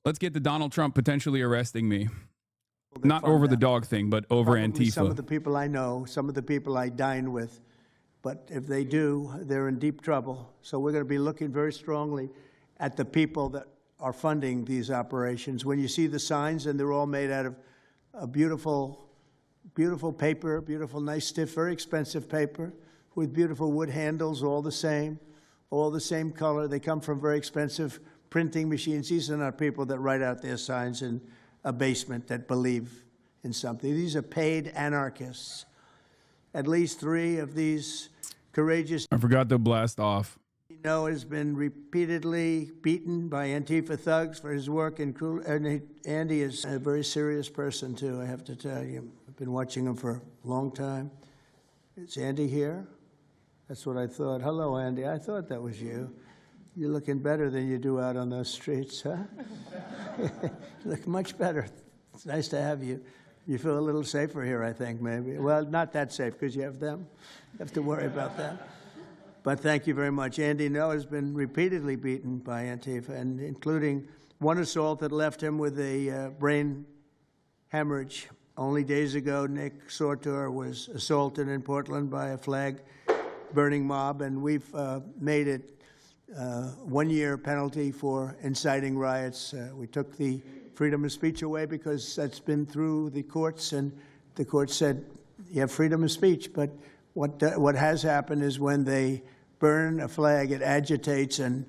Let's get to Donald Trump potentially arresting me. We'll Not over them. the dog thing, but over Probably Antifa. Some of the people I know, some of the people I dine with. But if they do, they're in deep trouble. So we're going to be looking very strongly at the people that are funding these operations. When you see the signs, and they're all made out of a beautiful, beautiful paper, beautiful, nice, stiff, very expensive paper with beautiful wood handles, all the same color. They come from very expensive printing machines. These are not people that write out their signs in a basement that believe in something. These are paid anarchists. At least 3 of these courageous... I forgot to blast off. Has been repeatedly beaten by Antifa thugs for his work in cruel. And Andy is a very serious person, too, I have to tell you. I've been watching him for a long time. Is Andy here? That's what I thought. Hello, Andy. I thought that was you. You're looking better than you do out on those streets, huh? You look much better. It's nice to have you. You feel a little safer here, I think, maybe. Well, not that safe, because you have them. You have to worry about that. But thank you very much. Andy has been repeatedly beaten by Antifa, and including one assault that left him with a brain hemorrhage. Only days ago, Nick Sortor was assaulted in Portland by a flag-burning mob, and we've made it 1-year penalty for inciting riots. We took the freedom of speech away because that's been through the courts, and the court said you have freedom of speech. But what has happened is when they burn a flag, it agitates and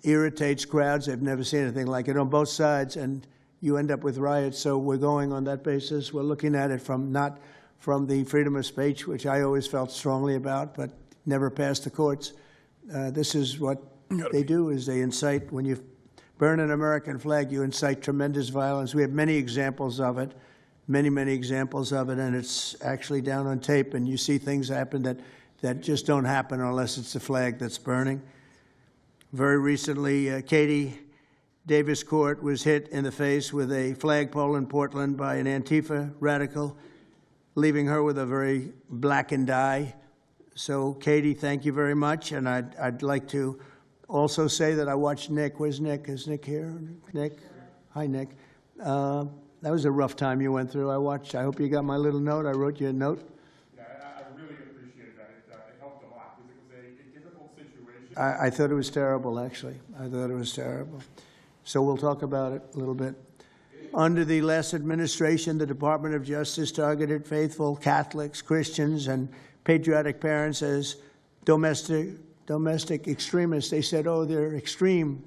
irritates crowds. They've never seen anything like it on both sides, and you end up with riots. So we're going on that basis. We're looking at it not from the freedom of speech, which I always felt strongly about, but never passed the courts. This is what they do, is they incite. When you burn an American flag, you incite tremendous violence. We have many examples of it, many examples of it, and it's actually down on tape, and you see things happen that just don't happen unless it's the flag that's burning. Very recently, Katie Davis Court was hit in the face with a flagpole in Portland by an Antifa radical, leaving her with a very blackened eye. So, Katie, thank you very much, and I'd like to also say that I watched Nick. Where's Nick? Is Nick here? Nick? Hi, Nick. That was a rough time you went through. I hope you got my little note. I wrote you a note. Yeah, I really appreciated that. It helped a lot because it was a difficult situation. I thought it was terrible, actually. I thought it was terrible. So we'll talk about it a little bit. Under the last administration, the Department of Justice targeted faithful Catholics, Christians, and patriotic parents as domestic extremists. They said, oh, they're extreme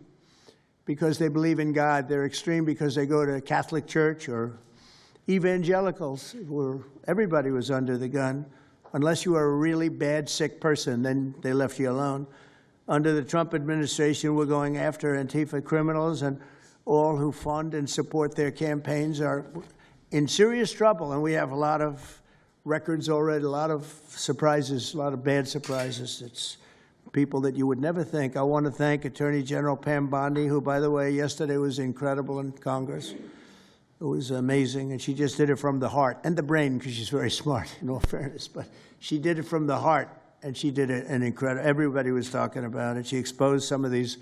because they believe in God. They're extreme because they go to Catholic church, or evangelicals, where everybody was under the gun. Unless you are a really bad, sick person, then they left you alone. Under the Trump administration, we're going after Antifa criminals, and all who fund and support their campaigns are in serious trouble. And we have a lot of records already, a lot of surprises, a lot of bad surprises. It's people that you would never think. I want to thank Attorney General Pam Bondi, who, by the way, yesterday was incredible in Congress. It was amazing, and she just did it from the heart and the brain, because she's very smart, in all fairness. But she did it from the heart, and she did it an incredible. Everybody was talking about it. She exposed some of these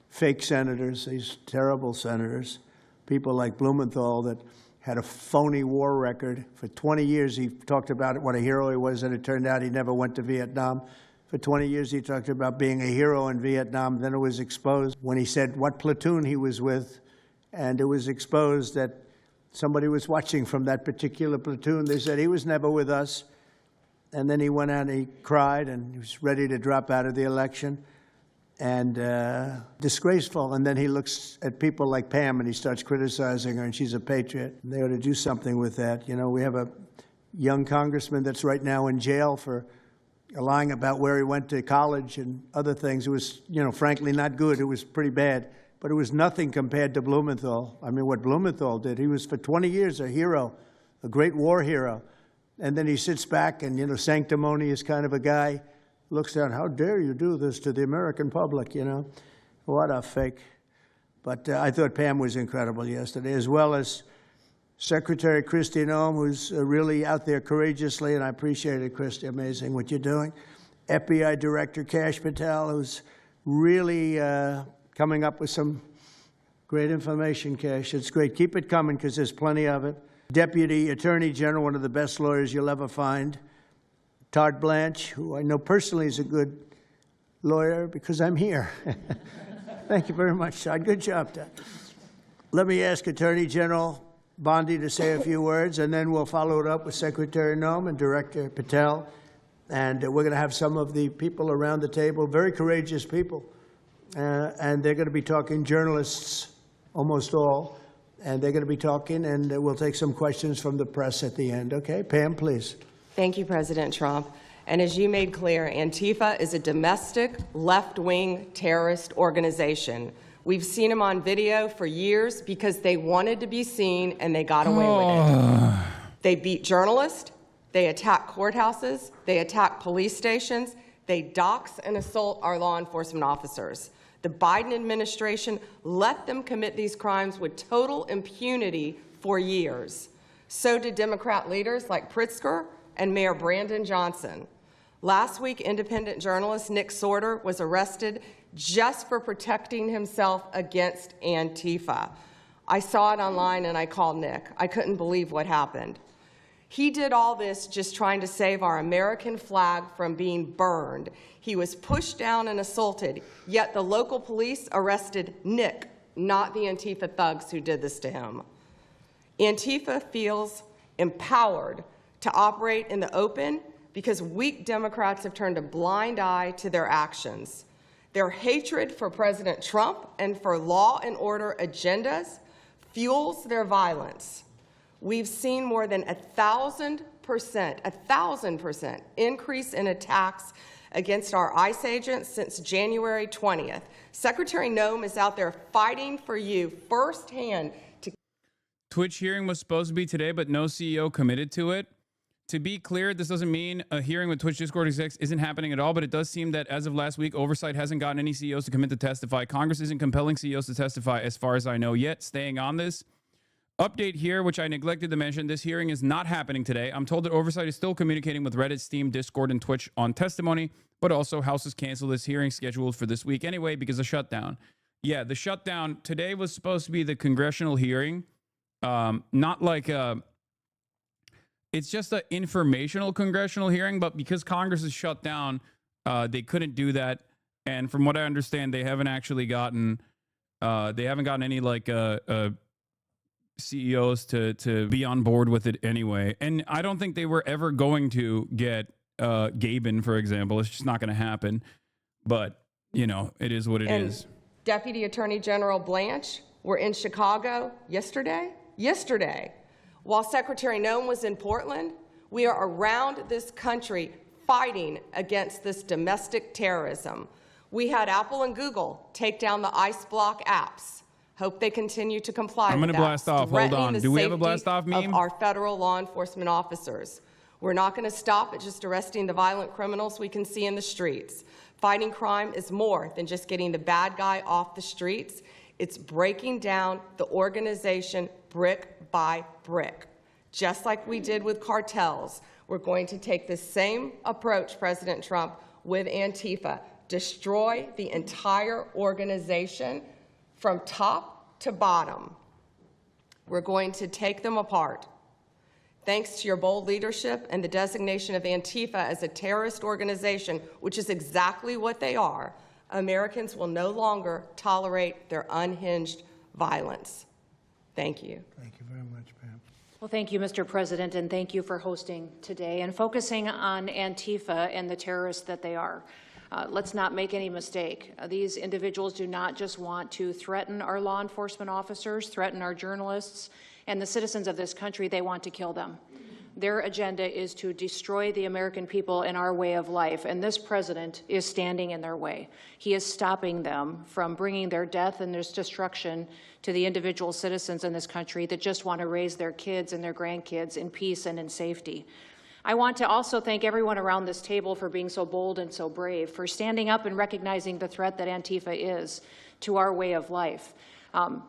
fake senators, these terrible senators, people like Blumenthal that had a phony war record. For 20 years, he talked about what a hero he was, and it turned out he never went to Vietnam. For 20 years, he talked about being a hero in Vietnam. Then it was exposed when he said what platoon he was with, and it was exposed that somebody was watching from that particular platoon. They said he was never with us. And then he went out and he cried, and he was ready to drop out of the election. And disgraceful. And then he looks at people like Pam and he starts criticizing her, and she's a patriot. They ought to do something with that. You know, we have a young congressman that's right now in jail for lying about where he went to college and other things. It was, you know, frankly not good. It was pretty bad. But it was nothing compared to Blumenthal. I mean, what Blumenthal did, he was for 20 years a hero, a great war hero. And then he sits back and, you know, sanctimonious kind of a guy, looks down, how dare you do this to the American public, you know? What a fake. But I thought Pam was incredible yesterday, as well as Secretary Kristi Noem, who's really out there courageously, and I appreciate it, Kristi, amazing what you're doing. FBI Director Kash Patel, who's really coming up with some Great information, Cash. It's great. Keep it coming because there's plenty of it. Deputy Attorney General, one of the best lawyers you'll ever find. Todd Blanche, who I know personally is a good lawyer because I'm here. Thank you very much, Todd. Good job, Todd. Let me ask Attorney General Bondi to say a few words, and then we'll follow it up with Secretary Noem and Director Patel. And we're going to have some of the people around the table, very courageous people, and they're going to be talking, journalists, almost all, and they're going to be talking, and we'll take some questions from the press at the end. Okay, Pam, please. Thank you, President Trump. And as you made clear, Antifa is a domestic left-wing terrorist organization. We've seen them on video for years because they wanted to be seen and they got away with it. They beat journalists, they attack courthouses, they attack police stations, they dox and assault our law enforcement officers. The Biden administration let them commit these crimes with total impunity for years. So did Democrat leaders like Pritzker and Mayor Brandon Johnson. Last week, independent journalist Nick Sorter was arrested just for protecting himself against Antifa. I saw it online and I called Nick. I couldn't believe what happened. He did all this just trying to save our American flag from being burned. He was pushed down and assaulted, yet the local police arrested Nick, not the Antifa thugs who did this to him. Antifa feels empowered to operate in the open because weak Democrats have turned a blind eye to their actions. Their hatred for President Trump and for law and order agendas fuels their violence. We've seen more than 1,000% increase in attacks against our ICE agents since January 20th. Secretary Noem is out there fighting for you firsthand. Twitch hearing was supposed to be today, but no CEO committed to it. To be clear, this doesn't mean a hearing with Twitch Discord execs isn't happening at all, but it does seem that as of last week, oversight hasn't gotten any CEOs to commit to testify. Congress isn't compelling CEOs to testify as far as I know yet. Staying on this. Update here, which I neglected to mention, this hearing is not happening today. I'm told that oversight is still communicating with Reddit, Steam, Discord, and Twitch on testimony, but also House has canceled this hearing scheduled for this week anyway because of shutdown. Yeah, the shutdown today was supposed to be the congressional hearing. Not like it's just an informational congressional hearing, but because Congress is shut down, they couldn't do that. And from what I understand, they haven't actually gotten any like CEOs to be on board with it anyway. And I don't think they were ever going to get Gabin, for example. It's just not going to happen. But, you know, it is what it is. Deputy Attorney General Blanche were in Chicago yesterday. While Secretary Noem was in Portland, we are around this country fighting against this domestic terrorism. We had Apple and Google take down the ICE block apps. Hope they continue to comply with that. I'm going to blast off. Hold on. Do we have a blast off meme? Of our federal law enforcement officers. We're not going to stop at just arresting the violent criminals we can see in the streets. Fighting crime is more than just getting the bad guy off the streets. It's breaking down the organization brick by brick. Just like we did with cartels, we're going to take the same approach, President Trump, with Antifa. Destroy the entire organization from top to bottom. We're going to take them apart. Thanks to your bold leadership and the designation of Antifa as a terrorist organization, which is exactly what they are, Americans will no longer tolerate their unhinged violence. Thank you. Thank you very much, Pam. Well, thank you, Mr. President, and thank you for hosting today and focusing on Antifa and the terrorists that they are. Let's not make any mistake. These individuals do not just want to threaten our law enforcement officers, threaten our journalists, and the citizens of this country. They want to kill them. Their agenda is to destroy the American people and our way of life, and this president is standing in their way. He is stopping them from bringing their death and their destruction to the individual citizens in this country that just want to raise their kids and their grandkids in peace and in safety. I want to also thank everyone around this table for being so bold and so brave, for standing up and recognizing the threat that Antifa is to our way of life.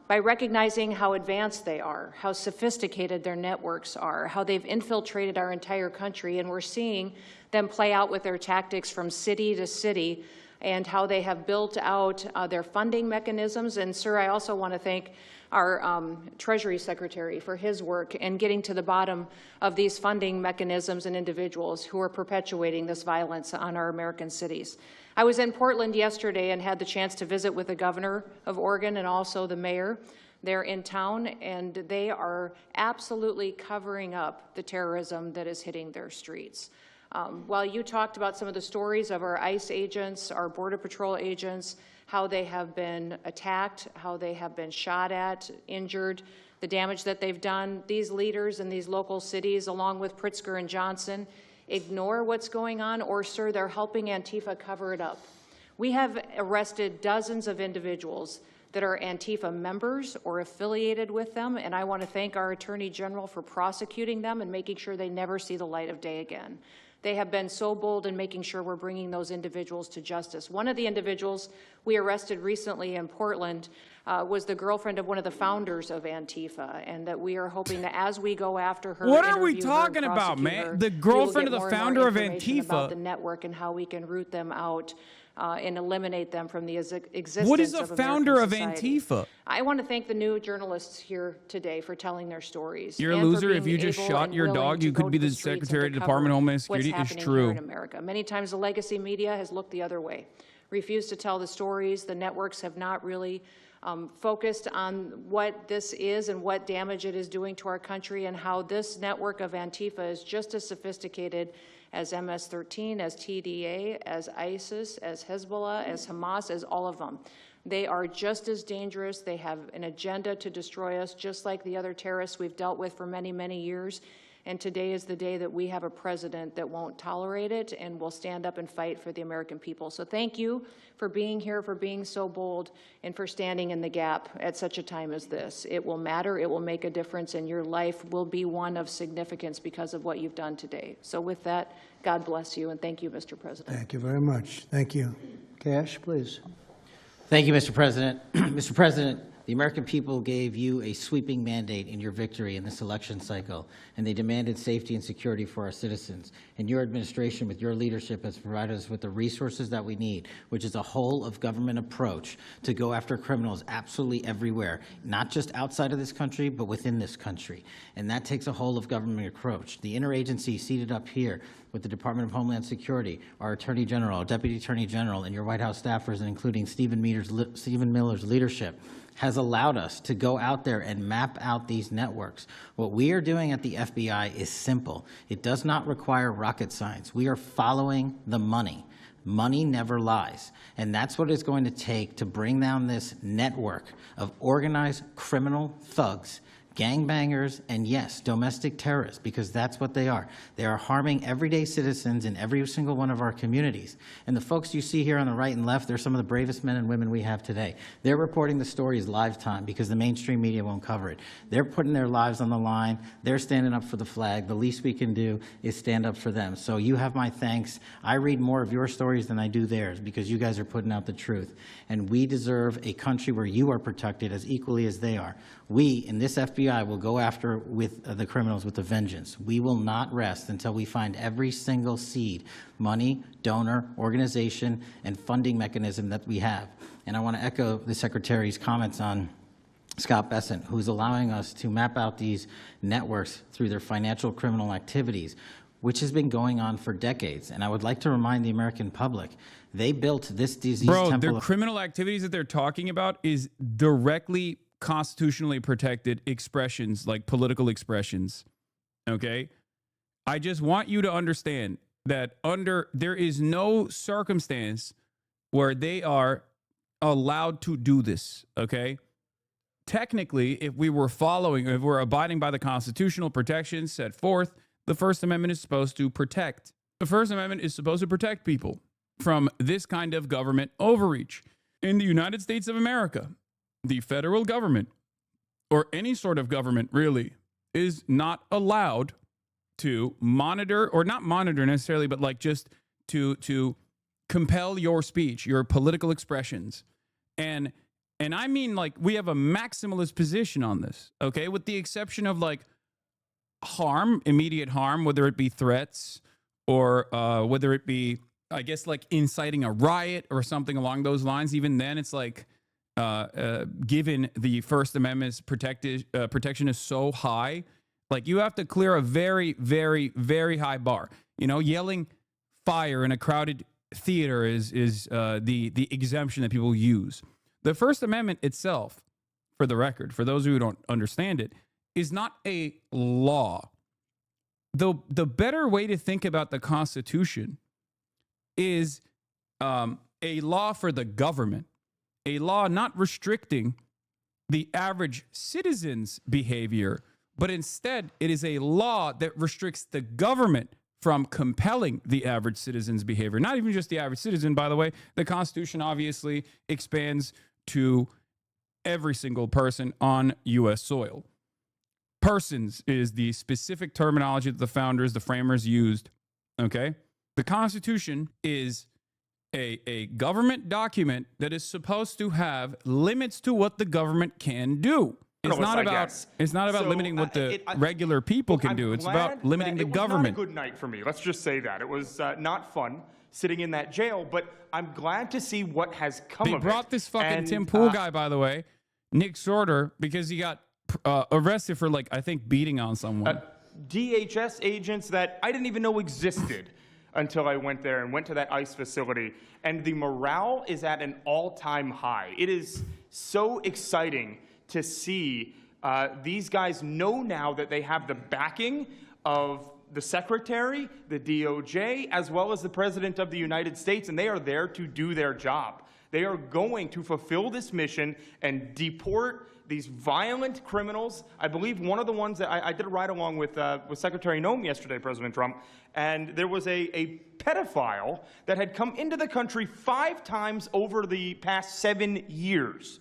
By recognizing how advanced they are, how sophisticated their networks are, how they've infiltrated our entire country, and we're seeing them play out with their tactics from city to city and how they have built out their funding mechanisms. And, sir, I also want to thank our Treasury Secretary for his work in getting to the bottom of these funding mechanisms and individuals who are perpetuating this violence on our American cities. I was in Portland yesterday and had the chance to visit with the governor of Oregon and also the mayor. They're in town, and they are absolutely covering up the terrorism that is hitting their streets. While you talked about some of the stories of our ICE agents, our Border Patrol agents, how they have been attacked, how they have been shot at, injured, the damage that they've done, these leaders in these local cities, along with Pritzker and Johnson, ignore what's going on, or, sir, they're helping Antifa cover it up. We have arrested dozens of individuals that are Antifa members or affiliated with them, and I want to thank our Attorney General for prosecuting them and making sure they never see the light of day again. They have been so bold in making sure we're bringing those individuals to justice. One of the individuals we arrested recently in Portland was the girlfriend of one of the founders of Antifa, and that we are hoping that as we go after her, what are we interview her and talking about, prosecute man? her, The we will girlfriend get of the more and more founder of information Antifa. about the network and how we can root them out and eliminate them from the existence What is the of founder of American society. Antifa? I want to thank the new journalists here today for telling their stories. You're a and for loser if being you just able shot and your willing dog. to You go could be to the streets and Secretary to of the Department of cover Homeland what's Security. It's happening true. here in America. Many times the legacy media has looked the other way, refused to tell the stories. The networks have not really focused on what this is and what damage it is doing to our country, and how this network of Antifa is just as sophisticated as MS-13, as TDA, as ISIS, as Hezbollah, as Hamas, as all of them. They are just as dangerous. They have an agenda to destroy us, just like the other terrorists we've dealt with for many, many years. And today is the day that we have a president that won't tolerate it and will stand up and fight for the American people. So thank you for being here, for being so bold, and for standing in the gap at such a time as this. It will matter. It will make a difference, and your life will be one of significance because of what you've done today. So with that, God bless you, and thank you, Mr. President. Thank you very much. Thank you. Cash, please. Thank you, Mr. President. Mr. President, the American people gave you a sweeping mandate in your victory in this election cycle, and they demanded safety and security for our citizens. And your administration, with your leadership, has provided us with the resources that we need, which is a whole-of-government approach to go after criminals absolutely everywhere, not just outside of this country, but within this country. And that takes a whole-of-government approach. The interagency seated up here with the Department of Homeland Security, our Attorney General, our Deputy Attorney General, and your White House staffers, and including Stephen Miller's leadership, has allowed us to go out there and map out these networks. What we are doing at the FBI is simple. It does not require rocket science. We are following the money. Money never lies. And that's what it's going to take to bring down this network of organized criminal thugs, gangbangers, and yes, domestic terrorists, because that's what they are. They are harming everyday citizens in every single one of our communities. And the folks you see here on the right and left, they're some of the bravest men and women we have today. They're reporting the stories live time because the mainstream media won't cover it. They're putting their lives on the line. They're standing up for the flag. The least we can do is stand up for them. So you have my thanks. I read more of your stories than I do theirs because you guys are putting out the truth. And we deserve a country where you are protected as equally as they are. We, in this FBI, will go after with the criminals with a vengeance. We will not rest until we find every single seed, money, donor, organization, and funding mechanism that we have. And I want to echo the Secretary's comments on Scott Bessent, who's allowing us to map out these networks through their financial criminal activities, which has been going on for decades. And I would like to remind the American public, they built this disease temple. Their criminal activities that they're talking about is directly constitutionally protected expressions, like political expressions. Okay? I just want you to understand that there is no circumstance where they are allowed to do this. Okay? Technically, if we're abiding by the constitutional protections set forth, the First Amendment is supposed to protect. The First Amendment is supposed to protect people from this kind of government overreach. In the United States of America, the federal government, or any sort of government really, is not allowed to monitor, or not monitor necessarily, but like just to compel your speech, your political expressions. And I mean, like, we have a maximalist position on this, okay? With the exception of like harm, immediate harm, whether it be threats or whether it be I guess, like inciting a riot or something along those lines, even then it's like, given the First Amendment's protection is so high, like you have to clear a very, very, very high bar. You know, yelling fire in a crowded theater is the exemption that people use. The First Amendment itself, for the record, for those who don't understand it, is not a law. The better way to think about the Constitution is a law for the government, a law not restricting the average citizen's behavior, but instead it is a law that restricts the government from compelling the average citizen's behavior. Not even just the average citizen, by the way. The Constitution obviously expands to every single person on U.S. soil. Persons is the specific terminology that the founders, the framers used, okay? The Constitution is a government document that is supposed to have limits to what the government can do. It's not about limiting what the regular people can do. It's about limiting the government. It was not a good night for me. Let's just say that. It was not fun sitting in that jail, but I'm glad to see what has come of it. They brought this fucking Tim Pool guy, by the way, Nick Sorter, because he got arrested for, like, I think beating on someone. DHS agents that I didn't even know existed until I went there and went to that ICE facility. And the morale is at an all-time high. It is so exciting to see these guys know now that they have the backing of the Secretary, the DOJ, as well as the President of the United States, and they are there to do their job. They are going to fulfill this mission and deport these violent criminals. I believe one of the ones that I did a ride-along with Secretary Noem yesterday, President Trump, and there was a pedophile that had come into the country 5 times over the past 7 years.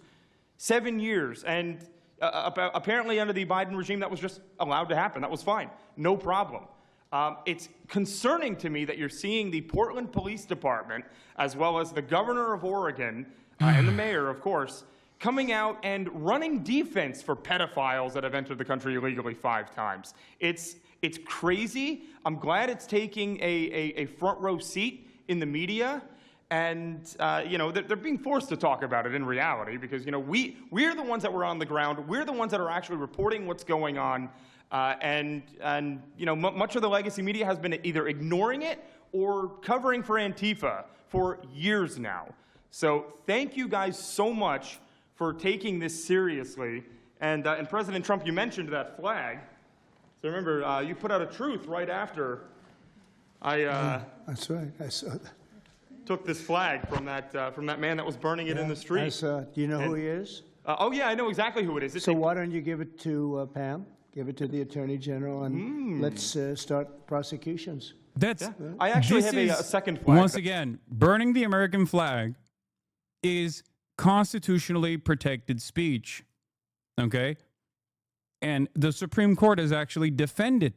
7 years, and apparently under the Biden regime that was just allowed to happen. That was fine, no problem. It's concerning to me that you're seeing the Portland Police Department, as well as the governor of Oregon, and the mayor, of course, coming out and running defense for pedophiles that have entered the country illegally 5 times. It's crazy. I'm glad it's taking a front row seat in the media. And, you know, they're being forced to talk about it in reality because, you know, we're the ones that were on the ground. We're the ones that are actually reporting what's going on. And you know, much of the legacy media has been either ignoring it or covering for Antifa for years now. So thank you guys so much for taking this seriously. And President Trump, you mentioned that flag. So remember, you put out a truth right after That's right. I saw that. Took this flag from that man that was burning it in the street. I saw it. Do you know who he is? Oh yeah, I know exactly who it is. So why don't you give it to Pam? Give it to the Attorney General, and let's start prosecutions. I actually have a second flag. Once again, burning the American flag is constitutionally protected speech. Okay? And the Supreme Court has actually defended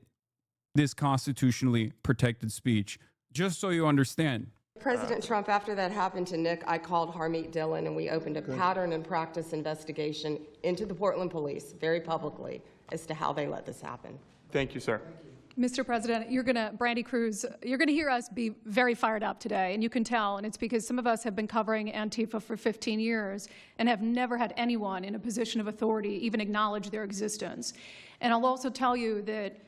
this constitutionally protected speech, just so you understand. President Trump, after that happened to Nick, I called Harmeet Dillon and we opened a pattern and practice investigation into the Portland police very publicly as to how they let this happen. Thank you, sir. Mr. President, Brandy Cruz, you're going to hear us be very fired up today, and you can tell, and it's because some of us have been covering Antifa for 15 years and have never had anyone in a position of authority even acknowledge their existence. And I'll also tell you that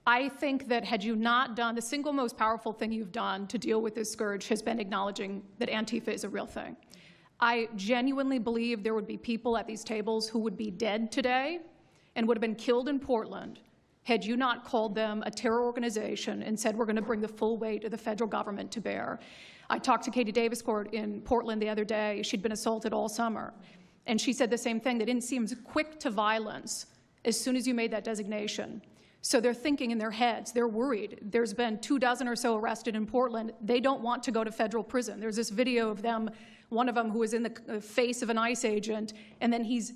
I think that had you not done, the single most powerful thing you've done to deal with this scourge has been acknowledging that Antifa is a real thing. I genuinely believe there would be people at these tables who would be dead today and would have been killed in Portland had you not called them a terror organization and said we're going to bring the full weight of the federal government to bear. I talked to Katie Daviscourt in Portland the other day. She'd been assaulted all summer. And she said the same thing. They didn't seem quick to violence as soon as you made that designation. So they're thinking in their heads. They're worried. There's been 24 or so arrested in Portland. They don't want to go to federal prison. There's this video of them, one of them who was in the face of an ICE agent, and then he's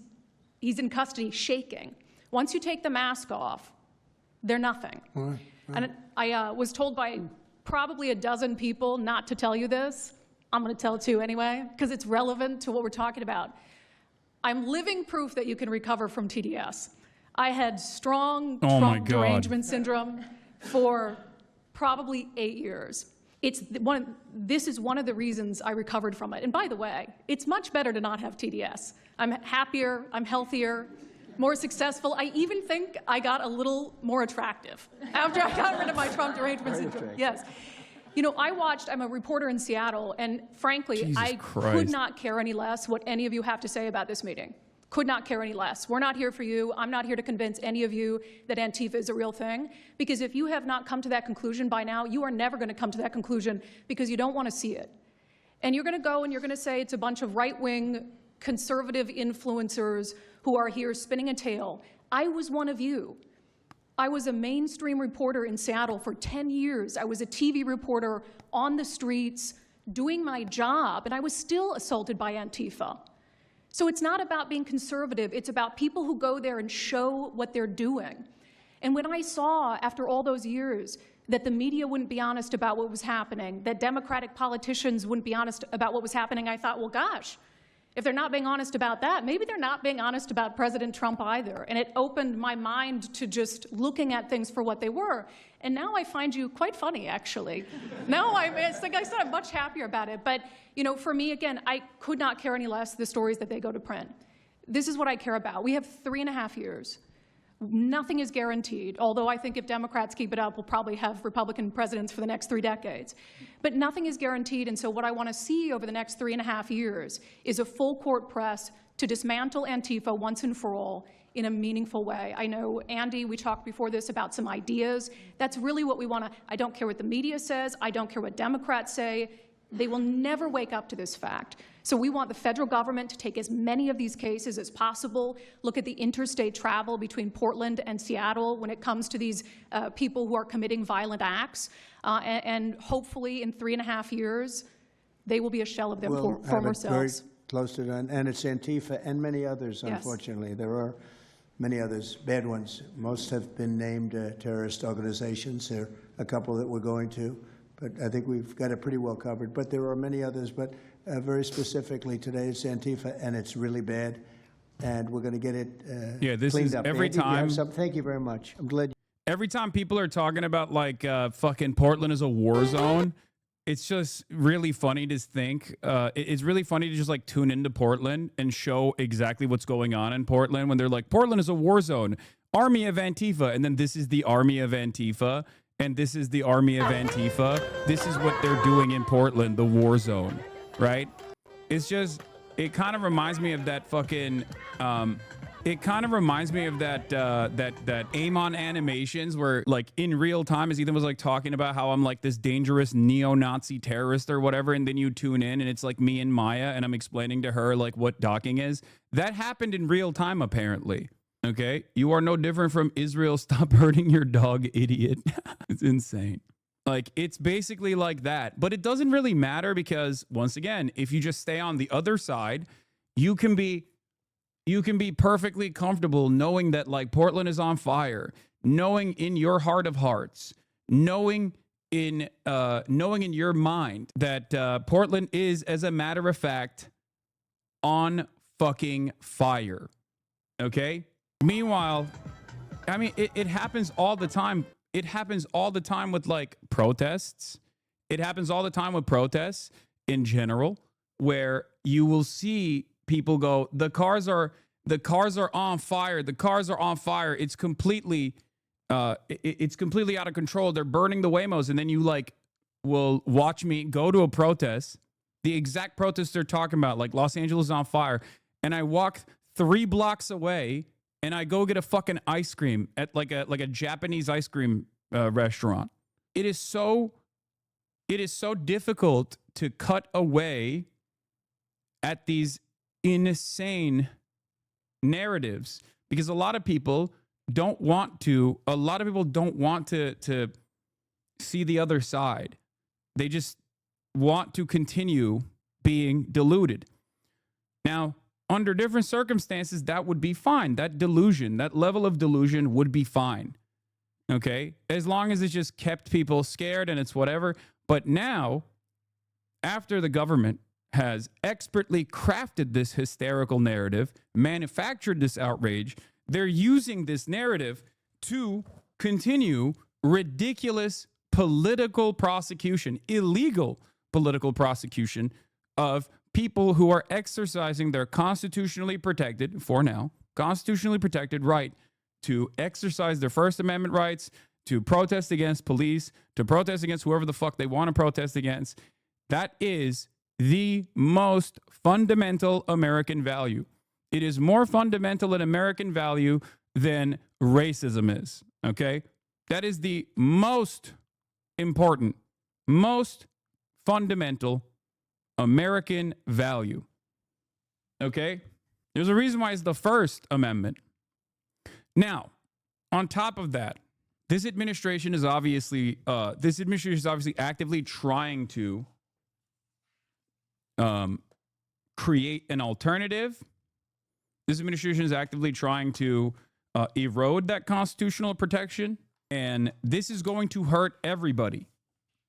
in custody shaking. Once you take the mask off, they're nothing. And I was told by probably a dozen people not to tell you this. I'm going to tell it to you anyway, because it's relevant to what we're talking about. I'm living proof that you can recover from TDS. I had strong Trump derangement syndrome for probably 8 years. This is one of the reasons I recovered from it. And by the way, it's much better to not have TDS. I'm happier, I'm healthier, more successful. I even think I got a little more attractive after I got rid of my Trump derangement syndrome. Yes. You know, I'm a reporter in Seattle, and frankly, Jesus Christ. could not care any less what any of you have to say about this meeting. Could not care any less. We're not here for you. I'm not here to convince any of you that Antifa is a real thing, because if you have not come to that conclusion by now, you are never going to come to that conclusion because you don't want to see it. And you're going to go and you're going to say it's a bunch of right-wing conservative influencers who are here spinning a tale. I was one of you. I was a mainstream reporter in Seattle for 10 years. I was a TV reporter on the streets doing my job, and I was still assaulted by Antifa. So it's not about being conservative. It's about people who go there and show what they're doing. And when I saw, after all those years, that the media wouldn't be honest about what was happening, that Democratic politicians wouldn't be honest about what was happening, I thought, well, gosh, if they're not being honest about that, maybe they're not being honest about President Trump either. And it opened my mind to just looking at things for what they were. And now I find you quite funny, actually. Now, it's like I said, I'm much happier about it. But, you know, for me, again, I could not care any less the stories that they go to print. This is what I care about. We have 3.5 years. Nothing is guaranteed, although I think if Democrats keep it up, we'll probably have Republican presidents for the next 3 decades. But nothing is guaranteed, and so what I want to see over the next 3.5 years is a full court press to dismantle Antifa once and for all in a meaningful way. I know, Andy, we talked before this about some ideas. That's really what we want to. I don't care what the media says. I don't care what Democrats say. They will never wake up to this fact. So we want the federal government to take as many of these cases as possible, look at the interstate travel between Portland and Seattle when it comes to these people who are committing violent acts, and hopefully in 3.5 years, they will be a shell of their former selves. Very close to done, and it's Antifa and many others, Yes. unfortunately. There are many others, bad ones. Most have been named terrorist organizations. There are a couple that we're going to, but I think we've got it pretty well covered. But there are many others, but very specifically today it's Antifa, and it's really bad, and we're going to get it this cleaned is up. every Andy, you have time. something? Thank you very much. I'm glad. Every time people are talking about like fucking Portland is a war zone, it's just really funny to think. It's really funny to just like tune into Portland and show exactly what's going on in Portland when they're like, Portland is a war zone, army of Antifa. And then this is the army of Antifa. And this is the army of Antifa. This is what they're doing in Portland, the war zone, right? It's just, it kind of reminds me of that fucking, it kind of reminds me of that that Amon animations where like in real time, as Ethan was like talking about how I'm like this dangerous neo-Nazi terrorist or whatever, and then you tune in and it's like me and Maya and I'm explaining to her like what docking is. That happened in real time, apparently. Okay, you are no different from Israel. Stop hurting your dog, idiot. It's insane. Like, it's basically like that. But it doesn't really matter because, once again, if you just stay on the other side, you can be perfectly comfortable knowing that, like, Portland is on fire, knowing in your heart of hearts, knowing in your mind that Portland is, as a matter of fact, on fucking fire. Okay? Meanwhile, I mean, it happens all the time. It happens all the time with like protests. It happens all the time with protests in general, where you will see people go, the cars are on fire. The cars are on fire. It's completely out of control. They're burning the Waymos. And then you like will watch me go to a protest, the exact protest they're talking about, like Los Angeles is on fire. And I walk 3 blocks away and I go get a fucking ice cream at like a Japanese ice cream restaurant. It is so difficult to cut away at these insane narratives because a lot of people don't want to see the other side. They just want to continue being deluded. Now, under different circumstances, that would be fine. That delusion, that level of delusion would be fine. Okay? As long as it just kept people scared and it's whatever. But now, after the government has expertly crafted this hysterical narrative, manufactured this outrage, they're using this narrative to continue ridiculous political prosecution, illegal political prosecution of people who are exercising their constitutionally protected, for now, constitutionally protected right to exercise their First Amendment rights, to protest against police, to protest against whoever the fuck they want to protest against. That is the most fundamental American value. It is more fundamental an American value than racism is, okay? That is the most important, most fundamental American value, okay? There's a reason why it's the First Amendment. Now, on top of that, this administration is obviously actively trying to create an alternative. This administration is actively trying to erode that constitutional protection, and this is going to hurt everybody.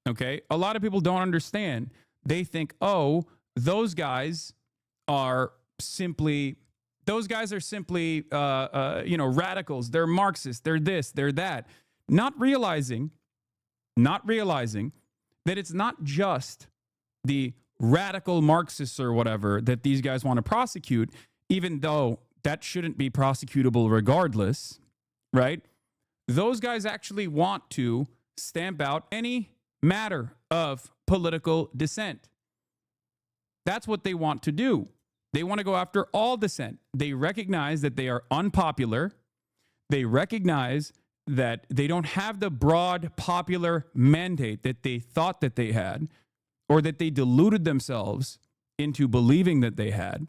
Okay, a lot of people don't understand. They think, oh, those guys are simply radicals. They're Marxists. They're this. They're that. Not realizing that it's not just the radical Marxists or whatever that these guys want to prosecute, even though that shouldn't be prosecutable regardless, right? Those guys actually want to stamp out any matter of political dissent. That's what they want to do. They want to go after all dissent. They recognize that they are unpopular. They recognize that they don't have the broad popular mandate that they thought that they had, or that they deluded themselves into believing that they had.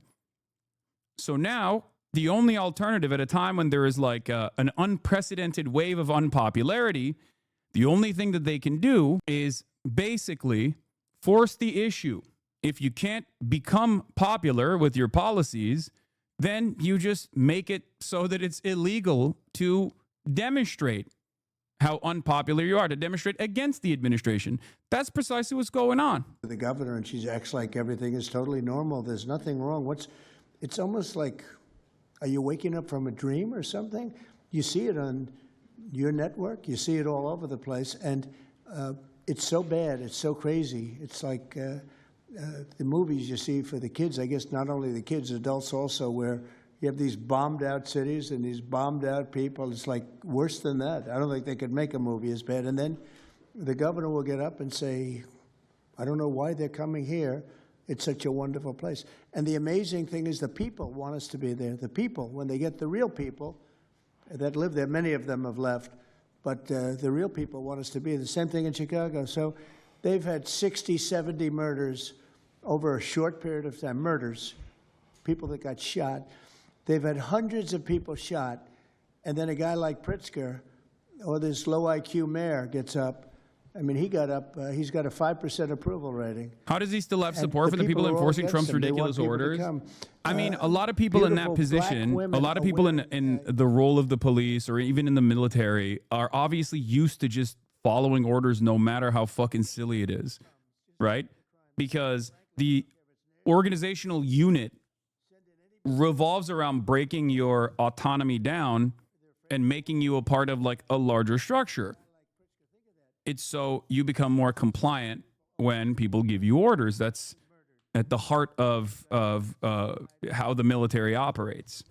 So now, the only alternative at a time when there is like an unprecedented wave of unpopularity, the only thing that they can do is basically force the issue. If you can't become popular with your policies, then you just make it so that it's illegal to demonstrate how unpopular you are, to demonstrate against the administration. That's precisely what's going on. The governor, and she acts like everything is totally normal. There's nothing wrong. It's almost like, are you waking up from a dream or something? You see it on your network. You see it all over the place. And it's so bad. It's so crazy. It's like the movies you see for the kids, I guess not only the kids, adults also, where you have these bombed out cities and these bombed out people. It's like worse than that. I don't think they could make a movie as bad. And then the governor will get up and say, I don't know why they're coming here. It's such a wonderful place. And the amazing thing is the people want us to be there. The people, when they get the real people that live there, many of them have left, but the real people want us to be there. The same thing in Chicago. So they've had 60, 70 murders over a short period of time. Murders, people that got shot. They've had hundreds of people shot. And then a guy like Pritzker, or this low IQ mayor, gets up. I mean, he got up, he's got a 5% approval rating. How does he still have support for the people enforcing Trump's ridiculous orders? I mean, a lot of people in that position, a lot of people in the role of the police or even in the military are obviously used to just following orders no matter how fucking silly it is, right? Because the organizational unit revolves around breaking your autonomy down and making you a part of like a larger structure. It's so you become more compliant when people give you orders. That's at the heart of how the military operates.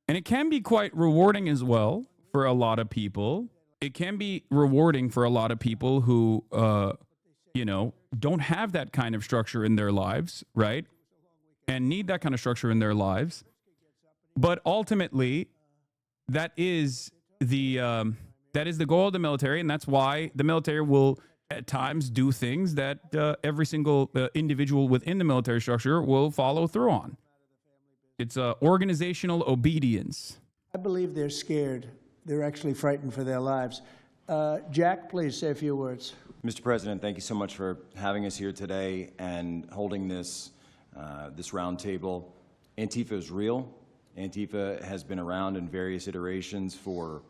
And it can be quite rewarding as well for a lot of people. It can be rewarding for a lot of people who, don't have that kind of structure in their lives, right? And need that kind of structure in their lives. But ultimately, that is the goal of the military, and that's why the military will at times do things that every single individual within the military structure will follow through on. It's organizational obedience. I believe they're scared. They're actually frightened for their lives. Jack, please say a few words. Mr. President, thank you so much for having us here today and holding this roundtable. Antifa is real. Antifa has been around in various iterations for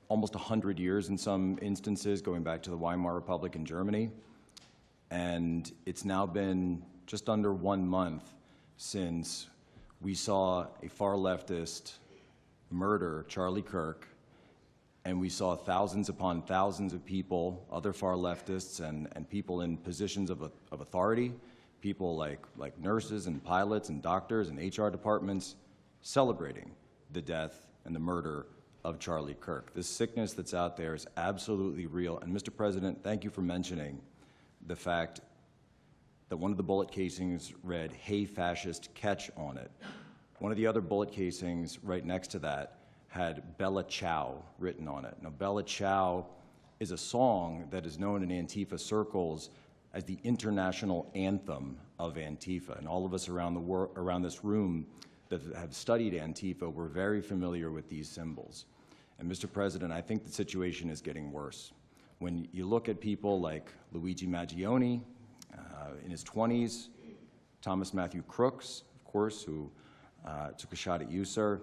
almost 100 years in some instances, going back to the Weimar Republic in Germany. And it's now been just under 1 month since we saw a far leftist murder Charlie Kirk And we saw thousands upon thousands of people, other far leftists and people in positions of authority, people like nurses and pilots and doctors and HR departments, celebrating the death and the murder of Charlie Kirk. This sickness that's out there is absolutely real. And Mr. President, thank you for mentioning the fact that one of the bullet casings read, "Hey fascist, catch" on it. One of the other bullet casings right next to that had Bella Ciao written on it. Now, Bella Ciao is a song that is known in Antifa circles as the international anthem of Antifa. And all of us around this room that have studied Antifa, we're very familiar with these symbols. And Mr. President, I think the situation is getting worse. When you look at people like Luigi Maggioni, in his 20s, Thomas Matthew Crooks, of course, who took a shot at you, sir,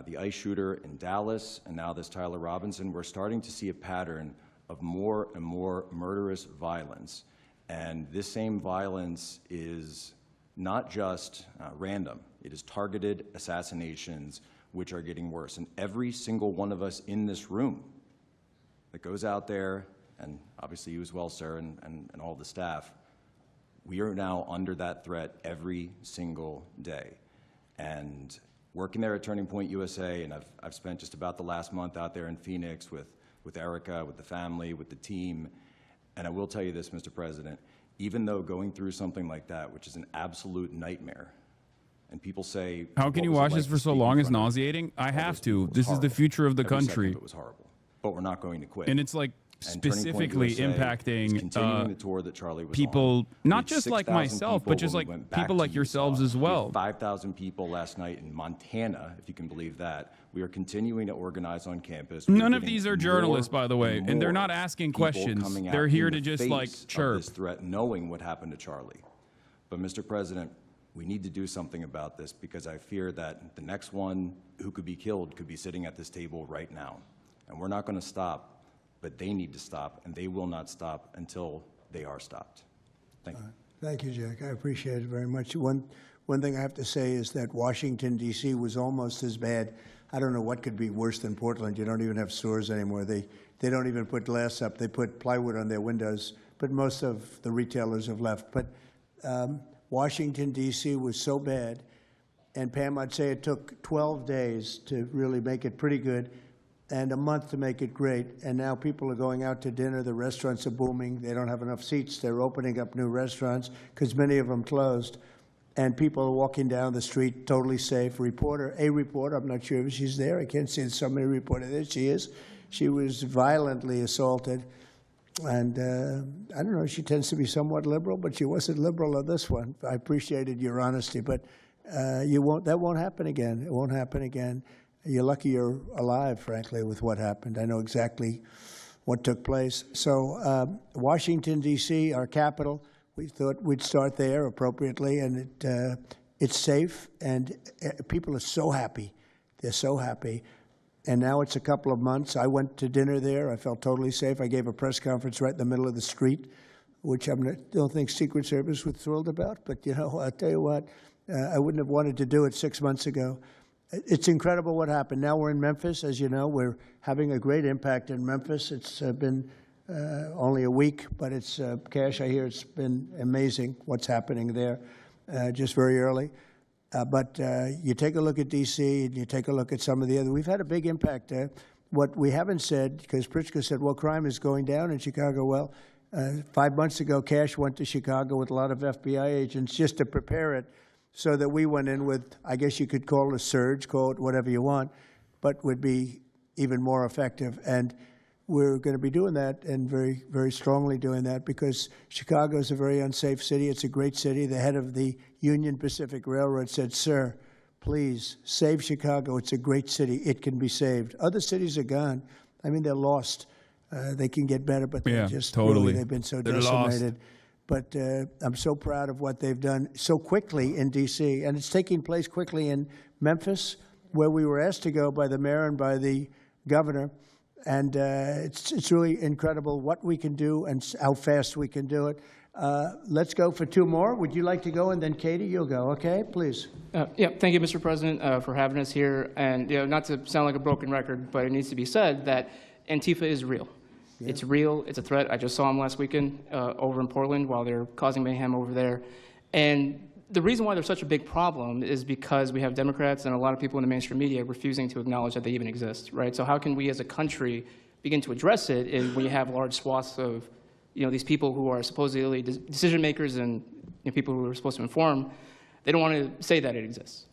the ICE shooter in Dallas, and now this Tyler Robinson, we're starting to see a pattern of more and more murderous violence. And this same violence is not just random. It is targeted assassinations, which are getting worse. And every single one of us in this room that goes out there, and obviously you as well, sir, and all the staff, we are now under that threat every single day. And working there at Turning Point USA, and I've spent just about the last month out there in Phoenix with Erica, with the family, with the team. And I will tell you this, Mr. President, even though going through something like that, which is an absolute nightmare, and people say, how can you watch this for so long is nauseating? I have to. This is the future of the country. It was horrible, but we're not going to quit. And it's like specifically impacting continuing the tour that Charlie was people, on. not just like myself, but just like people like yourselves as well. 5,000 people last night in Montana, if you can believe that. We are continuing to organize on campus. None of these are journalists, by the way, and they're not asking questions. They're here to just like chirp. This threat, knowing what happened to Charlie. But Mr. President, we need to do something about this, because I fear that the next one who could be killed could be sitting at this table right now. And we're not going to stop. But they need to stop, and they will not stop until they are stopped. Thank you. Thank you, Jack. I appreciate it very much. One thing I have to say is that Washington, D.C. was almost as bad. I don't know what could be worse than Portland. You don't even have stores anymore. They don't even put glass up. They put plywood on their windows, but most of the retailers have left. But Washington, D.C. was so bad, and Pam, I'd say it took 12 days to really make it pretty good, and a month to make it great. And now people are going out to dinner. The restaurants are booming. They don't have enough seats. They're opening up new restaurants because many of them closed. And people are walking down the street totally safe. A reporter, I'm not sure if she's there. I can't see somebody reported there. She is. She was violently assaulted. And I don't know, she tends to be somewhat liberal, but she wasn't liberal on this one. I appreciated your honesty, but that won't happen again. It won't happen again. You're lucky you're alive, frankly, with what happened. I know exactly what took place. So Washington, D.C., our capital, we thought we'd start there appropriately, and it's safe, and people are so happy. They're so happy. And now it's a couple of months. I went to dinner there. I felt totally safe. I gave a press conference right in the middle of the street, which I don't think Secret Service was thrilled about. But, you know, I'll tell you what, I wouldn't have wanted to do it 6 months ago. It's incredible what happened. Now we're in Memphis. As you know, we're having a great impact in Memphis. It's been only a week, but it's, Cash, I hear it's been amazing what's happening there, just very early. But you take a look at D.C. and you take a look at some of the other. We've had a big impact. What we haven't said, because Pritzker said, well, crime is going down in Chicago. Well, 5 months ago, Cash went to Chicago with a lot of FBI agents just to prepare it, so that we went in with, I guess you could call it a surge, call it whatever you want, but would be even more effective. And we're going to be doing that, and very, very strongly doing that, because Chicago is a very unsafe city. It's a great city. The head of the Union Pacific Railroad said, sir, please save Chicago. It's a great city. It can be saved. Other cities are gone. I mean, they're lost. They can get better, but they're just totally. They've been so decimated. Lost. But I'm so proud of what they've done so quickly in D.C., and it's taking place quickly in Memphis, where we were asked to go by the mayor and by the governor. And it's really incredible what we can do and how fast we can do it. Let's go for two more. Would you like to go? And then Katie, you'll go. Okay, please. Yeah, thank you, Mr. President, for having us here. And not to sound like a broken record, but it needs to be said that Antifa is real. Yeah. It's real. It's a threat. I just saw them last weekend over in Portland while they're causing mayhem over there. And the reason why they're such a big problem is because we have Democrats and a lot of people in the mainstream media refusing to acknowledge that they even exist, right? So how can we as a country begin to address it if we have large swaths of these people who are supposedly decision makers and people who are supposed to inform, they don't want to say that it exists.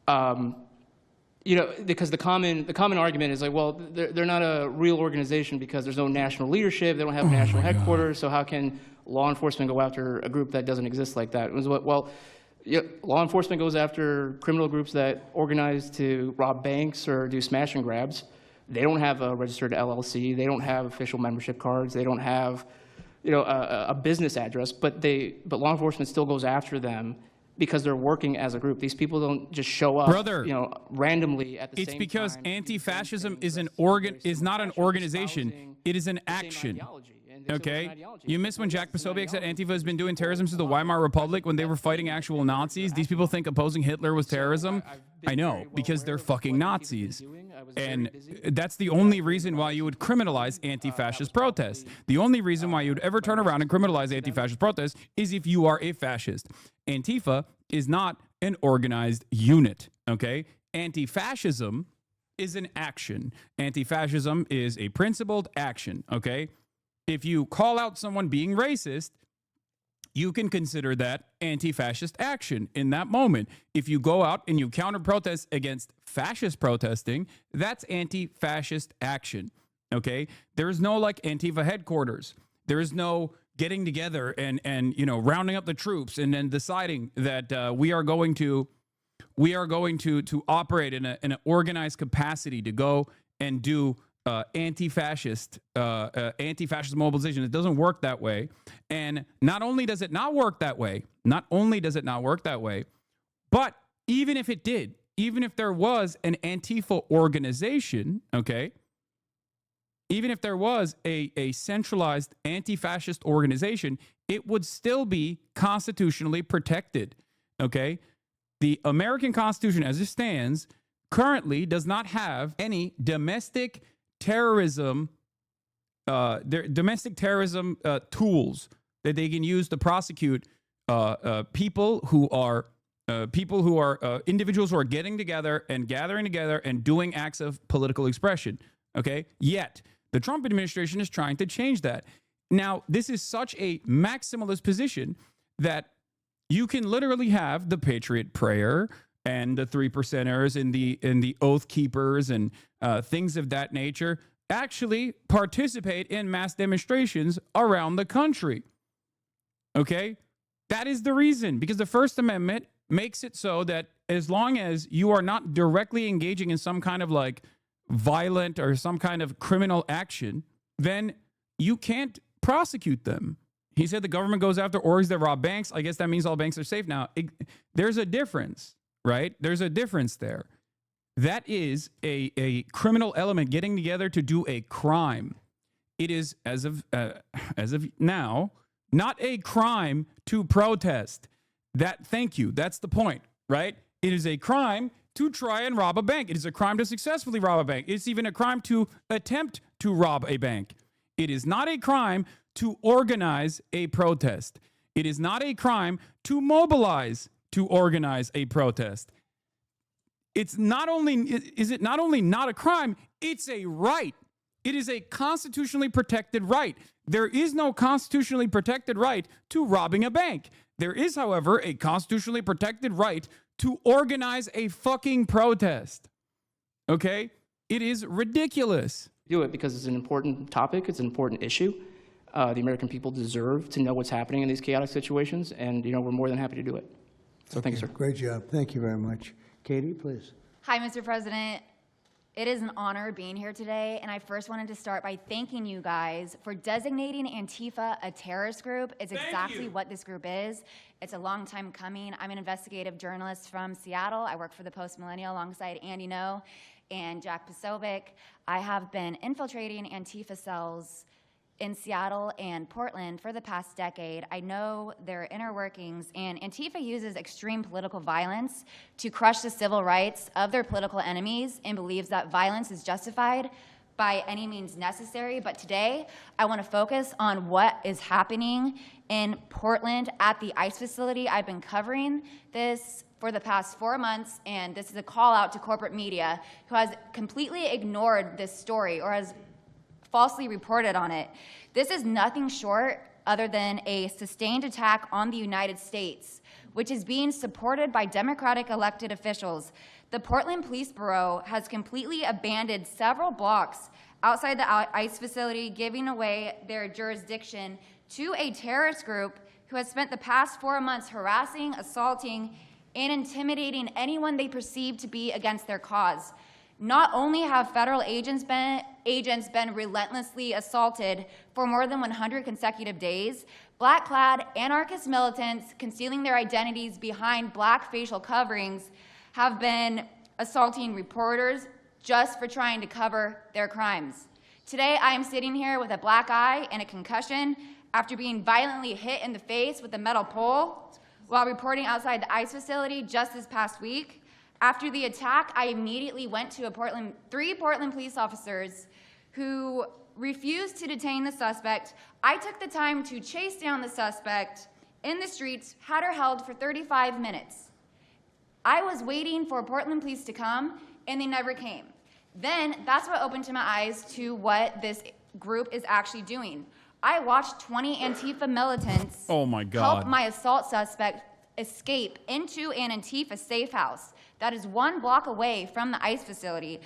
Because the common argument is like, well, they're not a real organization because there's no national leadership, they don't have national headquarters, so how can law enforcement go after a group that doesn't exist like that? It was well, law enforcement goes after criminal groups that organize to rob banks or do smash and grabs. They don't have a registered LLC, they don't have official membership cards, they don't have a business address, but law enforcement still goes after them because they're working as a group. These people don't just show up, randomly at the same time. It's because anti-fascism is not an organization. It is an action. Okay? You missed when Jack Posobiec said Antifa has been doing terrorism since the Weimar Republic when they were fighting actual Nazis. These people think opposing Hitler was terrorism. I know, because they're fucking Nazis. And that's the only reason why you would criminalize anti-fascist protests. The only reason why you would ever turn around and criminalize anti-fascist protests is if you are a fascist. Antifa is not an organized unit, okay? Anti-fascism is an action. Anti-fascism is a principled action, okay? If you call out someone being racist, you can consider that anti-fascist action in that moment. If you go out and you counter-protest against fascist protesting, that's anti-fascist action, okay? There is no, like, Antifa headquarters. There is no getting together and rounding up the troops and then deciding that we are going to operate in an organized capacity to go and do anti-fascist mobilization. It doesn't work that way. And not only does it not work that way, but even if it did, even if there was an Antifa organization, okay, even if there was a centralized anti-fascist organization, it would still be constitutionally protected, okay? The American Constitution as it stands currently does not have any domestic terrorism tools that they can use to prosecute people who are individuals who are getting together and gathering together and doing acts of political expression. Okay, yet the Trump administration is trying to change that. Now, this is such a maximalist position that you can literally have the Patriot Prayer and the 3%ers and the Oath Keepers and things of that nature actually participate in mass demonstrations around the country. Okay? That is the reason, because the First Amendment makes it so that as long as you are not directly engaging in some kind of like violent or some kind of criminal action, then you can't prosecute them. He said the government goes after orgs that rob banks. I guess that means all banks are safe now. There's a difference. Right? There's a difference there. That is a criminal element getting together to do a crime. It is, as of now, not a crime to protest. Thank you. That's the point, right? It is a crime to try and rob a bank. It is a crime to successfully rob a bank. It's even a crime to attempt to rob a bank. It is not a crime to organize a protest. It is not a crime to mobilize to organize a protest. Is it not only not a crime, it's a right. It is a constitutionally protected right. There is no constitutionally protected right to robbing a bank. There is, however, a constitutionally protected right to organize a fucking protest. Okay? It is ridiculous. Do it because it's an important topic, it's an important issue. The American people deserve to know what's happening in these chaotic situations, and we're more than happy to do it. So thank you, sir. Great job. Thank you very much. Katie, please. Hi, Mr. President. It is an honor being here today, and I first wanted to start by thanking you guys for designating Antifa a terrorist group. It's exactly what this group is. It's a long time coming. I'm an investigative journalist from Seattle. I work for the Post Millennial alongside Andy Ngo and Jack Posobiec. I have been infiltrating Antifa cells in Seattle and Portland for the past decade. I know their inner workings, and Antifa uses extreme political violence to crush the civil rights of their political enemies and believes that violence is justified by any means necessary. But today, I want to focus on what is happening in Portland at the ICE facility. I've been covering this for the past 4 months, and this is a call out to corporate media who has completely ignored this story or has falsely reported on it. This is nothing short other than a sustained attack on the United States, which is being supported by Democratic elected officials. The Portland Police Bureau has completely abandoned several blocks outside the ICE facility, giving away their jurisdiction to a terrorist group who has spent the past 4 months harassing, assaulting, and intimidating anyone they perceive to be against their cause. Not only have federal agents been relentlessly assaulted for more than 100 consecutive days, black-clad anarchist militants concealing their identities behind black facial coverings have been assaulting reporters just for trying to cover their crimes. Today, I am sitting here with a black eye and a concussion after being violently hit in the face with a metal pole while reporting outside the ICE facility just this past week. After the attack, I immediately went to three Portland police officers who refused to detain the suspect. I took the time to chase down the suspect in the streets, had her held for 35 minutes. I was waiting for Portland police to come, and they never came. Then that's what opened to my eyes to what this group is actually doing. I watched 20 Antifa militants help my assault suspect escape into an Antifa safe house that is 1 block away from the ICE facility.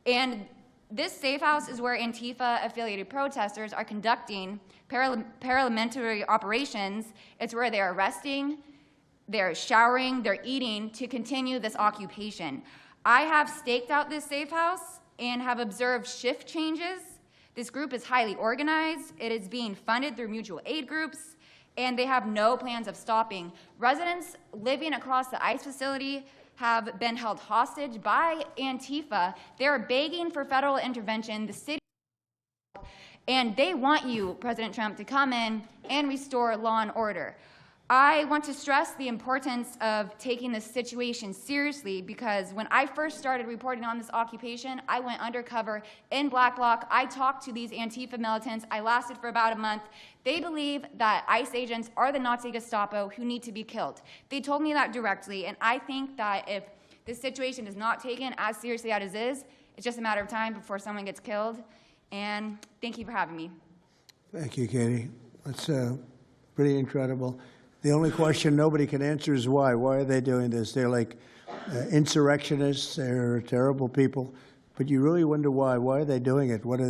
And this safe house is where Antifa-affiliated protesters are conducting paramilitary operations. It's where they're arresting, they're showering, they're eating to continue this occupation. I have staked out this safe house and have observed shift changes. This group is highly organized. It is being funded through mutual aid groups, and they have no plans of stopping. Residents living across the ICE facility have been held hostage by Antifa. They're begging for federal intervention. The city, and they want you, President Trump, to come in and restore law and order. I want to stress the importance of taking this situation seriously, because when I first started reporting on this occupation, I went undercover in Black Bloc. I talked to these Antifa militants. I lasted for about a month. They believe that ICE agents are the Nazi Gestapo who need to be killed. They told me that directly, and I think that if this situation is not taken as seriously as it is, it's just a matter of time before someone gets killed. And thank you for having me. Thank you, Katie. That's pretty incredible. The only question nobody can answer is why. Why are they doing this? They're like insurrectionists. They're terrible people. But you really wonder why. Why are they doing it? What are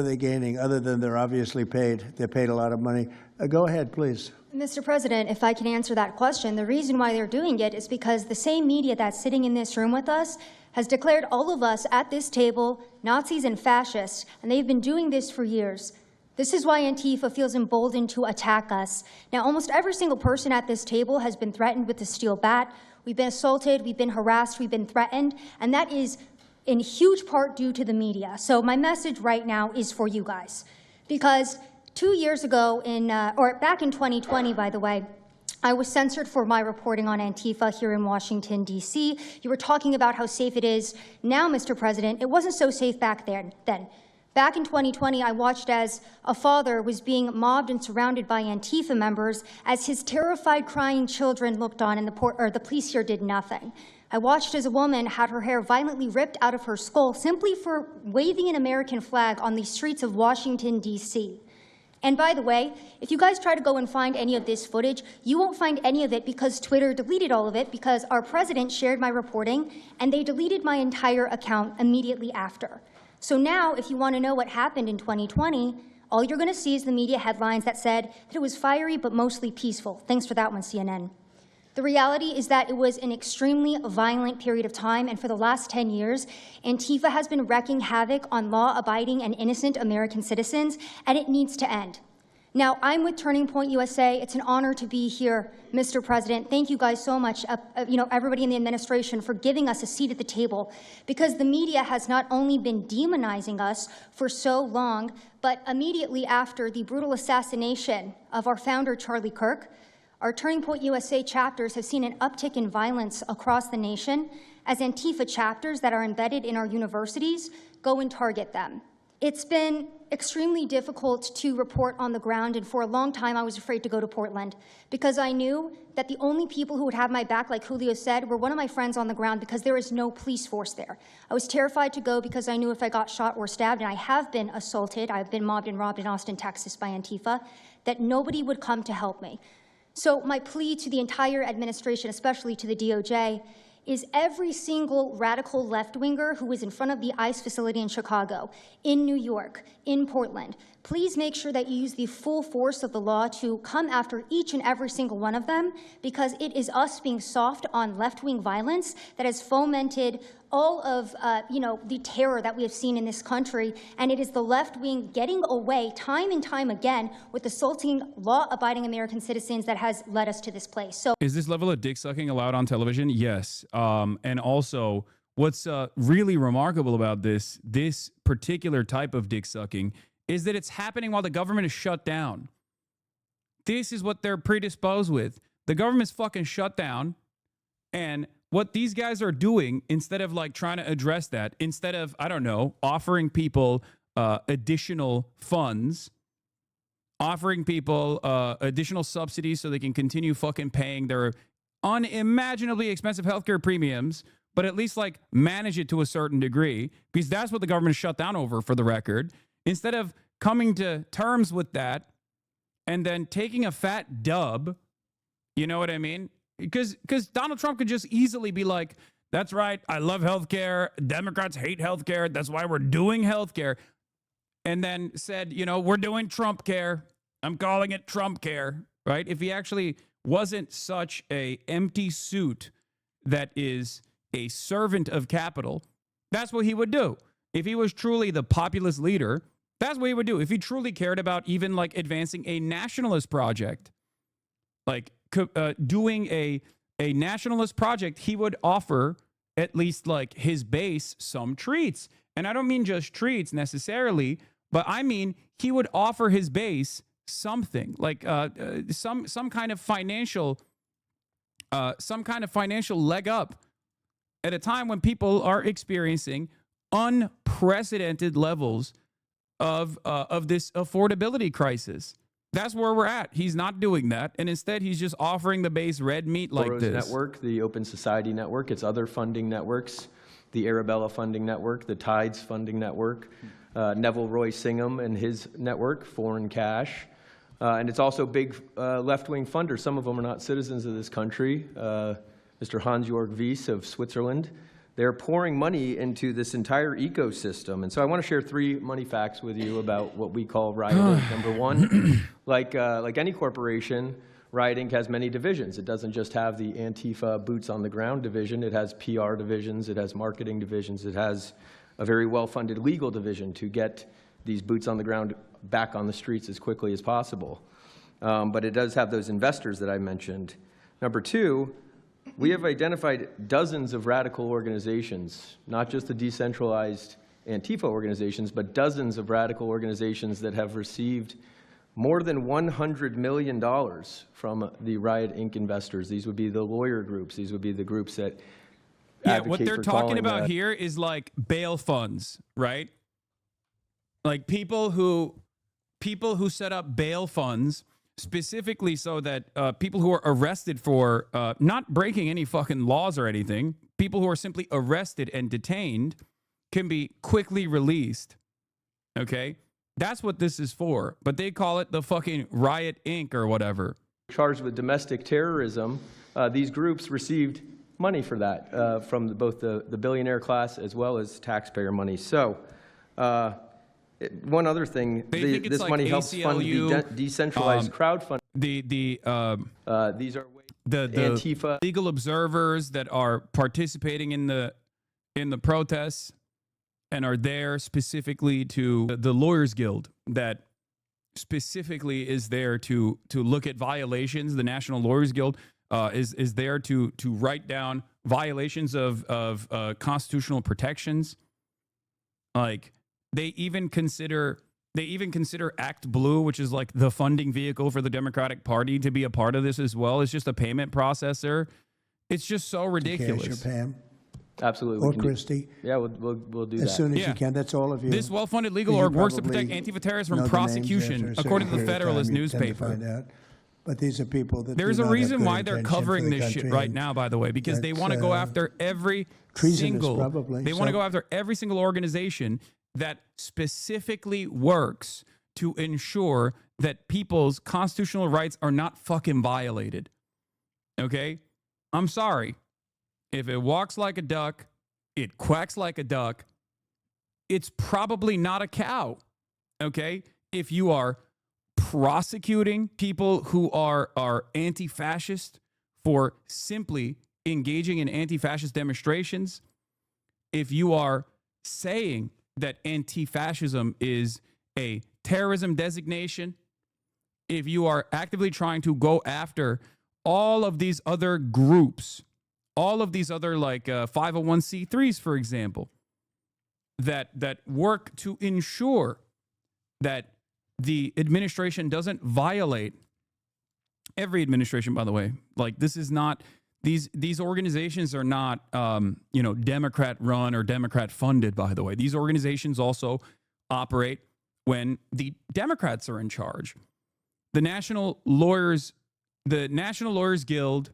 they gaining other than they're obviously paid? They're paid a lot of money. Go ahead, please. Mr. President, if I can answer that question, the reason why they're doing it is because the same media that's sitting in this room with us has declared all of us at this table Nazis and fascists, and they've been doing this for years. This is why Antifa feels emboldened to attack us. Now, almost every single person at this table has been threatened with a steel bat. We've been assaulted, we've been harassed, we've been threatened, and that is in huge part due to the media. So my message right now is for you guys. Because 2 years ago, back in 2020, by the way, I was censored for my reporting on Antifa here in Washington, D.C. You were talking about how safe it is. Now, Mr. President, it wasn't so safe back then. Back in 2020, I watched as a father was being mobbed and surrounded by Antifa members as his terrified, crying children looked on and the police here did nothing. I watched as a woman had her hair violently ripped out of her skull simply for waving an American flag on the streets of Washington, D.C. And by the way, if you guys try to go and find any of this footage, you won't find any of it because Twitter deleted all of it because our president shared my reporting and they deleted my entire account immediately after. So now, if you want to know what happened in 2020, all you're going to see is the media headlines that said that it was fiery but mostly peaceful. Thanks for that one, CNN. The reality is that it was an extremely violent period of time, and for the last 10 years, Antifa has been wreaking havoc on law-abiding and innocent American citizens, and it needs to end. Now, I'm with Turning Point USA. It's an honor to be here, Mr. President. Thank you guys so much, everybody in the administration, for giving us a seat at the table, because the media has not only been demonizing us for so long, but immediately after the brutal assassination of our founder, Charlie Kirk, our Turning Point USA chapters have seen an uptick in violence across the nation as Antifa chapters that are embedded in our universities go and target them. It's been extremely difficult to report on the ground, and for a long time I was afraid to go to Portland because I knew that the only people who would have my back, like Julio said, were one of my friends on the ground because there is no police force there. I was terrified to go because I knew if I got shot or stabbed, and I have been assaulted, I've been mobbed and robbed in Austin, Texas by Antifa, that nobody would come to help me. So my plea to the entire administration, especially to the DOJ, is every single radical left-winger who is in front of the ICE facility in Chicago, in New York, in Portland, please make sure that you use the full force of the law to come after each and every single one of them, because it is us being soft on left-wing violence that has fomented all of the terror that we have seen in this country, and it is the left wing getting away time and time again with assaulting law-abiding American citizens that has led us to this place. So, is this level of dick sucking allowed on television? Yes. And also, what's really remarkable about this particular type of dick sucking is that it's happening while the government is shut down. This is what they're predisposed with. The government's fucking shut down, and what these guys are doing, instead of like trying to address that, instead of, I don't know, offering people additional funds, offering people additional subsidies so they can continue fucking paying their unimaginably expensive healthcare premiums, but at least like manage it to a certain degree, because that's what the government is shut down over, for the record. Instead of coming to terms with that and then taking a fat dub, you know what I mean? Because Donald Trump could just easily be like, that's right, I love healthcare. Democrats hate healthcare. That's why we're doing healthcare. And then said, we're doing Trump care. I'm calling it Trump care, right? If he actually wasn't such a empty suit that is a servant of capital, that's what he would do. If he was truly the populist leader, that's what he would do. If he truly cared about even like advancing a nationalist project, like doing a nationalist project, he would offer at least like his base some treats. And I don't mean just treats necessarily, but I mean he would offer his base something like some kind of financial leg up at a time when people are experiencing unprecedented levels of this affordability crisis. That's where we're at. He's not doing that, and instead he's just offering the base red meat like Soros this. Network, the Open Society Network, its other funding networks, the Arabella funding network, the Tides funding network, Neville Roy Singham and his network, Foreign Cash, and it's also big left-wing funders. Some of them are not citizens of this country. Mr. Hans-Jörg Wyss of Switzerland. They're pouring money into this entire ecosystem. And so I want to share 3 money facts with you about what we call Riot Inc. Number 1, like any corporation, Riot Inc. has many divisions. It doesn't just have the Antifa boots on the ground division. It has PR divisions. It has marketing divisions. It has a very well-funded legal division to get these boots on the ground back on the streets as quickly as possible. But it does have those investors that I mentioned. Number 2, we have identified dozens of radical organizations, not just the decentralized Antifa organizations, but dozens of radical organizations that have received more than $100 million from the Riot Inc. investors. These would be the lawyer groups. These would be the groups that advocate what they're for talking calling about here is like bail funds, right? Like people who set up bail funds specifically so that people who are arrested for not breaking any fucking laws or anything, people who are simply arrested and detained can be quickly released. Okay? That's what this is for. But they call it the fucking Riot Inc. or whatever. Charged with domestic terrorism, these groups received money for that from both the billionaire class as well as taxpayer money. So one other thing, this like money helps fund the decentralized crowdfunding. These are the Antifa legal observers that are participating in the protests and are there specifically to the Lawyers Guild that specifically is there to look at violations. The National Lawyers Guild is there to write down violations of constitutional protections. Like they even consider Act Blue, which is like the funding vehicle for the Democratic Party, to be a part of this as well. It's just a payment processor. It's just so ridiculous. Cash or Pam Absolutely. or Christie. Yeah, we'll do that. As soon as Yeah. you can. That's all of you. This well-funded legal You org works to protect probably Antifa terrorists know from the names prosecution, after a certain according to the period of time, Federalist you tend to newspaper. find out. But these are people that There's do a not have reason good why they're intention for covering the this shit country, right and now, by the way, because they that's, want to go after every treasonous, single. probably. They want to So- go after every single organization that specifically works to ensure that people's constitutional rights are not fucking violated. Okay? I'm sorry. If it walks like a duck, it quacks like a duck, it's probably not a cow. Okay? If you are prosecuting people who are anti-fascist for simply engaging in anti-fascist demonstrations, if you are saying that anti-fascism is a terrorism designation, if you are actively trying to go after all of these other groups, all of these other like 501c3s, for example, that work to ensure that the administration doesn't violate, every administration, by the way, like this is not, these organizations are not, Democrat run or Democrat funded, by the way. These organizations also operate when the Democrats are in charge. The National Lawyers Guild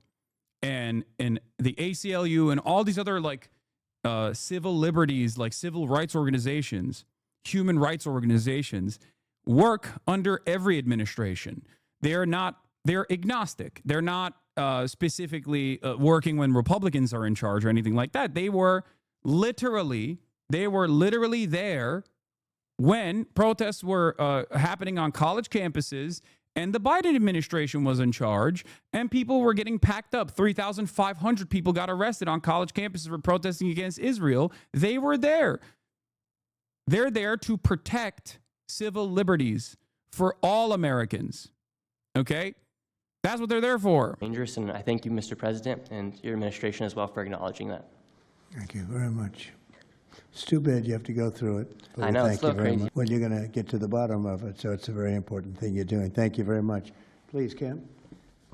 and the ACLU and all these other like civil liberties, like civil rights organizations, human rights organizations, work under every administration. They're agnostic. They're not specifically working when Republicans are in charge or anything like that. They were literally there when protests were happening on college campuses and the Biden administration was in charge and people were getting packed up. 3,500 people got arrested on college campuses for protesting against Israel. They were there. They're there to protect civil liberties for all Americans. Okay? That's what they're there for. Dangerous, and I thank you, Mr. President, and your administration as well for acknowledging that. Thank you very much. It's too bad you have to go through it. but I know, thank it's a little you very crazy. much. Well, you're going to get to the bottom of it, so it's a very important thing you're doing. Thank you very much. Please, Cam.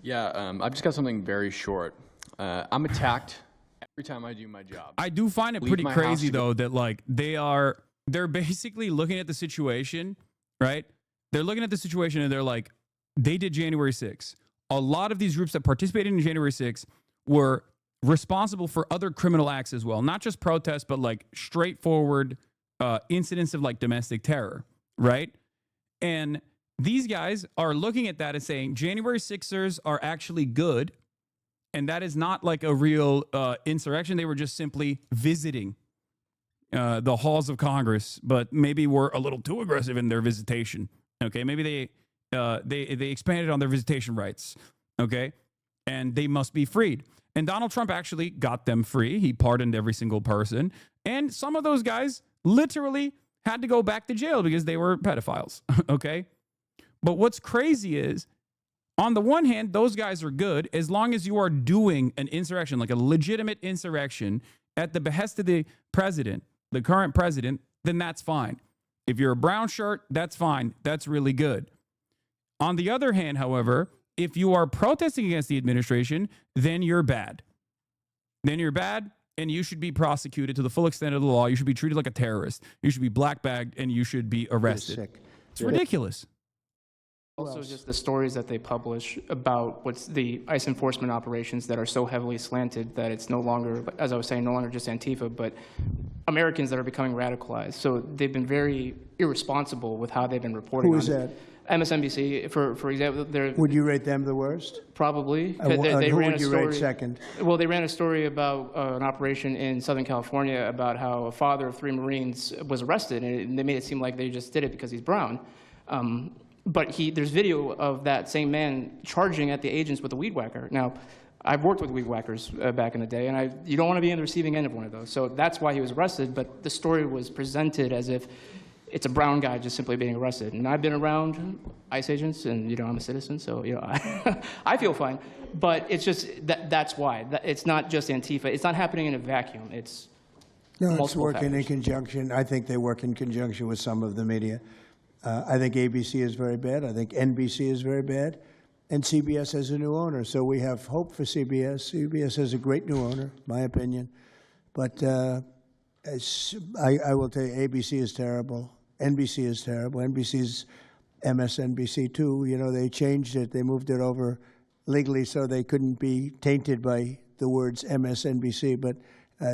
Yeah, I've just got something very short. I'm attacked every time I do my job. I do find it Leave pretty my house crazy to go- though that like they're basically looking at the situation, right? They're looking at the situation and they're like, they did January 6th. A lot of these groups that participated in January 6th were responsible for other criminal acts as well, not just protests, but like straightforward incidents of like domestic terror, right? And these guys are looking at that and saying January 6ers are actually good. And that is not like a real insurrection. They were just simply visiting the halls of Congress, but maybe were a little too aggressive in their visitation. Okay, maybe they expanded on their visitation rights. Okay, and they must be freed. And Donald Trump actually got them free. He pardoned every single person, and some of those guys literally had to go back to jail because they were pedophiles. Okay, but what's crazy is, on the one hand, those guys are good as long as you are doing an insurrection, like a legitimate insurrection at the behest of the president, the current president, then that's fine. If you're a brown shirt, that's fine. That's really good. On the other hand, however, if you are protesting against the administration, then you're bad. Then you're bad, and you should be prosecuted to the full extent of the law. You should be treated like a terrorist. You should be black-bagged, and you should be arrested. Sick. It's ridiculous. Also, just the stories that they publish about what's the ICE enforcement operations that are so heavily slanted that it's no longer, as I was saying, no longer just Antifa, but Americans that are becoming radicalized. So they've been very irresponsible with how they've been reporting Who on is it. that? MSNBC, for example, they're Would you rate them the worst? probably. And They who ran would a you rate story- second? Well, they ran a story about an operation in Southern California about how a father of 3 Marines was arrested, and they made it seem like they just did it because he's brown. But there's video of that same man charging at the agents with a weed whacker. Now, I've worked with weed whackers back in the day, and you don't want to be on the receiving end of one of those. So that's why he was arrested, but the story was presented as if it's a brown guy just simply being arrested. And I've been around ICE agents, and I'm a citizen, so I feel fine. But it's just that's why. It's not just Antifa. It's not happening in a vacuum. It's No, multiple it's working in factors. conjunction. I think they work in conjunction with some of the media. I think ABC is very bad. I think NBC is very bad. And CBS has a new owner, so we have hope for CBS. CBS has a great new owner, my opinion. But I will tell you, ABC is terrible. NBC is terrible. NBC's MSNBC too. They changed it. They moved it over legally so they couldn't be tainted by the words MSNBC, but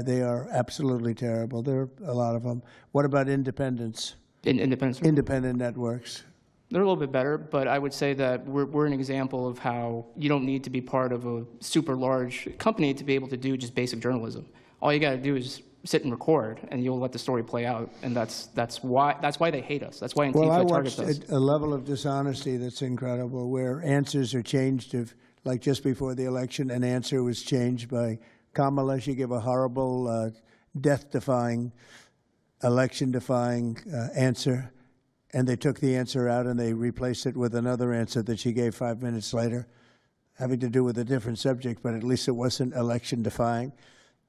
they are absolutely terrible. There are a lot of them. What about independents? Independent networks. They're a little bit better, but I would say that we're an example of how you don't need to be part of a super large company to be able to do just basic journalism. All you got to do is sit and record, and you'll let the story play out. And that's why they hate us. That's why Antifa targets us. A level of dishonesty that's incredible, where answers are changed. Like just before the election, an answer was changed by Kamala. She gave a horrible, death-defying, election-defying answer. And they took the answer out and they replaced it with another answer that she gave 5 minutes later, having to do with a different subject, but at least it wasn't election-defying.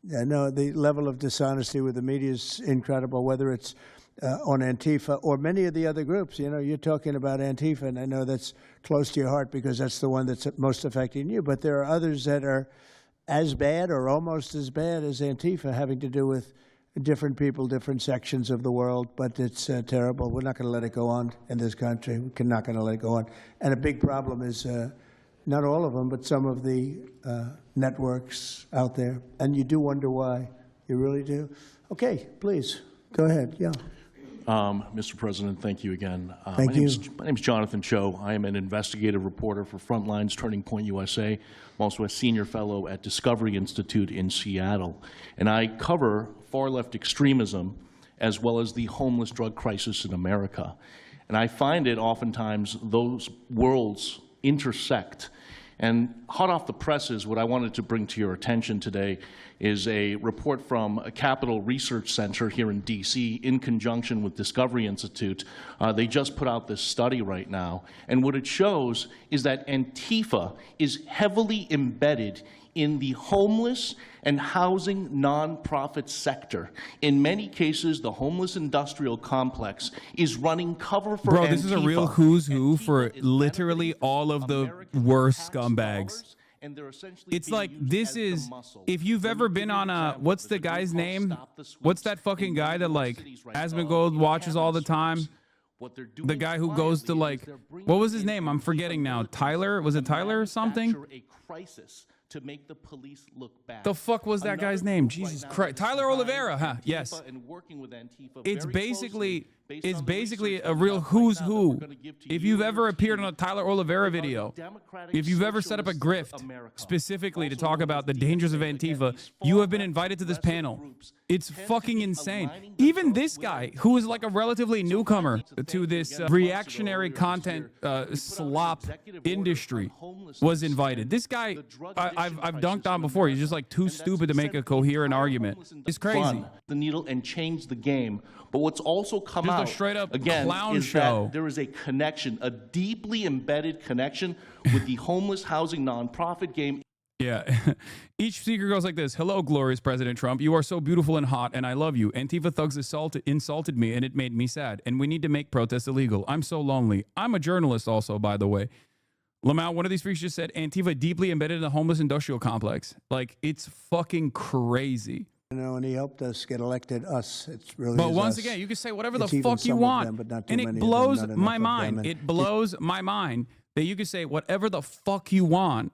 No, the level of dishonesty with the media is incredible, whether it's on Antifa or many of the other groups. You're talking about Antifa, and I know that's close to your heart because that's the one that's most affecting you. But there are others that are as bad or almost as bad as Antifa, having to do with different people, different sections of the world, but it's terrible. We're not going to let it go on in this country. We're not going to let it go on. And a big problem is not all of them, but some of the networks out there. And you do wonder why. You really do. Okay, please, go ahead. Yeah. Mr. President, thank you again. My name is Jonathan Cho. I am an investigative reporter for Frontlines Turning Point USA. I'm also a senior fellow at Discovery Institute in Seattle. And I cover far-left extremism as well as the homeless drug crisis in America. And I find it oftentimes those worlds intersect. And hot off the presses, what I wanted to bring to your attention today is a report from a Capital Research Center here in D.C. in conjunction with Discovery Institute. They just put out this study right now. And what it shows is that Antifa is heavily embedded in the homeless and housing nonprofit sector. In many cases, the homeless industrial complex is running cover for Bro, Antifa. this is a real who's who for literally all of the worst scumbags. It's like, this is, if you've ever been on a, what's the guy's name? What's that fucking guy that like Asmongold watches all the time? The guy who goes to like, what was his name? I'm forgetting now. Tyler? Was it Tyler or something? To make the police look bad. The fuck was that guy's name? Jesus Christ. Tyler Oliveira, huh? Yes. It's basically a real who's who. If you've ever appeared on a Tyler Oliveira video, if you've ever set up a grift specifically to talk about the dangers of Antifa, you have been invited to this panel. It's fucking insane. Even this guy, who is like a relatively newcomer to this reactionary content slop industry, was invited. This guy, I've dunked on before. He's just like too stupid to make a coherent argument. It's crazy. The needle and change the game. But what's also come Just out a straight up again clown is show. that there is a connection, a deeply embedded connection with the homeless housing nonprofit game. Yeah. Each speaker goes like this. Hello, glorious President Trump. You are so beautiful and hot, and I love you. Antifa thugs insulted me, and it made me sad. And we need to make protests illegal. I'm so lonely. I'm a journalist also, by the way. Lamau, one of these freaks just said, Antifa deeply embedded in the homeless industrial complex. Like, it's fucking crazy. And he helped us get elected, us. It's really But is once us. again, you can say whatever It's the even fuck you some of want. them, but not too And many it of them, blows not enough my of them. mind. And It blows my mind that you can say whatever the fuck you want.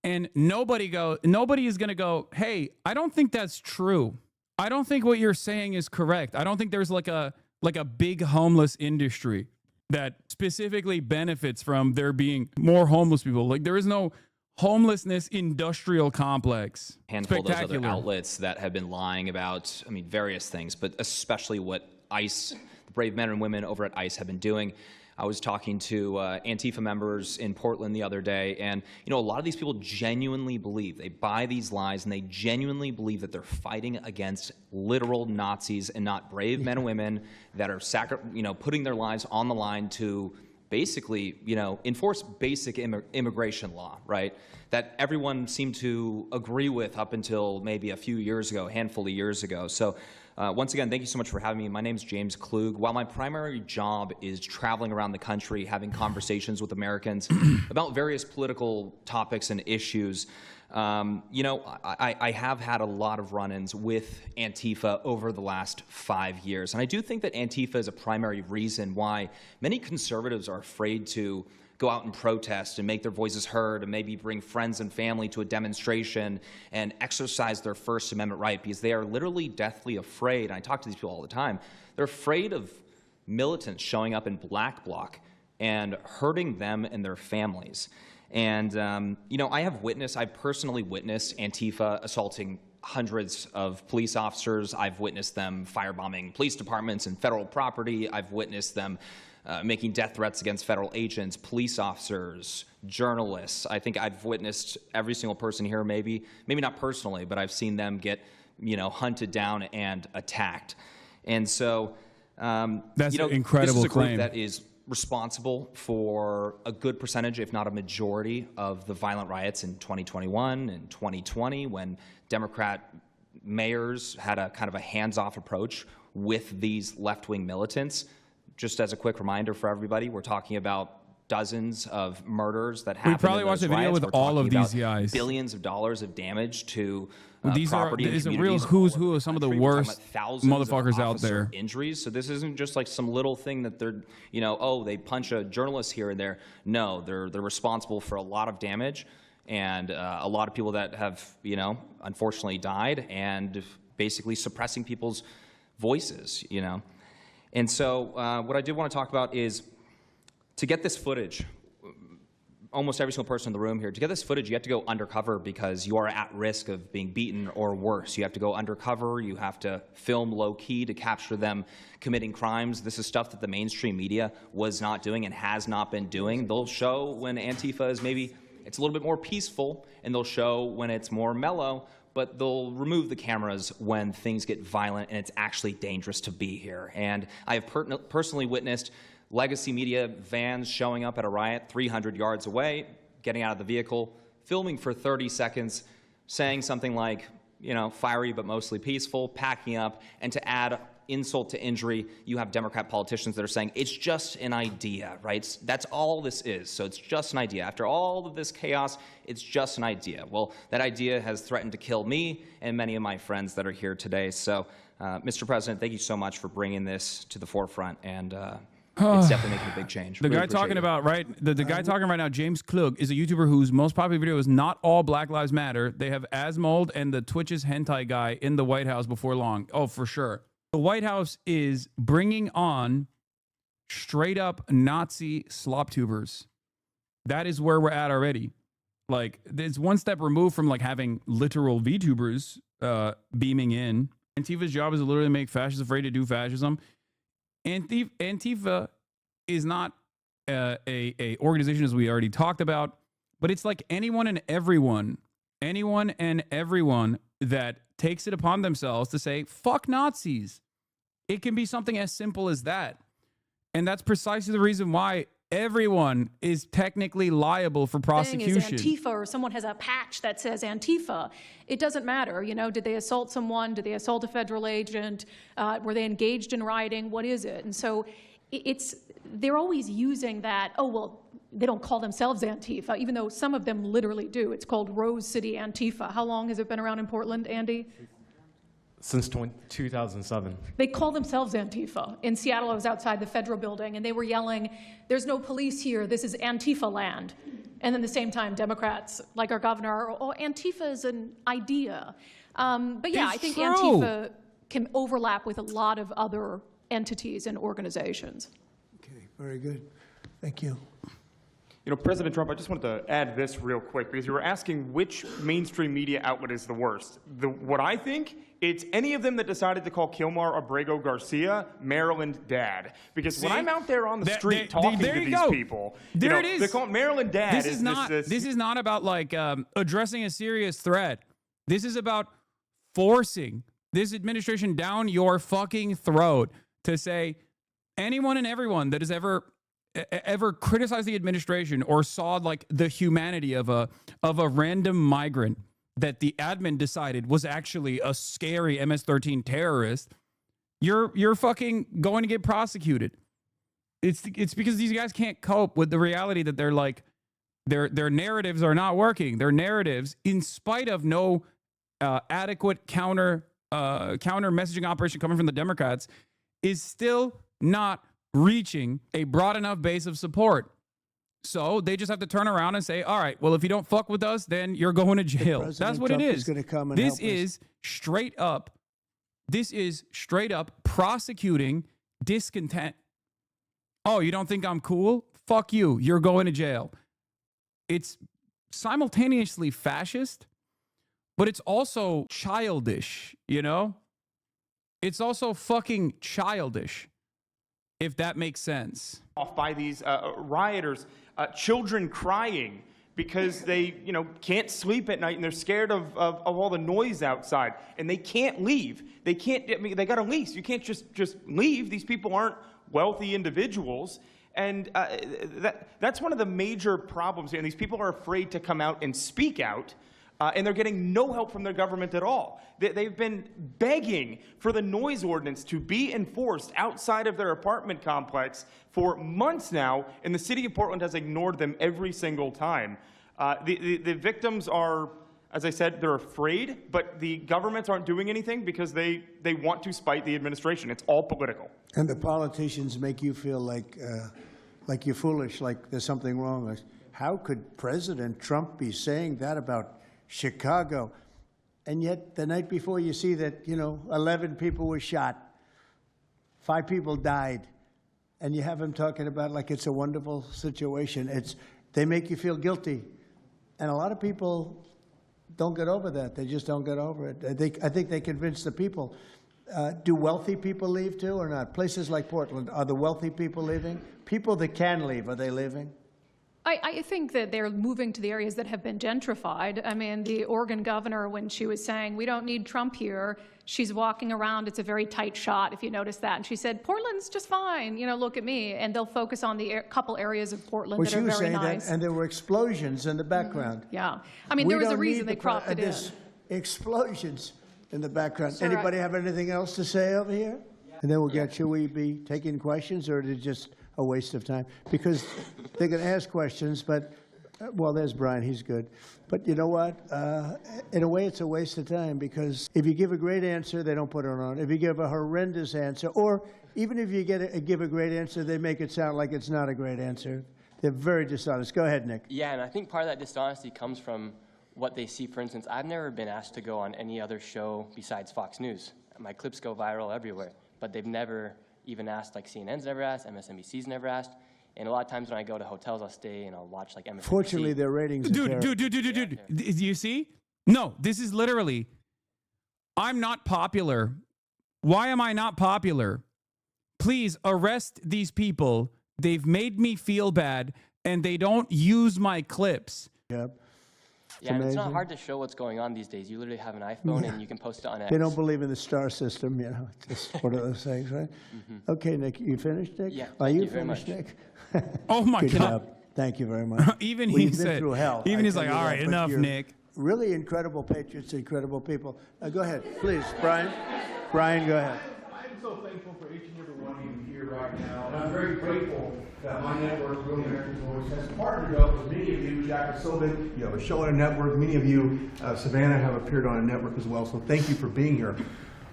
And nobody is going to go, hey, I don't think that's true. I don't think what you're saying is correct. I don't think there's like a big homeless industry that specifically benefits from there being more homeless people. Like, there is no homelessness industrial complex. Handful of those other outlets that have been lying about, various things, but especially what ICE, the brave men and women over at ICE have been doing. I was talking to Antifa members in Portland the other day, and a lot of these people genuinely believe, they buy these lies, and they genuinely believe that they're fighting against literal Nazis and not brave men and women that are putting their lives on the line to basically, enforce basic immigration law, right? That everyone seemed to agree with up until maybe a few years ago, a handful of years ago. So once again, thank you so much for having me. My name is James Klug. While my primary job is traveling around the country, having conversations with Americans about various political topics and issues, I have had a lot of run-ins with Antifa over the last 5 years. And I do think that Antifa is a primary reason why many conservatives are afraid to go out and protest and make their voices heard and maybe bring friends and family to a demonstration and exercise their First Amendment right, because they are literally deathly afraid. And I talk to these people all the time. They're afraid of militants showing up in black bloc and hurting them and their families. And, I've personally witnessed Antifa assaulting hundreds of police officers. I've witnessed them firebombing police departments and federal property. I've witnessed them making death threats against federal agents, police officers, journalists. I think I've witnessed every single person here, maybe not personally, but I've seen them get, hunted down and attacked. And so, that's an incredible this is a group claim. that is responsible for a good percentage, if not a majority, of the violent riots in 2021 and 2020, when Democrat mayors had a kind of a hands-off approach with these left-wing militants. Just as a quick reminder for everybody, we're talking about dozens of murders that happened. We probably in watched those a video riots. with We're all of talking these about guys. Billions of dollars of damage to property and Is a real communities who's all who over of some of the the country. We're talking worst about thousands of motherfuckers out officer there. Injuries. So this isn't just like some little thing that they're, they punch a journalist here and there. No, they're responsible for a lot of damage and a lot of people that have, unfortunately died, and basically suppressing people's voices, And so what I did want to talk about is, to get this footage, almost every single person in the room here, to get this footage, you have to go undercover because you are at risk of being beaten or worse. You have to go undercover. You have to film low-key to capture them committing crimes. This is stuff that the mainstream media was not doing and has not been doing. They'll show when Antifa is maybe, it's a little bit more peaceful, and they'll show when it's more mellow, but they'll remove the cameras when things get violent and it's actually dangerous to be here. And I have personally witnessed legacy media vans showing up at a riot 300 yards away, getting out of the vehicle, filming for 30 seconds, saying something like, fiery but mostly peaceful, packing up, and to add insult to injury, you have Democrat politicians that are saying, it's just an idea, right? That's all this is, so it's just an idea. After all of this chaos, it's just an idea. Well, that idea has threatened to kill me and many of my friends that are here today. So, Mr. President, thank you so much for bringing this to the forefront, and it's definitely making a big change. The Really guy talking appreciate it. about, right, the guy talking right now, James Klug, is a YouTuber whose most popular video is not all Black Lives Matter. They have Asmold and the Twitch's hentai guy in the White House before long. Oh, for sure. The White House is bringing on straight up Nazi slop tubers. That is where we're at already. Like, it's one step removed from like having literal VTubers beaming in. Antifa's job is to literally make fascists afraid to do fascism. Antifa is not a organization, as we already talked about, but it's like anyone and everyone that takes it upon themselves to say, fuck Nazis. It can be something as simple as that. And that's precisely the reason why everyone is technically liable for prosecution. Thing is Antifa, or someone has a patch that says Antifa. It doesn't matter, did they assault someone? Did they assault a federal agent? Were they engaged in rioting? What is it? And so they're always using that, oh, well, they don't call themselves Antifa, even though some of them literally do. It's called Rose City Antifa. How long has it been around in Portland, Andy? Since 2007. They call themselves Antifa. In Seattle, I was outside the federal building, and they were yelling, there's no police here, this is Antifa land. And then at the same time, Democrats, like our governor, oh, Antifa is an idea. But yeah, I think Antifa can overlap with a lot of other entities and organizations. Okay, very good. Thank you. You know, President Trump, I just wanted to add this real quick, because you were asking which mainstream media outlet is the worst. What I think, it's any of them that decided to call Kilmar Abrego Garcia Maryland Dad. Because when I'm out there on the street talking to these people, there it is. They call it Maryland Dad. This is not about like addressing a serious threat. This is about forcing this administration down your fucking throat to say anyone and everyone that has ever criticized the administration or saw like the humanity of a random migrant that the admin decided was actually a scary MS-13 terrorist, you're fucking going to get prosecuted. It's because these guys can't cope with the reality that they're like their narratives are not working. Their narratives, in spite of no adequate counter messaging operation coming from the Democrats, is still not reaching a broad enough base of support. So they just have to turn around and say, all right, well, if you don't fuck with us, then you're going to jail. That's what Trump it is. Gonna come and This help us. is straight up prosecuting discontent. Oh, you don't think I'm cool? Fuck you. You're going to jail. It's simultaneously fascist, but it's also childish, you know? It's also fucking childish, if that makes sense. Off by these rioters, children crying because they, can't sleep at night and they're scared of all the noise outside, and they can't leave. They can't. I mean, they got a lease. You can't just leave. These people aren't wealthy individuals, and that's one of the major problems here. And these people are afraid to come out and speak out. And they're getting no help from their government at all. They've been begging for the noise ordinance to be enforced outside of their apartment complex for months now, and the city of Portland has ignored them every single time. The victims are, as I said, they're afraid, but the governments aren't doing anything because they want to spite the administration. It's all political. And the politicians make you feel like you're foolish, like there's something wrong. Like, how could President Trump be saying that about Chicago? And yet the night before you see that, 11 people were shot, 5 people died, and you have him talking about like it's a wonderful situation. They make you feel guilty. And a lot of people don't get over that. They just don't get over it. I think they convince the people. Do wealthy people leave too or not? Places like Portland, are the wealthy people leaving? People that can leave, are they leaving? I think that they're moving to the areas that have been gentrified. I mean, the Oregon governor, when she was saying, we don't need Trump here, she's walking around. It's a very tight shot, if you notice that. And she said, Portland's just fine. Look at me. And they'll focus on the couple areas of Portland that are very nice. Well, she was saying that, and there were explosions in the background. Yeah. I mean, there was a reason they cropped it in. Explosions in the background. Sir, Anybody have anything else to say over here? And then we'll get, should we be taking questions, or is it just a waste of time? Because they can ask questions, but, well, there's Brian, he's good. But you know what? In a way, it's a waste of time, because if you give a great answer, they don't put it on. If you give a horrendous answer, or even if you give a great answer, they make it sound like it's not a great answer. They're very dishonest. Go ahead, Nick. Yeah, and I think part of that dishonesty comes from what they see. For instance, I've never been asked to go on any other show besides Fox News. My clips go viral everywhere, but they've never even asked, like CNN's never asked, MSNBC's never asked. And a lot of times when I go to hotels, I'll stay and I'll watch like MSNBC. Fortunately, their ratings are terrible. Dude. You see? No, this is literally, I'm not popular. Why am I not popular? Please arrest these people. They've made me feel bad, and they don't use my clips. Yep. Yeah, and it's not hard to show what's going on these days. You literally have an iPhone and you can post it on X. They don't believe in the star system, It's just one of those things, right? Okay, Nick, you finished, Nick? Yeah, Are thank you you very finished, much. Nick? Oh my Good God. job. Thank you very much. Even Well, he you've been said, through hell. even I he's tell like, you all that, right, but enough, you're Nick. Really incredible patriots, incredible people. Go ahead, please, Brian. Brian, go ahead. I'm so thankful for each and every one of you here right now, and I'm very grateful that my network, Real American Voice, has partnered up with many of you. Jack is so big, you have a show on a network. Many of you, Savannah, have appeared on a network as well, so thank you for being here.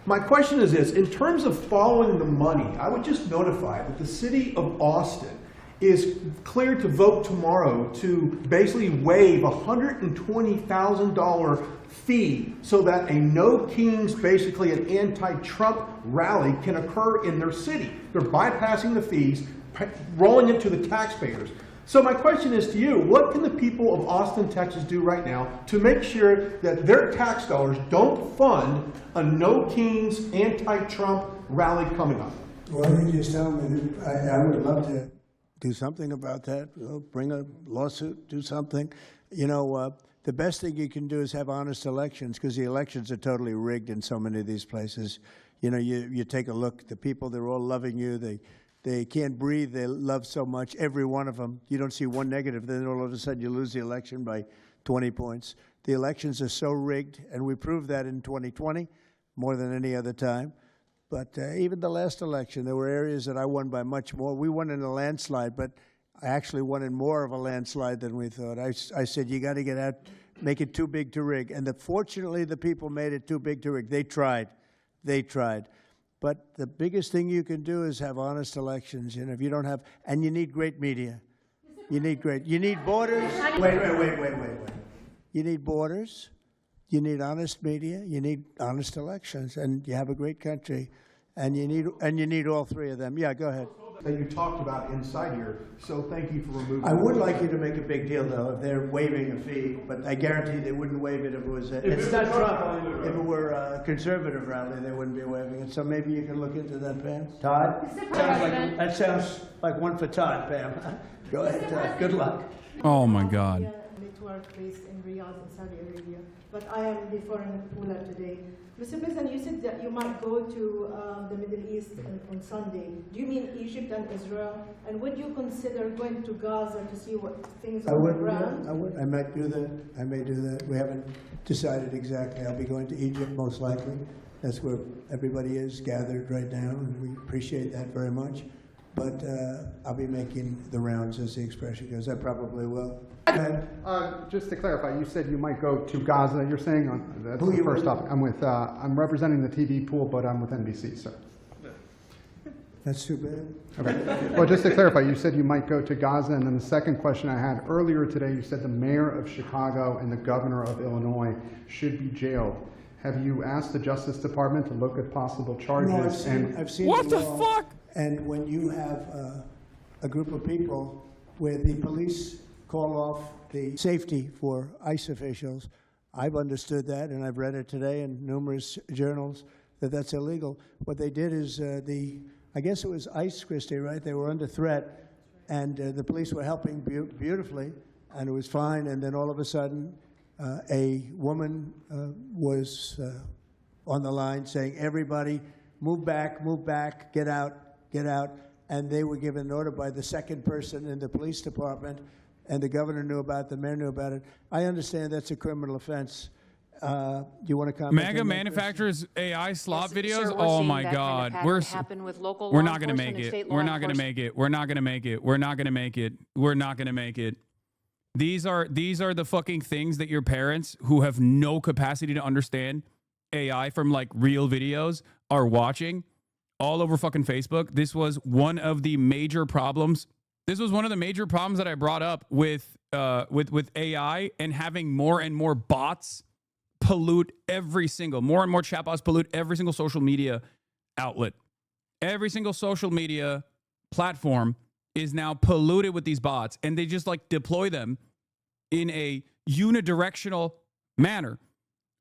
My question is this: in terms of following the money, I would just notify that the city of Austin is cleared to vote tomorrow to basically waive a $120,000 fee so that a No Kings, basically an anti-Trump rally, can occur in their city. They're bypassing the fees, rolling it to the taxpayers. So my question is to you, what can the people of Austin, Texas do right now to make sure that their tax dollars don't fund a No Kings anti-Trump rally coming up? Well, you just tell me, I would love to do something about that, bring a lawsuit, do something. You know, the best thing you can do is have honest elections, because the elections are totally rigged in so many of these places. You know, you take a look, the people, they're all loving you, they can't breathe, they love so much, every one of them. You don't see one negative, then all of a sudden you lose the election by 20 points. The elections are so rigged, and we proved that in 2020 more than any other time. But even the last election, there were areas that I won by much more. We won in a landslide, but I actually won in more of a landslide than we thought. I said, you got to get out, make it too big to rig. And fortunately, the people made it too big to rig. They tried. But the biggest thing you can do is have honest elections. You know, if you don't have, and you need great media. You need borders. Wait. You need borders. You need honest media. You need honest elections, and you have a great country, and you need all three of them. Yeah, go ahead. That you talked about inside here, so thank you for removing. I would like you to make a big deal, though, if they're waiving a fee, but I guarantee they wouldn't waive it if it was it's not Trump. If it were a conservative rally, they wouldn't be waiving it. So maybe you can look into that, Pam. Todd? That sounds like one for Todd, Pam. Go ahead, Todd. Good luck. Oh my God. Network based in Riyadh in Saudi Arabia, but I am the foreign ruler today. Mr. President, you said that you might go to the Middle East on Sunday. Do you mean Egypt and Israel? And would you consider going to Gaza to see what things are on the ground? I would. I might do that. I may do that. We haven't decided exactly. I'll be going to Egypt most likely. That's where everybody is gathered right now, and we appreciate that very much. But I'll be making the rounds, as the expression goes. I probably will. Just to clarify, you said you might go to Gaza. You're saying that's the first topic. I'm representing the TV pool, but I'm with NBC, sir. That's too bad. Okay. Well, just to clarify, you said you might go to Gaza, and then the second question I had earlier today, you said the mayor of Chicago and the governor of Illinois should be jailed. Have you asked the Justice Department to look at possible charges? No, I've seen what the law, fuck? And when you have a group of people where the police call off the safety for ICE officials, I've understood that, and I've read it today in numerous journals, that that's illegal. What they did is I guess it was ICE, Christie, right? They were under threat, and the police were helping beautifully, and it was fine. And then all of a sudden, a woman was on the line saying, everybody, move back, get out. And they were given an order by the second person in the police department, and the governor knew about it, the mayor knew about it. I understand that's a criminal offense. Do you want to comment? MAGA manufactures AI slop videos? Sir, we're oh seeing my that God. kind of happen with local we're law not going to enforcement make and it. state law We're not going to enforcement. make it. We're not going to make it. We're not going to make it. We're not going to make it. These are the fucking things that your parents, who have no capacity to understand AI from like real videos, are watching all over fucking Facebook. This was one of the major problems. This was one of the major problems that I brought up with AI and having more and more bots pollute more and more chatbots pollute every single social media outlet. Every single social media platform is now polluted with these bots, and they just like deploy them in a unidirectional manner.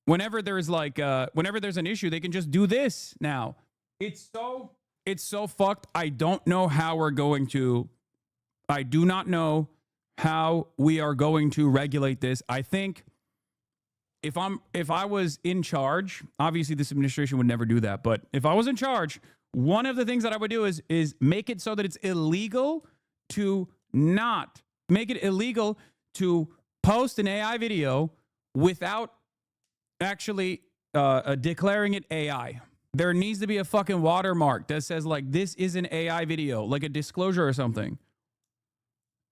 Whenever there's an issue, they can just do this now. It's so fucked. I don't know how we're going to. I do not know how we are going to regulate this. I think if I was in charge, obviously this administration would never do that, but if I was in charge, one of the things that I would do is make it so that it's illegal to post an AI video without actually declaring it AI. There needs to be a fucking watermark that says like, this is an AI video, like a disclosure or something.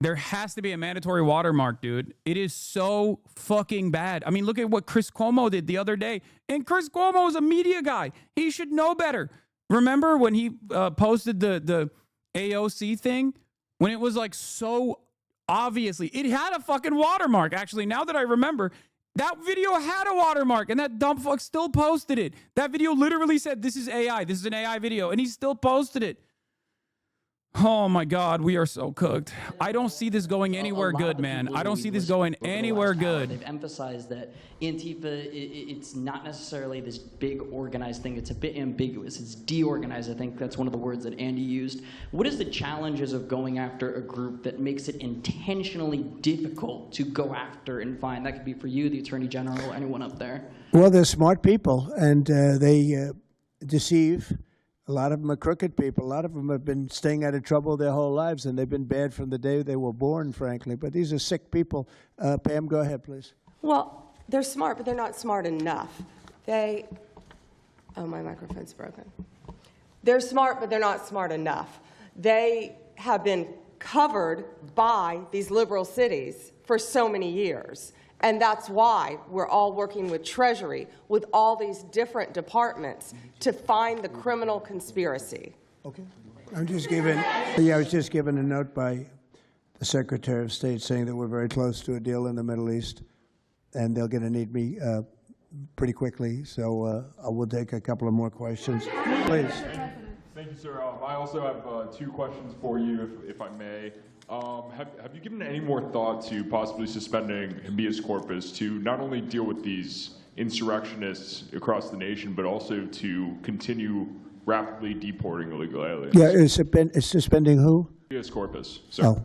There has to be a mandatory watermark, dude. It is so fucking bad. I mean, look at what Chris Cuomo did the other day. And Chris Cuomo is a media guy. He should know better. Remember when he posted the AOC thing? When it was like so obviously, it had a fucking watermark. Actually, now that I remember, that video had a watermark, and that dumb fuck still posted it. That video literally said, this is AI. This is an AI video, and he still posted it. Oh my God, we are so cooked. I don't see this going anywhere good, man. I don't see this going anywhere good. They've emphasized that Antifa, it's not necessarily this big organized thing. It's a bit ambiguous. It's deorganized. I think that's one of the words that Andy used. What is the challenges of going after a group that makes it intentionally difficult to go after and find? That could be for you, the Attorney General, anyone up there. Well, they're smart people, and they deceive. A lot of them are crooked people. A lot of them have been staying out of trouble their whole lives, and they've been bad from the day they were born, frankly. But these are sick people. Pam, go ahead, please. Well, they're smart, but they're not smart enough. Oh, my microphone's broken. They're smart, but they're not smart enough. They have been covered by these liberal cities for so many years. And that's why we're all working with Treasury, with all these different departments, to find the criminal conspiracy. Okay. I was just given a note by the Secretary of State saying that we're very close to a deal in the Middle East, and they're going to need me pretty quickly. So I will take a couple of more questions. Please. Thank you, sir. I also have 2 questions for you, if I may. Have you given any more thought to possibly suspending habeas corpus to not only deal with these insurrectionists across the nation, but also to continue rapidly deporting illegal aliens? Yeah, it's suspending who? Habeas corpus, sir. Oh,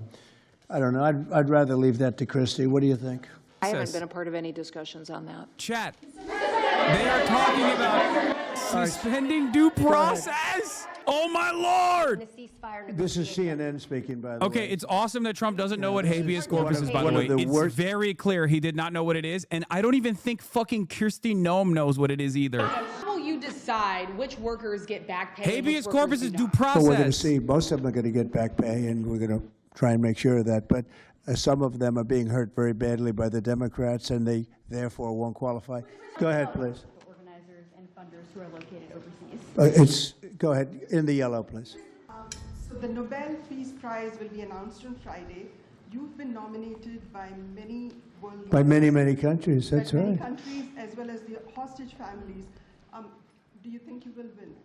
I don't know. I'd rather leave that to Christie. What do you think? I haven't been a part of any discussions on that. Chat. They are talking about suspending due process. Oh, my Lord! This is CNN speaking, by the way. Okay, it's awesome that Trump doesn't know what habeas corpus is, by the way. It's very clear he did not know what it is, and I don't even think fucking Kirsty Noem knows what it is either. How will you decide which workers get back pay? Habeas corpus is due process. Well, we're going to see. Most of them are going to get back pay, and we're going to try and make sure of that. But some of them are being hurt very badly by the Democrats, and they therefore won't qualify. Go ahead, please. Organizers and funders who are located overseas. Go ahead, in the yellow, please. So the Nobel Peace Prize will be announced on Friday. You've been nominated by many world leaders. By many, many countries, that's right. Many countries, as well as the hostage families. Do you think you will win?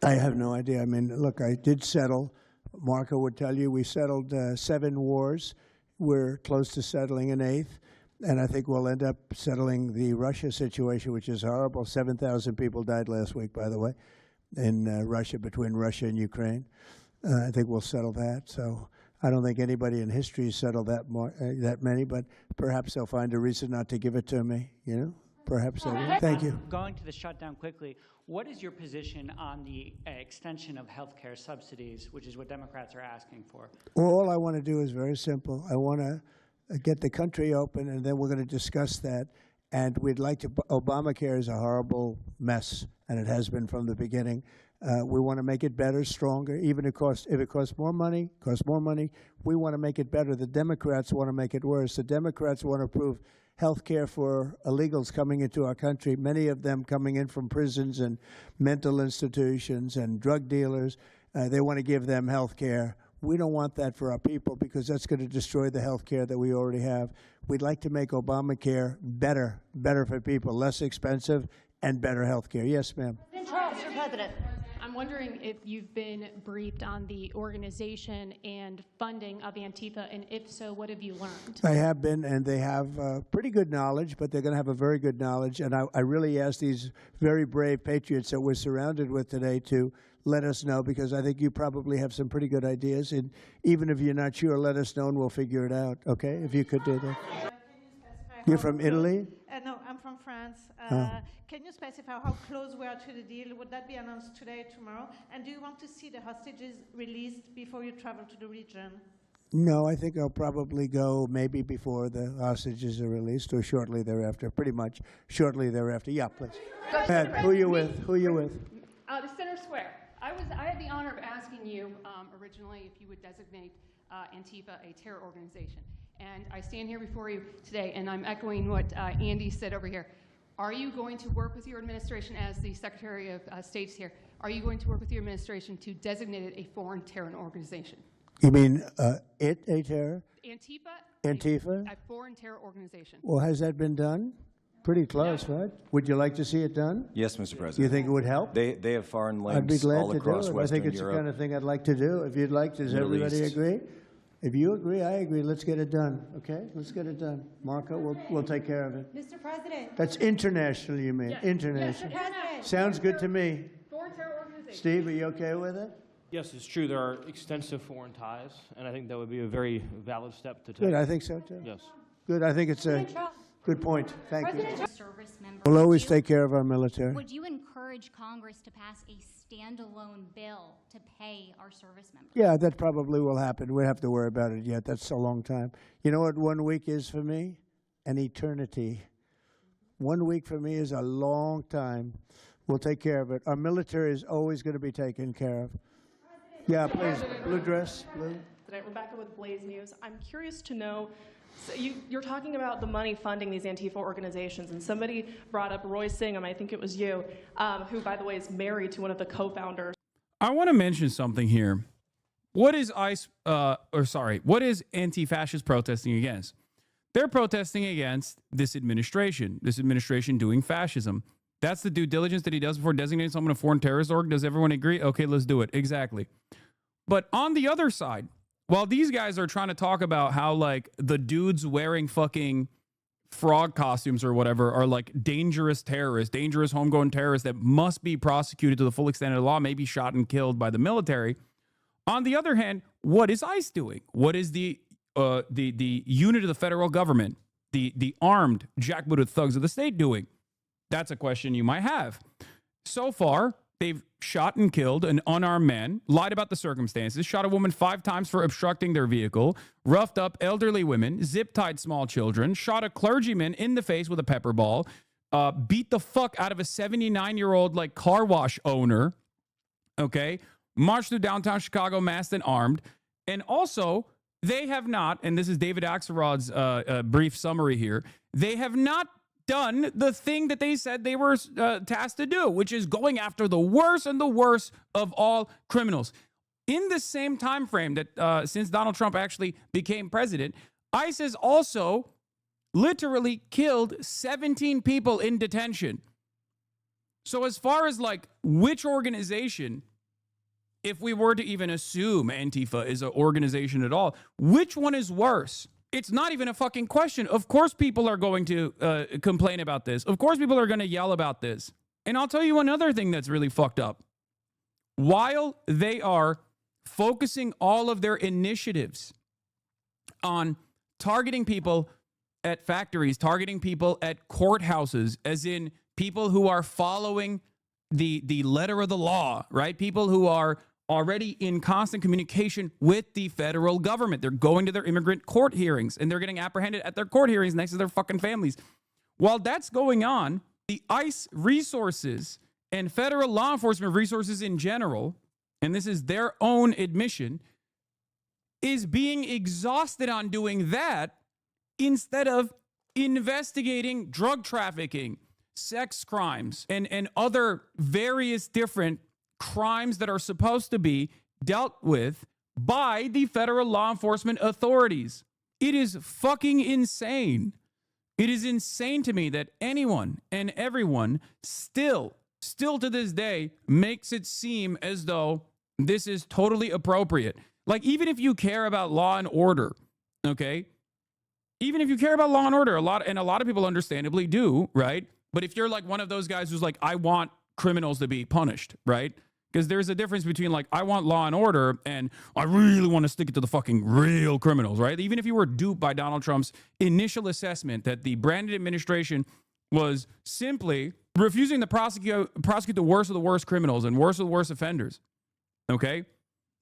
I have no idea. I mean, look, I did settle. Marco would tell you we settled 7 wars. We're close to settling an 8th. And I think we'll end up settling the Russia situation, which is horrible. 7,000 people died last week, by the way, in Russia, between Russia and Ukraine. I think we'll settle that. So I don't think anybody in history has settled that many, but perhaps they'll find a reason not to give it to me, you know? Perhaps they will. Thank you. Going to the shutdown quickly, what is your position on the extension of health care subsidies, which is what Democrats are asking for? Well, all I want to do is very simple. I want to get the country open, and then we're going to discuss that. And we'd like to, Obamacare is a horrible mess, and it has been from the beginning. We want to make it better, stronger, even if it costs more money, we want to make it better. The Democrats want to make it worse. The Democrats want to approve health care for illegals coming into our country, many of them coming in from prisons and mental institutions and drug dealers. They want to give them health care. We don't want that for our people because that's going to destroy the health care that we already have. We'd like to make Obamacare better for people, less expensive and better health care. Yes, ma'am. Mr. President. I'm wondering if you've been briefed on the organization and funding of Antifa, and if so, what have you learned? I have been, and they have pretty good knowledge, but they're going to have a very good knowledge. And I really ask these very brave patriots that we're surrounded with today to let us know, because I think you probably have some pretty good ideas. And even if you're not sure, let us know and we'll figure it out, okay? If you could do that. You're from Italy? No, I'm from France. Can you specify how close we are to the deal? Would that be announced today, tomorrow? And do you want to see the hostages released before you travel to the region? No, I think I'll probably go maybe before the hostages are released or shortly thereafter, pretty much shortly thereafter. Yeah, please. Go ahead. Who are you with? The Center Square. I had the honor of asking you originally if you would designate Antifa a terror organization. And I stand here before you today, and I'm echoing what Andy said over here. Are you going to work with your administration, as the Secretary of State's here, are you going to work with your administration to designate it a foreign terror organization? You mean a terror? Antifa? Antifa? A foreign terror organization. Well, has that been done? Pretty close, right? Would you like to see it done? Yes, Mr. President. Do you think it would help? They have foreign I'd be links glad all to across do it. I Western think it's Europe. the kind of thing I'd like to do. If you'd like, does Middle everybody East. agree? If you agree, I agree. Let's get it done, okay? Let's get it done. Marco, we'll take care of it. Mr. President. That's international, you mean? Yes. International. Yes, Mr. President. Sounds good to me. Foreign terror organizations. Steve, are you okay with it? Yes, it's true. There are extensive foreign ties, and I think that would be a very valid step to take. Good, I think so too. Yes. Good, I think it's a good point. Thank you. Service members. We'll always take care of our military. Would you encourage Congress to pass a standalone bill to pay our service members? Yeah, that probably will happen. We don't have to worry about it yet. That's a long time. You know what 1 week is for me? An eternity. 1 week for me is a long time. We'll take care of it. Our military is always going to be taken care of. Yeah, please. Blue dress. Blue. Today, Rebecca with Blaze News. I'm curious to know, so you're talking about the money funding these Antifa organizations, and somebody brought up Roy Singham, I think it was you, who, by the way, is married to one of the co-founders. I want to mention something here. What is what is anti-fascist protesting against? They're protesting against this administration doing fascism. That's the due diligence that he does before designating someone a foreign terrorist org. Does everyone agree? Okay, let's do it. Exactly. But on the other side, while these guys are trying to talk about how like the dudes wearing fucking frog costumes or whatever are like dangerous terrorists, dangerous homegrown terrorists that must be prosecuted to the full extent of the law, maybe shot and killed by the military. On the other hand, what is ICE doing? What is the unit of the federal government, the armed jackbooted thugs of the state doing? That's a question you might have. So far, they've shot and killed an unarmed man, lied about the circumstances, shot a woman 5 times for obstructing their vehicle, roughed up elderly women, zip-tied small children, shot a clergyman in the face with a pepper ball, beat the fuck out of a 79-year-old like car wash owner, okay? Marched through downtown Chicago masked and armed. And also, they have not, and this is David Axelrod's brief summary here, they have not done the thing that they said they were tasked to do, which is going after the worst and the worst of all criminals. In the same time frame that since Donald Trump actually became president, ICE has also literally killed 17 people in detention. So as far as like which organization, if we were to even assume Antifa is an organization at all, which one is worse? It's not even a fucking question. Of course people are going to complain about this. Of course people are going to yell about this. And I'll tell you another thing that's really fucked up. While they are focusing all of their initiatives on targeting people at factories, targeting people at courthouses, as in people who are following the letter of the law, right? People who are already in constant communication with the federal government. They're going to their immigrant court hearings and they're getting apprehended at their court hearings next to their fucking families. While that's going on, the ICE resources and federal law enforcement resources in general, and this is their own admission, is being exhausted on doing that instead of investigating drug trafficking, sex crimes, and other various different crimes that are supposed to be dealt with by the federal law enforcement authorities. It is fucking insane. It is insane to me that anyone and everyone still to this day makes it seem as though this is totally appropriate. Like, even if you care about law and order, okay? Even if you care about law and order, a lot of people understandably do, right? But if you're like one of those guys who's like, I want criminals to be punished, right? Because there's a difference between like, I want law and order and I really want to stick it to the fucking real criminals, right? Even if you were duped by Donald Trump's initial assessment that the Brandon administration was simply refusing to prosecute the worst of the worst criminals and worst of the worst offenders, okay?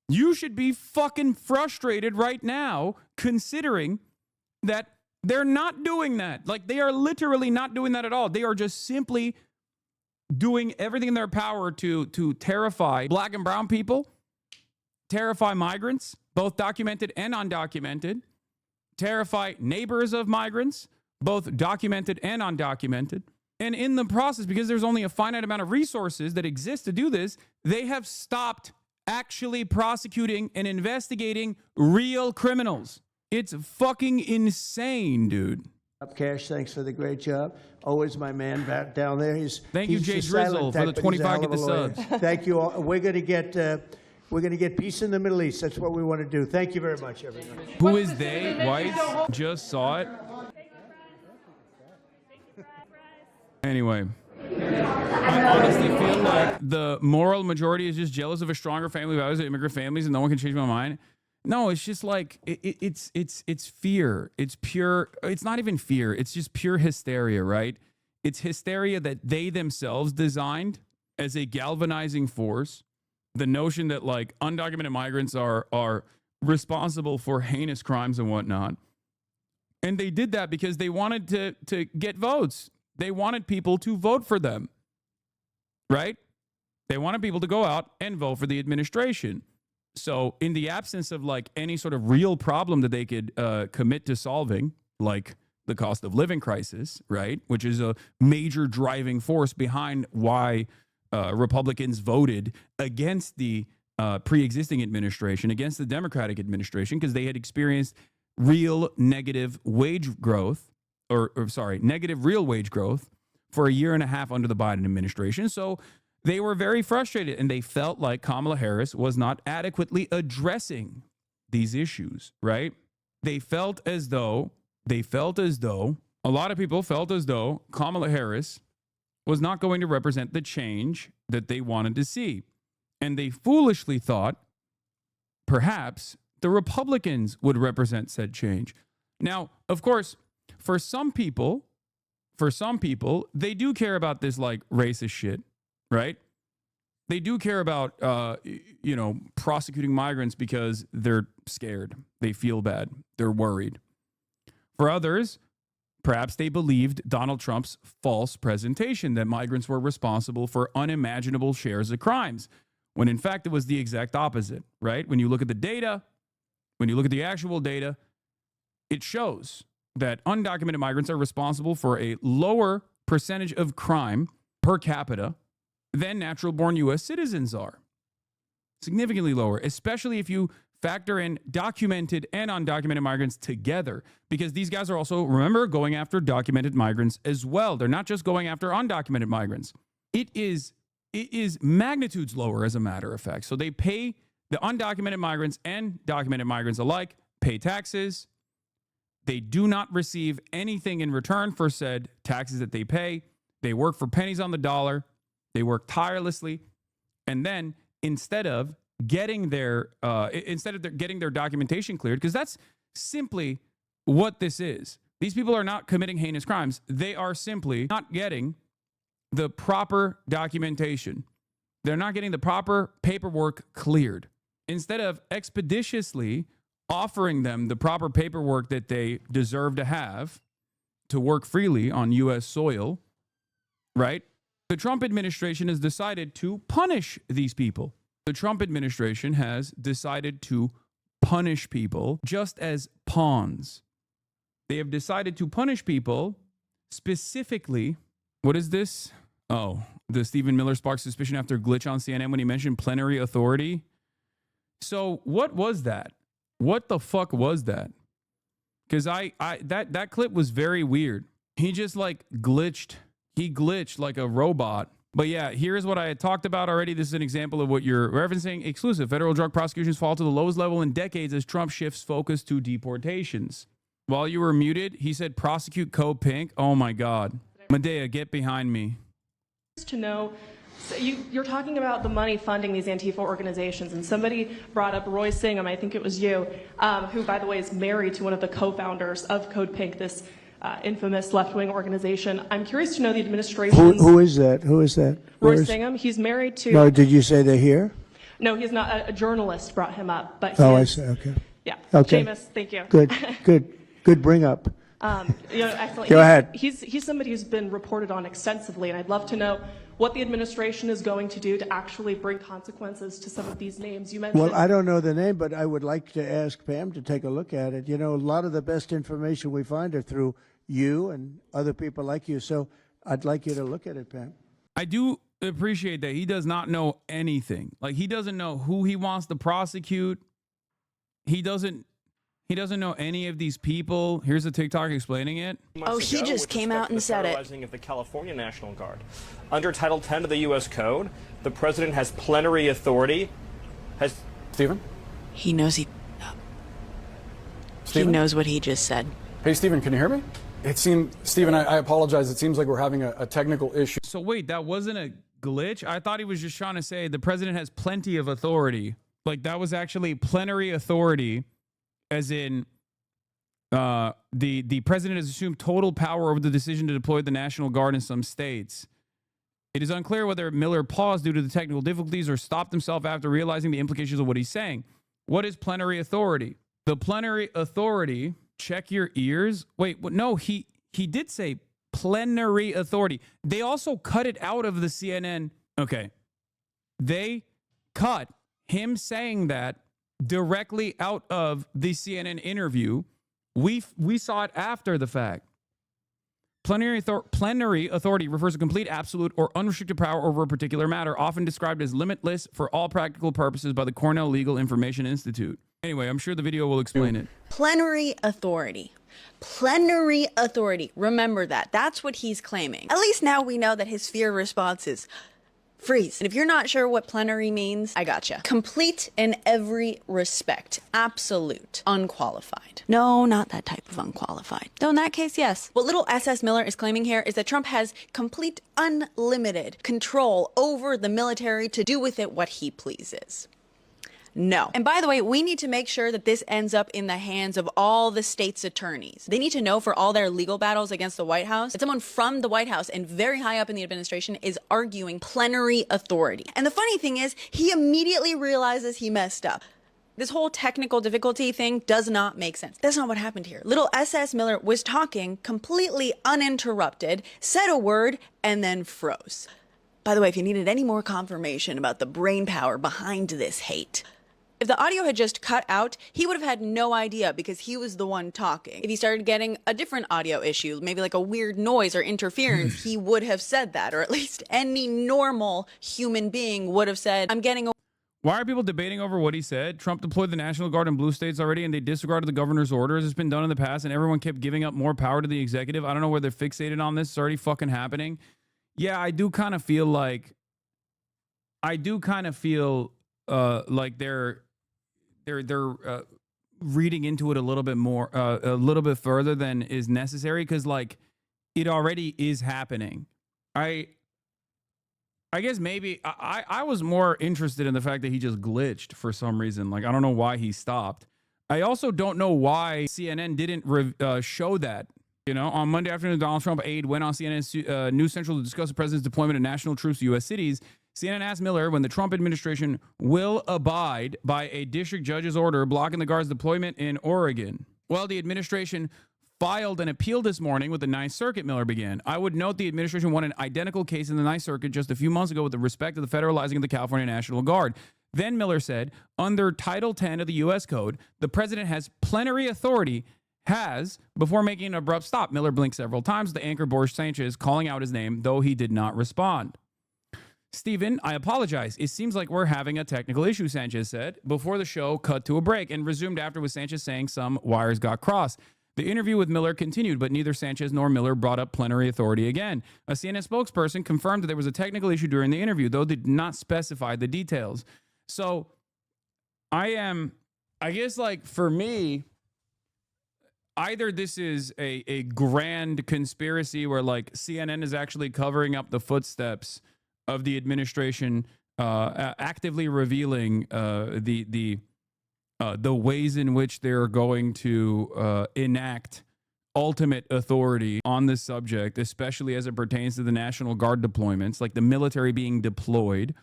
You should be fucking frustrated right now considering that they're not doing that. Like, they are literally not doing that at all. They are just simply doing everything in their power to terrify black and brown people, terrify migrants, both documented and undocumented, terrify neighbors of migrants, both documented and undocumented. And in the process, because there's only a finite amount of resources that exist to do this, they have stopped actually prosecuting and investigating real criminals. It's fucking insane, dude. Cash, thanks for the great job. Always my man back down there. Thank you, he's Jay the silent Drizzle, for type, the but he's a 25 hell get of the a lawyer. subs. Thank you all. We're going to get peace in the Middle East. That's what we want to do. Thank you very much, everyone. Who is they? Whites? Just saw it. Anyway, I honestly feel like the moral majority is just jealous of a stronger family values of immigrant families, and no one can change my mind. No, it's just like it's fear. It's pure. It's not even fear. It's just pure hysteria, right? It's hysteria that they themselves designed as a galvanizing force. The notion that like undocumented migrants are responsible for heinous crimes and whatnot, and they did that because they wanted to get votes. They wanted people to vote for them, right? They wanted people to go out and vote for the administration. So in the absence of like any sort of real problem that they could commit to solving, like the cost of living crisis, right, which is a major driving force behind why Republicans voted against the pre-existing administration, against the Democratic administration, because they had experienced real negative wage growth, negative real wage growth for a year and a half under the Biden administration. So they were very frustrated, and they felt like Kamala Harris was not adequately addressing these issues, right? They felt as though, a lot of people felt as though Kamala Harris was not going to represent the change that they wanted to see. And they foolishly thought perhaps the Republicans would represent said change. Now, of course, for some people, they do care about this like racist shit, right? They do care about, prosecuting migrants because they're scared. They feel bad. They're worried. For others, perhaps they believed Donald Trump's false presentation that migrants were responsible for unimaginable shares of crimes, when in fact it was the exact opposite, right? When you look at the data, when you look at the actual data, it shows that undocumented migrants are responsible for a lower percentage of crime per capita than natural-born U.S. citizens are. Significantly lower, especially if you factor in documented and undocumented migrants together, because these guys are also, remember, going after documented migrants as well. They're not just going after undocumented migrants. It is magnitudes lower, as a matter of fact. So they pay, the undocumented migrants and documented migrants alike pay taxes. They do not receive anything in return for said taxes that they pay. They work for pennies on the dollar. They work tirelessly. And then instead of getting their documentation cleared, because that's simply what this is. These people are not committing heinous crimes. They are simply not getting the proper documentation. They're not getting the proper paperwork cleared. Instead of expeditiously offering them the proper paperwork that they deserve to have to work freely on U.S. soil, right? The Trump administration has decided to punish these people. The Trump administration has decided to punish people just as pawns. They have decided to punish people specifically. What is this? Oh, the Stephen Miller sparked suspicion after glitch on CNN when he mentioned plenary authority. So what was that? What the fuck was that? Because that clip was very weird. He just like glitched. He glitched like a robot. But yeah, here's what I had talked about already. This is an example of what you're referencing. Exclusive. Federal drug prosecutions fall to the lowest level in decades as Trump shifts focus to deportations. While you were muted, he said prosecute Code Pink. Oh my God. Medea, get behind me. To know, so you're talking about the money funding these Antifa organizations, and somebody brought up Roy Singham, I think it was you, who, by the way, is married to one of the co-founders of Code Pink, this infamous left-wing organization. I'm curious to know the administration. Who is that? Who is that? Roy Singham. He's married to. No, did you say they're here? No, he's not. A journalist brought him up, but. I see. Okay. Yeah. Okay. Seamus, thank you. Good bring up. Excellent. Go ahead. He's somebody who's been reported on extensively, and I'd love to know what the administration is going to do to actually bring consequences to some of these names you mentioned. Well, I don't know the name, but I would like to ask Pam to take a look at it. You know, a lot of the best information we find are through you and other people like you. So I'd like you to look at it, Pam. I do appreciate that he does not know anything. Like, he doesn't know who he wants to prosecute. He doesn't He doesn't know any of these people. Here's a TikTok explaining it. Oh, he just came out and said it. Of the California National Guard. Under Title 10 of the U.S. Code, the president has plenary authority. Stephen? He knows he knows what he just said. Hey, Stephen, can you hear me? It seemed, Stephen, I apologize. It seems like we're having a technical issue. So wait, that wasn't a glitch? I thought he was just trying to say the president has plenty of authority. Like that was actually plenary authority, as in the president has assumed total power over the decision to deploy the National Guard in some states. It is unclear whether Miller paused due to the technical difficulties or stopped himself after realizing the implications of what he's saying. What is plenary authority? The plenary authority, check your ears. Wait, no, he did say plenary authority. They also cut it out of the CNN. Okay. They cut him saying that directly out of the CNN interview. We saw it after the fact. Plenary authority refers to complete, absolute, or unrestricted power over a particular matter, often described as limitless for all practical purposes by the Cornell Legal Information Institute. Anyway, I'm sure the video will explain it. Plenary authority. Plenary authority. Remember that. That's what he's claiming. At least now we know that his fear response is freeze. And if you're not sure what plenary means, I gotcha. Complete in every respect. Absolute. Unqualified. No, not that type of unqualified. Though in that case, yes. What little SS Miller is claiming here is that Trump has complete unlimited control over the military to do with it what he pleases. No. And by the way, we need to make sure that this ends up in the hands of all the state's attorneys. They need to know for all their legal battles against the White House that someone from the White House and very high up in the administration is arguing plenary authority. And the funny thing is, he immediately realizes he messed up. This whole technical difficulty thing does not make sense. That's not what happened here. Little SS Miller was talking completely uninterrupted, said a word, and then froze. By the way, if you needed any more confirmation about the brain power behind this hate, if the audio had just cut out, he would have had no idea because he was the one talking. If he started getting a different audio issue, maybe like a weird noise or interference, he would have said that, or at least any normal human being would have said, I'm getting a... Why are people debating over what he said? Trump deployed the National Guard in blue states already, and they disregarded the governor's orders. It's been done in the past, and everyone kept giving up more power to the executive. I don't know where they're fixated on this. It's already fucking happening. Yeah, I do kind of feel like... like they're reading into it a little bit more, a little bit further than is necessary, because like it already is happening. I guess maybe I was more interested in the fact that he just glitched for some reason. Like I don't know why he stopped. I also don't know why CNN didn't show that. You know, on Monday afternoon, Donald Trump aide went on CNN's News Central to discuss the president's deployment of national troops to U.S. cities. CNN asked Miller when the Trump administration will abide by a district judge's order blocking the Guard's deployment in Oregon. Well, the administration filed an appeal this morning with the Ninth Circuit, Miller began. I would note the administration won an identical case in the Ninth Circuit just a few months ago with respect to the federalizing of the California National Guard. Then Miller said, under Title 10 of the U.S. Code, the president has plenary authority before making an abrupt stop. Miller blinked several times. The anchor Boris Sanchez calling out his name, though he did not respond. Stephen, I apologize. It seems like we're having a technical issue, Sanchez said, before the show cut to a break and resumed after with Sanchez saying some wires got crossed. The interview with Miller continued, but neither Sanchez nor Miller brought up plenary authority again. A CNN spokesperson confirmed that there was a technical issue during the interview, though they did not specify the details. So I guess like for me, either this is a grand conspiracy where like CNN is actually covering up the footsteps of the administration, actively revealing the ways in which they're going to enact ultimate authority on this subject, especially as it pertains to the National Guard deployments, like the military being deployed.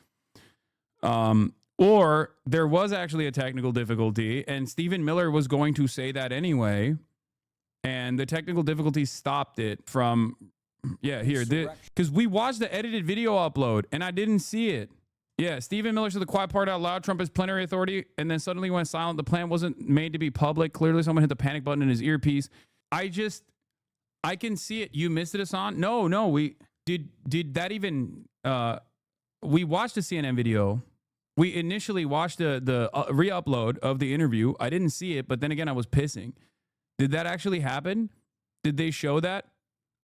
Or there was actually a technical difficulty, and Stephen Miller was going to say that anyway, and the technical difficulty stopped it from... Yeah, here, because we watched the edited video upload and I didn't see it. Yeah, Stephen Miller said the quiet part out loud. Trump has plenary authority, and then suddenly went silent. The plan wasn't made to be public. Clearly, someone hit the panic button in his earpiece. I can see it. You missed it, Hassan? No, we did that even. We watched the CNN video. We initially watched the re-upload of the interview. I didn't see it, but then again, I was pissing. Did that actually happen? Did they show that?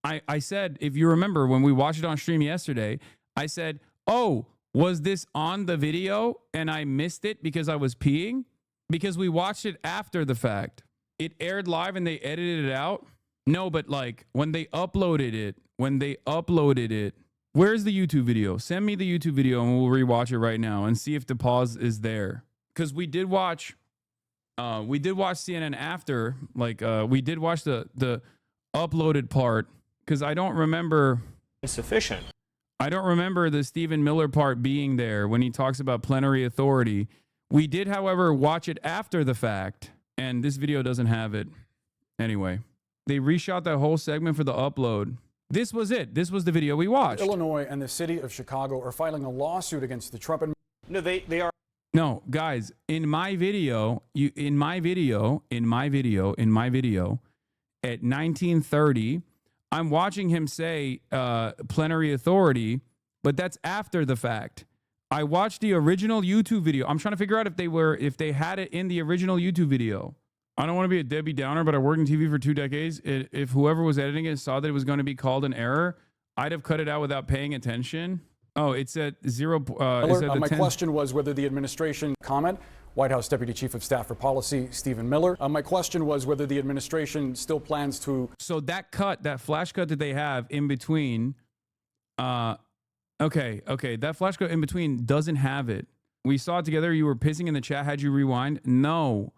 I said, if you remember, when we watched it on stream yesterday, I said, oh, was this on the video and I missed it because I was peeing? Because we watched it after the fact. It aired live and they edited it out. No, but like when they uploaded it, where's the YouTube video? Send me the YouTube video and we'll rewatch it right now and see if the pause is there. Because we did watch CNN after, like we did watch the uploaded part, because I don't remember. Insufficient. I don't remember the Stephen Miller part being there when he talks about plenary authority. We did, however, watch it after the fact, and this video doesn't have it. Anyway, they reshot that whole segment for the upload. This was it. This was the video we watched. Illinois and the city of Chicago are filing a lawsuit against the Trump administration. No, they are. No, guys, in my video at 1930, I'm watching him say plenary authority, but that's after the fact. I watched the original YouTube video. I'm trying to figure out if they had it in the original YouTube video. I don't want to be a Debbie Downer, but I worked in TV for 2 decades. If whoever was editing it saw that it was going to be called an error, I'd have cut it out without paying attention. Oh, it's at zero. My question was whether the administration comment. White House Deputy Chief of Staff for Policy, Stephen Miller. My question was whether the administration still plans to. So that flash cut that they have in between, okay, that flash cut in between doesn't have it. We saw it together. You were pissing in the chat. Had you rewind? No,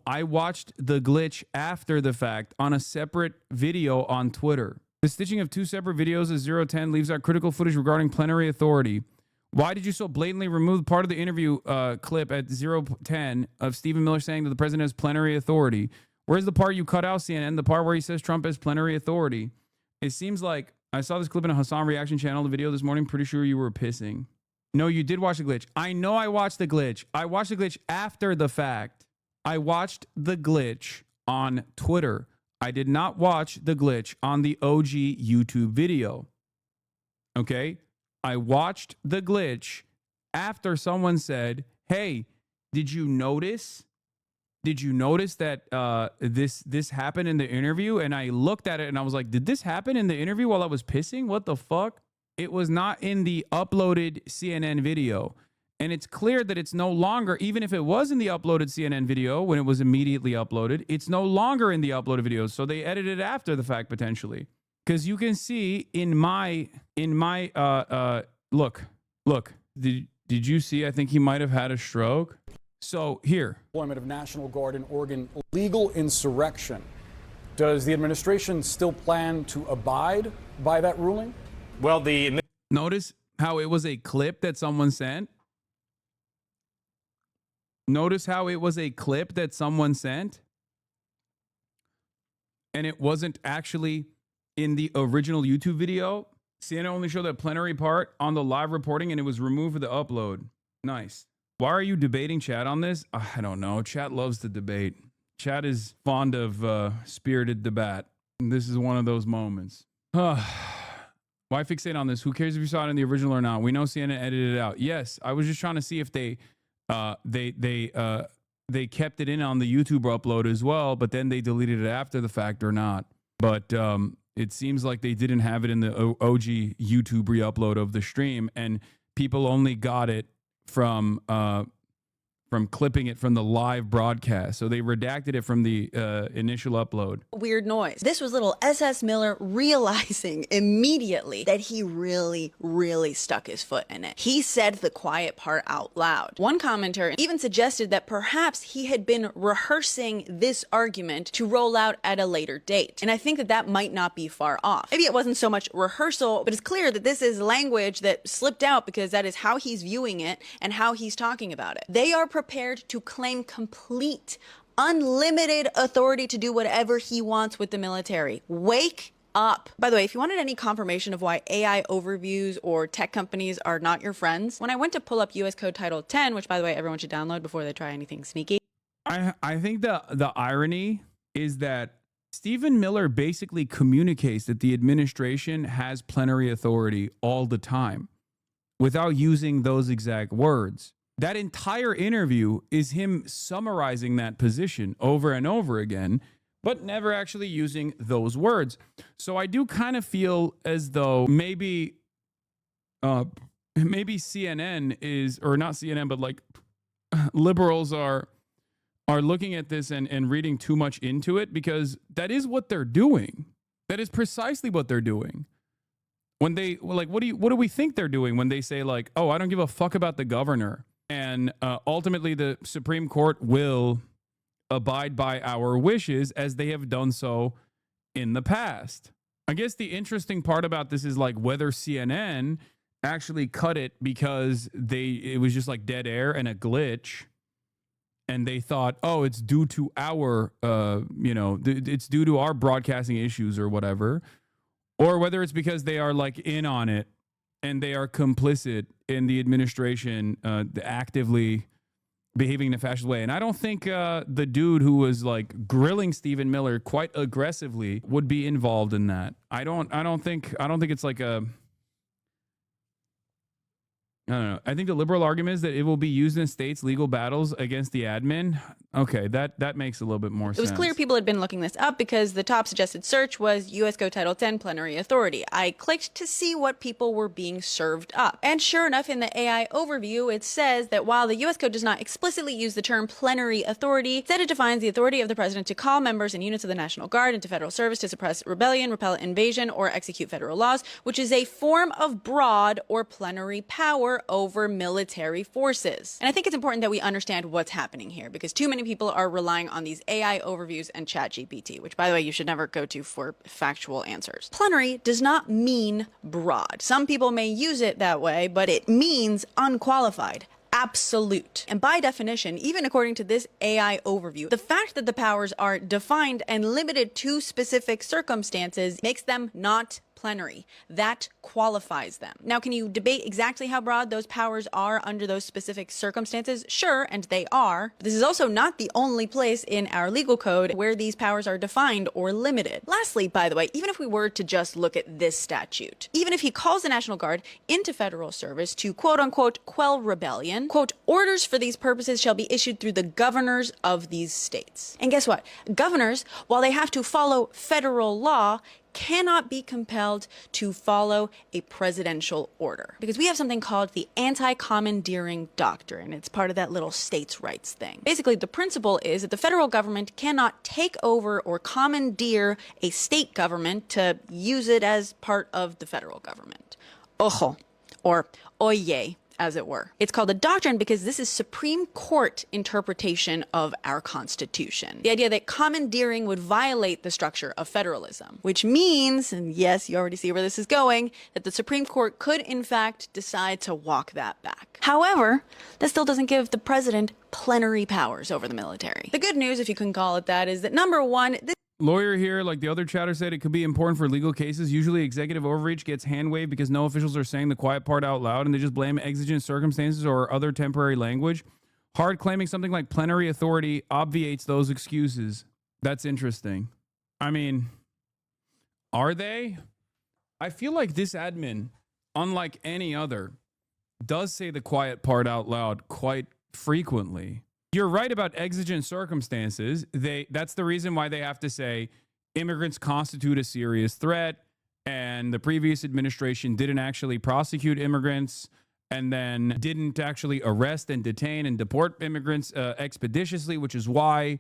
I watched the glitch after the fact on a separate video on Twitter. The stitching of 2 separate videos of 010 leaves out critical footage regarding plenary authority. Why did you so blatantly remove part of the interview clip at 010 of Stephen Miller saying that the president has plenary authority? Where's the part you cut out, CNN? The part where he says Trump has plenary authority. It seems like I saw this clip in a Hassan reaction channel, the video this morning. Pretty sure you were pissing. No, you did watch the glitch. I know I watched the glitch. I watched the glitch after the fact. I watched the glitch on Twitter. I did not watch the glitch on the OG YouTube video. Okay? I watched the glitch after someone said, hey, did you notice that this happened in the interview? And I looked at it and I was like, did this happen in the interview while I was pissing? What the fuck? It was not in the uploaded CNN video. And it's clear that it's no longer, even if it was in the uploaded CNN video when it was immediately uploaded, it's no longer in the uploaded videos. So they edited it after the fact potentially. Because you can see in my look, did you see? I think he might have had a stroke. So here. Deployment of National Guard in Oregon, illegal insurrection. Does the administration still plan to abide by that ruling? Well, notice how it was a clip that someone sent. Notice how it was a clip that someone sent. And it wasn't actually in the original YouTube video. CNN only showed that plenary part on the live reporting and it was removed for the upload. Nice. Why are you debating chat on this? I don't know. Chat loves to debate. Chat is fond of spirited debate. And this is one of those moments. Why fixate on this? Who cares if you saw it in the original or not? We know CNN edited it out. Yes, I was just trying to see if they kept it in on the YouTube upload as well, but then they deleted it after the fact or not. But it seems like they didn't have it in the OG YouTube re-upload of the stream, and people only got it from clipping it from the live broadcast. So they redacted it from the initial upload. Weird noise. This was little SS Miller realizing immediately that he really, really stuck his foot in it. He said the quiet part out loud. One commenter even suggested that perhaps he had been rehearsing this argument to roll out at a later date. And I think that that might not be far off. Maybe it wasn't so much rehearsal, but it's clear that this is language that slipped out because that is how he's viewing it and how he's talking about it. They are prepared to claim complete, unlimited authority to do whatever he wants with the military. Wake up. By the way, if you wanted any confirmation of why AI overviews or tech companies are not your friends, when I went to pull up US Code Title 10, which by the way, everyone should download before they try anything sneaky. I think the irony is that Stephen Miller basically communicates that the administration has plenary authority all the time. without using those exact words. That entire interview is him summarizing that position over and over again, but never actually using those words. So I do kind of feel as though maybe CNN is, or not CNN, but like liberals are looking at this and reading too much into it, because that is what they're doing. That is precisely what they're doing. When they like, what do we think they're doing when they say like, oh, I don't give a fuck about the governor, and ultimately the Supreme Court will abide by our wishes as they have done so in the past. I guess the interesting part about this is like whether CNN actually cut it because it was just like dead air and a glitch, and they thought, oh, it's due to our it's due to our broadcasting issues or whatever, or whether it's because they are like in on it and they are complicit in the administration actively behaving in a fascist way. And I don't think the dude who was like grilling Stephen Miller quite aggressively would be involved in that. I don't think it's like a, I don't know. I think the liberal argument is that it will be used in states' legal battles against the admin. Okay, that makes a little bit more sense. It was clear people had been looking this up because the top suggested search was U.S. Code Title 10 Plenary Authority. I clicked to see what people were being served up. And sure enough, in the AI overview, it says that while the U.S. Code does not explicitly use the term plenary authority, instead it defines the authority of the president to call members and units of the National Guard into federal service to suppress rebellion, repel invasion, or execute federal laws, which is a form of broad or plenary power over military forces. And I think it's important that we understand what's happening here, because too many people are relying on these AI overviews and ChatGPT, which, by the way, you should never go to for factual answers. Plenary does not mean broad. Some people may use it that way, but it means unqualified. Absolute. And by definition, even according to this AI overview, the fact that the powers are defined and limited to specific circumstances makes them not plenary. That qualifies them. Now, can you debate exactly how broad those powers are under those specific circumstances? Sure, and they are. But this is also not the only place in our legal code where these powers are defined or limited. Lastly, by the way, even if we were to just look at this statute, even if he calls the National Guard into federal service to quote unquote quell rebellion, quote, orders for these purposes shall be issued through the governors of these states. And guess what? Governors, while they have to follow federal law, cannot be compelled to follow a presidential order, because we have something called the anti-commandeering doctrine. It's part of that little states' rights thing. Basically, the principle is that the federal government cannot take over or commandeer a state government to use it as part of the federal government. Ojo, or oye, as it were. It's called a doctrine because this is Supreme Court interpretation of our Constitution. The idea that commandeering would violate the structure of federalism, which means, and yes, you already see where this is going, that the Supreme Court could in fact decide to walk that back. However, that still doesn't give the president plenary powers over the military. The good news, if you can call it that, is that number one, Lawyer here, like the other chatter said, it could be important for legal cases. Usually executive overreach gets hand-waved because no officials are saying the quiet part out loud and they just blame exigent circumstances or other temporary language. Hard claiming something like plenary authority obviates those excuses. That's interesting. I mean, are they? I feel like this admin, unlike any other, does say the quiet part out loud quite frequently. You're right about exigent circumstances. That's the reason why they have to say immigrants constitute a serious threat, and the previous administration didn't actually prosecute immigrants and then didn't actually arrest and detain and deport immigrants expeditiously, which is why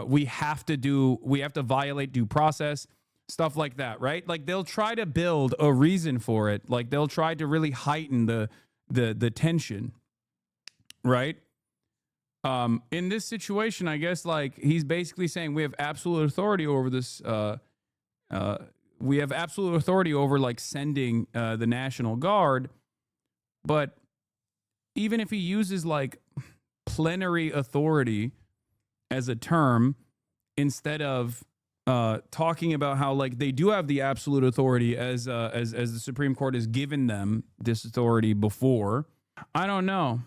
we have to violate due process, stuff like that, right? Like they'll try to build a reason for it. Like they'll try to really heighten the tension, right? In this situation, I guess, like, he's basically saying we have absolute authority over this. We have absolute authority over, like, sending the National Guard. But even if he uses, like, plenary authority as a term, instead of talking about how, like, they do have the absolute authority as the Supreme Court has given them this authority before, I don't know.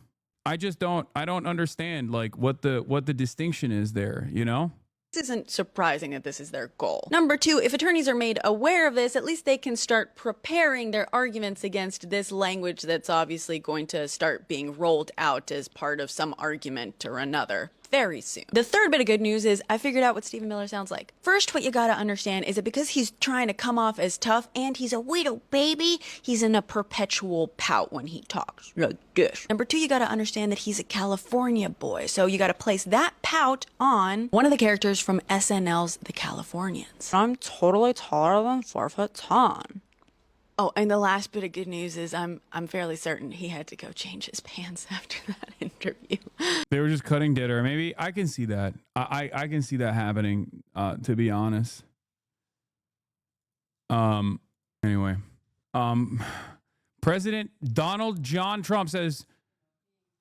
I don't understand like what the distinction is there, you know? This isn't surprising that this is their goal. Number two, if attorneys are made aware of this, at least they can start preparing their arguments against this language that's obviously going to start being rolled out as part of some argument or another very soon. The third bit of good news is I figured out what Stephen Miller sounds like. First, what you gotta understand is that because he's trying to come off as tough and he's a widow baby, he's in a perpetual pout when he talks like this. Number two, you gotta understand that he's a California boy, so you gotta place that pout on one of the characters from SNL's The Californians. I'm totally taller than 4'10". Oh, and the last bit of good news is I'm fairly certain he had to go change his pants after that interview. They were just cutting dinner. Maybe I can see that. I can see that happening, to be honest. Anyway. President Donald John Trump says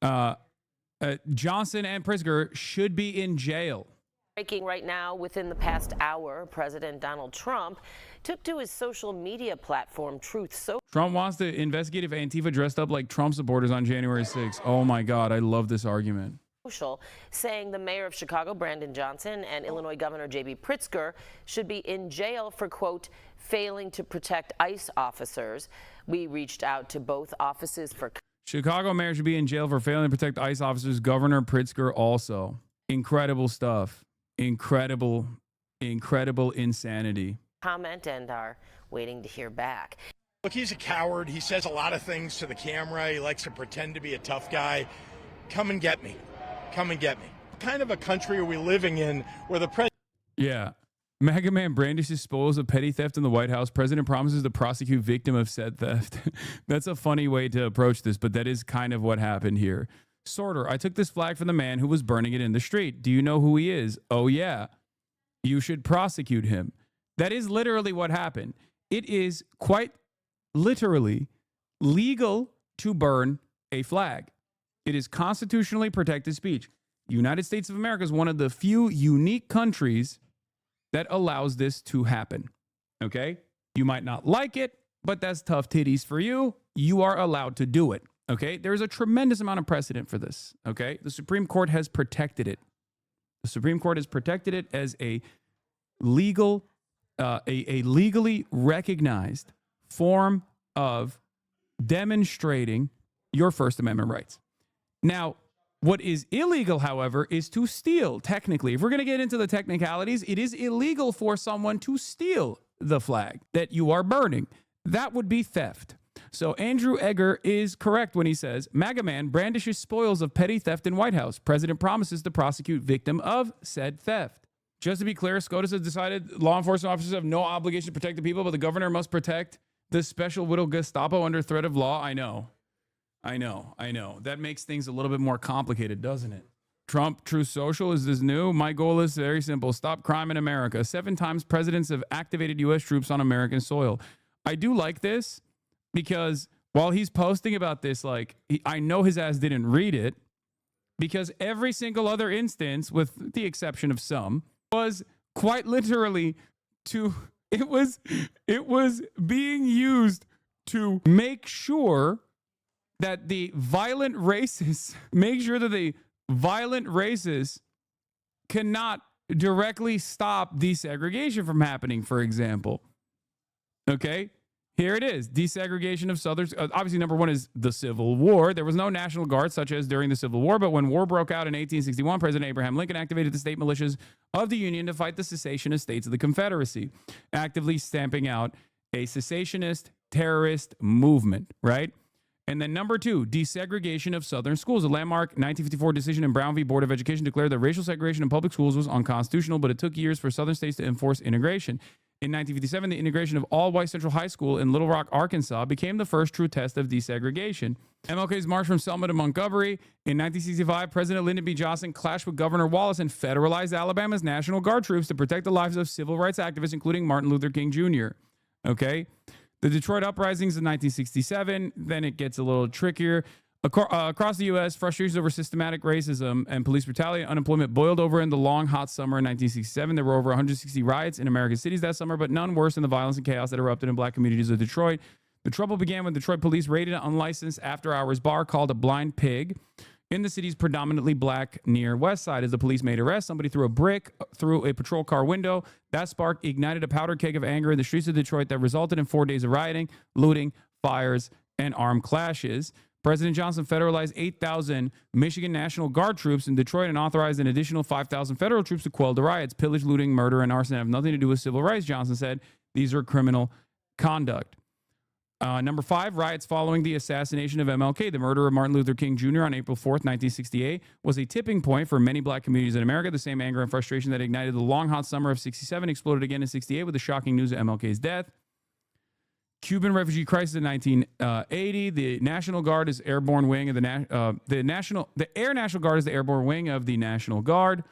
Johnson and Pritzker should be in jail. Breaking right now, within the past hour, President Donald Trump took to his social media platform, Truth Social. Trump wants to investigate if Antifa dressed up like Trump supporters on January 6th. Oh my God, I love this argument. Saying the mayor of Chicago, Brandon Johnson, and Illinois Governor J.B. Pritzker should be in jail for, quote, failing to protect ICE officers. We reached out to both offices for... Chicago mayor should be in jail for failing to protect ICE officers. Governor Pritzker also. Incredible stuff. Incredible insanity. comment and are waiting to hear back. Look, he's a coward. He says a lot of things to the camera. He likes to pretend to be a tough guy. Come and get me. Come and get me. What kind of a country are we living in where the president... Yeah. MAGA man brandishes spoils of petty theft in the White House. President promises to prosecute victim of said theft. That's a funny way to approach this, but that is kind of what happened here. Sorter, I took this flag from the man who was burning it in the street. Do you know who he is? Oh, yeah. You should prosecute him. That is literally what happened. It is quite literally legal to burn a flag. It is constitutionally protected speech. The United States of America is one of the few unique countries that allows this to happen. Okay? You might not like it, but that's tough titties for you. You are allowed to do it. Okay? There's a tremendous amount of precedent for this. Okay? The Supreme Court has protected it. The Supreme Court has protected it as a legal, a legally recognized form of demonstrating your First Amendment rights. Now, what is illegal, however, is to steal. Technically, if we're going to get into the technicalities, it is illegal for someone to steal the flag that you are burning. That would be theft. So Andrew Egger is correct when he says, MAGA man brandishes spoils of petty theft in White House. President promises to prosecute victim of said theft. Just to be clear, SCOTUS has decided law enforcement officers have no obligation to protect the people, but the governor must protect the special widow Gestapo under threat of law. I know. That makes things a little bit more complicated, doesn't it? Trump, Truth Social, is this new? My goal is very simple. Stop crime in America. 7 times presidents have activated U.S. troops on American soil. I do like this because while he's posting about this, I know his ass didn't read it, because every single other instance, with the exception of some, was quite literally it was being used to make sure that the violent racists cannot directly stop desegregation from happening, for example. Okay? Here it is. Desegregation of Southern... obviously, number one is the Civil War. There was no National Guard, such as during the Civil War, but when war broke out in 1861, President Abraham Lincoln activated the state militias of the Union to fight the secessionist states of the Confederacy, actively stamping out a secessionist terrorist movement, right? And then number two, desegregation of Southern schools. A landmark 1954 decision in Brown v. Board of Education declared that racial segregation in public schools was unconstitutional, but it took years for Southern states to enforce integration. In 1957, the integration of all-white Central High School in Little Rock, Arkansas, became the first true test of desegregation. MLK's march from Selma to Montgomery. In 1965, President Lyndon B. Johnson clashed with Governor Wallace and federalized Alabama's National Guard troops to protect the lives of civil rights activists, including Martin Luther King Jr. Okay? The Detroit uprisings in 1967, then it gets a little trickier. Across the U.S., frustrations over systematic racism and police brutality and unemployment boiled over in the long, hot summer in 1967. There were over 160 riots in American cities that summer, but none worse than the violence and chaos that erupted in black communities of Detroit. The trouble began when Detroit police raided an unlicensed after-hours bar called a Blind Pig in the city's predominantly black near West Side. As the police made arrests, somebody threw a brick through a patrol car window. That spark ignited a powder keg of anger in the streets of Detroit that resulted in 4 days of rioting, looting, fires, and armed clashes. President Johnson federalized 8,000 Michigan National Guard troops in Detroit and authorized an additional 5,000 federal troops to quell the riots. Pillage, looting, murder, and arson have nothing to do with civil rights, Johnson said. These are criminal conduct. Number 5, riots following the assassination of MLK. The murder of Martin Luther King Jr. on April 4th, 1968 was a tipping point for many black communities in America. The same anger and frustration that ignited the long, hot summer of 67 exploded again in 68 with the shocking news of MLK's death. Cuban refugee crisis in 1980. The National Guard is airborne wing of the Air National Guard is the airborne wing of the National Guard.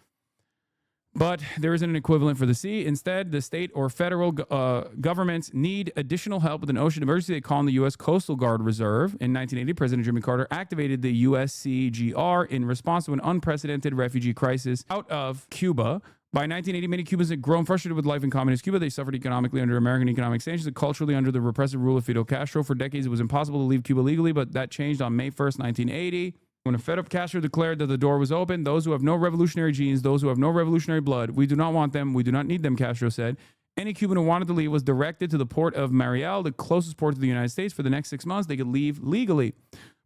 But there isn't an equivalent for the sea. Instead, the state or federal governments need additional help with an ocean emergency. They call on the U.S. Coastal Guard Reserve. In 1980, President Jimmy Carter activated the USCGR in response to an unprecedented refugee crisis out of Cuba. By 1980, many Cubans had grown frustrated with life in communist Cuba. They suffered economically under American economic sanctions and culturally under the repressive rule of Fidel Castro. For decades, it was impossible to leave Cuba legally, but that changed on May 1st, 1980. When a fed-up Castro declared that the door was open, those who have no revolutionary genes, those who have no revolutionary blood, we do not want them, we do not need them, Castro said. Any Cuban who wanted to leave was directed to the port of Mariel, the closest port to the United States. For the next 6 months, they could leave legally.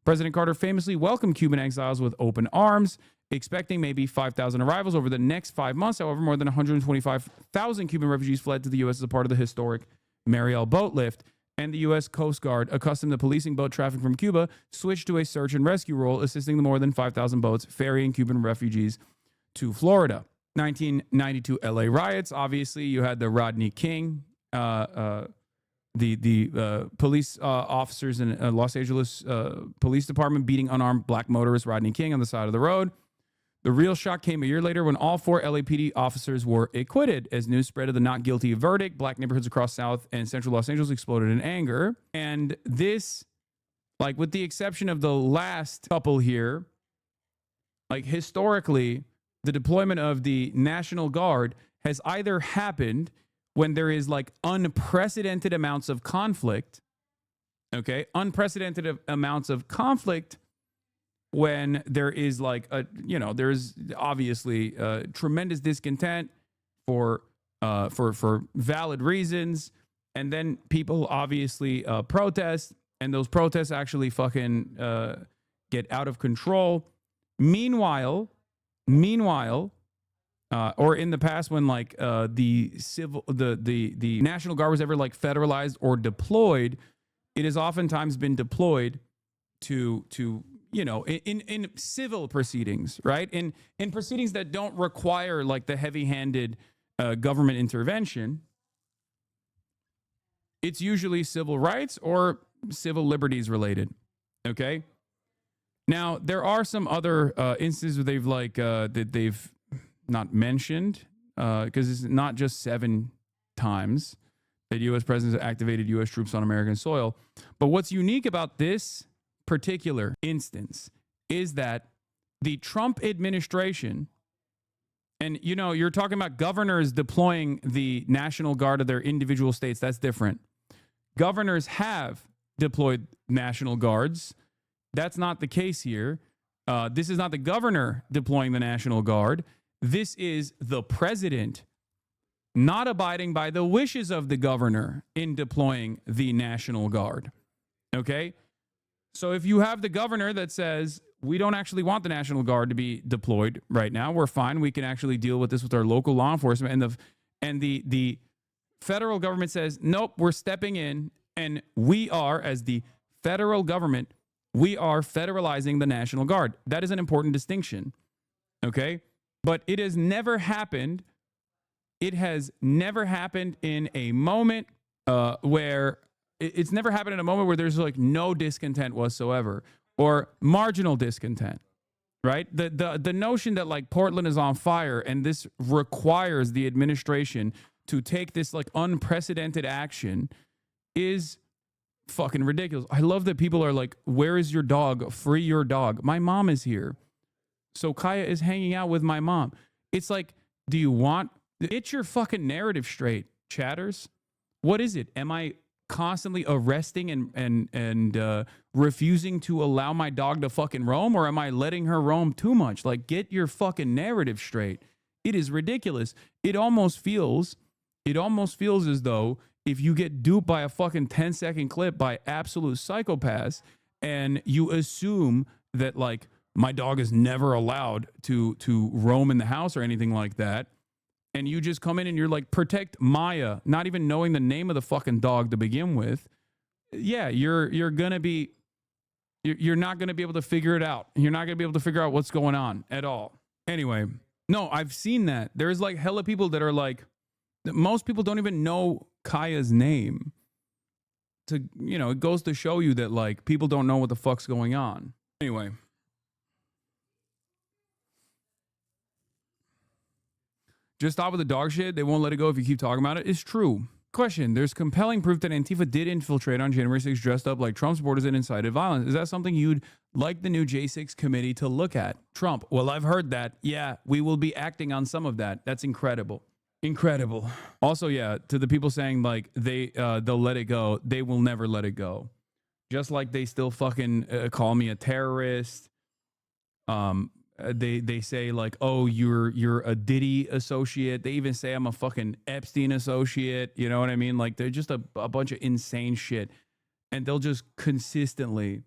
President Carter famously welcomed Cuban exiles with open arms, expecting maybe 5,000 arrivals over the next 5 months. However, more than 125,000 Cuban refugees fled to the U.S. as a part of the historic Mariel boat lift. And the U.S. Coast Guard, accustomed to policing boat traffic from Cuba, switched to a search and rescue role, assisting the more than 5,000 boats ferrying Cuban refugees to Florida. 1992 L.A. riots. Obviously, you had the Rodney King, the police officers in Los Angeles Police Department beating unarmed black motorist Rodney King on the side of the road. The real shock came a year later when all 4 LAPD officers were acquitted. As news spread of the not guilty verdict, black neighborhoods across South and Central Los Angeles exploded in anger. And this, like with the exception of the last couple here, like historically, the deployment of the National Guard has either happened when there is like unprecedented amounts of conflict, okay? Unprecedented amounts of conflict when there is like there's obviously tremendous discontent for valid reasons, and then people obviously protest, and those protests actually fucking get out of control. Meanwhile, or in the past when like the National Guard was ever like federalized or deployed, it has oftentimes been deployed to in civil proceedings, right? In proceedings that don't require like the heavy-handed government intervention. It's usually civil rights or civil liberties related. Okay. Now there are some other instances where they've like that they've not mentioned because it's not just 7 times that U.S. presidents activated U.S. troops on American soil. But what's unique about this particular instance is that the Trump administration, and you're talking about governors deploying the National Guard of their individual states. That's different. Governors have deployed National Guards. That's not the case here. This is not the governor deploying the National Guard. This is the president not abiding by the wishes of the governor in deploying the National Guard. Okay? So if you have the governor that says, we don't actually want the National Guard to be deployed right now, we're fine, we can actually deal with this with our local law enforcement, and the federal government says, nope, we're stepping in, and we are, as the federal government, we are federalizing the National Guard. That is an important distinction, okay? But it has never happened. It has never happened in a moment where it's never happened in a moment where there's like no discontent whatsoever or marginal discontent, right? The notion that like Portland is on fire and this requires the administration to take this like unprecedented action is fucking ridiculous. I love that people are like, where is your dog? Free your dog. My mom is here. So Kaya is hanging out with my mom. It's like, get your fucking narrative straight, chatters. What is it? Am I constantly arresting and refusing to allow my dog to fucking roam, or am I letting her roam too much? Like, get your fucking narrative straight. It is ridiculous. It almost feels as though if you get duped by a fucking 10-second clip by absolute psychopaths and you assume that, like, my dog is never allowed to roam in the house or anything like that, and you just come in and you're like, protect Maya, not even knowing the name of the fucking dog to begin with, yeah, you're not going to be able to figure it out. You're not going to be able to figure out what's going on at all. Anyway, no, I've seen that. There's like hella people that are like, most people don't even know Kaya's name. It goes to show you that, like, people don't know what the fuck's going on. Anyway. Just stop with the dog shit. They won't let it go if you keep talking about it. It's true. Question. There's compelling proof that Antifa did infiltrate on January 6th dressed up like Trump supporters and incited violence. Is that something you'd like the new J6 committee to look at? Trump. Well, I've heard that. Yeah, we will be acting on some of that. That's incredible. Incredible. Also, yeah, to the people saying like they'll let it go, they will never let it go. Just like they still fucking call me a terrorist. They say like, oh, you're a Diddy associate. They even say I'm a fucking Epstein associate. You know what I mean? Like, they're just a bunch of insane shit, and they'll just consistently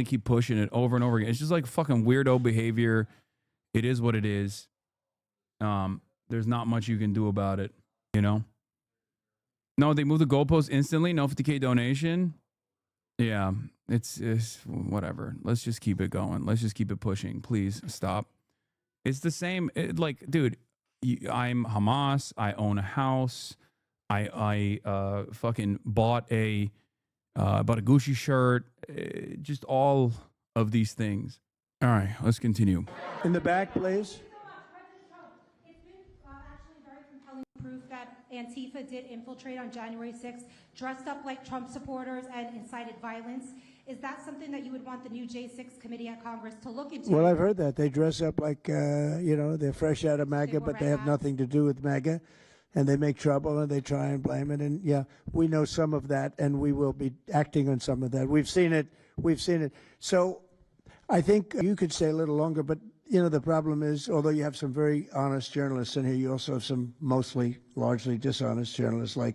keep pushing it over and over again. It's just like fucking weirdo behavior. It is what it is. There's not much you can do about it, you know? No, they moved the goalpost instantly. No 50K donation. Yeah, it's whatever. Let's just keep it going. Let's just keep it pushing. Please stop. It's the same. Like, dude, I'm Hamas. I own a house. I fucking bought a Gucci shirt. Just all of these things. All right, let's continue. In the back, please. Proof that Antifa did infiltrate on January 6th, dressed up like Trump supporters and incited violence. Is that something that you would want the new J6 committee at Congress to look into? Well, I've heard that. They dress up like, they're fresh out of MAGA, but they have nothing to do with MAGA. And they make trouble and they try and blame it. And yeah, we know some of that, and we will be acting on some of that. We've seen it. So I think you could stay a little longer, but the problem is, although you have some very honest journalists in here, you also have some largely dishonest journalists like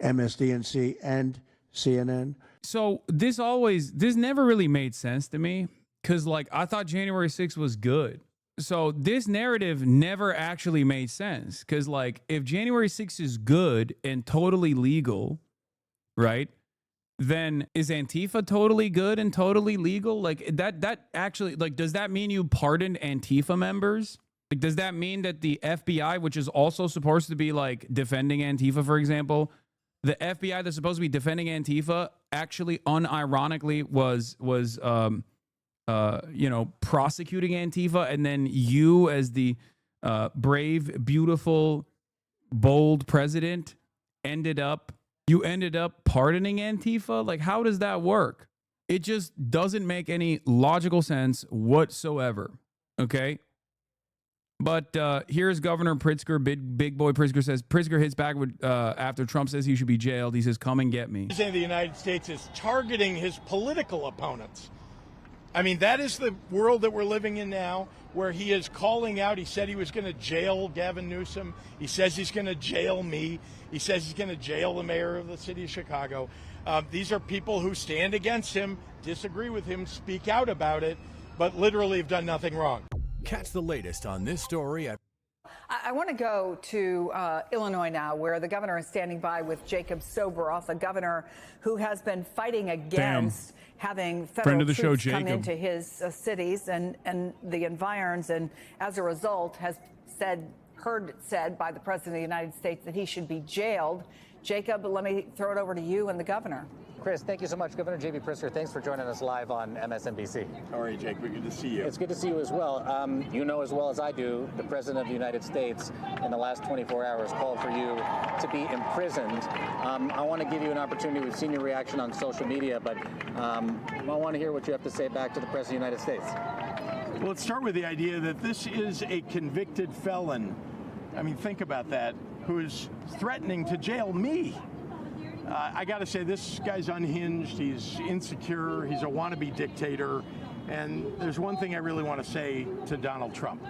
MSDNC and CNN. So this never really made sense to me, because like I thought January 6th was good. So this narrative never actually made sense, because like if January 6th is good and totally legal, right? Then is Antifa totally good and totally legal? Like that actually, like, does that mean you pardoned Antifa members? Like, does that mean that the FBI, which is also supposed to be like defending Antifa, for example, the FBI that's supposed to be defending Antifa actually unironically was prosecuting Antifa, and then you as the brave, beautiful, bold president ended up pardoning Antifa? Like, how does that work? It just doesn't make any logical sense whatsoever. Okay? But here's Governor Pritzker. Big boy Pritzker says, Pritzker hits back after Trump says he should be jailed. He says, come and get me. The President of the United States is targeting his political opponents. I mean, that is the world that we're living in now, where he is calling out. He said he was going to jail Gavin Newsom. He says he's going to jail me. He says he's going to jail the mayor of the city of Chicago. These are people who stand against him, disagree with him, speak out about it, but literally have done nothing wrong. Catch the latest on this story at I want to go to Illinois now, where the governor is standing by with Jacob Soboroff, a governor who has been fighting against having federal troops come into his cities and the environs, and as a result has heard said by the President of the United States that he should be jailed. Jacob, let me throw it over to you and the governor. Chris, thank you so much. Governor J.B. Pritzker, thanks for joining us live on MSNBC. How are you, Jake? Good to see you. It's good to see you as well. You know as well as I do, the President of the United States in the last 24 hours called for you to be imprisoned. I want to give you an opportunity. We've seen your reaction on social media, but I want to hear what you have to say back to the President of the United States. Well, let's start with the idea that this is a convicted felon. I mean, think about that, who is threatening to jail me. I got to say, this guy's unhinged. He's insecure. He's a wannabe dictator. And there's one thing I really want to say to Donald Trump.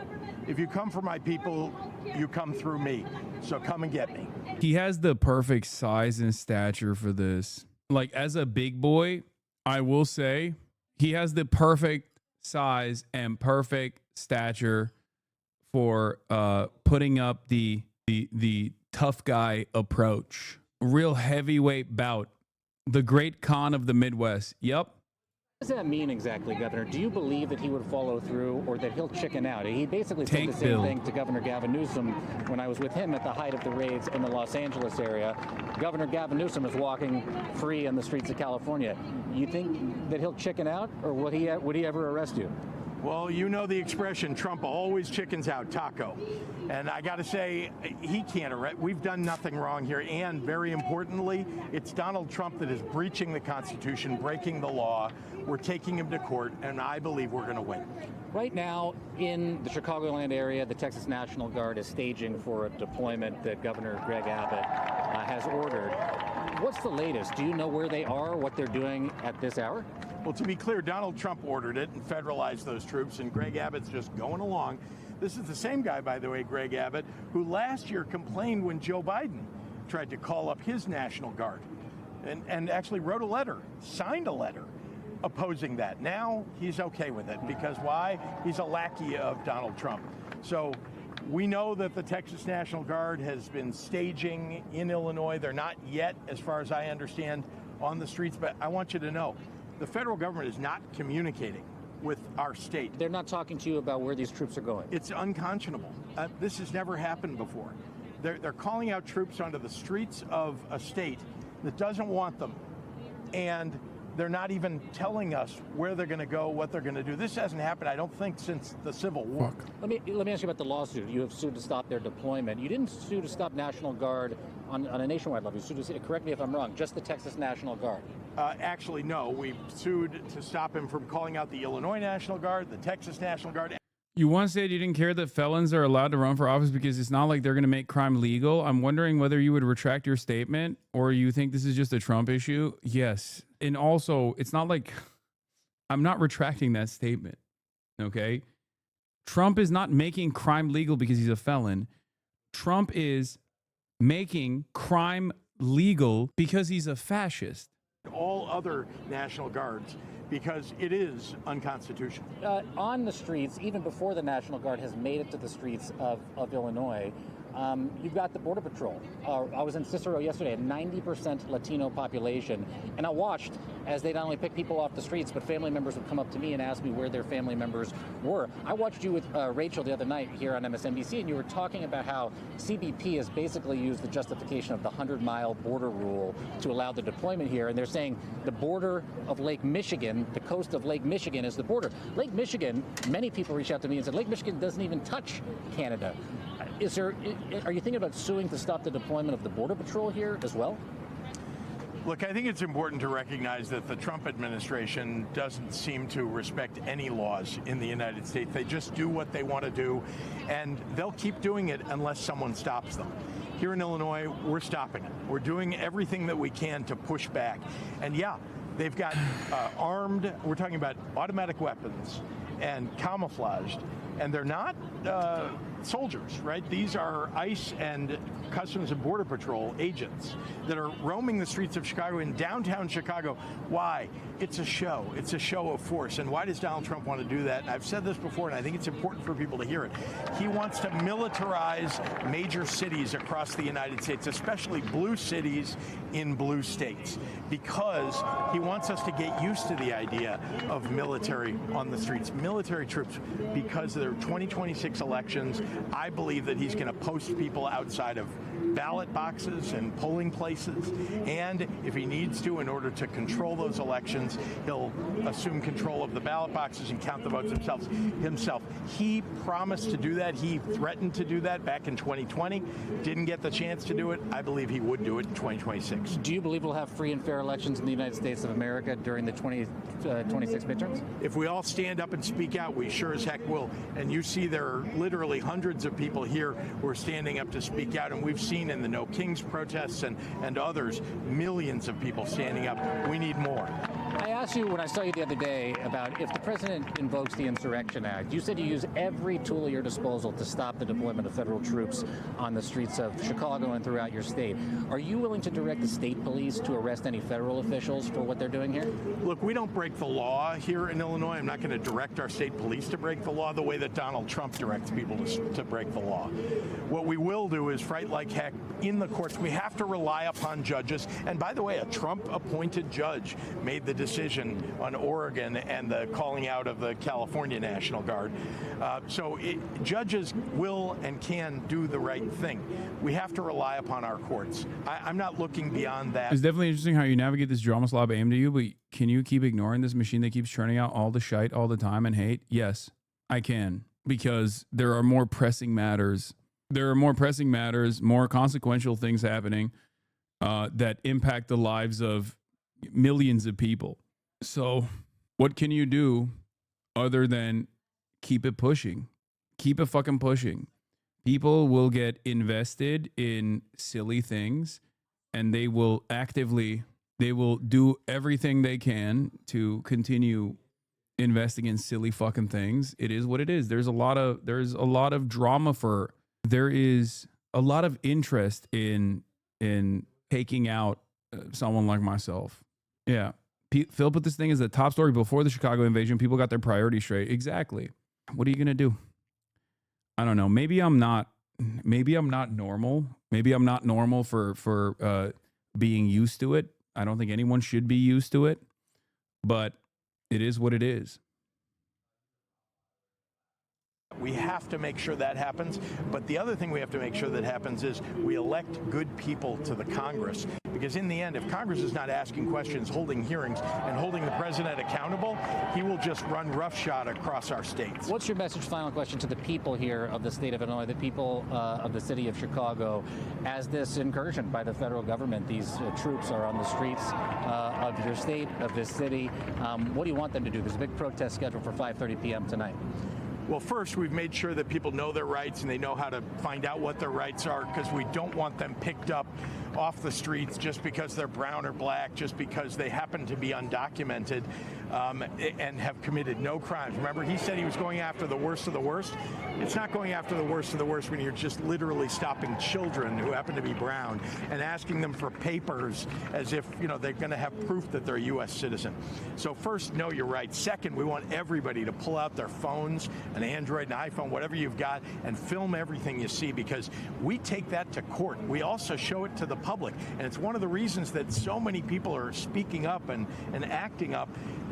If you come for my people, you come through me. So come and get me. He has the perfect size and stature for this. Like, as a big boy, I will say he has the perfect size and perfect stature for putting up the tough guy approach. Real heavyweight bout. The great Khan of the Midwest. Yep. What does that mean exactly, Governor? Do you believe that he would follow through or that he'll chicken out? He basically said the same thing to Governor Gavin Newsom when I was with him at the height of the raids in the Los Angeles area. Governor Gavin Newsom is walking free on the streets of California. You think that he'll chicken out, or would he ever arrest you? Well, you know the expression, Trump always chickens out taco. And I got to say, he can't arrest. We've done nothing wrong here. And very importantly, it's Donald Trump that is breaching the Constitution, breaking the law. We're taking him to court, and I believe we're going to win. Right now, in the Chicagoland area, the Texas National Guard is staging for a deployment that Governor Greg Abbott has ordered. What's the latest? Do you know where they are, what they're doing at this hour? Well, to be clear, Donald Trump ordered it and federalized those troops, and Greg Abbott's just going along. This is the same guy, by the way, Greg Abbott, who last year complained when Joe Biden tried to call up his National Guard and actually wrote a letter, signed a letter, opposing that. Now he's okay with it because why? He's a lackey of Donald Trump. So we know that the Texas National Guard has been staging in Illinois. They're not yet, as far as I understand, on the streets, but I want you to know, the federal government is not communicating with our state. They're not talking to you about where these troops are going. It's unconscionable. This has never happened before. They're calling out troops onto the streets of a state that doesn't want them. And they're not even telling us where they're going to go, what they're going to do. This hasn't happened, I don't think, since the Civil War. Let me ask you about the lawsuit. You have sued to stop their deployment. You didn't sue to stop National Guard on a nationwide level. You sued to, correct me if I'm wrong, just the Texas National Guard. Actually, no. We sued to stop him from calling out the Illinois National Guard, the Texas National Guard. You once said you didn't care that felons are allowed to run for office because it's not like they're going to make crime legal. I'm wondering whether you would retract your statement or you think this is just a Trump issue. Yes. And also, it's not like I'm not retracting that statement. Okay. Trump is not making crime legal because he's a felon. Trump is making crime legal because he's a fascist. All other National Guards, because it is unconstitutional. On the streets, even before the National Guard has made it to the streets of Illinois, you've got the Border Patrol. I was in Cicero yesterday, a 90% Latino population, and I watched as they not only pick people off the streets, but family members would come up to me and ask me where their family members were. I watched you with Rachel the other night here on MSNBC, and you were talking about how CBP has basically used the justification of the 100-mile border rule to allow the deployment here, and they're saying the border of Lake Michigan, the coast of Lake Michigan is the border. Lake Michigan, many people reached out to me and said, Lake Michigan doesn't even touch Canada. Are you thinking about suing to stop the deployment of the Border Patrol here as well? Look, I think it's important to recognize that the Trump administration doesn't seem to respect any laws in the United States. They just do what they want to do, and they'll keep doing it unless someone stops them. Here in Illinois, we're stopping it. We're doing everything that we can to push back. And yeah, they've got armed, we're talking about automatic weapons and camouflaged, and they're not soldiers, right? These are ICE and Customs and Border Patrol agents that are roaming the streets of Chicago, in downtown Chicago. Why? It's a show. It's a show of force. And why does Donald Trump want to do that? I've said this before, and I think it's important for people to hear it. He wants to militarize major cities across the United States, especially blue cities in blue states, because he wants us to get used to the idea of military on the streets, military troops, because there are 2026 elections. I believe that he's going to post people outside of ballot boxes and polling places, and if he needs to, in order to control those elections, he'll assume control of the ballot boxes and count the votes himself. He promised to do that. He threatened to do that back in 2020. Didn't get the chance to do it. I believe he would do it in 2026. Do you believe we'll have free and fair elections in the United States of America during the 2026 midterms? If we all stand up and speak out, we sure as heck will. And you see there are literally hundreds hundreds of people here who are standing up to speak out, and we've seen in the No Kings protests and others, millions of people standing up. We need more. I asked you when I saw you the other day about if the president invokes the Insurrection Act. You said you use every tool at your disposal to stop the deployment of federal troops on the streets of Chicago and throughout your state. Are you willing to direct the state police to arrest any federal officials for what they're doing here? Look, we don't break the law here in Illinois. I'm not going to direct our state police to break the law the way that Donald Trump directs people to break the law. What we will do is fight like heck in the courts. We have to rely upon judges. And by the way, a Trump-appointed judge made the decision on Oregon and the calling out of the California National Guard. Judges will and can do the right thing. We have to rely upon our courts. I'm not looking beyond that. It's definitely interesting how you navigate this drama slob aimed at you, but can you keep ignoring this machine that keeps churning out all the shite all the time and hate? Yes, I can, because there are more pressing matters. There are more pressing matters, more consequential things happening that impact the lives of millions of people. So what can you do other than keep it pushing? Keep it fucking pushing. People will get invested in silly things, and they will do everything they can to continue investing in silly fucking things. It is what it is. There's a lot of drama there is a lot of interest in taking out someone like myself. Yeah. Phil put this thing as the top story before the Chicago invasion. People got their priorities straight. Exactly. What are you going to do? I don't know. Maybe I'm not normal. Maybe I'm not normal for being used to it. I don't think anyone should be used to it, but it is what it is. We have to make sure that happens. But the other thing we have to make sure that happens is we elect good people to the Congress. Because in the end, if Congress is not asking questions, holding hearings, and holding the president accountable, he will just run roughshod across our states. What's your message, final question, to the people here of the state of Illinois, the people of the city of Chicago, as this incursion by the federal government, these troops are on the streets of your state, of this city. What do you want them to do? There's a big protest scheduled for 5:30 p.m. tonight. Well, first, we've made sure that people know their rights and they know how to find out what their rights are, because we don't want them picked up off the streets just because they're brown or black, just because they happen to be undocumented and have committed no crimes. Remember, he said he was going after the worst of the worst. It's not going after the worst of the worst when you're just literally stopping children who happen to be brown and asking them for papers as if, they're going to have proof that they're a U.S. citizen. So first, know your rights. Second, we want everybody to pull out their phones, an Android, an iPhone, whatever you've got, and film everything you see, because we take that to court. We also show it to the public. And it's one of the reasons that so many people are speaking up and acting up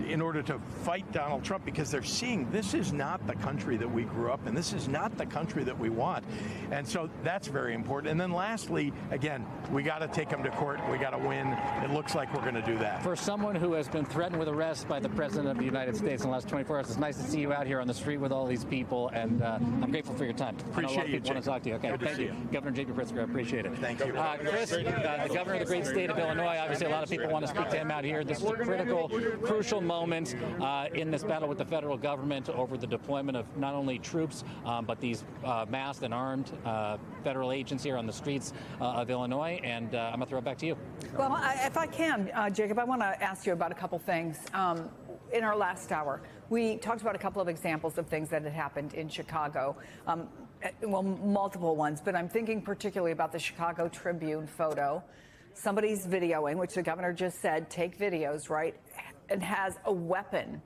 in order to fight Donald Trump, because they're seeing this is not the country that we grew up in. This is not the country that we want. And so that's very important. And then lastly, again, we got to take them to court. We got to win. It looks like we're going to do that. For someone who has been threatened with arrest by the President of the United States in the last 24 hours, it's nice to see you out here on the street with all these people, and I'm grateful for your time. Appreciate you, I know a lot of people want to talk to you. Okay, Good to thank see you. you. Governor J.B. Pritzker, I appreciate it. Thank you. Chris, the governor of the great state of Illinois, obviously a lot of people want to speak to him out here. This is a critical, crucial moment in this battle with the federal government over the deployment of not only troops, but these masked and armed federal agents here on the streets of Illinois. And I'm going to throw it back to you. Well, if I can, Jacob, I want to ask you about a couple things. In our last hour, we talked about a couple of examples of things that had happened in Chicago. Well, multiple ones, but I'm thinking particularly about the Chicago Tribune photo. Somebody's videoing, which the governor just said, take videos, right? And has a weapon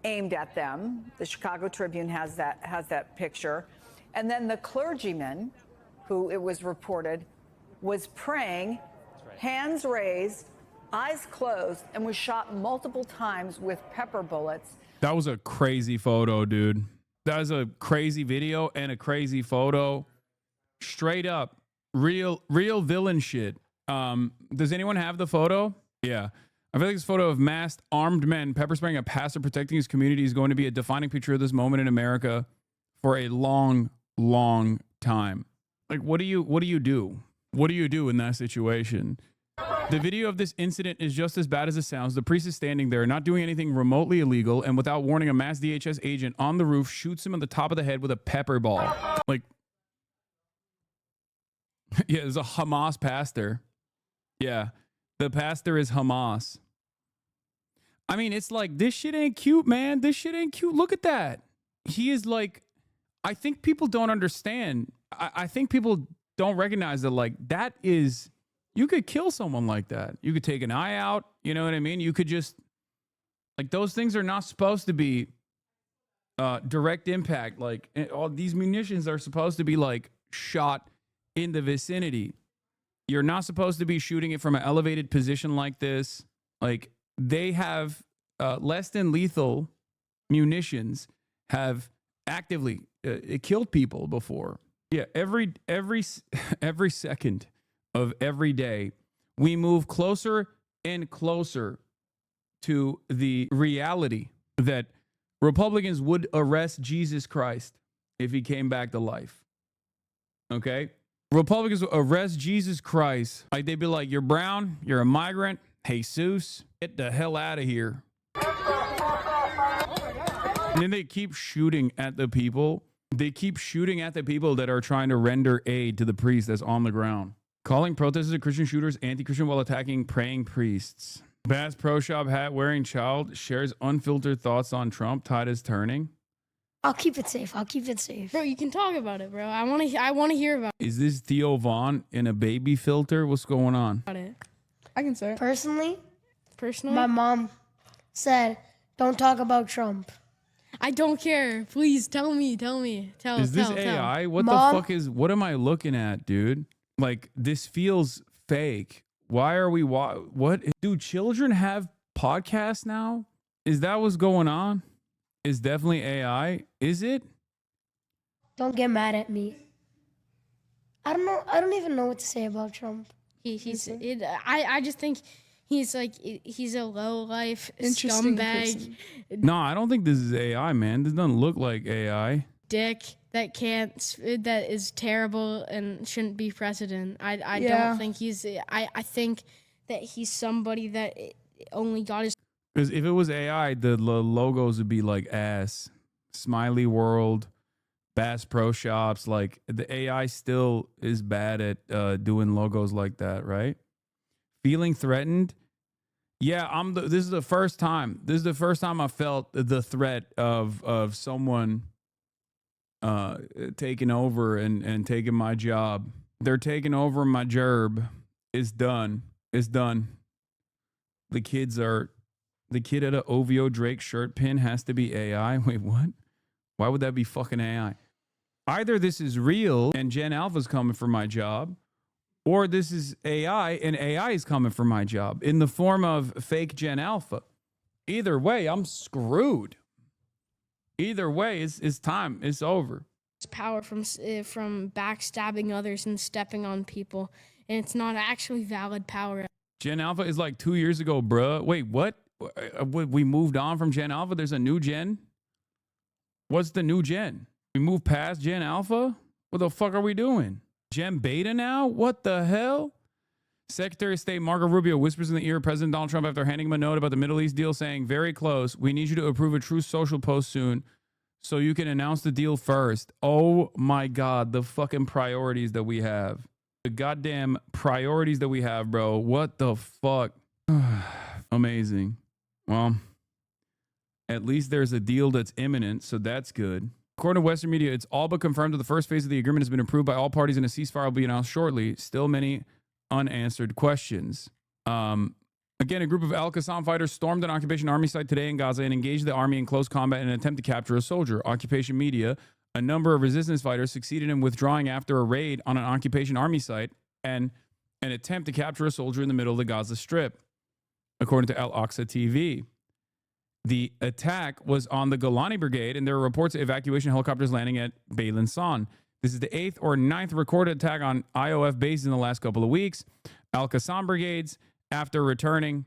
aimed at them. The Chicago Tribune has that picture. And then the clergyman, who it was reported, was praying, hands raised, eyes closed, and was shot multiple times with pepper bullets. That was a crazy photo, dude. That was a crazy video and a crazy photo. Straight up. Real villain shit. Does anyone have the photo? Yeah. I feel like this photo of masked armed men pepper spraying a pastor protecting his community is going to be a defining picture of this moment in America for a long, long time. Like, what do you do? What do you do in that situation? The video of this incident is just as bad as it sounds. The priest is standing there, not doing anything remotely illegal, and without warning, a mass DHS agent on the roof shoots him on the top of the head with a pepper ball. Like, yeah, there's a Hamas pastor. Yeah, the pastor is Hamas. I mean, it's like, this shit ain't cute, man. This shit ain't cute. Look at that. He is like, I think people don't understand. I think people don't recognize that, like, that is... You could kill someone like that. You could take an eye out. You know what I mean? You could just, like, those things are not supposed to be direct impact. Like, all these munitions are supposed to be, like, shot in the vicinity. You're not supposed to be shooting it from an elevated position like this. Like, they have less than lethal munitions have actively killed people before. Yeah, every second of every day, we move closer and closer to the reality that Republicans would arrest Jesus Christ if he came back to life. Okay? Republicans would arrest Jesus Christ. Like, they'd be like, you're brown, you're a migrant, Jesus, get the hell out of here. And then they keep shooting at the people. They keep shooting at the people that are trying to render aid to the priest that's on the ground. Calling protesters and Christian shooters anti-Christian while attacking praying priests. Bass Pro Shop hat wearing child shares unfiltered thoughts on Trump. Tide is turning. I'll keep it safe. I'll keep it safe. Bro, you can talk about it, bro. I want to hear about Is this Theo Vaughn in a baby filter? What's going on? it. I can say it. Personally, my mom said, "Don't talk about Trump." I don't care. Please tell me. Is this AI? What Mom? the fuck is... What am I looking at, dude? Like, this feels fake. Why are we... What? Do children have podcasts now? Is that what's going on? Is definitely AI? Is it? Don't get mad at me. I don't know. I don't even know what to say about Trump. I just think he's like, he's a low life Interesting scumbag person. No, I don't think this is AI, man. This doesn't look like AI. dick that is terrible and shouldn't be president. I Yeah. don't think he's. I think that he's somebody that only God is. Because if it was AI, the logos would be like ass, Smiley World, Bass Pro Shops. Like, the AI still is bad at doing logos like that, right? Feeling threatened. Yeah, this is the first time. This is the first time I felt the threat of someone taking over and taking my job. They're taking over my gerb. It's done. It's done. The kid at a OVO Drake shirt pin has to be AI. Wait, what? Why would that be fucking AI? Either this is real and Gen Alpha's coming for my job, or this is AI and AI is coming for my job in the form of fake Gen Alpha. Either way, I'm screwed. Either way, it's time. It's over. It's power from backstabbing others and stepping on people, and it's not actually valid power. Gen Alpha is like 2 years ago, bruh. Wait, what? We moved on from Gen Alpha? There's a new gen? What's the new gen? We moved past Gen Alpha? What the fuck are we doing? Gen Beta now? What the hell? Secretary of State Marco Rubio whispers in the ear of President Donald Trump after handing him a note about the Middle East deal saying, very close. We need you to approve a Truth Social post soon so you can announce the deal first. Oh my God, the fucking priorities that we have. The goddamn priorities that we have, bro. What the fuck? Amazing. Well, at least there's a deal that's imminent, so that's good. According to Western media, it's all but confirmed that the first phase of the agreement has been approved by all parties and a ceasefire will be announced shortly. Still many unanswered questions. Again, a group of Al-Qassam fighters stormed an occupation army site today in Gaza and engaged the army in close combat in an attempt to capture a soldier. Occupation media, a number of resistance fighters succeeded in withdrawing after a raid on an occupation army site and an attempt to capture a soldier in the middle of the Gaza Strip, according to Al-Aqsa TV. The attack was on the Golani Brigade, and there were reports of evacuation helicopters landing at Beilan San. This is the 8th or 9th recorded attack on IOF bases in the last couple of weeks. Al-Qassam brigades, after returning...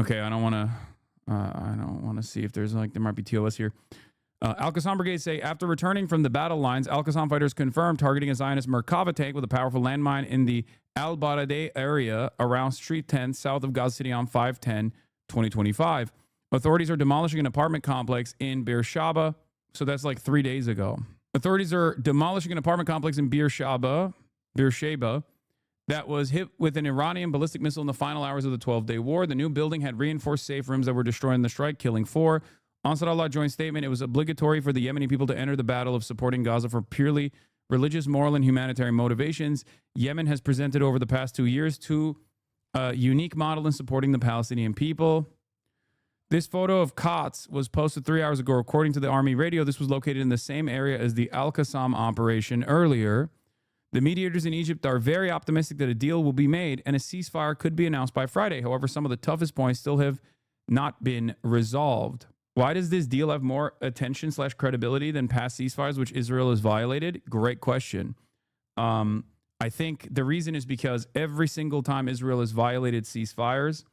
Okay, I don't want to see if there's there might be TOS here. Al-Qassam brigades say after returning from the battle lines, Al-Qassam fighters confirmed targeting a Zionist Merkava tank with a powerful landmine in the Al-Baradeh area around Street 10 south of Gaza City on 5/10/2025. Authorities are demolishing an apartment complex in Beersheba. So that's like 3 days ago. Authorities are demolishing an apartment complex in Beersheba that was hit with an Iranian ballistic missile in the final hours of the 12-day war. The new building had reinforced safe rooms that were destroyed in the strike, killing 4. Ansarallah joint statement, it was obligatory for the Yemeni people to enter the battle of supporting Gaza for purely religious, moral, and humanitarian motivations. Yemen has presented over the past 2 years a unique model in supporting the Palestinian people. This photo of Kotz was posted 3 hours ago. According to the Army radio, this was located in the same area as the Al-Qassam operation earlier. The mediators in Egypt are very optimistic that a deal will be made and a ceasefire could be announced by Friday. However, some of the toughest points still have not been resolved. Why does this deal have more attention/credibility than past ceasefires, which Israel has violated? Great question. I think the reason is because every single time Israel has violated ceasefires,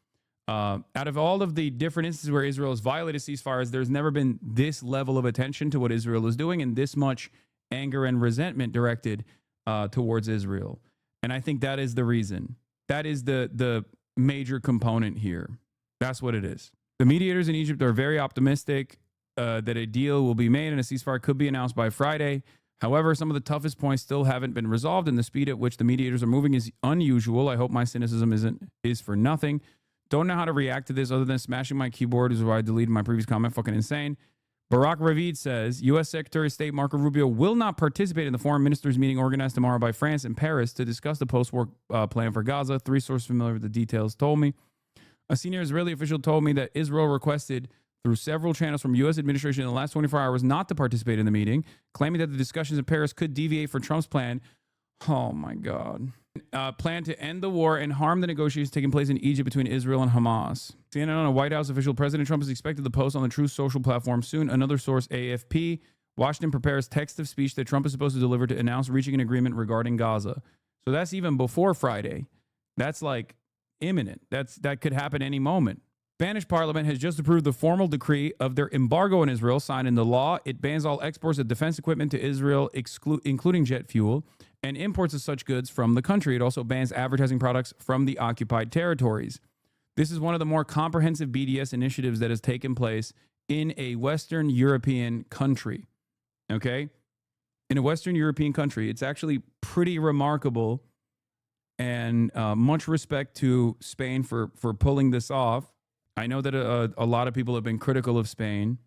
out of all of the different instances where Israel has violated ceasefires, there's never been this level of attention to what Israel is doing and this much anger and resentment directed towards Israel. And I think that is the reason. That is the major component here. That's what it is. The mediators in Egypt are very optimistic that a deal will be made and a ceasefire could be announced by Friday. However, some of the toughest points still haven't been resolved, and the speed at which the mediators are moving is unusual. I hope my cynicism is for nothing. Don't know how to react to this other than smashing my keyboard, is why I deleted my previous comment. Fucking insane. Barack Ravid says, U.S. Secretary of State Marco Rubio will not participate in the foreign ministers meeting organized tomorrow by France in Paris to discuss the post-war plan for Gaza. 3 sources familiar with the details told me. A senior Israeli official told me that Israel requested through several channels from U.S. administration in the last 24 hours not to participate in the meeting, claiming that the discussions in Paris could deviate from Trump's plan. Oh, my God. Plan to end the war and harm the negotiations taking place in Egypt between Israel and Hamas. CNN on a White House official, President Trump is expected to post on the Truth Social platform soon. Another source, AFP. Washington prepares text of speech that Trump is supposed to deliver to announce reaching an agreement regarding Gaza. So that's even before Friday. That's like imminent. That could happen any moment. Spanish parliament has just approved the formal decree of their embargo on Israel, signed into law. It bans all exports of defense equipment to Israel, including jet fuel, and imports of such goods from the country. It also bans advertising products from the occupied territories. This is one of the more comprehensive BDS initiatives that has taken place in a Western European country. Okay? In a Western European country. It's actually pretty remarkable, and much respect to Spain for pulling this off. I know that a lot of people have been critical of Spain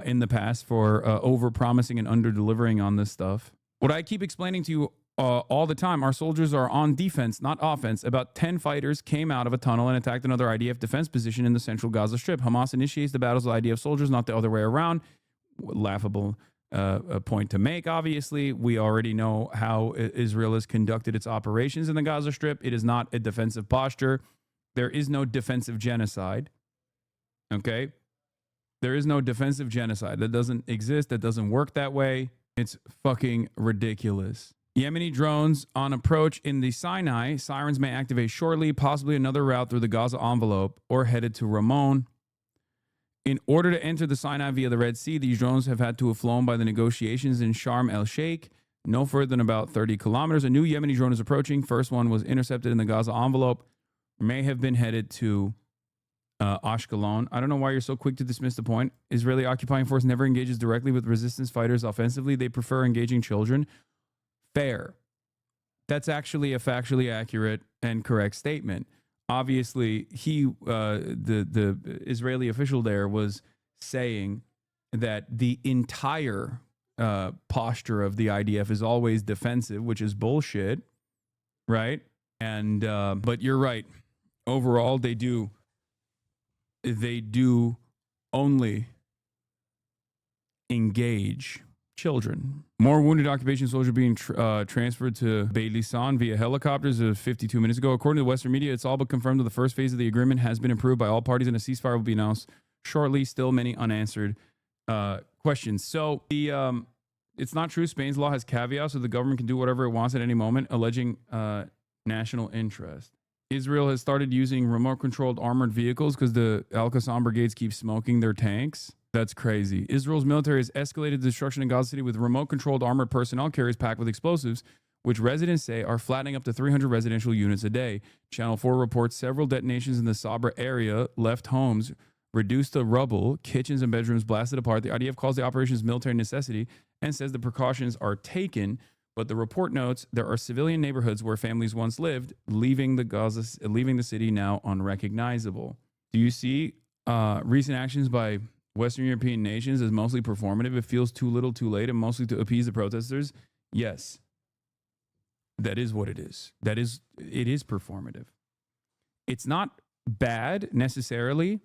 in the past for over-promising and under-delivering on this stuff. What I keep explaining to you all the time, our soldiers are on defense, not offense. About 10 fighters came out of a tunnel and attacked another IDF defense position in the central Gaza Strip. Hamas initiates the battles with IDF soldiers, not the other way around. Laughable point to make, obviously. We already know how Israel has conducted its operations in the Gaza Strip. It is not a defensive posture. There is no defensive genocide. Okay? There is no defensive genocide. That doesn't exist. That doesn't work that way. It's fucking ridiculous. Yemeni drones on approach in the Sinai. Sirens may activate shortly, possibly another route through the Gaza envelope or headed to Ramon. In order to enter the Sinai via the Red Sea, these drones have had to have flown by the negotiations in Sharm el-Sheikh, no further than about 30 kilometers. A new Yemeni drone is approaching. First one was intercepted in the Gaza envelope. May have been headed to Ashkelon. I don't know why you're so quick to dismiss the point. Israeli occupying force never engages directly with resistance fighters offensively. They prefer engaging children. Fair. That's actually a factually accurate and correct statement. Obviously, the Israeli official there was saying that the entire posture of the IDF is always defensive, which is bullshit, right? And but you're right. Overall, they do only engage children. More wounded occupation soldiers being transferred to Beit Lisan via helicopters 52 minutes ago. According to Western media, it's all but confirmed that the first phase of the agreement has been approved by all parties and a ceasefire will be announced shortly. Still many unanswered questions. So it's not true. Spain's law has caveats, so the government can do whatever it wants at any moment, alleging national interest. Israel has started using remote-controlled armored vehicles because the Al-Qassam brigades keep smoking their tanks. That's crazy. Israel's military has escalated the destruction in Gaza City with remote-controlled armored personnel carriers packed with explosives, which residents say are flattening up to 300 residential units a day. Channel 4 reports several detonations in the Sabra area left homes reduced to rubble, kitchens and bedrooms blasted apart. The IDF calls the operations military necessity and says the precautions are taken, but the report notes there are civilian neighborhoods where families once lived, leaving the city now unrecognizable. Do you see recent actions by Western European nations as mostly performative? It feels too little too late and mostly to appease the protesters? Yes. That is what it is. It is performative. It's not bad necessarily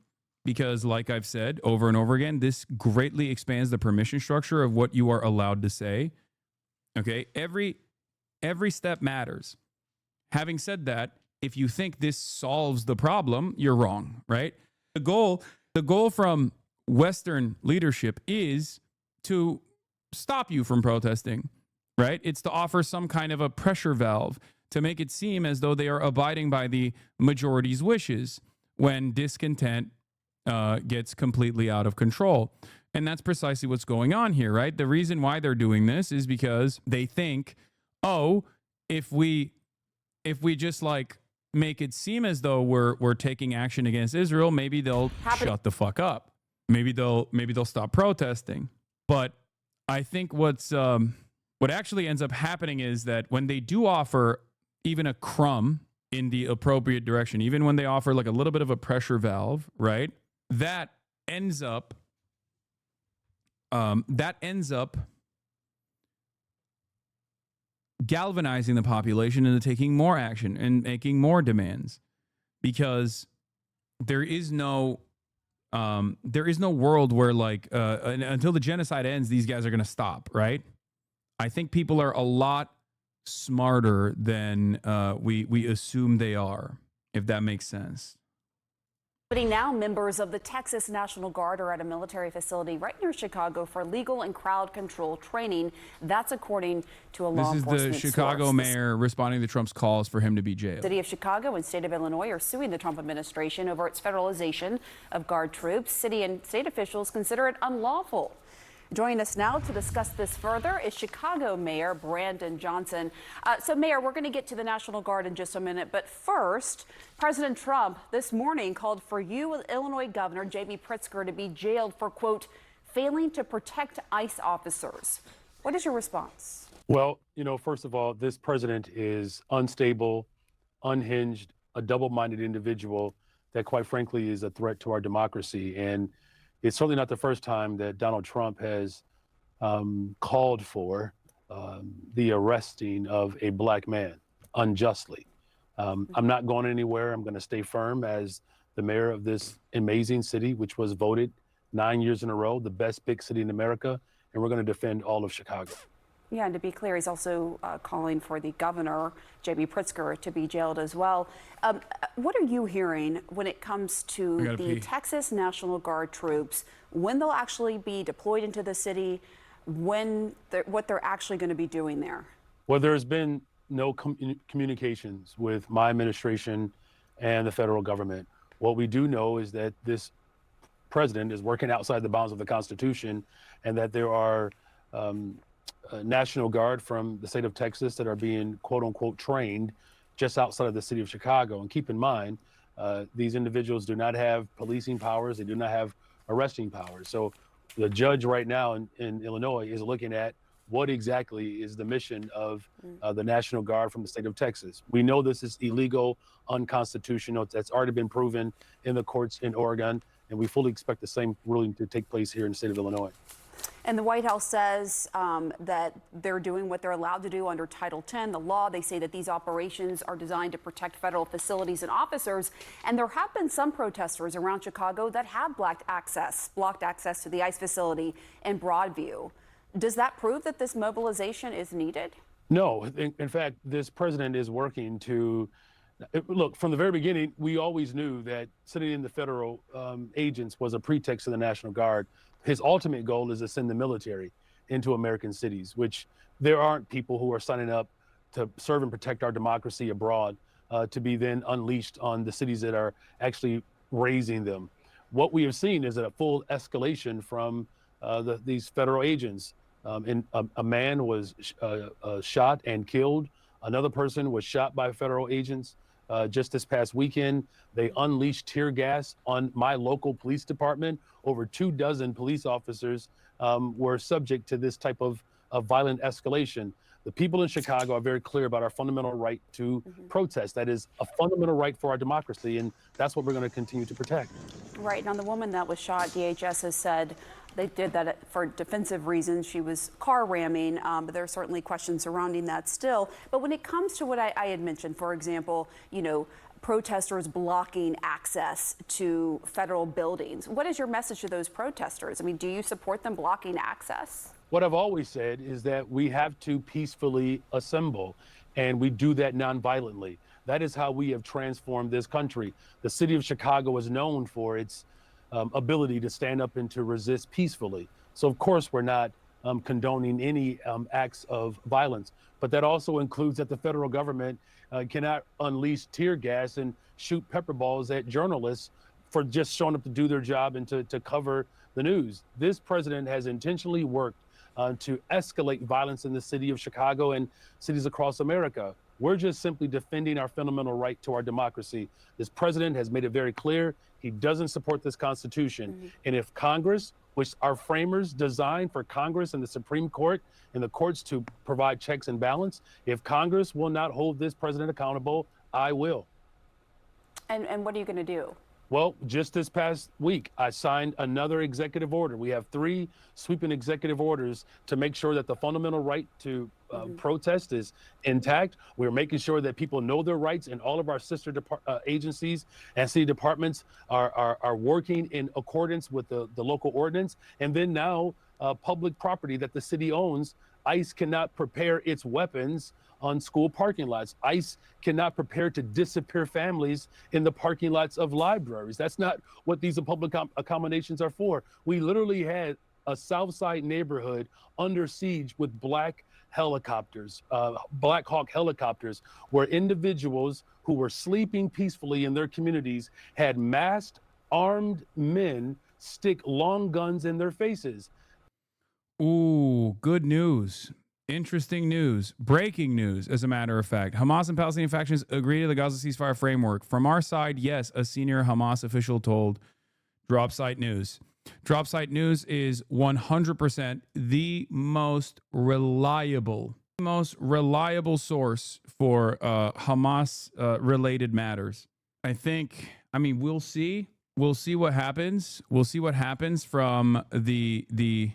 because, like I've said over and over again, this greatly expands the permission structure of what you are allowed to say. Okay? Every step matters. Having said that, if you think this solves the problem, you're wrong, right? The goal from Western leadership is to stop you from protesting, right? It's to offer some kind of a pressure valve to make it seem as though they are abiding by the majority's wishes when discontent gets completely out of control. And that's precisely what's going on here, right? The reason why they're doing this is because they think, oh, if we just like make it seem as though we're taking action against Israel, maybe they'll shut the fuck up. Maybe they'll stop protesting. But I think what actually ends up happening is that when they do offer even a crumb in the appropriate direction, even when they offer like a little bit of a pressure valve, right? That ends up galvanizing the population into taking more action and making more demands, because there is no world where like until the genocide ends, these guys are going to stop, right? I think people are a lot smarter than we assume they are, if that makes sense. Now, members of the Texas National Guard are at a military facility right near Chicago for legal and crowd control training. That's according to a law enforcement source. This is the Chicago mayor responding to Trump's calls for him to be jailed. The city of Chicago and state of Illinois are suing the Trump administration over its federalization of Guard troops. City and state officials consider it unlawful. Joining us now to discuss this further is Chicago Mayor Brandon Johnson. So, Mayor, we're going to get to the National Guard in just a minute. But first, President Trump this morning called for you, Illinois Governor J.B. Pritzker, to be jailed for, quote, failing to protect ICE officers. What is your response? Well, first of all, this president is unstable, unhinged, a double-minded individual that, quite frankly, is a threat to our democracy. And it's certainly not the first time that Donald Trump has called for the arresting of a black man unjustly. I'm not going anywhere. I'm going to stay firm as the mayor of this amazing city, which was voted 9 years in a row the best big city in America, and we're going to defend all of Chicago. Yeah, and to be clear, he's also calling for the governor, J.B. Pritzker, to be jailed as well. What are you hearing when it comes to the Texas National Guard troops, when they'll actually be deployed into the city, what they're actually going to be doing there? Well, there's been no communications with my administration and the federal government. What we do know is that this president is working outside the bounds of the Constitution, and that there are National Guard from the state of Texas that are being, quote unquote, trained just outside of the city of Chicago. And keep in mind, these individuals do not have policing powers. They do not have arresting powers. So the judge right now in Illinois is looking at what exactly is the mission of the National Guard from the state of Texas. We know this is illegal, unconstitutional. That's already been proven in the courts in Oregon, and we fully expect the same ruling to take place here in the state of Illinois. And the White House says that they're doing what they're allowed to do under Title X, the law. They say that these operations are designed to protect federal facilities and officers. And there have been some protesters around Chicago that have blocked access to the ICE facility in Broadview. Does that prove that this mobilization is needed? No. In fact, this president is working to look, from the very beginning, we always knew that sending in the federal agents was a pretext to the National Guard. His ultimate goal is to send the military into American cities, which there aren't people who are signing up to serve and protect our democracy abroad to be then unleashed on the cities that are actually raising them. what we have seen is a full escalation from these federal agents. A man was shot and killed. Another person was shot by federal agents just this past weekend. They unleashed tear gas on my local police department. Over 24 police officers were subject to this type of violent escalation. The people in Chicago are very clear about our fundamental right to protest. That is a fundamental right for our democracy, and that's what we're going to continue to protect. Right. Now, the woman that was shot, DHS has said they did that for defensive reasons. She was car ramming, but there are certainly questions surrounding that still. But when it comes to what I had mentioned, for example, protesters blocking access to federal buildings, what is your message to those protesters? I mean, do you support them blocking access? What I've always said is that we have to peacefully assemble, and we do that nonviolently. That is how we have transformed this country. The city of Chicago is known for its ability to stand up and to resist peacefully. So of course we're not condoning any acts of violence, but that also includes that the federal government cannot unleash tear gas and shoot pepper balls at journalists for just showing up to do their job and to cover the news. This president has intentionally worked to escalate violence in the city of Chicago and cities across America. We're just simply defending our fundamental right to our democracy. This president has made it very clear he doesn't support this Constitution. And if Congress, which our framers designed for Congress and the Supreme Court and the courts to provide checks and balance, if Congress will not hold this president accountable, I will. And what are you going to do? Well, just this past week, I signed another executive order. We have 3 sweeping executive orders to make sure that the fundamental right to protest is intact. We're making sure that people know their rights, and all of our sister agencies and city departments are working in accordance with the local ordinance. And then now, public property that the city owns, ICE cannot prepare its weapons on school parking lots. ICE cannot prepare to disappear families in the parking lots of libraries. That's not what these public accommodations are for. We literally had a South Side neighborhood under siege with Black helicopters, Black Hawk helicopters, where individuals who were sleeping peacefully in their communities had masked, armed men stick long guns in their faces. Ooh, good news. Interesting news. Breaking news, as a matter of fact. Hamas and Palestinian factions agree to the Gaza ceasefire framework. From our side, yes, a senior Hamas official told Dropsite News. Dropsite News is 100% the most reliable source for Hamas-related matters. I mean, we'll see. We'll see what happens. We'll see what happens from the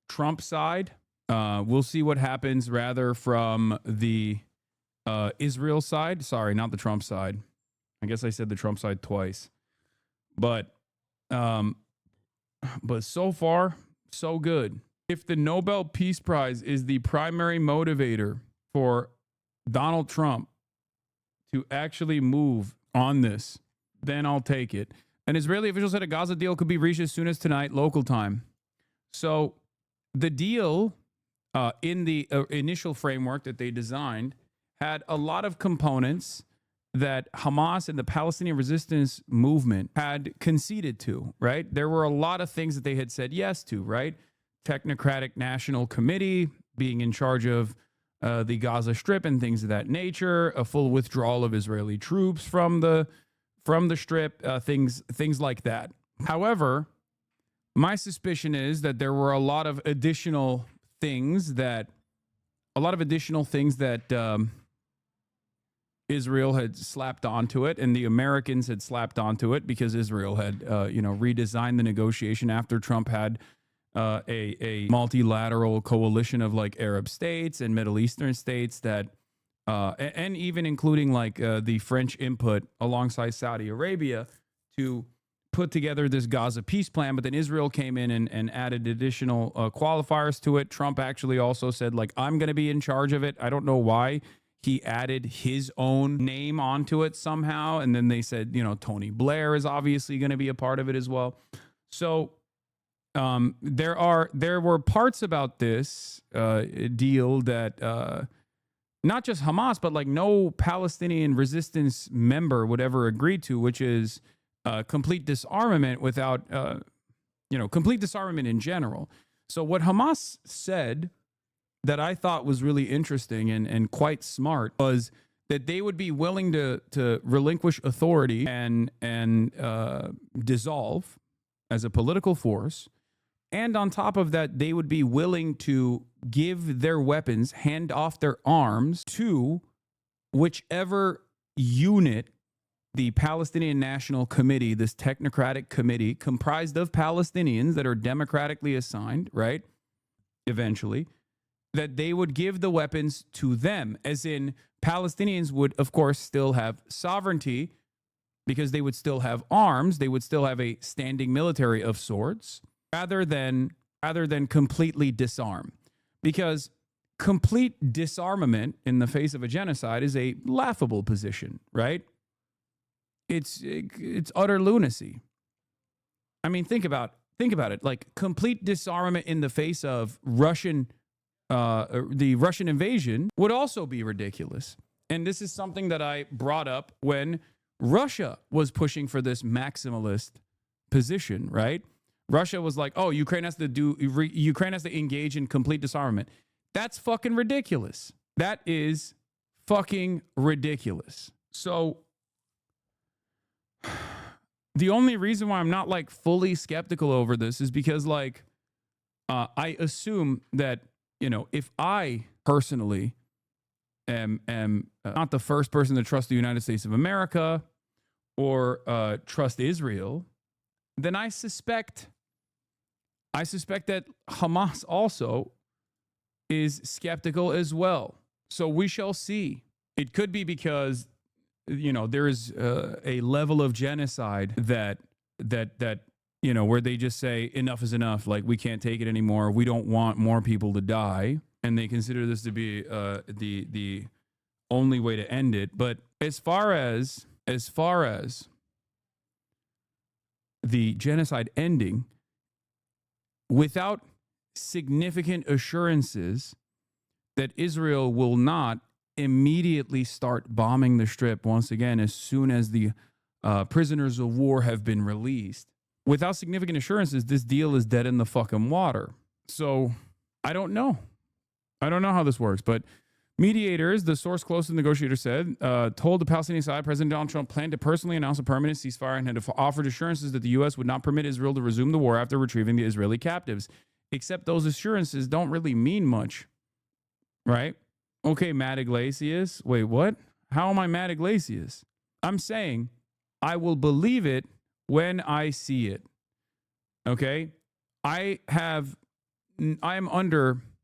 Trump side. We'll see what happens rather from the Israel side. Sorry, not the Trump side. I guess I said the Trump side twice. But so far, so good. If the Nobel Peace Prize is the primary motivator for Donald Trump to actually move on this, then I'll take it. An Israeli official said a Gaza deal could be reached as soon as tonight, local time. So the deal in the initial framework that they designed had a lot of components that Hamas and the Palestinian resistance movement had conceded to, right? There were a lot of things that they had said yes to, right? Technocratic National Committee being in charge of the Gaza Strip and things of that nature, a full withdrawal of Israeli troops from the Strip, things like that. However, my suspicion is that there were a lot of additional things that Israel had slapped onto it, and the Americans had slapped onto it because Israel had redesigned the negotiation after Trump had a multilateral coalition of like Arab states and Middle Eastern states that and even including like the French input alongside Saudi Arabia to put together this Gaza peace plan. But then Israel came in and added additional qualifiers to it. Trump actually also said, like, I'm going to be in charge of it. I don't know why he added his own name onto it somehow. And then they said, Tony Blair is obviously going to be a part of it as well. So there were parts about this deal that not just Hamas, but like no Palestinian resistance member would ever agree to, which is complete disarmament without, complete disarmament in general. So what Hamas said that I thought was really interesting and quite smart was that they would be willing to relinquish authority and dissolve as a political force. And on top of that, they would be willing to give their weapons, hand off their arms to whichever unit the Palestinian National Committee, this technocratic committee comprised of Palestinians that are democratically assigned, right? Eventually, that they would give the weapons to them, as in Palestinians would, of course, still have sovereignty because they would still have arms. They would still have a standing military of sorts, rather than completely disarm. Because complete disarmament in the face of a genocide is a laughable position, right? It's utter lunacy. I mean, think about it. Like, complete disarmament in the face of the Russian invasion would also be ridiculous. And this is something that I brought up when Russia was pushing for this maximalist position, right? Russia was like, "Oh, Ukraine has to engage in complete disarmament." That's fucking ridiculous. That is fucking ridiculous. So the only reason why I'm not like fully skeptical over this is because I assume that, if I personally am not the first person to trust the United States of America or trust Israel, then I suspect that Hamas also is skeptical as well. So we shall see. It could be because, there is a level of genocide that where they just say enough is enough. Like, we can't take it anymore. We don't want more people to die. And they consider this to be the only way to end it. But as far as the genocide ending, without significant assurances that Israel will not immediately start bombing the Strip once again as soon as the prisoners of war have been released, without significant assurances, this deal is dead in the fucking water. So I don't know. I don't know how this works, but mediators, the source close to the negotiator said, told the Palestinian side President Donald Trump planned to personally announce a permanent ceasefire and had offered assurances that the U.S. would not permit Israel to resume the war after retrieving the Israeli captives. Except those assurances don't really mean much, right? Okay, Matt Iglesias. Wait, what? How am I Matt Iglesias? I'm saying I will believe it when I see it. Okay? I have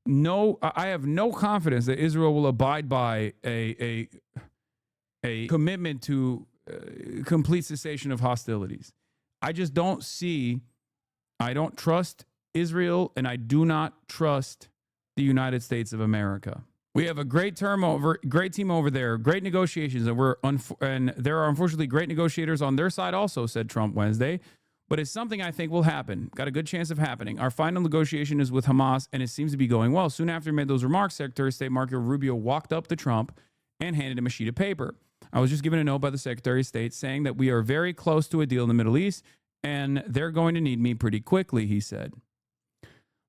no confidence that Israel will abide by a commitment to complete cessation of hostilities. I just don't see, I don't trust Israel, and I do not trust the United States of America. We have a great team over there, great negotiations, and there are unfortunately great negotiators on their side also, said Trump Wednesday. But it's something I think will happen. Got a good chance of happening. Our final negotiation is with Hamas, and it seems to be going well. Soon after he made those remarks, Secretary of State Marco Rubio walked up to Trump and handed him a sheet of paper. I was just given a note by the Secretary of State saying that we are very close to a deal in the Middle East, and they're going to need me pretty quickly, he said.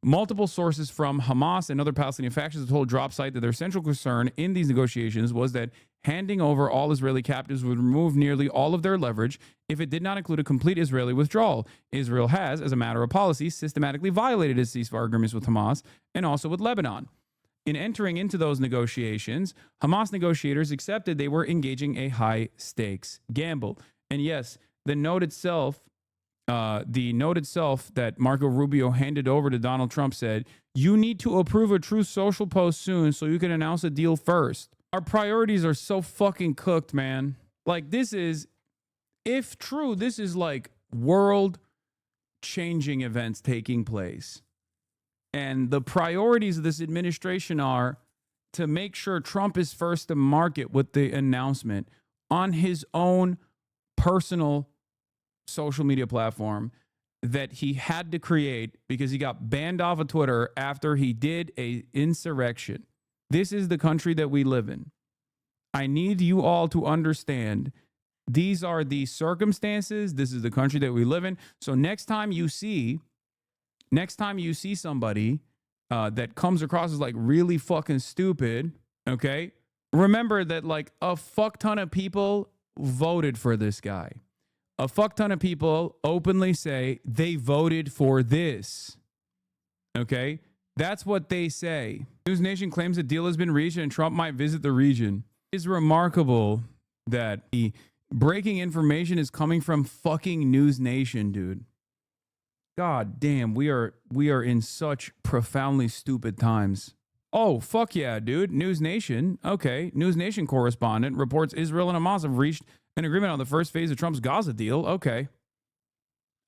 Multiple sources from Hamas and other Palestinian factions have told Drop Site that their central concern in these negotiations was that handing over all Israeli captives would remove nearly all of their leverage if it did not include a complete Israeli withdrawal. Israel has, as a matter of policy, systematically violated its ceasefire agreements with Hamas and also with Lebanon. In entering into those negotiations, Hamas negotiators accepted they were engaging a high-stakes gamble. And yes, the note itself that Marco Rubio handed over to Donald Trump said, "You need to approve a Truth Social post soon so you can announce a deal first." Our priorities are so fucking cooked, man. Like, this is, if true, this is like world-changing events taking place. And the priorities of this administration are to make sure Trump is first to market with the announcement on his own personal social media platform that he had to create because he got banned off of Twitter after he did an insurrection. This is the country that we live in. I need you all to understand these are the circumstances. This is the country that we live in. So next time you see somebody that comes across as like really fucking stupid, okay, remember that like a fuck ton of people voted for this guy. A fuck ton of people openly say they voted for this. Okay? That's what they say. News Nation claims a deal has been reached and Trump might visit the region. It's remarkable that the breaking information is coming from fucking News Nation, dude. God damn, we are in such profoundly stupid times. Oh, fuck yeah, dude. News Nation. Okay. News Nation correspondent reports Israel and Hamas have reached an agreement on the first phase of Trump's Gaza deal. Okay.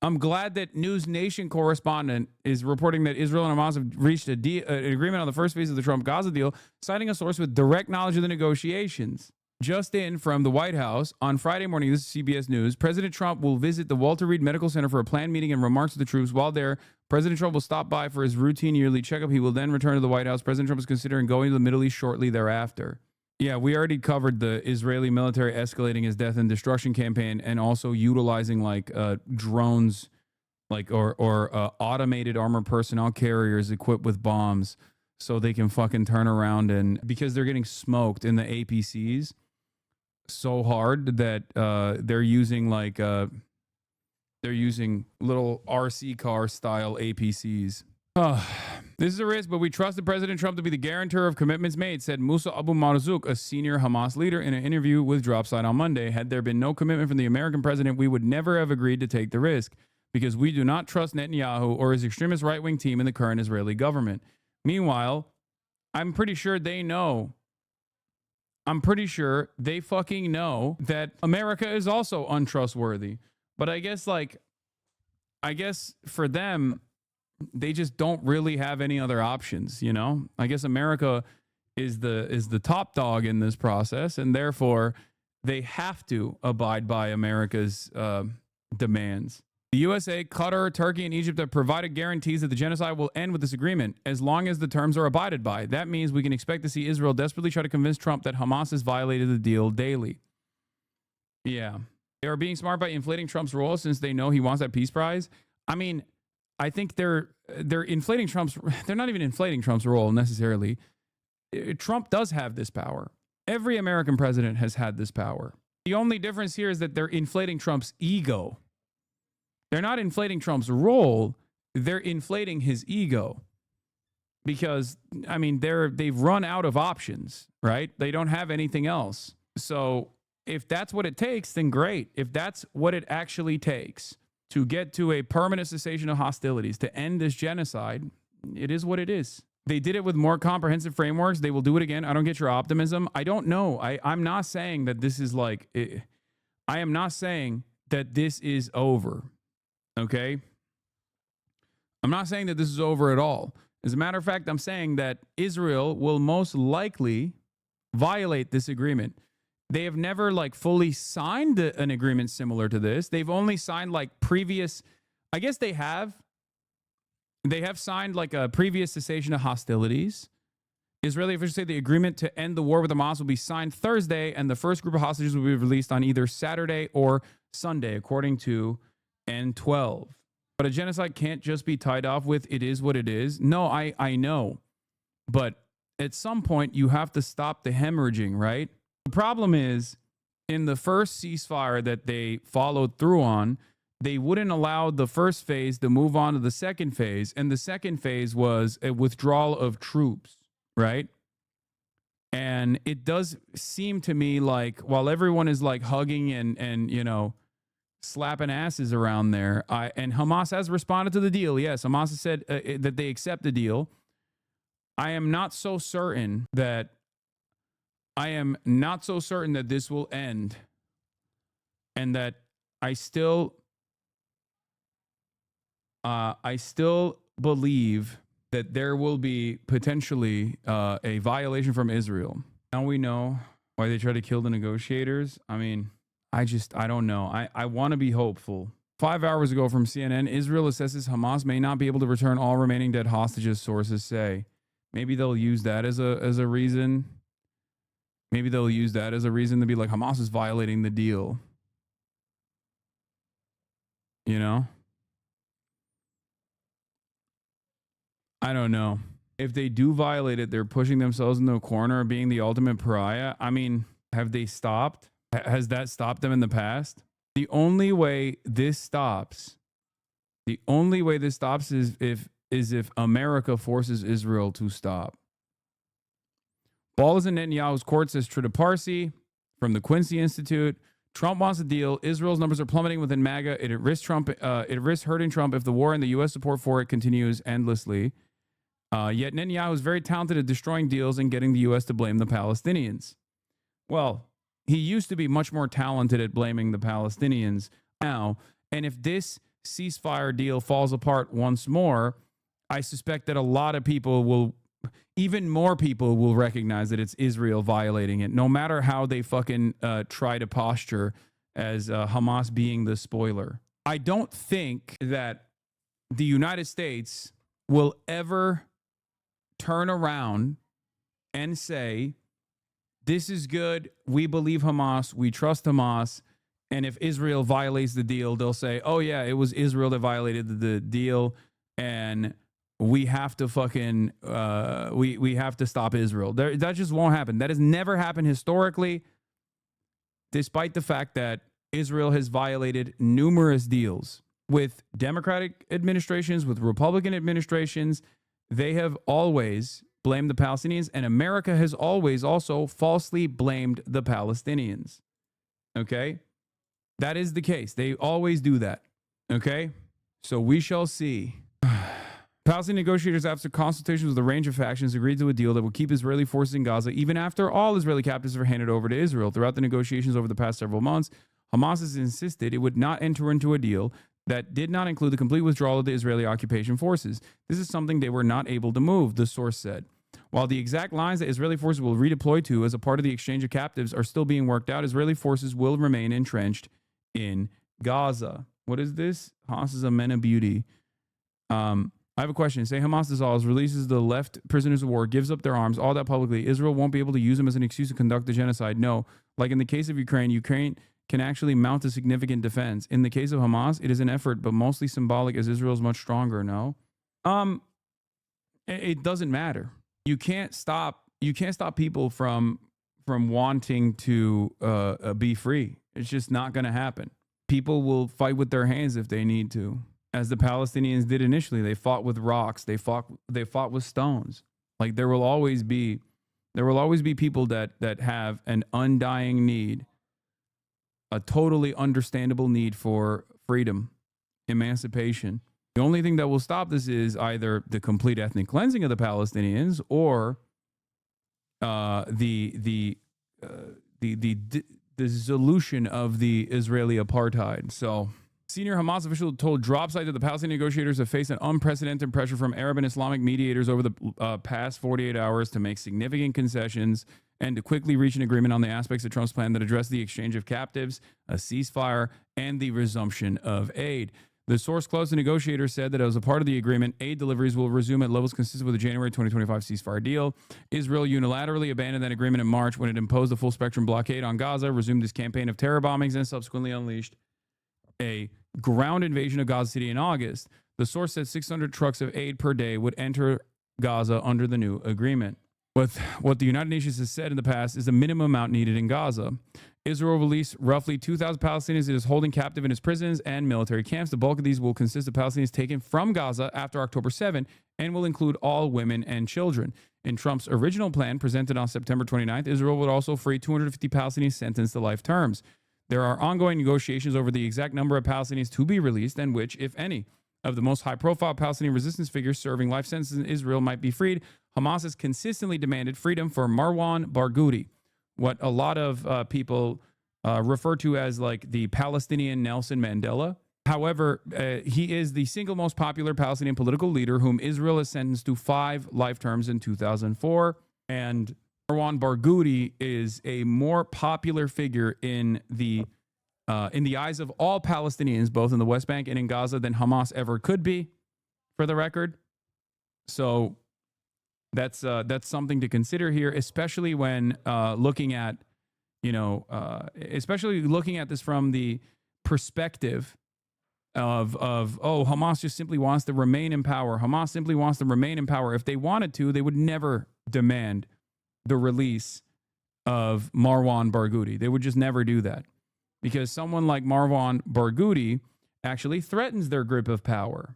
I'm glad that News Nation correspondent is reporting that Israel and Hamas have reached an agreement on the first phase of the Trump Gaza deal, citing a source with direct knowledge of the negotiations. Just in from the White House, on Friday morning, this is CBS News, President Trump will visit the Walter Reed Medical Center for a planned meeting and remarks to the troops. While there, President Trump will stop by for his routine yearly checkup. He will then return to the White House. President Trump is considering going to the Middle East shortly thereafter. Yeah, we already covered the Israeli military escalating his death and destruction campaign and also utilizing like drones, like or automated armored personnel carriers equipped with bombs so they can fucking turn around, and because they're getting smoked in the APCs so hard that they're using little RC car style APCs. This is a risk, but we trusted President Trump to be the guarantor of commitments made, said Musa Abu Marzouk, a senior Hamas leader, in an interview with Dropside on Monday. Had there been no commitment from the American president, we would never have agreed to take the risk because we do not trust Netanyahu or his extremist right-wing team in the current Israeli government. Meanwhile, I'm pretty sure they fucking know that America is also untrustworthy. But I guess for them, they just don't really have any other options, you know? I guess America is the top dog in this process, and therefore they have to abide by America's demands. The USA, Qatar, Turkey, and Egypt have provided guarantees that the genocide will end with this agreement as long as the terms are abided by. That means we can expect to see Israel desperately try to convince Trump that Hamas has violated the deal daily. Yeah. They are being smart by inflating Trump's role since they know he wants that peace prize. I mean, I think they're inflating they're not even inflating Trump's role necessarily. Trump does have this power. Every American president has had this power. The only difference here is that they're inflating Trump's ego. They're not inflating Trump's role. They're inflating his ego because, I mean, they've run out of options, right? They don't have anything else. So if that's what it takes, then great. If that's what it actually takes to get to a permanent cessation of hostilities, to end this genocide, it is what it is. They did it with more comprehensive frameworks. They will do it again. I don't get your optimism. I don't know. I'm not saying that this is I am not saying that this is over. Okay? I'm not saying that this is over at all. As a matter of fact, I'm saying that Israel will most likely violate this agreement. They have never fully signed an agreement similar to this. They've only signed previous, I guess they have signed a previous cessation of hostilities. Israeli officials say the agreement to end the war with Hamas will be signed Thursday, and the first group of hostages will be released on either Saturday or Sunday, according to N12. But a genocide can't just be tied off with it is what it is. No, I know. But at some point, you have to stop the hemorrhaging, right? The problem is, in the first ceasefire that they followed through on, they wouldn't allow the first phase to move on to the second phase. And the second phase was a withdrawal of troops, right? And it does seem to me like while everyone is hugging and slapping asses around there, and Hamas has responded to the deal. Yes, Hamas has said that they accept the deal. I am not so certain that this will end, and that I still believe that there will be potentially a violation from Israel. Now we know why they try to kill the negotiators. I mean, I don't know. I want to be hopeful. 5 hours ago from CNN, Israel assesses Hamas may not be able to return all remaining dead hostages, sources say. Maybe they'll use that as a reason. Maybe they'll use that as a reason to be like, Hamas is violating the deal. You know? I don't know. If they do violate it, they're pushing themselves into a corner of being the ultimate pariah. I mean, have they stopped? Has that stopped them in the past? The only way this stops is if America forces Israel to stop. Ball is in Netanyahu's court, says Trita Parsi from the Quincy Institute. Trump wants a deal. Israel's numbers are plummeting within MAGA. It risks hurting Trump if the war and the U.S. support for it continues endlessly. Yet Netanyahu is very talented at destroying deals and getting the U.S. to blame the Palestinians. Well, he used to be much more talented at blaming the Palestinians now. And if this ceasefire deal falls apart once more, I suspect that a lot of people will, even more people will recognize that it's Israel violating it, no matter how they fucking try to posture as Hamas being the spoiler. I don't think that the United States will ever turn around and say, this is good, we believe Hamas, we trust Hamas, and if Israel violates the deal, they'll say, oh yeah, it was Israel that violated the deal, and we have to fucking, we have to stop Israel. That just won't happen. That has never happened historically, despite the fact that Israel has violated numerous deals with Democratic administrations, with Republican administrations. They have always blamed the Palestinians, and America has always also falsely blamed the Palestinians. Okay? That is the case. They always do that. Okay? So we shall see. Palestinian negotiators, after consultations with a range of factions, agreed to a deal that would keep Israeli forces in Gaza even after all Israeli captives were handed over to Israel. Throughout the negotiations over the past several months, Hamas has insisted it would not enter into a deal that did not include the complete withdrawal of the Israeli occupation forces. This is something they were not able to move, the source said. While the exact lines that Israeli forces will redeploy to as a part of the exchange of captives are still being worked out, Israeli forces will remain entrenched in Gaza. What is this? Hamas is a men of beauty. I have a question. Say Hamas dissolves, releases the left prisoners of war, gives up their arms, all that publicly. Israel won't be able to use them as an excuse to conduct the genocide. No. Like in the case of Ukraine, Ukraine can actually mount a significant defense. In the case of Hamas, it is an effort, but mostly symbolic, as Israel is much stronger. No, it doesn't matter. You can't stop people from wanting to be free. It's just not going to happen. People will fight with their hands if they need to, as the Palestinians did initially. They fought with rocks. They fought with stones. Like there will always be people that have an undying need, a totally understandable need for freedom, emancipation. The only thing that will stop this is either the complete ethnic cleansing of the Palestinians or the dissolution of the Israeli apartheid. So, senior Hamas official told Drop Site that the Palestinian negotiators have faced an unprecedented pressure from Arab and Islamic mediators over the past 48 hours to make significant concessions and to quickly reach an agreement on the aspects of Trump's plan that address the exchange of captives, a ceasefire, and the resumption of aid. The source close to negotiators said that as a part of the agreement, aid deliveries will resume at levels consistent with the January 2025 ceasefire deal. Israel unilaterally abandoned that agreement in March when it imposed a full-spectrum blockade on Gaza, resumed its campaign of terror bombings, and subsequently unleashed a ground invasion of Gaza City in August. The source said 600 trucks of aid per day would enter Gaza under the new agreement. What the United Nations has said in the past is the minimum amount needed in Gaza. Israel released roughly 2,000 Palestinians it is holding captive in its prisons and military camps. The bulk of these will consist of Palestinians taken from Gaza after October 7 and will include all women and children. In Trump's original plan presented on September 29th, Israel would also free 250 Palestinians sentenced to life terms. There are ongoing negotiations over the exact number of Palestinians to be released and which, if any, of the most high-profile Palestinian resistance figures serving life sentences in Israel might be freed. Hamas has consistently demanded freedom for Marwan Barghouti, what a lot of people refer to as like the Palestinian Nelson Mandela. However, he is the single most popular Palestinian political leader whom Israel has sentenced to 5 life terms in 2004. And Marwan Barghouti is a more popular figure in the eyes of all Palestinians, both in the West Bank and in Gaza, than Hamas ever could be, for the record. So that's something to consider here, especially when looking at, especially looking at this from the perspective of oh, Hamas just simply wants to remain in power. Hamas simply wants to remain in power. If they wanted to, they would never demand the release of Marwan Barghouti. They would just never do that, because someone like Marwan Barghouti actually threatens their grip of power,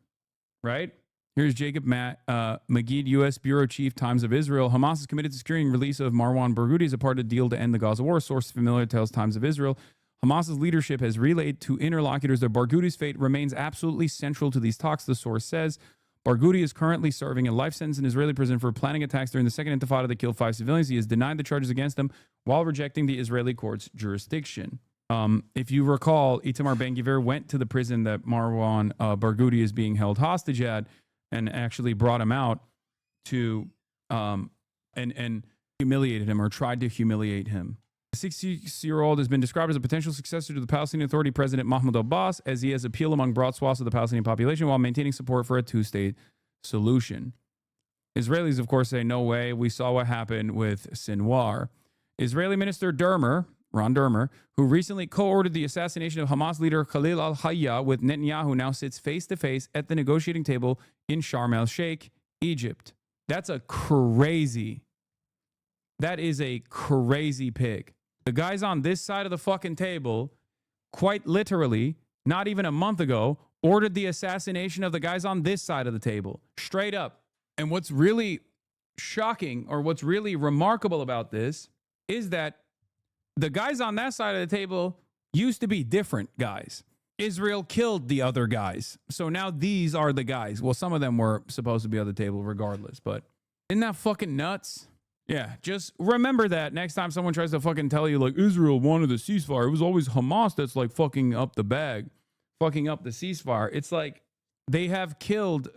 right? Here's Jacob Magid, U.S. Bureau Chief, Times of Israel. Hamas is committed to securing release of Marwan Barghouti as a part of the deal to end the Gaza war. Source familiar tells Times of Israel. Hamas's leadership has relayed to interlocutors that Barghouti's fate remains absolutely central to these talks, the source says. Barghouti is currently serving a life sentence in Israeli prison for planning attacks during the second intifada that killed 5 civilians. He has denied the charges against him while rejecting the Israeli court's jurisdiction. If you recall, Itamar Ben-Gvir went to the prison that Marwan Barghouti is being held hostage at and actually brought him out to and humiliated him, or tried to humiliate him. The 66-year-old has been described as a potential successor to the Palestinian Authority President Mahmoud Abbas, as he has appealed among broad swaths of the Palestinian population while maintaining support for a two-state solution. Israelis, of course, say no way. We saw what happened with Sinwar. Israeli Minister Ron Dermer, who recently co-ordered the assassination of Hamas leader Khalil al-Hayya with Netanyahu, now sits face-to-face at the negotiating table in Sharm el-Sheikh, Egypt. That is a crazy pig. The guys on this side of the fucking table, quite literally, not even a month ago, ordered the assassination of the guys on this side of the table. Straight up. And what's really shocking, or what's really remarkable about this, is that the guys on that side of the table used to be different guys. Israel killed the other guys. So now these are the guys. Well, some of them were supposed to be on the table regardless, but isn't that fucking nuts? Yeah, just remember that next time someone tries to fucking tell you, like, Israel wanted the ceasefire. It was always Hamas that's like fucking up the bag, fucking up the ceasefire. It's like they have killed,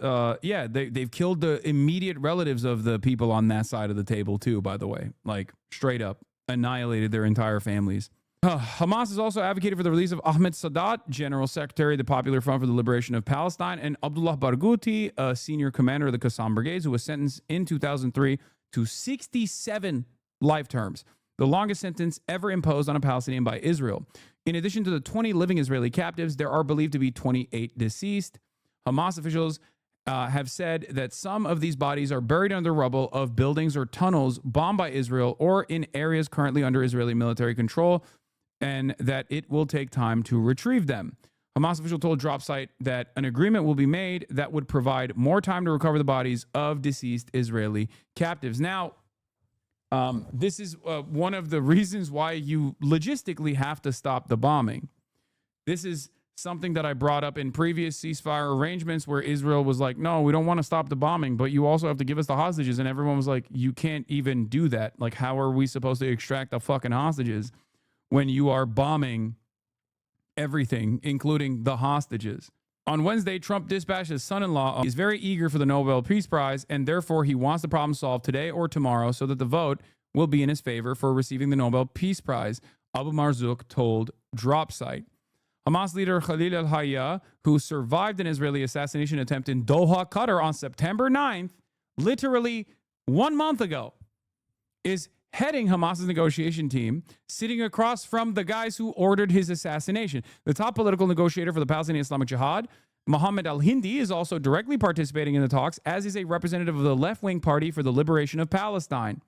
they've killed the immediate relatives of the people on that side of the table too, by the way. Like, straight up annihilated their entire families. Hamas has also advocated for the release of Ahmed Sadat, General Secretary of the Popular Front for the Liberation of Palestine, and Abdullah Barghouti, a senior commander of the Qassam Brigades, who was sentenced in 2003 to 67 life terms, the longest sentence ever imposed on a Palestinian by Israel. In addition to the 20 living Israeli captives, there are believed to be 28 deceased. Hamas officials have said that some of these bodies are buried under rubble of buildings or tunnels bombed by Israel or in areas currently under Israeli military control, and that it will take time to retrieve them. Hamas official told DropSite that an agreement will be made that would provide more time to recover the bodies of deceased Israeli captives. Now, this is one of the reasons why you logistically have to stop the bombing. This is something that I brought up in previous ceasefire arrangements where Israel was like, no, we don't want to stop the bombing, but you also have to give us the hostages. And everyone was like, you can't even do that. Like, how are we supposed to extract the fucking hostages when you are bombing everything, including the hostages? On Wednesday, Trump dispatched his son-in-law. He's very eager for the Nobel Peace Prize, and therefore he wants the problem solved today or tomorrow so that the vote will be in his favor for receiving the Nobel Peace Prize, Abu Marzouk told DropSite. Hamas leader Khalil al-Hayya, who survived an Israeli assassination attempt in Doha, Qatar on September 9th, literally 1 month ago, is heading Hamas's negotiation team, sitting across from the guys who ordered his assassination. The top political negotiator for the Palestinian Islamic Jihad, Mohammed al-Hindi, is also directly participating in the talks, as is a representative of the left-wing Party for the Liberation of Palestine.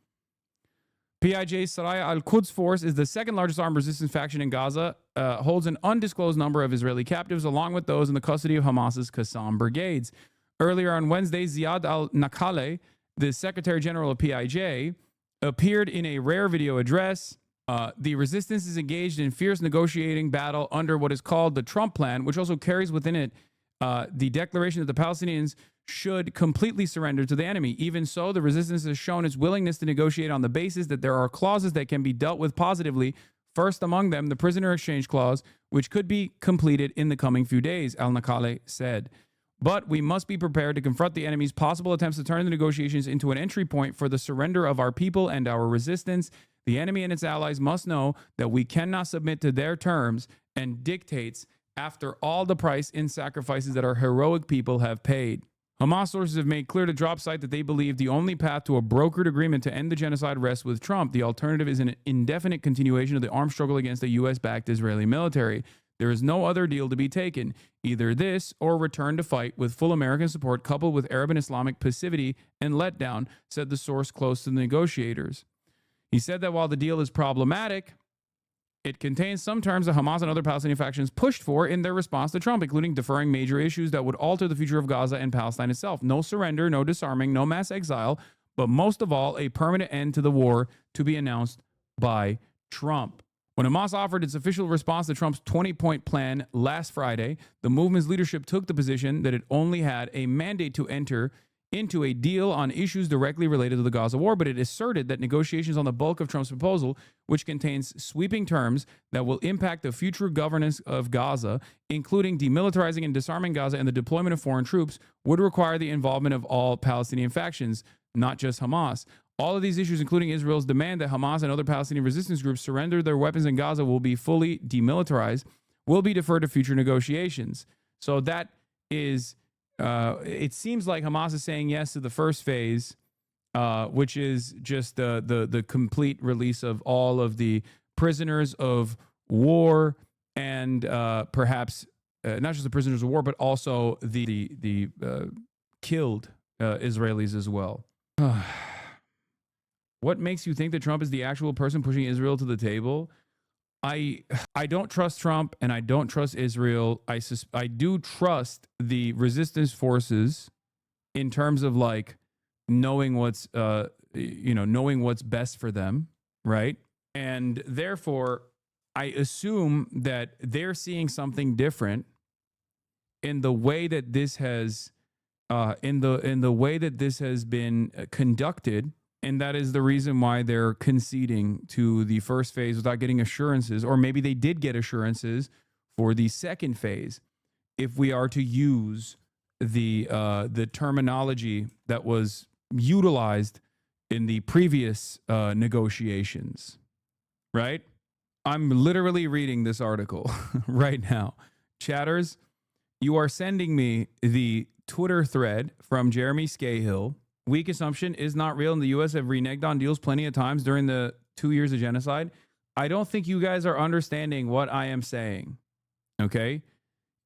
PIJ's Saraya al-Quds force is the second largest armed resistance faction in Gaza, holds an undisclosed number of Israeli captives, along with those in the custody of Hamas's Qassam brigades. Earlier on Wednesday, Ziad al-Nakale, the Secretary General of PIJ, appeared in a rare video address. The resistance is engaged in fierce negotiating battle under what is called the Trump Plan, which also carries within it the declaration that the Palestinians should completely surrender to the enemy. Even so, the resistance has shown its willingness to negotiate on the basis that there are clauses that can be dealt with positively. First among them, the prisoner exchange clause, which could be completed in the coming few days, al-Nakale said. But we must be prepared to confront the enemy's possible attempts to turn the negotiations into an entry point for the surrender of our people and our resistance. The enemy and its allies must know that we cannot submit to their terms and dictates after all the price in sacrifices that our heroic people have paid. Hamas sources have made clear to DropSite that they believe the only path to a brokered agreement to end the genocide rests with Trump. The alternative is an indefinite continuation of the armed struggle against the U.S.-backed Israeli military. There is no other deal to be taken. Either this or return to fight with full American support coupled with Arab and Islamic passivity and letdown, said the source close to the negotiators. He said that while the deal is problematic, it contains some terms that Hamas and other Palestinian factions pushed for in their response to Trump, including deferring major issues that would alter the future of Gaza and Palestine itself. No surrender, no disarming, no mass exile, but most of all, a permanent end to the war to be announced by Trump. When Hamas offered its official response to Trump's 20-point plan last Friday, the movement's leadership took the position that it only had a mandate to enter into a deal on issues directly related to the Gaza war, but it asserted that negotiations on the bulk of Trump's proposal, which contains sweeping terms that will impact the future governance of Gaza, including demilitarizing and disarming Gaza and the deployment of foreign troops, would require the involvement of all Palestinian factions, not just Hamas. All of these issues, including Israel's demand that Hamas and other Palestinian resistance groups surrender their weapons in Gaza, will be fully demilitarized, will be deferred to future negotiations. So that is... it seems like Hamas is saying yes to the first phase, which is just the complete release of all of the prisoners of war and perhaps not just the prisoners of war, but also the killed Israelis as well. What makes you think that Trump is the actual person pushing Israel to the table? I don't trust Trump and I don't trust Israel. I do trust the resistance forces in terms of like knowing what's knowing what's best for them, right? And therefore, I assume that they're seeing something different in the way that this has in the way that this has been conducted. And that is the reason why they're conceding to the first phase without getting assurances, or maybe they did get assurances for the second phase, if we are to use the terminology that was utilized in the previous negotiations, right? I'm literally reading this article right now. Chatters, you are sending me the Twitter thread from Jeremy Scahill. Weak assumption is not real, and the U.S. have reneged on deals plenty of times during the 2 years of genocide. I don't think you guys are understanding what I am saying, okay?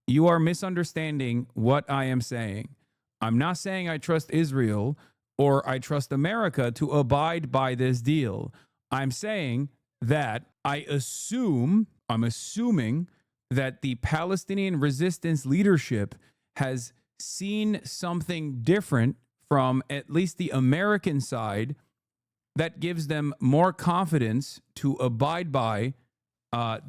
You are misunderstanding what I am saying. I'm not saying I trust Israel or I trust America to abide by this deal. I'm saying that I'm assuming that the Palestinian resistance leadership has seen something different from at least the American side that gives them more confidence to abide by,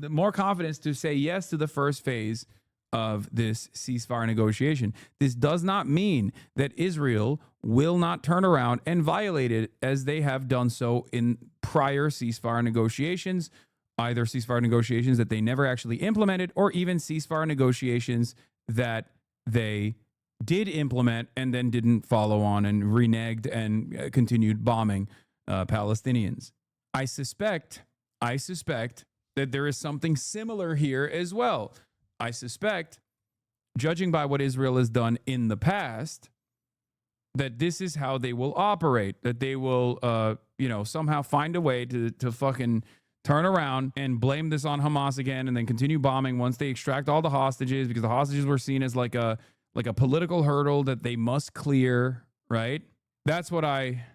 more confidence to say yes to the first phase of this ceasefire negotiation. This does not mean that Israel will not turn around and violate it as they have done so in prior ceasefire negotiations, either ceasefire negotiations that they never actually implemented or even ceasefire negotiations that they did implement and then didn't follow on and reneged and continued bombing Palestinians. I suspect that there is something similar here as well. I suspect, judging by what Israel has done in the past, that this is how they will operate, that they will, somehow find a way to fucking turn around and blame this on Hamas again and then continue bombing once they extract all the hostages, because the hostages were seen as like a political hurdle that they must clear, right? That's what I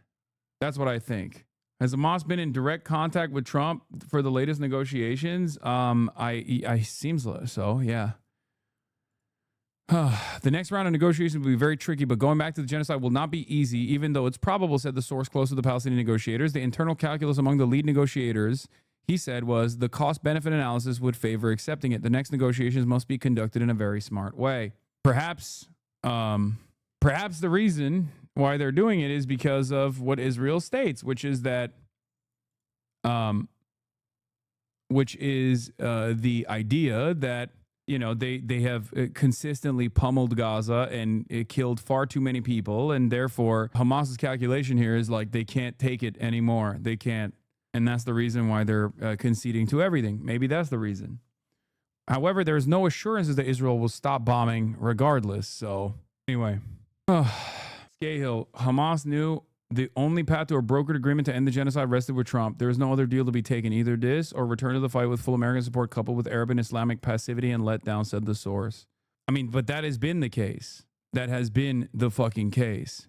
think. Has Hamas been in direct contact with Trump for the latest negotiations? I seems so, yeah. The next round of negotiations will be very tricky, but going back to the genocide will not be easy, even though it's probable, said the source close to the Palestinian negotiators. The internal calculus among the lead negotiators, he said, was the cost-benefit analysis would favor accepting it. The next negotiations must be conducted in a very smart way. Perhaps the reason why they're doing it is because of what Israel states, which is that, the idea that, they have consistently pummeled Gaza and it killed far too many people, and therefore Hamas's calculation here is like they can't take it anymore. They can't, and that's the reason why they're conceding to everything. Maybe that's the reason. However, there's no assurances that Israel will stop bombing regardless. So anyway, Scahill, Hamas knew The only path to a brokered agreement to end the genocide rested with Trump. There is no other deal to be taken. Either this or return to the fight with full American support coupled with Arab and Islamic passivity and letdown, said the source. I mean, but that has been the case. That has been the fucking case.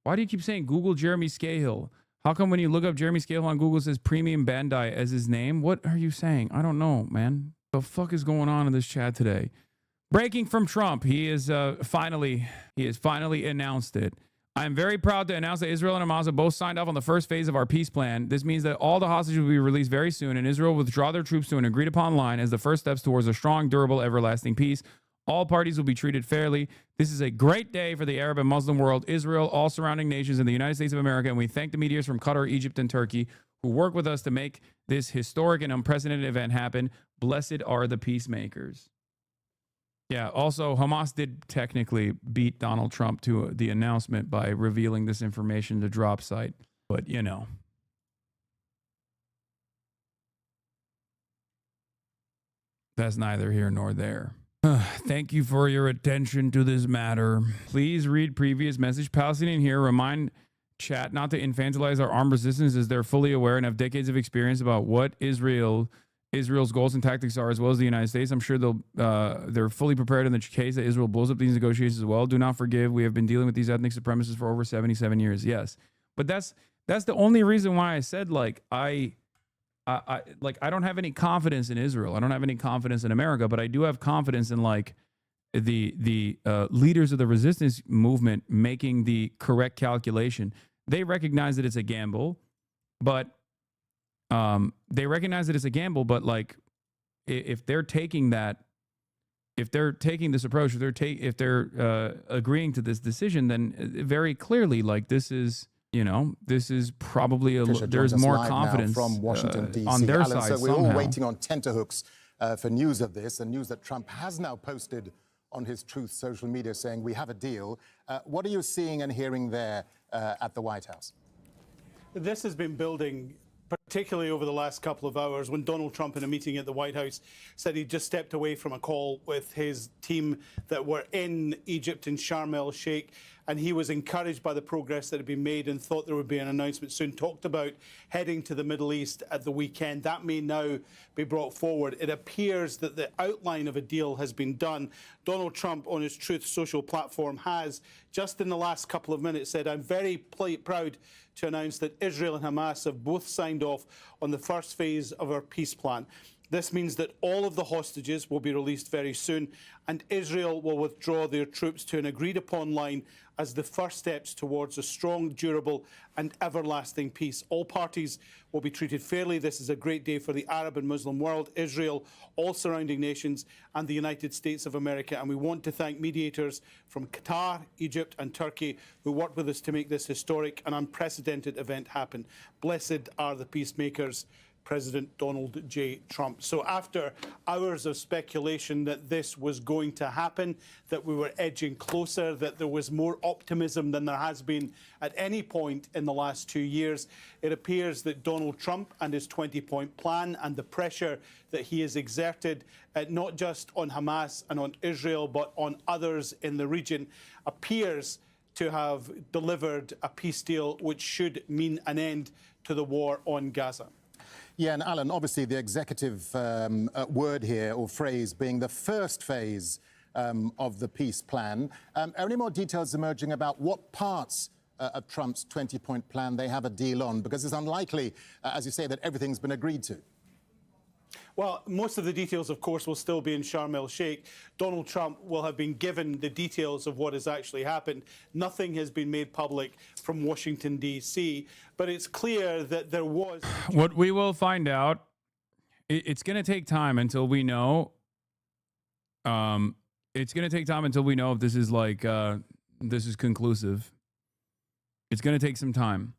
Why do you keep saying Google Jeremy Scahill? How come when you look up Jeremy Scahill on Google it says Premium Bandai as his name? What are you saying? I don't know, man. The fuck is going on in this chat today? Breaking from Trump. He has finally announced it. I am very proud to announce that Israel and Hamas have both signed off on the first phase of our peace plan. This means that all the hostages will be released very soon, and Israel will withdraw their troops to an agreed-upon line as the first steps towards a strong, durable, everlasting peace. All parties will be treated fairly. This is a great day for the Arab and Muslim world, Israel, all surrounding nations, and the United States of America, and we thank the mediators from Qatar, Egypt, and Turkey who work with us to make this historic and unprecedented event happen. Blessed are the peacemakers. Yeah, also, Hamas did technically beat Donald Trump to the announcement by revealing this information to drop site. But, you know. That's neither here nor there. Thank you for your attention to this matter. Please read previous message. Palestinian here. Remind chat not to infantilize our armed resistance as they're fully aware and have decades of experience about what Israel's goals and tactics are, as well as the United States. I'm sure they're fully prepared in the case that Israel blows up these negotiations as well. Do not forgive. We have been dealing with these ethnic supremacists for over 77 years. Yes, but that's the only reason why I said I don't have any confidence in Israel. I don't have any confidence in America, but I do have confidence in the leaders of the resistance movement making the correct calculation. They recognize that it's a gamble, but if they're taking this approach, if they're agreeing to this decision, then very clearly, this is probably there's more confidence from Washington, D.C. on their Alan, side. So we're somehow. all waiting on tenterhooks for news of this, and news that Trump has now posted on his Truth social media saying we have a deal. What are you seeing and hearing there at the White House? This has been building, particularly over the last couple of hours, when Donald Trump, in a meeting at the White House, said he just stepped away from a call with his team that were in Egypt in Sharm el-Sheikh, and he was encouraged by the progress that had been made and thought there would be an announcement soon. Talked about heading to the Middle East at the weekend. That may now be brought forward. It appears that the outline of a deal has been done. Donald Trump, on his Truth social platform, has, just in the last couple of minutes, said, I'm very proud to announce that Israel and Hamas have both signed off on the first phase of our peace plan. This means that all of the hostages will be released very soon, and Israel will withdraw their troops to an agreed-upon line as the first steps towards a strong, durable and everlasting peace. All parties will be treated fairly. This is a great day for the Arab and Muslim world, Israel, all surrounding nations, and the United States of America. And we want to thank mediators from Qatar, Egypt and Turkey who worked with us to make this historic and unprecedented event happen. Blessed are the peacemakers. President Donald J. Trump. So after hours of speculation that this was going to happen, that we were edging closer, that there was more optimism than there has been at any point in the last 2 years, it appears that Donald Trump and his 20-point plan and the pressure that he has exerted, not just on Hamas and on Israel, but on others in the region, appears to have delivered a peace deal which should mean an end to the war on Gaza. Yeah, and Alan, obviously the executive word here, or phrase, being the first phase of the peace plan. Are any more details emerging about what parts of Trump's 20-point plan they have a deal on? Because it's unlikely, as you say, that everything's been agreed to. Well, most of the details, of course, will still be in Sharm el-Sheikh. Donald Trump will have been given the details of what has actually happened. Nothing has been made public from Washington, D.C., but it's clear that there was... What we will find out, it's going to take time until we know. It's going to take time until we know if this is this is conclusive. It's going to take some time.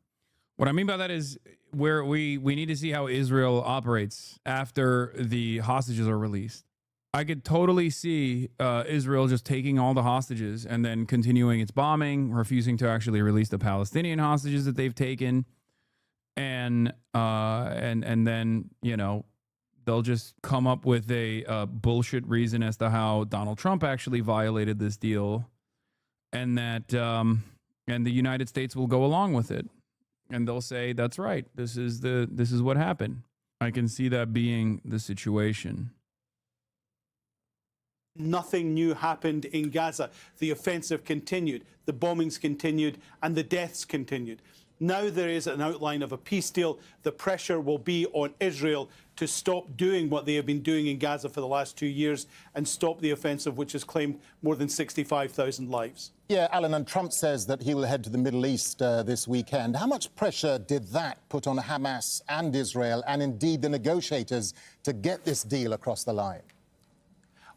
What I mean by that is where we need to see how Israel operates after the hostages are released. I could totally see Israel just taking all the hostages and then continuing its bombing, refusing to actually release the Palestinian hostages that they've taken, and then they'll just come up with a bullshit reason as to how Donald Trump actually violated this deal, and that And the United States will go along with it. And they'll say, that's right. This is what happened. I can see that being the situation. Nothing new happened in Gaza. The offensive continued, the bombings continued, and the deaths continued. Now there is an outline of a peace deal. The pressure will be on Israel to stop doing what they have been doing in Gaza for the last 2 years and stop the offensive, which has claimed more than 65,000 lives. Yeah, Alan, and Trump says that he will head to the Middle East this weekend. How much pressure did that put on Hamas and Israel and indeed the negotiators to get this deal across the line?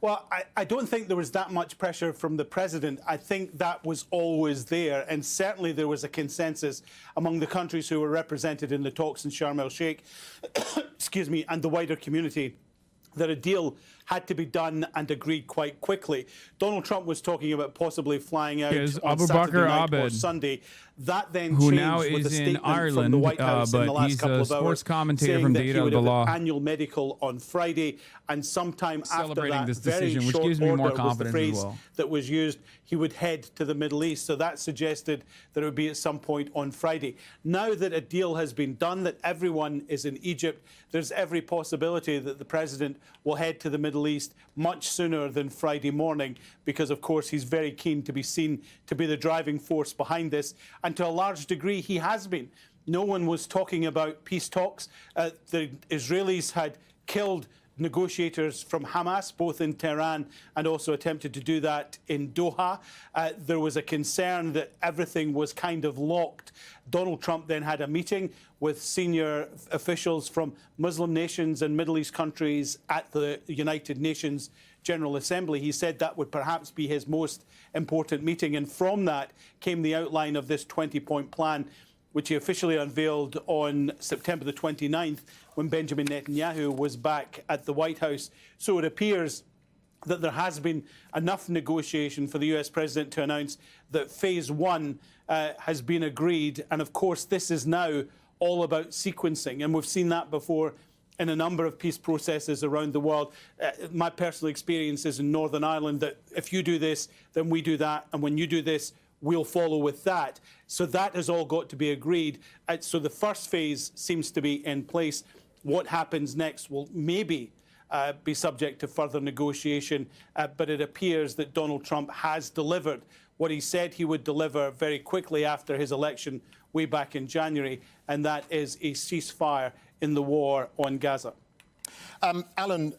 Well, I don't think there was that much pressure from the president. I think that was always there. And certainly there was a consensus among the countries who were represented in the talks in Sharm el-Sheikh, excuse me, and the wider community, that a deal had to be done and agreed quite quickly. Donald Trump was talking about possibly flying out on Saturday night or Sunday. That then who changed now with a is in statement Ireland, from the White House in the but last he's couple a of sports hours, commentator saying from that Data he of would the have Law. an annual medical on Friday, and sometime after Celebrating that, this very decision, which short gives me more order was the confidence as phrase well. that was used, he would head to the Middle East. So that suggested that it would be at some point on Friday. Now that a deal has been done, that everyone is in Egypt, there's every possibility that the president will head to the Middle East much sooner than Friday morning, because of course he's very keen to be seen to be the driving force behind this, and to a large degree he has been. No one was talking about peace talks. The Israelis had killed negotiators from Hamas, both in Tehran and also attempted to do that in Doha. There was a concern that everything was kind of locked. Donald Trump then had a meeting with senior officials from Muslim nations and Middle East countries at the United Nations General Assembly. He said that would perhaps be his most important meeting, and from that came the outline of this 20-point plan, which he officially unveiled on September the 29th when Benjamin Netanyahu was back at the White House. So it appears that there has been enough negotiation for the US president to announce that phase one has been agreed. And of course, this is now all about sequencing. And we've seen that before in a number of peace processes around the world. My personal experience is in Northern Ireland that if you do this, then we do that. And when you do this, we'll follow with that. So that has all got to be agreed. So the first phase seems to be in place. What happens next will maybe be subject to further negotiation, but it appears that Donald Trump has delivered what he said he would deliver very quickly after his election way back in January, and that is a ceasefire in the war on Gaza. Alan,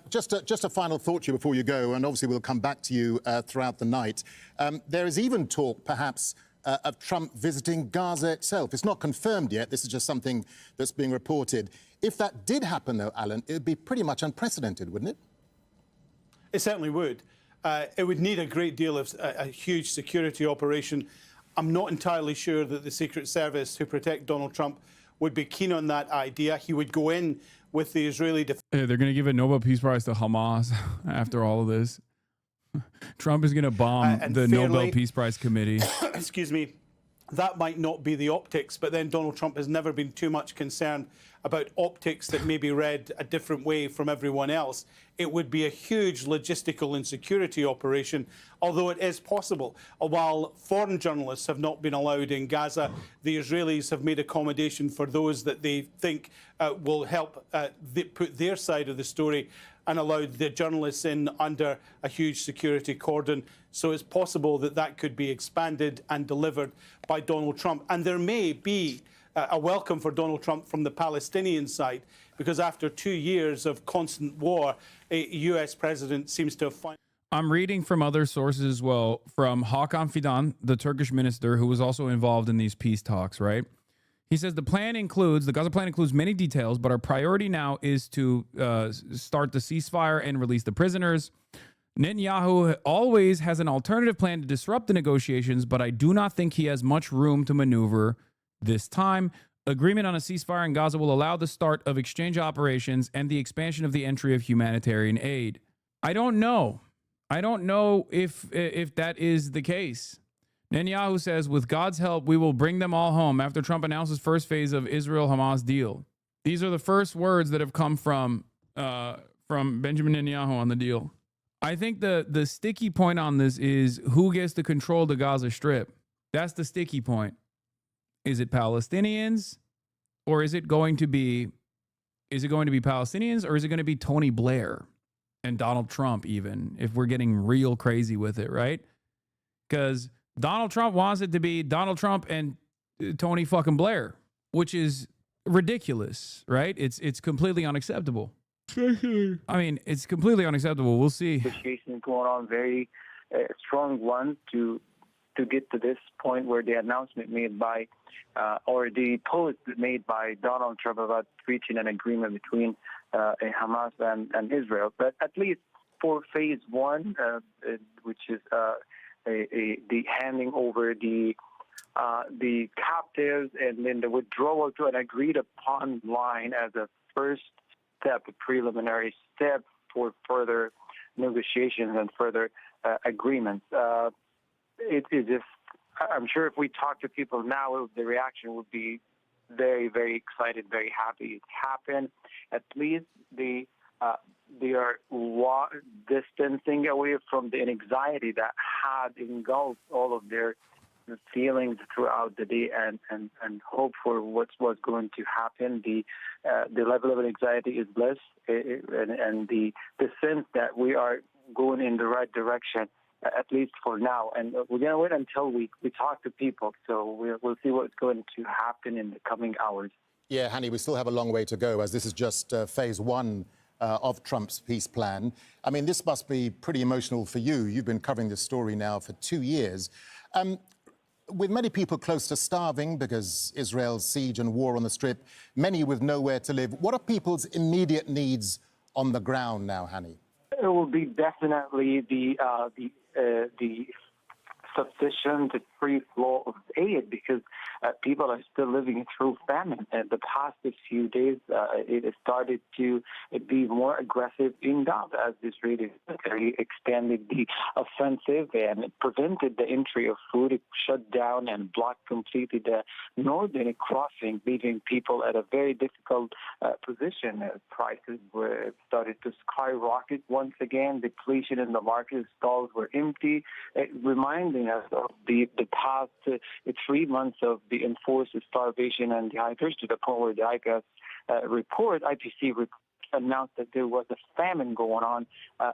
just a final thought to you before you go, and obviously we'll come back to you throughout the night. There is even talk, perhaps, of Trump visiting Gaza itself. It's not confirmed yet. This is just something that's being reported. If that did happen, though, Alan, it would be pretty much unprecedented, wouldn't it? It certainly would. It would need a great deal of a huge security operation. I'm not entirely sure that the Secret Service, who protect Donald Trump, would be keen on that idea. He would go in with the Israeli defense. Hey, they're going to give a Nobel Peace Prize to Hamas after all of this. Trump is going to bomb the Nobel Peace Prize Committee. Excuse me. That might not be the optics, but then Donald Trump has never been too much concerned about optics that may be read a different way from everyone else. It would be a huge logistical and security operation, although it is possible. While foreign journalists have not been allowed in Gaza, the Israelis have made accommodation for those that they think will help put their side of the story, and allowed the journalists in under a huge security cordon. So it's possible that that could be expanded and delivered by Donald Trump. And there may be a welcome for Donald Trump from the Palestinian side, because after 2 years of constant war, a US president seems to have found... I'm reading from other sources as well, from Hakan Fidan, the Turkish minister who was also involved in these peace talks, right? He says the Gaza plan includes many details, but our priority now is to start the ceasefire and release the prisoners. Netanyahu always has an alternative plan to disrupt the negotiations, but I do not think he has much room to maneuver this time. Agreement on a ceasefire in Gaza will allow the start of exchange operations and the expansion of the entry of humanitarian aid. I don't know. I don't know if that is the case. Netanyahu says, with God's help, we will bring them all home after Trump announces first phase of Israel-Hamas deal. These are the first words that have come from Benjamin Netanyahu on the deal. I think the sticky point on this is who gets to control the Gaza Strip. That's the sticky point. Is it Palestinians, or is it going to be Palestinians, or is it going to be Tony Blair and Donald Trump, even if we're getting real crazy with it, right? Because Donald Trump wants it to be Donald Trump and Tony fucking Blair, which is ridiculous, right? It's completely unacceptable. I mean, it's completely unacceptable. We'll see. Negotiations going on, very strong one to get to this point where the announcement made by, or the post made by Donald Trump about reaching an agreement between Hamas and Israel. But at least for phase one, which is the handing over the captives and then the withdrawal to an agreed upon line as a first step, a preliminary step for further negotiations and further agreements. It is just, I'm sure if we talk to people now, the reaction would be very, very excited, very happy it happened. At least they are distancing away from the anxiety that had engulfed all of their feelings throughout the day and hope for what was going to happen. The level of anxiety is less, and the sense that we are going in the right direction, at least for now. And we're going to wait until we talk to people. So we'll see what's going to happen in the coming hours. Yeah, Hani, we still have a long way to go, as this is just phase one of Trump's peace plan. I mean, this must be pretty emotional for you. You've been covering this story now for 2 years. With many people close to starving because Israel's siege and war on the Strip, many with nowhere to live, what are people's immediate needs on the ground now, Hani? It will be definitely the sufficient free flow of aid, because people are still living through famine. And the past few days, it has started to be more aggressive in Gaza as the Israeli military expanded the offensive and prevented the entry of food. It shut down and blocked completely the northern crossing, leaving people at a very difficult position. Prices were started to skyrocket once again. Depletion in the market, stalls were empty, reminding us of the past 3 months of the enforced starvation and dehydration, to the point where the IPC report announced that there was a famine going on,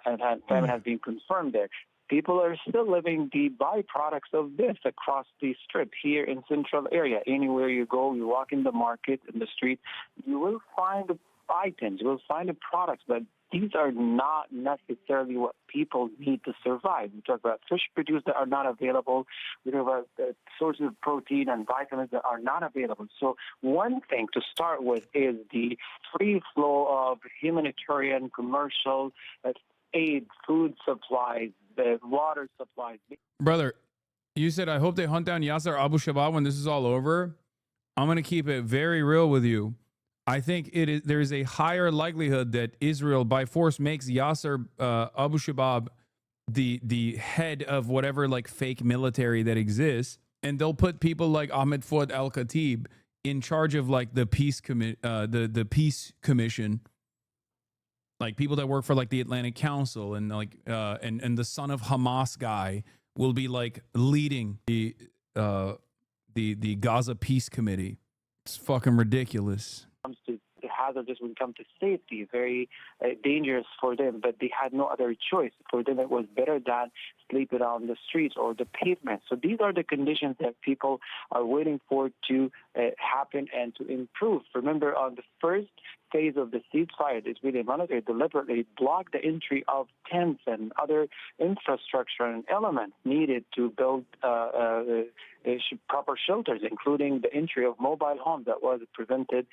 and famine has been confirmed there. People are still living the byproducts of this across the Strip here in central area. Anywhere you go, you walk in the market, in the street, you will find items, you will find the products, but these are not necessarily what people need to survive. We talk about fish produced that are not available. We talk about sources of protein and vitamins that are not available. So one thing to start with is the free flow of humanitarian, commercial aid, food supplies, water supplies. Brother, you said, I hope they hunt down Yasser Abu Shabaab when this is all over. I'm going to keep it very real with you. I think there is a higher likelihood that Israel by force makes Yasser Abu Shabaab the head of whatever like fake military that exists, and they'll put people like Ahmed Fouad al-Khatib in charge of like the peace peace commission, like people that work for like the Atlantic Council, and like and the son of Hamas guy will be like leading the Gaza peace committee. It's fucking ridiculous. Comes to the hazardous when it comes to safety, very dangerous for them, but they had no other choice. For them, it was better than sleeping on the streets or the pavement. So these are the conditions that people are waiting for to happen and to improve. Remember, on the first phase of the ceasefire, the Israeli military deliberately blocked the entry of tents and other infrastructure and elements needed to build proper shelters, including the entry of mobile homes that was prevented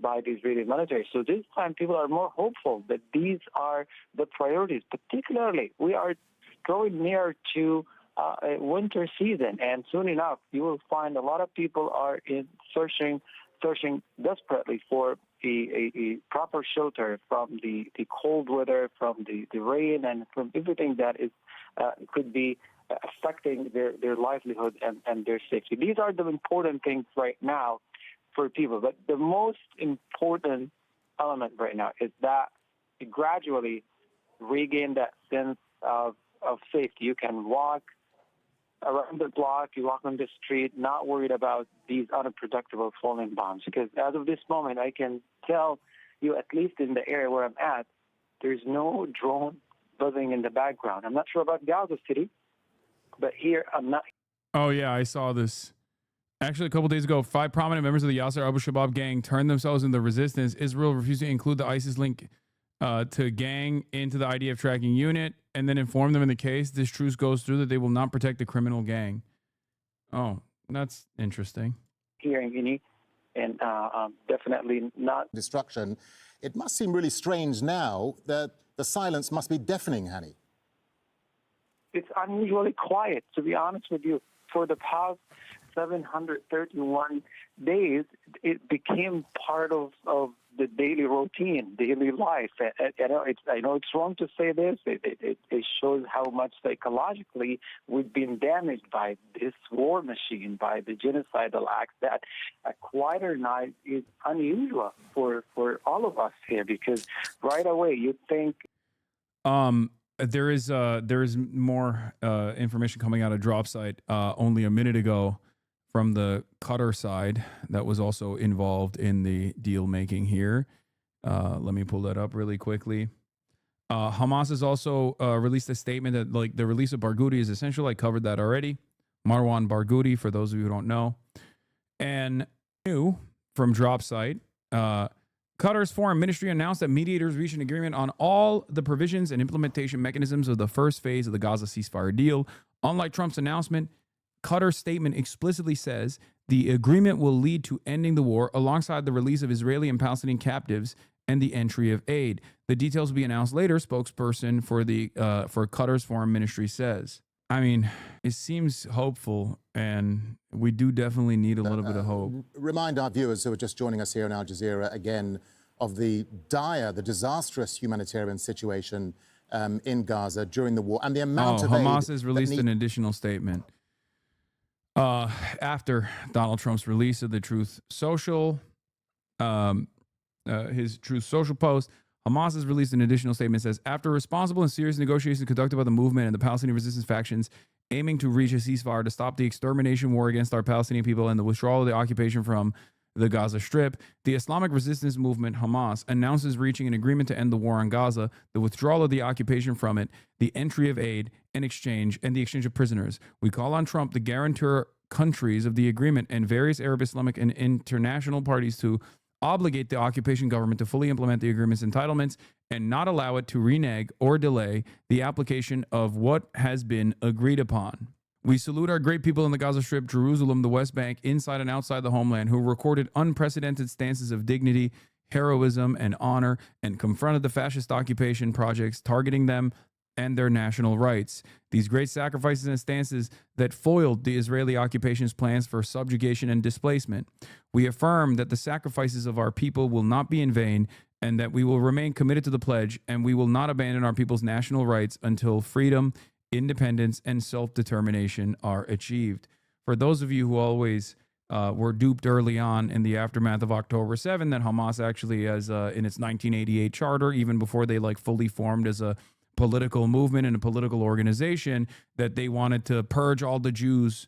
by the Israeli military. So this time people are more hopeful that these are the priorities. Particularly, we are going near to a winter season, and soon enough you will find a lot of people are searching desperately for a proper shelter from the cold weather, from the rain, and from everything that is could be affecting their livelihood and their safety. These are the important things right now for people. But the most important element right now is that you gradually regain that sense of safety. You can walk around the block, you walk on the street, not worried about these unprotected or falling bombs. Because as of this moment, I can tell you, at least in the area where I'm at, there's no drone buzzing in the background. I'm not sure about Gaza City, but here I'm not. Oh, yeah, I saw this. Actually, a couple days ago, 5 prominent members of the Yasser Abu-Shabaab gang turned themselves into resistance. Israel refused to include the ISIS link to gang into the IDF tracking unit and then informed them in the case this truce goes through that they will not protect the criminal gang. Oh, that's interesting. Hearing any, and definitely not destruction. It must seem really strange now that the silence must be deafening, Hani. It's unusually quiet, to be honest with you. For the past 731 days, it became part of the daily routine, daily life. I know it's wrong to say this. It shows how much psychologically we've been damaged by this war machine, by the genocidal acts, that a quieter night is unusual for all of us here, because right away you think... There is more information coming out of Drop Site only a minute ago from the Qatar side that was also involved in the deal making here. Let me pull that up really quickly. Hamas has also released a statement that like the release of Barghouti is essential. I covered that already. Marwan Barghouti, for those of you who don't know. And new from Drop Site, Qatar's foreign ministry announced that mediators reached an agreement on all the provisions and implementation mechanisms of the first phase of the Gaza ceasefire deal. Unlike Trump's announcement, Qatar's statement explicitly says the agreement will lead to ending the war alongside the release of Israeli and Palestinian captives and the entry of aid. The details will be announced later, spokesperson for Qatar's foreign ministry says. I mean, it seems hopeful, and we do definitely need a little bit of hope. Remind our viewers who are just joining us here on Al Jazeera again of the dire, the disastrous humanitarian situation in Gaza during the war and the amount of Hamas aid has released an additional statement. After Donald Trump's release of the Truth Social, his Truth Social post, Hamas has released an additional statement that says, after responsible and serious negotiations conducted by the movement and the Palestinian resistance factions aiming to reach a ceasefire to stop the extermination war against our Palestinian people and the withdrawal of the occupation from the Gaza Strip, the Islamic resistance movement, Hamas, announces reaching an agreement to end the war on Gaza, the withdrawal of the occupation from it, the entry of aid and the exchange of prisoners. We call on Trump, the guarantor countries of the agreement, and various Arab, Islamic, and international parties to obligate the occupation government to fully implement the agreement's entitlements and not allow it to renege or delay the application of what has been agreed upon. We salute our great people in the Gaza Strip, Jerusalem, the West Bank, inside and outside the homeland, who recorded unprecedented stances of dignity, heroism, and honor, and confronted the fascist occupation projects targeting them and their national rights. These great sacrifices and stances that foiled the Israeli occupation's plans for subjugation and displacement. We affirm that the sacrifices of our people will not be in vain and that we will remain committed to the pledge, and we will not abandon our people's national rights until freedom, independence, and self-determination are achieved. For those of you who always were duped early on in the aftermath of October 7, that Hamas actually has in its 1988 charter, even before they fully formed as a political movement and a political organization, that they wanted to purge all the Jews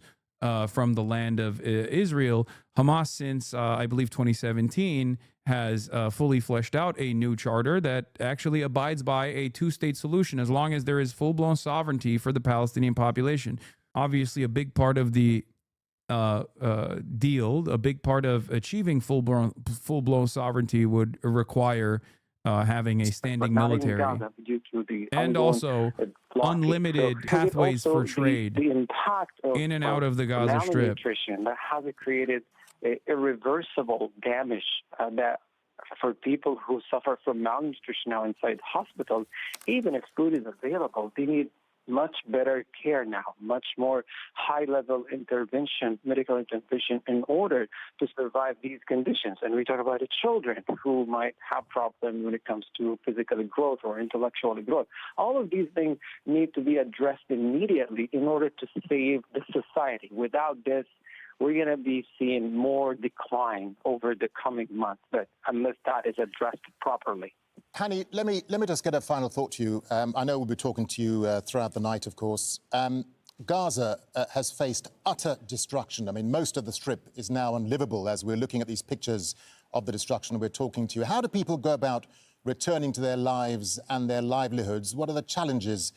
from the land of Israel. Hamas, since I believe 2017, has fully fleshed out a new charter that actually abides by a two-state solution as long as there is full-blown sovereignty for the Palestinian population. Obviously, a big part of the deal, a big part of achieving full-blown sovereignty would require having a standing military and also unlimited pathways for trade the impact of, in and out of the Gaza Strip. Malnutrition that has created irreversible damage that for people who suffer from malnutrition now inside hospitals, even if food is available, they need much better care now, much more high-level intervention, medical intervention, in order to survive these conditions. And we talk about the children who might have problems when it comes to physical growth or intellectual growth. All of these things need to be addressed immediately in order to save the society. Without this, we're going to be seeing more decline over the coming months, but unless that is addressed properly. Hani, let me just get a final thought to you. I know we'll be talking to you throughout the night, of course. Gaza has faced utter destruction. I mean, most of the Strip is now unlivable as we're looking at these pictures of the destruction we're talking to you. How do people go about returning to their lives and their livelihoods? What are the challenges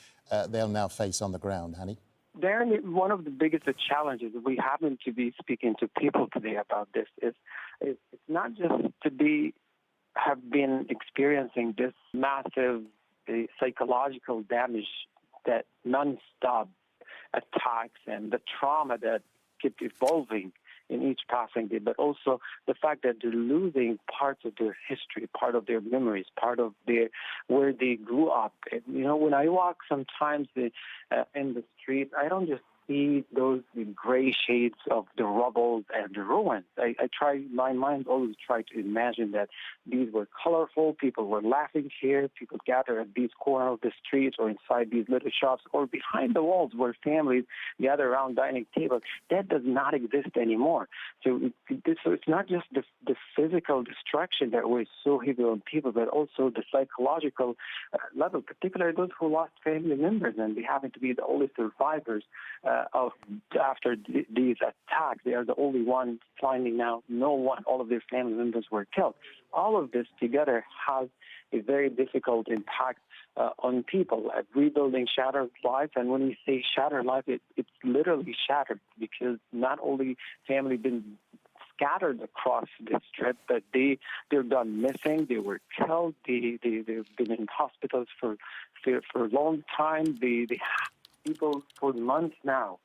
they'll now face on the ground, Hani? Darren, one of the biggest challenges we happen to be speaking to people today about this is it's not just to have been experiencing this massive psychological damage, that non-stop attacks and the trauma that keeps evolving in each passing day, but also the fact that they're losing parts of their history, part of their memories, part of where they grew up. And, when I walk sometimes in the street, I don't just see those gray shades of the rubble and the ruins. My mind always try to imagine that these were colorful, people were laughing here, people gather at these corners of the streets or inside these little shops or behind the walls where families gather around dining tables. That does not exist anymore. So it's not just the physical destruction that was so heavy on people, but also the psychological level, particularly those who lost family members and they happen to be the only survivors after these attacks. They are the only ones finding now all of their family members were killed. All of this together has a very difficult impact on people at rebuilding shattered lives. And when we say shattered life, it's literally shattered because not only family been scattered across the Strip, but they're gone missing. They were killed. They've been in hospitals for a long time. People for months now,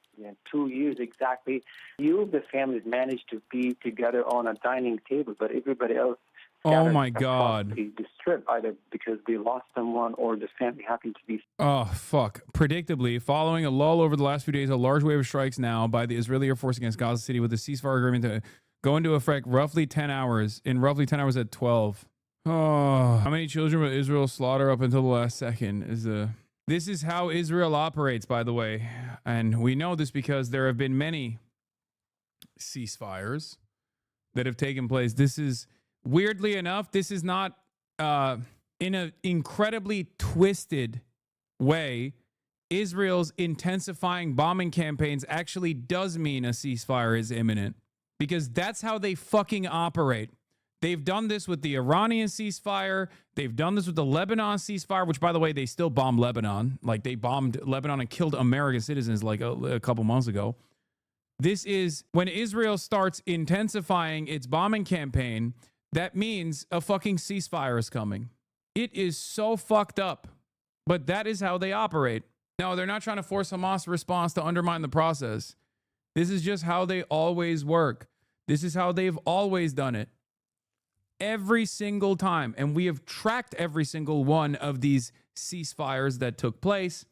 2 years exactly. Few of the families managed to be together on a dining table, but everybody else Oh my God. the Strip, either because they lost someone or the family happened to be. Oh, fuck. Predictably, following a lull over the last few days, a large wave of strikes now by the Israeli Air Force against Gaza City with a ceasefire agreement to go into effect roughly 10 hours at 12. Oh, how many children will Israel slaughter up until the last second This is how Israel operates, by the way. And we know this because there have been many ceasefires that have taken place. This is, weirdly enough, this is not in an incredibly twisted way. Israel's intensifying bombing campaigns actually does mean a ceasefire is imminent because that's how they fucking operate. They've done this with the Iranian ceasefire. They've done this with the Lebanon ceasefire, which, by the way, they still bomb Lebanon. Like, they bombed Lebanon and killed American citizens like a couple months ago. This is when Israel starts intensifying its bombing campaign, that means a fucking ceasefire is coming. It is so fucked up, but that is how they operate. No, they're not trying to force Hamas' response to undermine the process. This is just how they always work. This is how they've always done it. Every single time. And we have tracked every single one of these ceasefires that took place.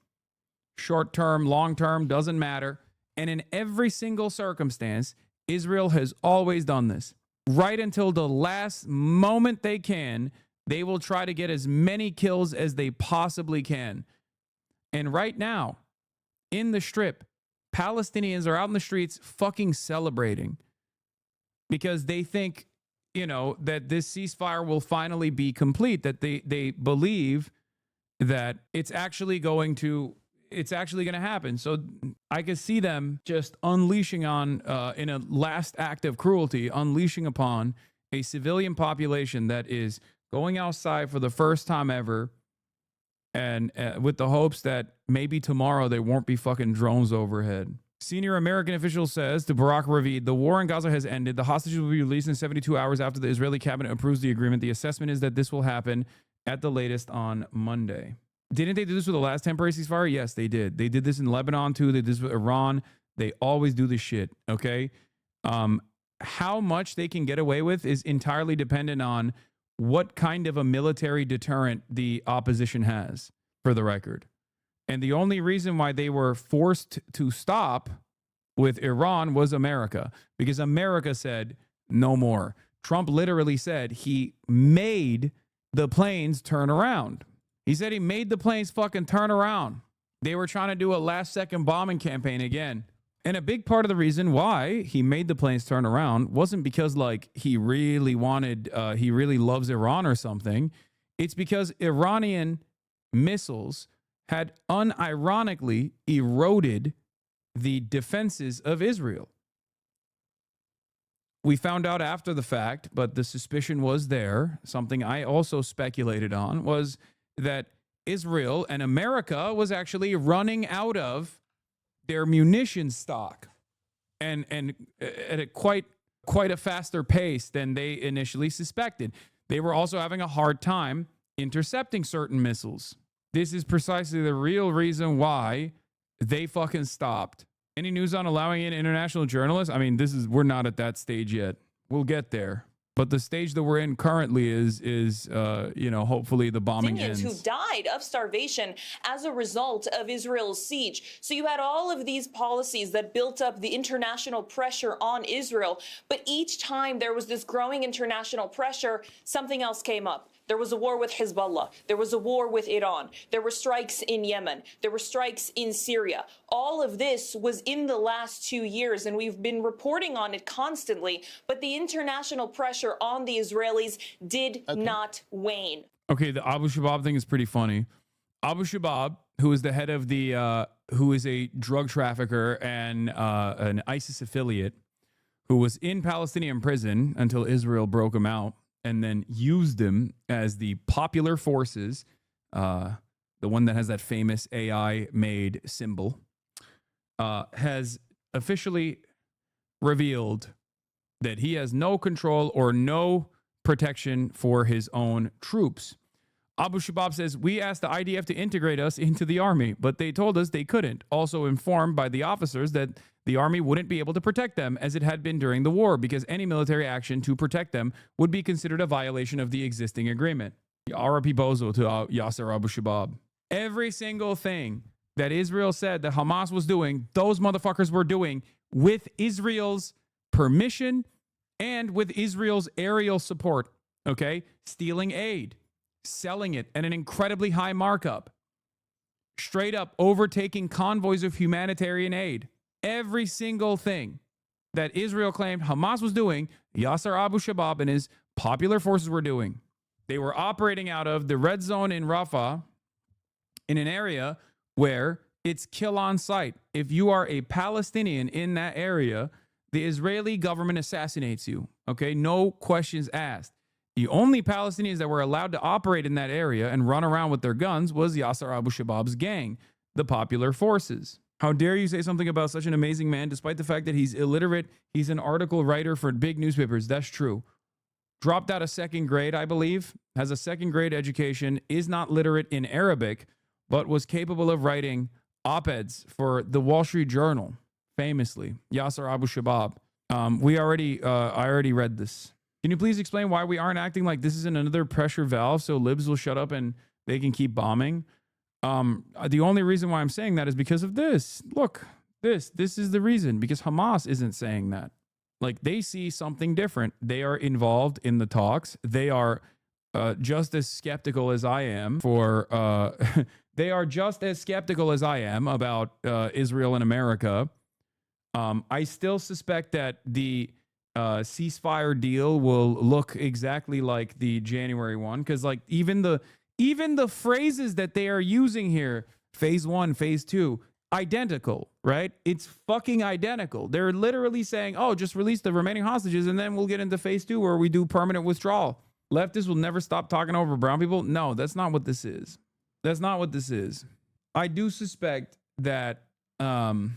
Short term, long term, doesn't matter. And in every single circumstance, Israel has always done this. Right until the last moment they can, they will try to get as many kills as they possibly can. And right now, in the Strip, Palestinians are out in the streets fucking celebrating because they think, that this ceasefire will finally be complete, that they believe that it's actually going to happen. So I could see them just unleashing on, in a last act of cruelty, unleashing upon a civilian population that is going outside for the first time ever, and with the hopes that maybe tomorrow there won't be fucking drones overhead. Senior American official says to Barak Ravid, the war in Gaza has ended. The hostages will be released in 72 hours after the Israeli cabinet approves the agreement. The assessment is that this will happen at the latest on Monday. Didn't they do this with the last temporary ceasefire? Yes, they did. They did this in Lebanon too. They did this with Iran. They always do this shit, okay? How much they can get away with is entirely dependent on what kind of a military deterrent the opposition has, for the record. And the only reason why they were forced to stop with Iran was America, because America said no more. Trump literally said he made the planes turn around. He said he made the planes fucking turn around. They were trying to do a last second bombing campaign again. And a big part of the reason why he made the planes turn around wasn't because he really loves Iran or something. It's because Iranian missiles had unironically eroded the defenses of Israel. We found out after the fact, but the suspicion was there. Something I also speculated on was that Israel and America was actually running out of their munition stock, and at a quite a faster pace than they initially suspected. They were also having a hard time intercepting certain missiles. This is precisely the real reason why they fucking stopped. Any news on allowing in international journalists? I mean, we're not at that stage yet. We'll get there. But the stage that we're in currently is hopefully the bombing ends. Who died of starvation as a result of Israel's siege. So you had all of these policies that built up the international pressure on Israel. But each time there was this growing international pressure, something else came up. There was a war with Hezbollah. There was a war with Iran. There were strikes in Yemen. There were strikes in Syria. All of this was in the last 2 years, and we've been reporting on it constantly. But the international pressure on the Israelis did not wane. Okay, the Abu Shabab thing is pretty funny. Abu Shabab, who is the head of who is a drug trafficker and an ISIS affiliate, who was in Palestinian prison until Israel broke him out, and then used him as the popular forces, the one that has that famous AI-made symbol, has officially revealed that he has no control or no protection for his own troops. Abu Shabab says, we asked the IDF to integrate us into the army, but they told us they couldn't. Also informed by the officers that the army wouldn't be able to protect them as it had been during the war, because any military action to protect them would be considered a violation of the existing agreement. RIP Bozo to Yasser Abu Shabab. Every single thing that Israel said that Hamas was doing, those motherfuckers were doing with Israel's permission and with Israel's aerial support, okay? Stealing aid, selling it at an incredibly high markup, straight up overtaking convoys of humanitarian aid. Every single thing that Israel claimed Hamas was doing, Yasser Abu Shabab and his popular forces were doing. They were operating out of the red zone in Rafah, in an area where it's kill on sight. If you are a Palestinian in that area, the Israeli government assassinates you. Okay, no questions asked. The only Palestinians that were allowed to operate in that area and run around with their guns was Yasser Abu Shabab's gang, the popular forces. How dare you say something about such an amazing man, despite the fact that he's illiterate? He's an article writer for big newspapers. That's true. Dropped out of second grade, I believe, has a second grade education, is not literate in Arabic, but was capable of writing op-eds for the Wall Street Journal, famously. Yasser Abu Shabab. I already read this. Can you please explain why we aren't acting like this is another pressure valve so libs will shut up and they can keep bombing? The only reason why I'm saying that is because of this. Look, this is the reason, because Hamas isn't saying that. Like, they see something different. They are involved in the talks. They are just as skeptical as I am they are just as skeptical as I am about Israel and America. I still suspect that the ceasefire deal will look exactly like the January one, because like even the phrases that they are using here, phase 1, phase 2, identical, right? It's fucking identical. They're literally saying, oh, just release the remaining hostages and then we'll get into phase 2 where we do permanent withdrawal. Leftists will never stop talking over brown people. No, that's not what this is. That's not what this is. I do suspect that I've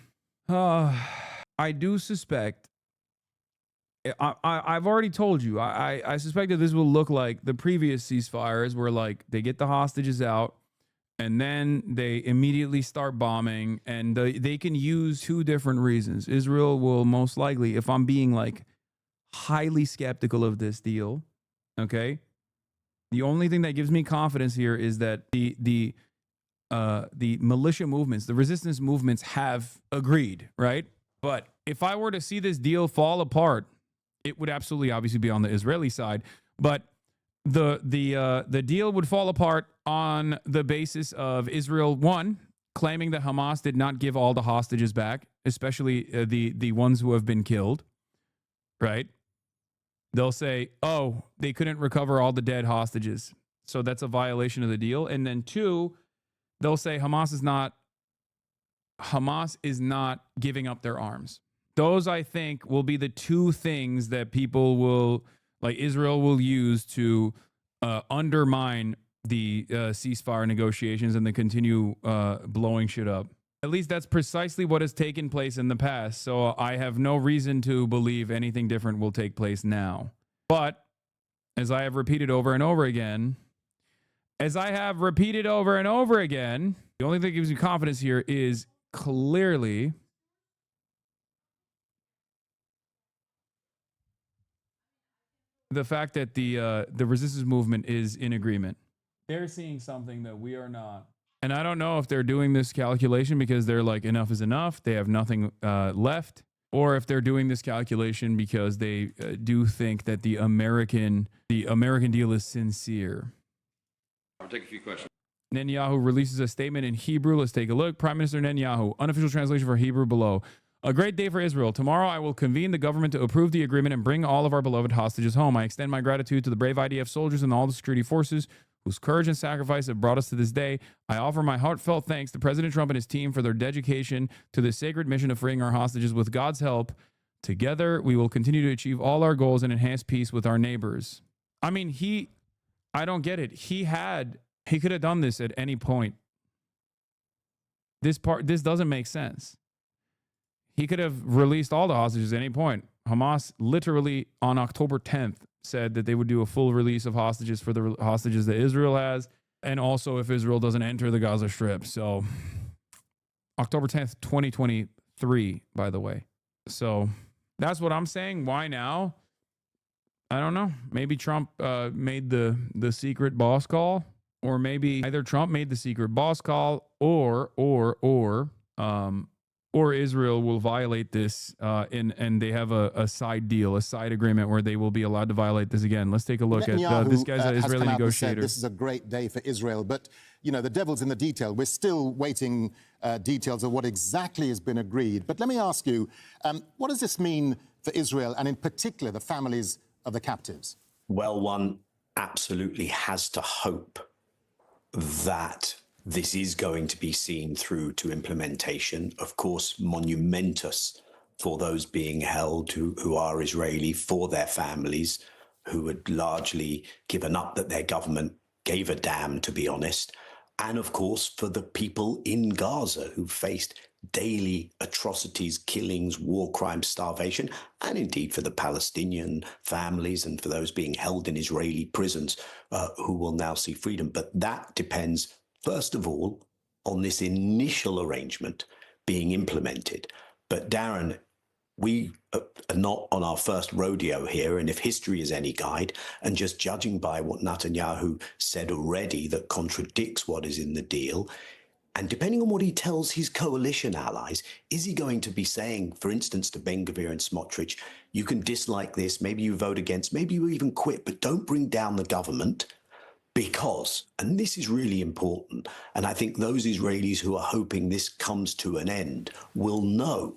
already told you, I suspect that this will look like the previous ceasefires, where like they get the hostages out and then they immediately start bombing, and they can use 2 different reasons. Israel will most likely, if I'm being like highly skeptical of this deal, okay, the only thing that gives me confidence here is that the militia movements, the resistance movements have agreed, right? But if I were to see this deal fall apart, it would absolutely obviously be on the Israeli side, but the deal would fall apart on the basis of Israel, 1, claiming that Hamas did not give all the hostages back, especially the ones who have been killed, right? They'll say, oh, they couldn't recover all the dead hostages, so that's a violation of the deal. And then 2, they'll say Hamas is not Hamas is not giving up their arms. Those, I think, will be the two things that people will, like Israel will use to undermine the ceasefire negotiations and then continue blowing shit up. At least that's precisely what has taken place in the past. So I have no reason to believe anything different will take place now. But as I have repeated over and over again, the only thing that gives me confidence here is clearly the fact that the resistance movement is in agreement. They're seeing something that we are not. And I don't know if they're doing this calculation because they're like, enough is enough, they have nothing left, or if they're doing this calculation because they do think that the American deal is sincere. I'll take a few questions. Netanyahu releases a statement in Hebrew. Let's take a look. Prime Minister Netanyahu, unofficial translation for Hebrew below. A great day for Israel. Tomorrow I will convene the government to approve the agreement and bring all of our beloved hostages home. I extend my gratitude to the brave IDF soldiers and all the security forces whose courage and sacrifice have brought us to this day. I offer my heartfelt thanks to President Trump and his team for their dedication to this sacred mission of freeing our hostages. With God's help, together we will continue to achieve all our goals and enhance peace with our neighbors. I mean, I don't get it. He could have done this at any point. This doesn't make sense. He could have released all the hostages at any point. Hamas literally on October 10th said that they would do a full release of hostages for the hostages that Israel has, and also if Israel doesn't enter the Gaza Strip. So October 10th, 2023, by the way. So that's what I'm saying. Why now? I don't know. Maybe Trump made the secret boss call, or maybe either Trump made the secret boss call, or Israel will violate this, and they have a side deal, a side agreement where they will be allowed to violate this again. Let's take a look at this guy's an Israeli negotiator. This is a great day for Israel, but you know the devil's in the detail. We're still waiting details of what exactly has been agreed. But let me ask you, what does this mean for Israel, and in particular the families of the captives? Well, one absolutely has to hope that this is going to be seen through to implementation. Of course, monumentous for those being held who are Israeli, for their families, who had largely given up that their government gave a damn, to be honest. And of course, for the people in Gaza who faced daily atrocities, killings, war crimes, starvation, and indeed for the Palestinian families and for those being held in Israeli prisons who will now see freedom. But that depends, first of all, on this initial arrangement being implemented. But Darren, we are not on our first rodeo here, and if history is any guide, and just judging by what Netanyahu said already that contradicts what is in the deal, and depending on what he tells his coalition allies, is he going to be saying, for instance, to Ben Gvir and Smotrich, you can dislike this, maybe you vote against, maybe you even quit, but don't bring down the government? Because, and this is really important, and I think those Israelis who are hoping this comes to an end will know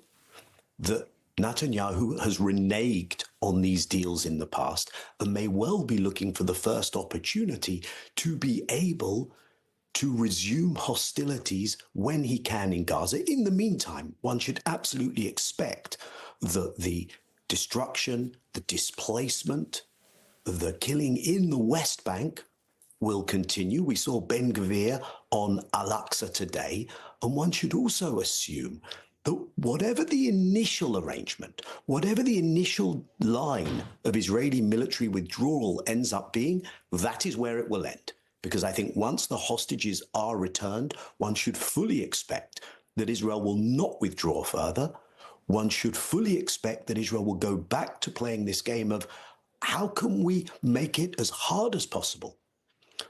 that Netanyahu has reneged on these deals in the past and may well be looking for the first opportunity to be able to resume hostilities when he can in Gaza. In the meantime, one should absolutely expect that the destruction, the displacement, the killing in the West Bank will continue. We saw Ben Gvir on Al-Aqsa today, and one should also assume that whatever the initial arrangement, whatever the initial line of Israeli military withdrawal ends up being, that is where it will end. Because I think once the hostages are returned, one should fully expect that Israel will not withdraw further. One should fully expect that Israel will go back to playing this game of how can we make it as hard as possible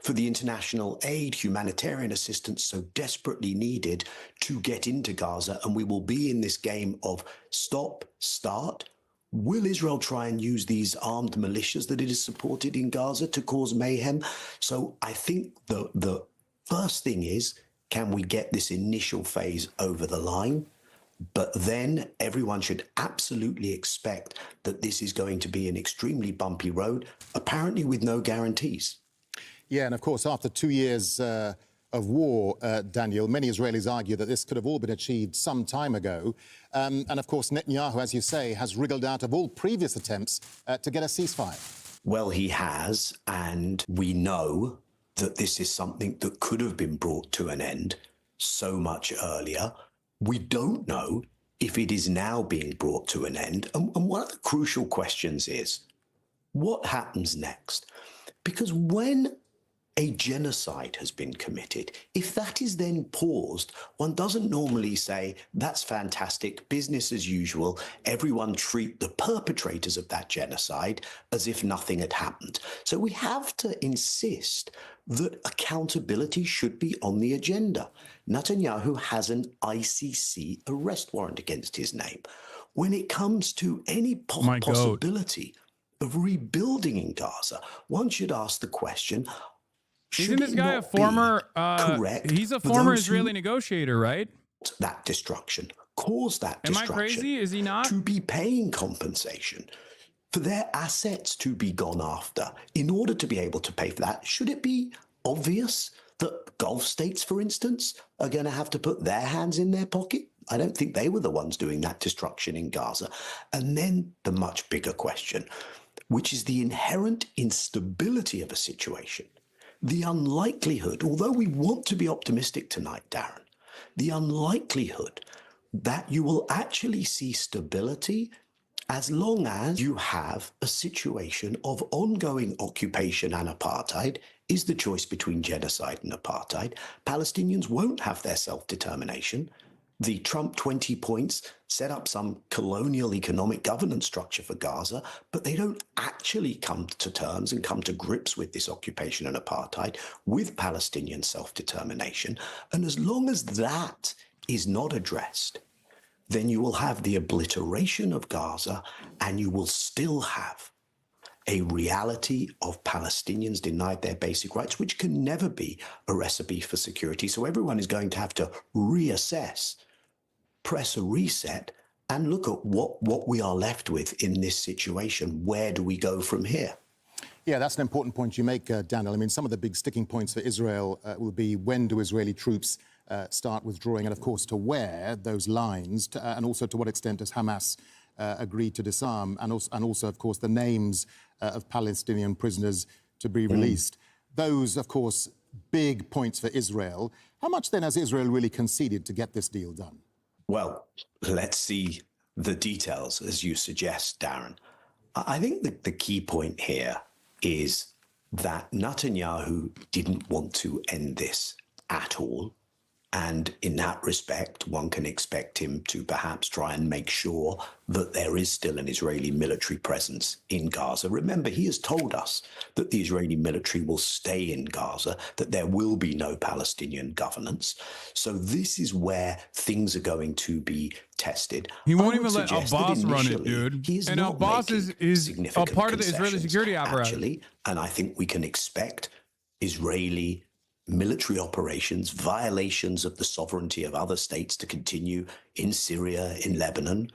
for the international aid, humanitarian assistance so desperately needed to get into Gaza. And we will be in this game of stop, start. Will Israel try and use these armed militias that it has supported in Gaza to cause mayhem? So I think the first thing is, can we get this initial phase over the line? But then everyone should absolutely expect that this is going to be an extremely bumpy road, apparently with no guarantees. Yeah, and of course, after 2 years of war, Daniel. Many Israelis argue that this could have all been achieved some time ago. And of course, Netanyahu, as you say, has wriggled out of all previous attempts to get a ceasefire. Well, he has, and we know that this is something that could have been brought to an end so much earlier. We don't know if it is now being brought to an end. And one of the crucial questions is, what happens next? Because when a genocide has been committed, if that is then paused, one doesn't normally say, that's fantastic, business as usual, everyone treat the perpetrators of that genocide as if nothing had happened. So we have to insist that accountability should be on the agenda. Netanyahu has an ICC arrest warrant against his name. When it comes to any possibility of rebuilding in Gaza, one should ask the question, isn't this guy a former, he's a former Israeli negotiator, right? That destruction, cause that destruction. Am I crazy? Is he not? To be paying compensation for their assets to be gone after in order to be able to pay for that. Should it be obvious that Gulf states, for instance, are going to have to put their hands in their pocket? I don't think they were the ones doing that destruction in Gaza. And then the much bigger question, which is the inherent instability of a situation. The unlikelihood, although we want to be optimistic tonight, Darren, the unlikelihood that you will actually see stability as long as you have a situation of ongoing occupation and apartheid is the choice between genocide and apartheid. Palestinians won't have their self-determination. The Trump 20 points set up some colonial economic governance structure for Gaza, but they don't actually come to terms and come to grips with this occupation and apartheid, with Palestinian self-determination. And as long as that is not addressed, then you will have the obliteration of Gaza, and you will still have a reality of Palestinians denied their basic rights, which can never be a recipe for security. So everyone is going to have to reassess, press a reset, and look at what we are left with in this situation. Where do we go from here? Yeah, that's an important point you make, Daniel. I mean, some of the big sticking points for Israel will be when do Israeli troops start withdrawing, and of course to where those lines, and also to what extent does Hamas agree to disarm, and also of course the names of Palestinian prisoners to be released. Those, of course, big points for Israel. How much then has Israel really conceded to get this deal done? Well, let's see the details, as you suggest, Darren. I think the key point here is that Netanyahu didn't want to end this at all. And in that respect, one can expect him to perhaps try and make sure that there is still an Israeli military presence in Gaza. Remember, he has told us that the Israeli military will stay in Gaza, that there will be no Palestinian governance. So this is where things are going to be tested. He won't even let Abbas run it, dude. And Abbas is a part of the Israeli security apparatus. Actually, and I think we can expect Israeli military operations, violations of the sovereignty of other states to continue in Syria, in Lebanon,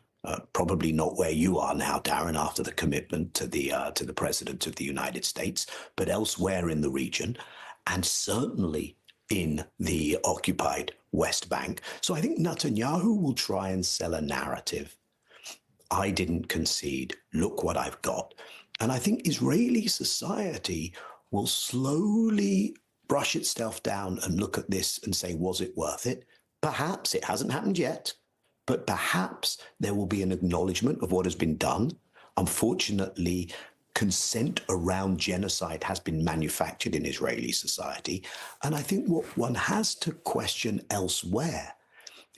probably not where you are now, Darren, after the commitment to the President of the United States, but elsewhere in the region, and certainly in the occupied West Bank. So I think Netanyahu will try and sell a narrative. I didn't concede. Look what I've got. And I think Israeli society will slowly brush itself down and look at this and say, was it worth it? Perhaps it hasn't happened yet, but perhaps there will be an acknowledgement of what has been done. Unfortunately, consent around genocide has been manufactured in Israeli society. And I think what one has to question elsewhere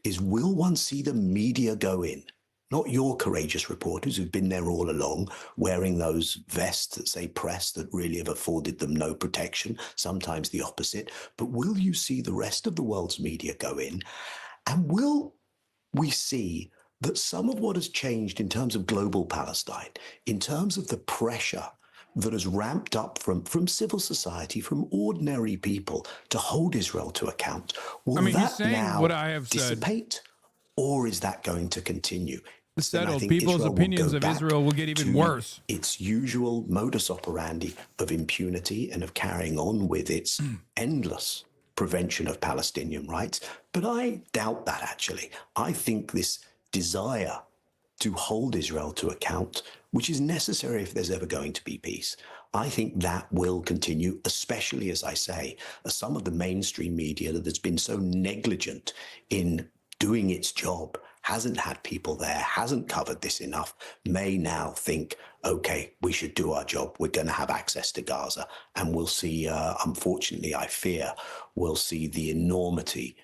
is, will one see the media go in? Not your courageous reporters who've been there all along, wearing those vests that say press that really have afforded them no protection, sometimes the opposite. But will you see the rest of the world's media go in? And will we see that some of what has changed in terms of global Palestine, in terms of the pressure that has ramped up from civil society, from ordinary people to hold Israel to account, will that now what I have dissipate? Or is that going to continue? Settled. People's opinions of Israel will get even worse. Its usual modus operandi of impunity and of carrying on with its endless prevention of Palestinian rights. But I doubt that, actually. I think this desire to hold Israel to account, which is necessary if there's ever going to be peace, I think that will continue, especially, as I say, as some of the mainstream media that has been so negligent in doing its job, hasn't had people there, hasn't covered this enough, may now think, okay, we should do our job. We're going to have access to Gaza. And we'll see, unfortunately, I fear, we'll see the enormity,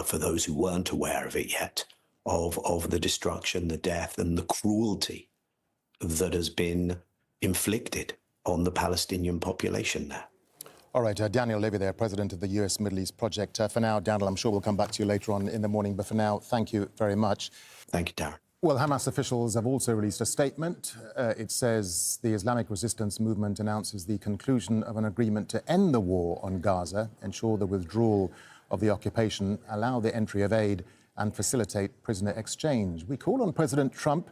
for those who weren't aware of it yet, of the destruction, the death, and the cruelty that has been inflicted on the Palestinian population there. All right, Daniel Levy there, president of the US Middle East Project. For now, Daniel, I'm sure we'll come back to you later on in the morning, but for now, thank you very much. Thank you, Darren. Well, Hamas officials have also released a statement. It says the Islamic Resistance Movement announces the conclusion of an agreement to end the war on Gaza, ensure the withdrawal of the occupation, allow the entry of aid, and facilitate prisoner exchange. We call on President Trump,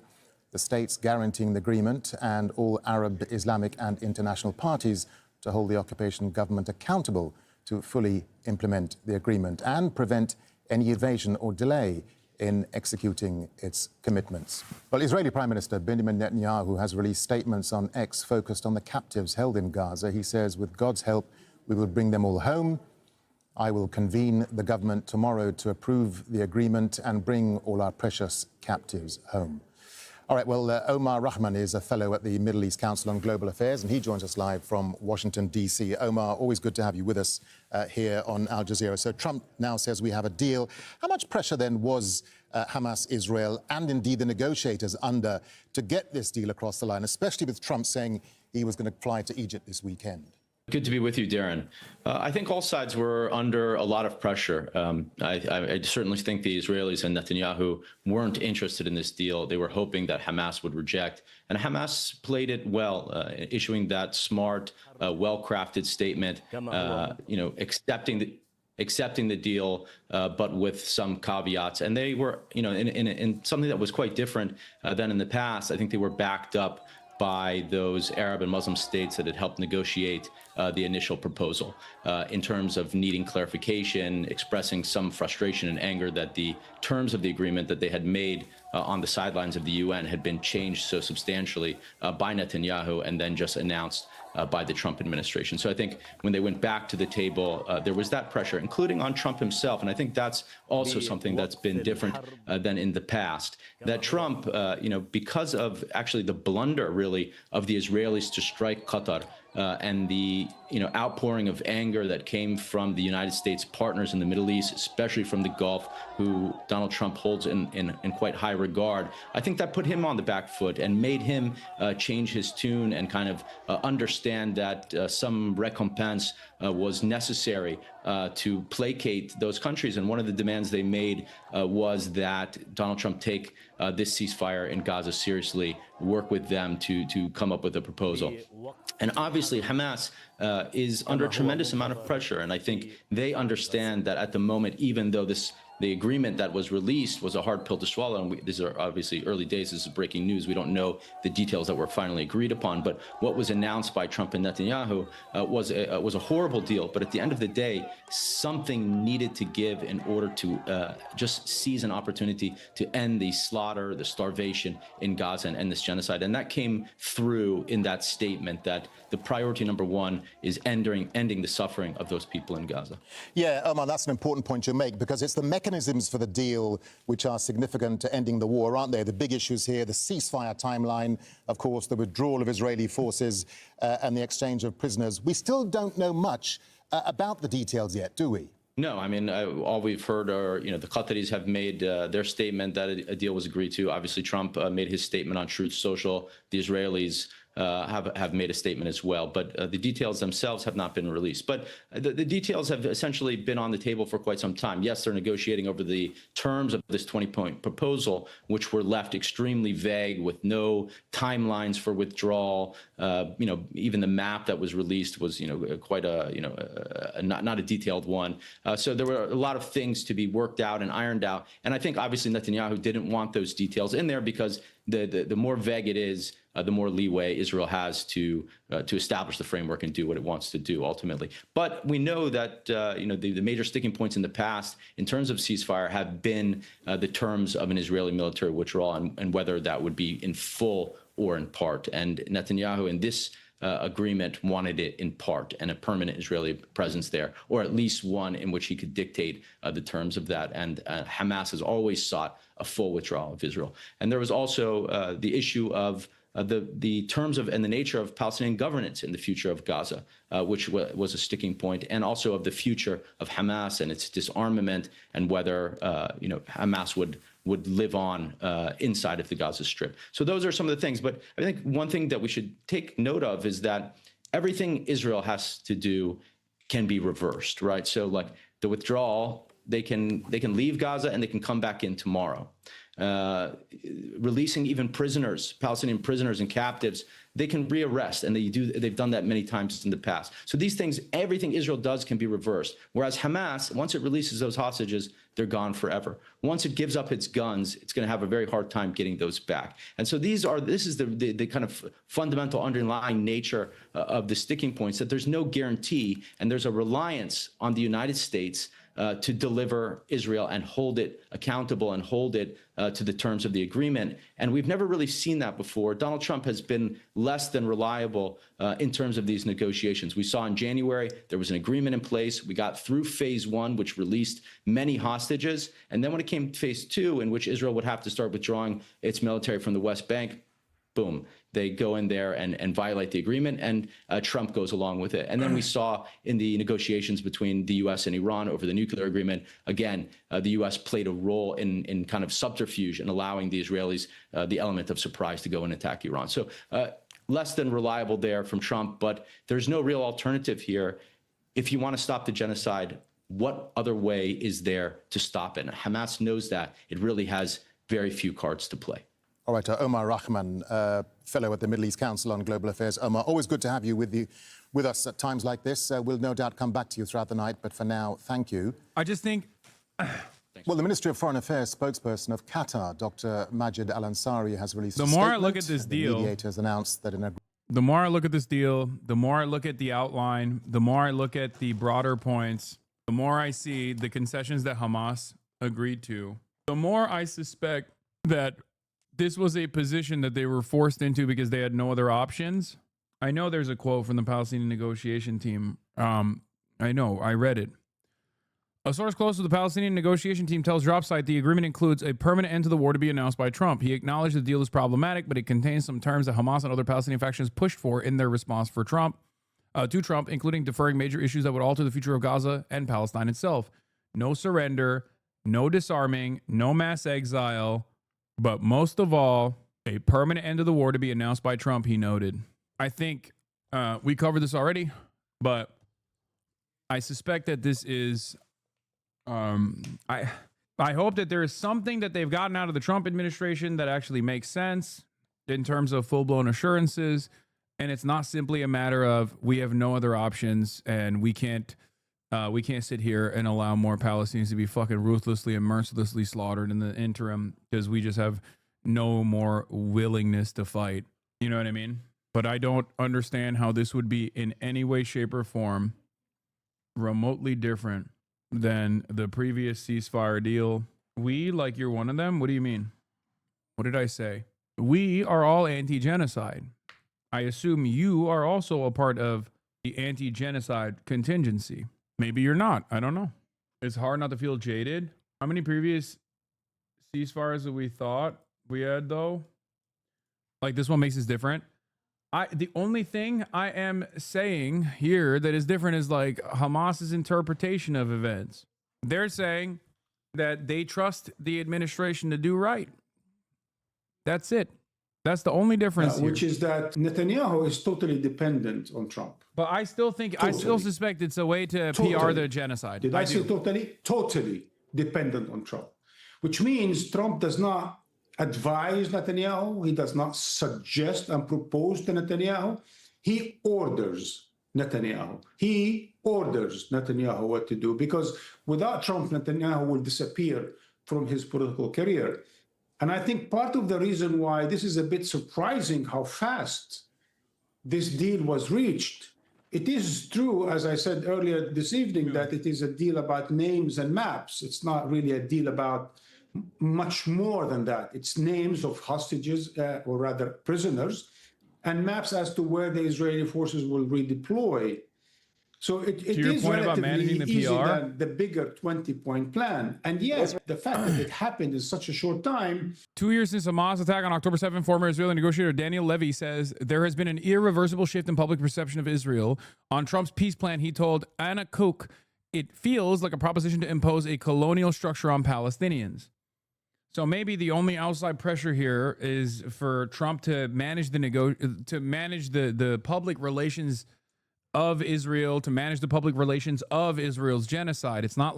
the states guaranteeing the agreement, and all Arab, Islamic and international parties to hold the occupation government accountable to fully implement the agreement and prevent any evasion or delay in executing its commitments. Well, Israeli Prime Minister Benjamin Netanyahu has released statements on X focused on the captives held in Gaza. He says, with God's help, we will bring them all home. I will convene the government tomorrow to approve the agreement and bring all our precious captives home. All right, well, Omar Rahman is a fellow at the Middle East Council on Global Affairs, and he joins us live from Washington, D.C. Omar, always good to have you with us here on Al Jazeera. So Trump now says we have a deal. How much pressure then was Hamas, Israel, and indeed the negotiators under to get this deal across the line, especially with Trump saying he was going to fly to Egypt this weekend? Good to be with you, Darren. I think all sides were under a lot of pressure. I certainly think the Israelis and Netanyahu weren't interested in this deal. They were hoping that Hamas would reject. And Hamas played it well, issuing that smart, well-crafted statement, accepting the deal, but with some caveats. And they were, in something that was quite different than in the past. I think they were backed up by those Arab and Muslim states that had helped negotiate the initial proposal in terms of needing clarification, expressing some frustration and anger that the terms of the agreement that they had made on the sidelines of the UN had been changed so substantially by Netanyahu and then just announced by the Trump administration. So I think when they went back to the table, there was that pressure, including on Trump himself. And I think that's also something that's been different than in the past. That Trump, because of actually the blunder, really, of the Israelis to strike Qatar, and the outpouring of anger that came from the United States partners in the Middle East, especially from the Gulf, who Donald Trump holds in quite high regard, I think that put him on the back foot and made him change his tune and kind of understand that some recompense was necessary to placate those countries. And one of the demands they made was that Donald Trump take this ceasefire in Gaza seriously, work with them to come up with a proposal. And obviously, Hamas is under a tremendous amount of pressure. And I think they understand that at the moment, even though the agreement that was released was a hard pill to swallow, and these are obviously early days, this is breaking news, we don't know the details that were finally agreed upon, but what was announced by Trump and Netanyahu was a horrible deal. But at the end of the day, something needed to give in order to just seize an opportunity to end the slaughter, the starvation in Gaza and end this genocide. And that came through in that statement that the priority number one is ending the suffering of those people in Gaza. Yeah, Omar, that's an important point you make, because it's the mechanisms for the deal which are significant to ending the war, aren't they? The big issues here, the ceasefire timeline, of course, the withdrawal of Israeli forces and the exchange of prisoners. We still don't know much about the details yet, do we? No, I mean, all we've heard are, the Qataris have made their statement that a deal was agreed to. Obviously, Trump made his statement on Truth Social. The Israelis have made a statement as well, but the details themselves have not been released. But the details have essentially been on the table for quite some time. Yes, they're negotiating over the terms of this 20-point proposal, which were left extremely vague with no timelines for withdrawal. Even the map that was released was, quite not a detailed one. So there were a lot of things to be worked out and ironed out. And I think obviously Netanyahu didn't want those details in there because the more vague it is, the more leeway Israel has to establish the framework and do what it wants to do ultimately. But we know that the major sticking points in the past in terms of ceasefire have been the terms of an Israeli military withdrawal and whether that would be in full or in part. And Netanyahu in this agreement wanted it in part and a permanent Israeli presence there, or at least one in which he could dictate the terms of that. And Hamas has always sought a full withdrawal of Israel. And there was also the issue of the terms of and the nature of Palestinian governance in the future of Gaza, which was a sticking point, and also of the future of Hamas and its disarmament and whether Hamas would live on inside of the Gaza Strip. So those are some of the things. But I think one thing that we should take note of is that everything Israel has to do can be reversed, right? So like the withdrawal, they can leave Gaza and they can come back in tomorrow. Releasing even prisoners, Palestinian prisoners and captives, they can rearrest, and they've done that many times in the past. So these things, everything Israel does can be reversed. Whereas Hamas, once it releases those hostages, they're gone forever. Once it gives up its guns, it's going to have a very hard time getting those back. And so this is the kind of fundamental underlying nature of the sticking points, that there's no guarantee, and there's a reliance on the United States to deliver Israel and hold it accountable and hold it to the terms of the agreement. And we've never really seen that before. Donald Trump has been less than reliable in terms of these negotiations. We saw in January, there was an agreement in place. We got through phase one, which released many hostages. And then when it came to phase two, in which Israel would have to start withdrawing its military from the West Bank, boom, they go in there and violate the agreement, and Trump goes along with it. And then we saw in the negotiations between the U.S. and Iran over the nuclear agreement, again, the U.S. played a role in kind of subterfuge and allowing the Israelis the element of surprise to go and attack Iran. So less than reliable there from Trump, but there's no real alternative here. If you want to stop the genocide, what other way is there to stop it? And Hamas knows that. It really has very few cards to play. All right, Omar Rahman, fellow at the Middle East Council on Global Affairs. Omar, always good to have you with us at times like this. We'll no doubt come back to you throughout the night, but for now, thank you. I just think... Well, the Ministry of Foreign Affairs spokesperson of Qatar, Dr. Majid Al-Ansari, has released a statement. The more I look at this deal... The mediators announced that the more I look at this deal, the more I look at the outline, the more I look at the broader points, the more I see the concessions that Hamas agreed to, the more I suspect that this was a position that they were forced into because they had no other options. I know there's a quote from the Palestinian negotiation team. I know, I read it. A source close to the Palestinian negotiation team tells Dropsite the agreement includes a permanent end to the war to be announced by Trump. He acknowledged the deal is problematic, but it contains some terms that Hamas and other Palestinian factions pushed for in their response to Trump, including deferring major issues that would alter the future of Gaza and Palestine itself. No surrender, no disarming, no mass exile, but most of all, a permanent end to the war to be announced by Trump, he noted. I think we covered this already, but I suspect that this is... I hope that there is something that they've gotten out of the Trump administration that actually makes sense in terms of full-blown assurances, and it's not simply a matter of we have no other options and we can't sit here and allow more Palestinians to be fucking ruthlessly and mercilessly slaughtered in the interim because we just have no more willingness to fight. You know what I mean? But I don't understand how this would be in any way, shape, or form remotely different than the previous ceasefire deal. We, like you're one of them? What do you mean? What did I say? We are all anti-genocide. I assume you are also a part of the anti-genocide contingency. Maybe you're not. I don't know. It's hard not to feel jaded. How many previous ceasefires that we thought we had, though? Like, this one makes us different. The only thing I am saying here that is different is like Hamas's interpretation of events. They're saying that they trust the administration to do right. That's it. That's the only difference here. Which is that Netanyahu is totally dependent on Trump. But I still think, I still suspect it's a way to PR the genocide. Did I say totally? Totally dependent on Trump. Which means Trump does not advise Netanyahu. He does not suggest and propose to Netanyahu. He orders Netanyahu. He orders Netanyahu what to do, because without Trump, Netanyahu will disappear from his political career. And I think part of the reason why this is a bit surprising how fast this deal was reached. It is true, as I said earlier this evening, that it is a deal about names and maps. It's not really a deal about much more than that. It's names of hostages, or rather prisoners, and maps as to where the Israeli forces will redeploy. So it is relatively easy than the bigger 20-point plan. And yet, the fact that it happened in such a short time. 2 years since Hamas attack on October 7th, former Israeli negotiator Daniel Levy says there has been an irreversible shift in public perception of Israel. On Trump's peace plan, he told Anna Koch, it feels like a proposition to impose a colonial structure on Palestinians. So maybe the only outside pressure here is for Trump to manage the public relations of Israel, to manage the public relations of Israel's genocide. It's not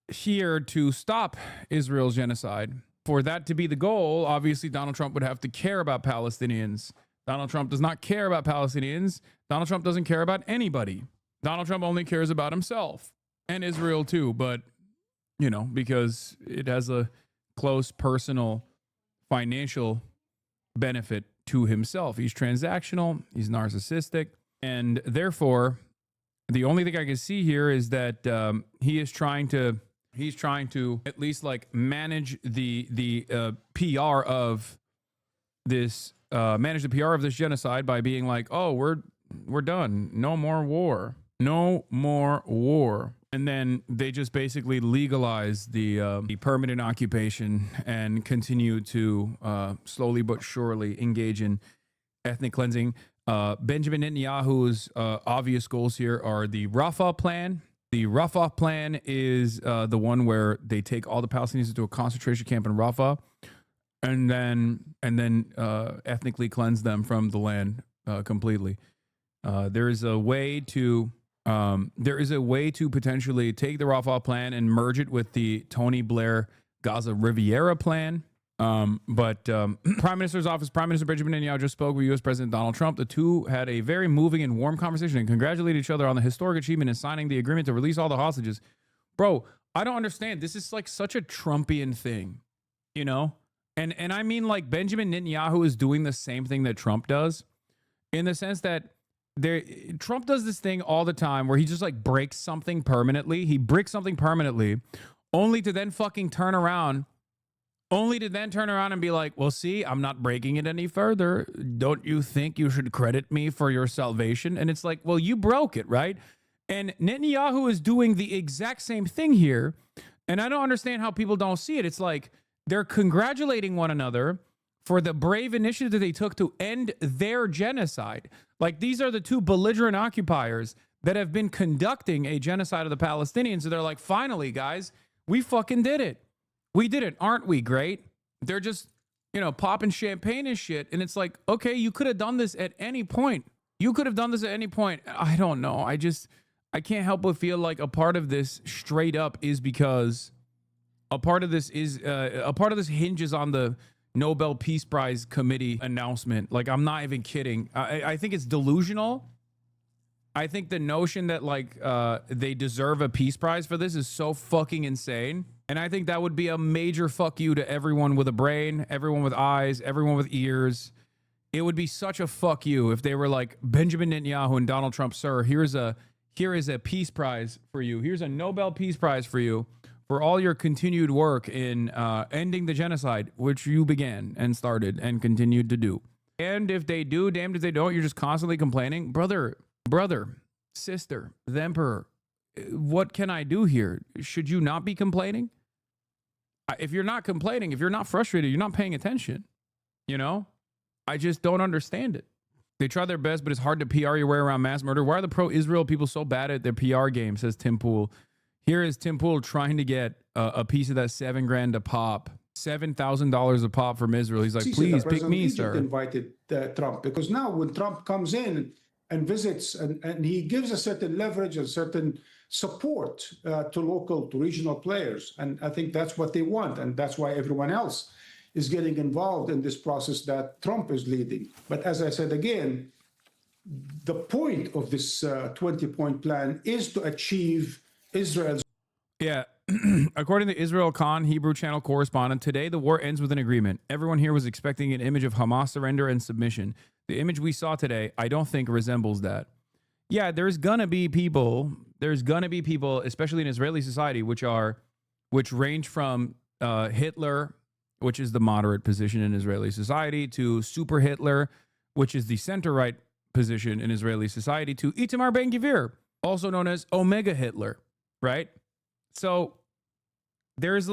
here to stop Israel's genocide. For that to be the goal, obviously Donald Trump would have to care about Palestinians. Donald Trump does not care about Palestinians. Donald Trump doesn't care about anybody. Donald Trump only cares about himself and Israel too, but because it has a close personal financial benefit to himself. He's transactional, he's narcissistic, and therefore the only thing I can see here is that he's trying to at least manage the PR of this genocide by being like, oh, we're done, no more war. And then they just basically legalize the permanent occupation and continue to slowly but surely engage in ethnic cleansing. Benjamin Netanyahu's obvious goals here are the Rafah plan. The Rafah plan is the one where they take all the Palestinians into a concentration camp in Rafah, and then ethnically cleanse them from the land completely. There is a way to potentially take the Rafah plan and merge it with the Tony Blair Gaza Riviera plan. But Prime Minister's office, Prime Minister Benjamin Netanyahu just spoke with U.S. President Donald Trump. The two had a very moving and warm conversation and congratulated each other on the historic achievement in signing the agreement to release all the hostages. Bro, I don't understand. This is such a Trumpian thing, And I mean, Benjamin Netanyahu is doing the same thing that Trump does, in the sense that Trump does this thing all the time where he just breaks something permanently. He bricks something permanently only to then fucking turn around and be like, well, see, I'm not breaking it any further. Don't you think you should credit me for your salvation? And it's like, well, you broke it, right? And Netanyahu is doing the exact same thing here. And I don't understand how people don't see it. It's like they're congratulating one another for the brave initiative that they took to end their genocide. These are the two belligerent occupiers that have been conducting a genocide of the Palestinians. So they're like, finally, guys, we fucking did it. We did it. Aren't we great? They're just, popping champagne and shit. And it's like, okay, you could have done this at any point. I don't know. I can't help but feel like a part of this straight up is because a part of this hinges on the Nobel Peace Prize Committee announcement. I'm not even kidding. I think it's delusional. I think the notion that they deserve a peace prize for this is so fucking insane. And I think that would be a major fuck you to everyone with a brain, everyone with eyes, everyone with ears. It would be such a fuck you if they were like, Benjamin Netanyahu and Donald Trump, sir, here is a peace prize for you. Here's a Nobel Peace Prize for you for all your continued work in ending the genocide, which you began and started and continued to do. And if they do, damned if they don't, you're just constantly complaining. Brother, sister, the emperor, what can I do here? Should you not be complaining? If you're not complaining, if you're not frustrated, you're not paying attention. I just don't understand it. They try their best, but it's hard to PR your way around mass murder. Why are the pro-Israel people so bad at their PR game, says Tim Pool. Here is Tim Pool trying to get a piece of that $7,000 a pop, $7,000 a pop from Israel. He's like, please pick me, sir. Invited Trump, because now when Trump comes in and visits and he gives a certain leverage and certain support to local, to regional players. And I think that's what they want. And that's why everyone else is getting involved in this process that Trump is leading. But as I said again, the point of this 20-point plan is to achieve Israel's. Yeah, According to Israel Khan, Hebrew channel correspondent, today the war ends with an agreement. Everyone here was expecting an image of Hamas surrender and submission. The image we saw today, I don't think resembles that. Yeah, there's gonna be people, especially in Israeli society, which range from Hitler, which is the moderate position in Israeli society, to Super Hitler, which is the center-right position in Israeli society, to Itamar Ben-Gvir, also known as Omega Hitler, right? So there's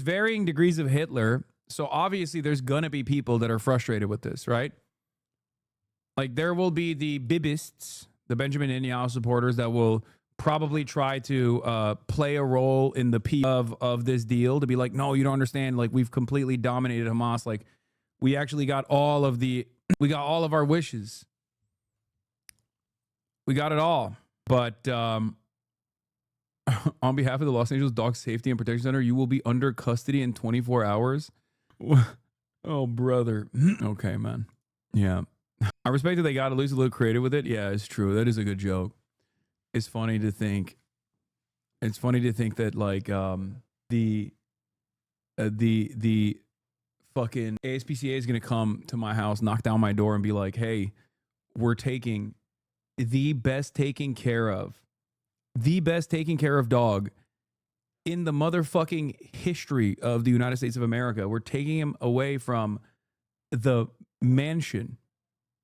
varying degrees of Hitler. So obviously there's gonna be people that are frustrated with this, right? Like there will be the Bibists, the Benjamin Netanyahu supporters that will probably try to play a role in the P of this deal to be like, no, you don't understand. Like we've completely dominated Hamas. Like we actually got all of our wishes. We got it all. But on behalf of the Los Angeles Dog Safety and Protection Center, you will be under custody in 24 hours. Oh, brother. Okay, man. Yeah. I respect that they got at least a little creative with it. Yeah, it's true. That is a good joke. It's funny to think that like the fucking ASPCA is gonna come to my house, knock down my door, and be like, "Hey, we're taking the best taken care of dog in the motherfucking history of the United States of America. We're taking him away from the mansion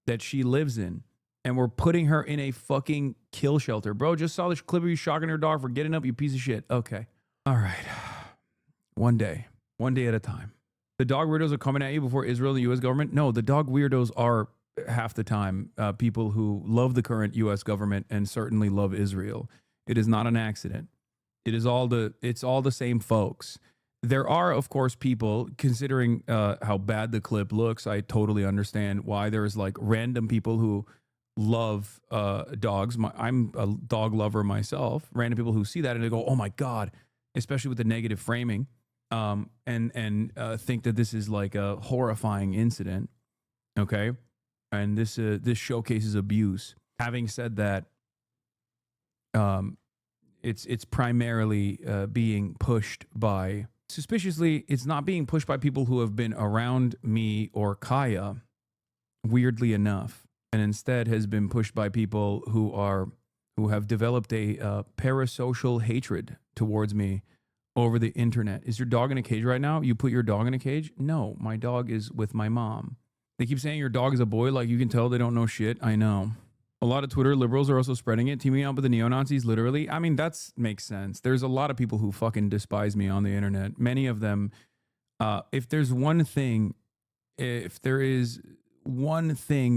that she lives in, and we're putting her in a fucking kill shelter." Bro, just saw this clip of you shocking your dog for getting up, you piece of shit. Okay. All right. One day at a time. The dog weirdos are coming at you before Israel and the U.S. government. No, the dog weirdos are half the time people who love the current U.S. government and certainly love Israel. It is not an accident. It's all the same folks. There are, of course, people, considering how bad the clip looks, I totally understand why there's like random people who love dogs. I'm a dog lover myself. Random people who see that and they go, oh my God, especially with the negative framing, and think that this is like a horrifying incident. Okay. And this showcases abuse. Having said that, it's primarily being pushed by, suspiciously, it's not being pushed by people who have been around me or Kaya, weirdly enough, and instead has been pushed by people who have developed a parasocial hatred towards me over the internet. Is your dog in a cage right now? You put your dog in a cage? No, my dog is with my mom. They keep saying your dog is a boy, like you can tell they don't know shit. I know. A lot of Twitter liberals are also spreading it, teaming up with the neo-Nazis, literally. I mean, that makes sense. There's a lot of people who fucking despise me on the internet. Many of them, if there is one thing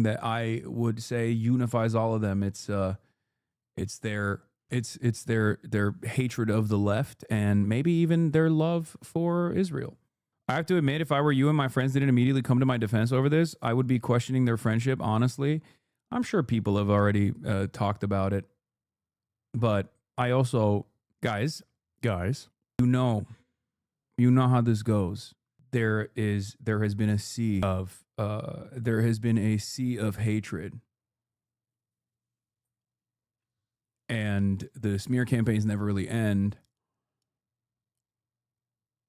that I would say unifies all of them, it's their hatred of the left and maybe even their love for Israel. I have to admit, if I were you and my friends didn't immediately come to my defense over this, I would be questioning their friendship, honestly. I'm sure people have already talked about it, but I also, guys, you know how this goes. There has been a sea of hatred, and the smear campaigns never really end.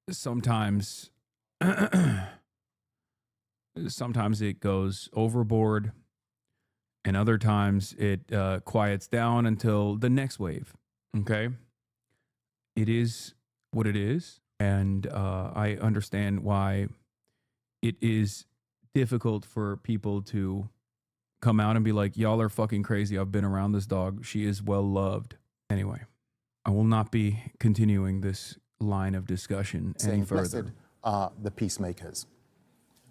Sometimes it goes overboard. And other times it quiets down until the next wave. Okay? It is what it is. And I understand why it is difficult for people to come out and be like, y'all are fucking crazy. I've been around this dog. She is well loved. Anyway, I will not be continuing this line of discussion any further. Blessed are the peacemakers.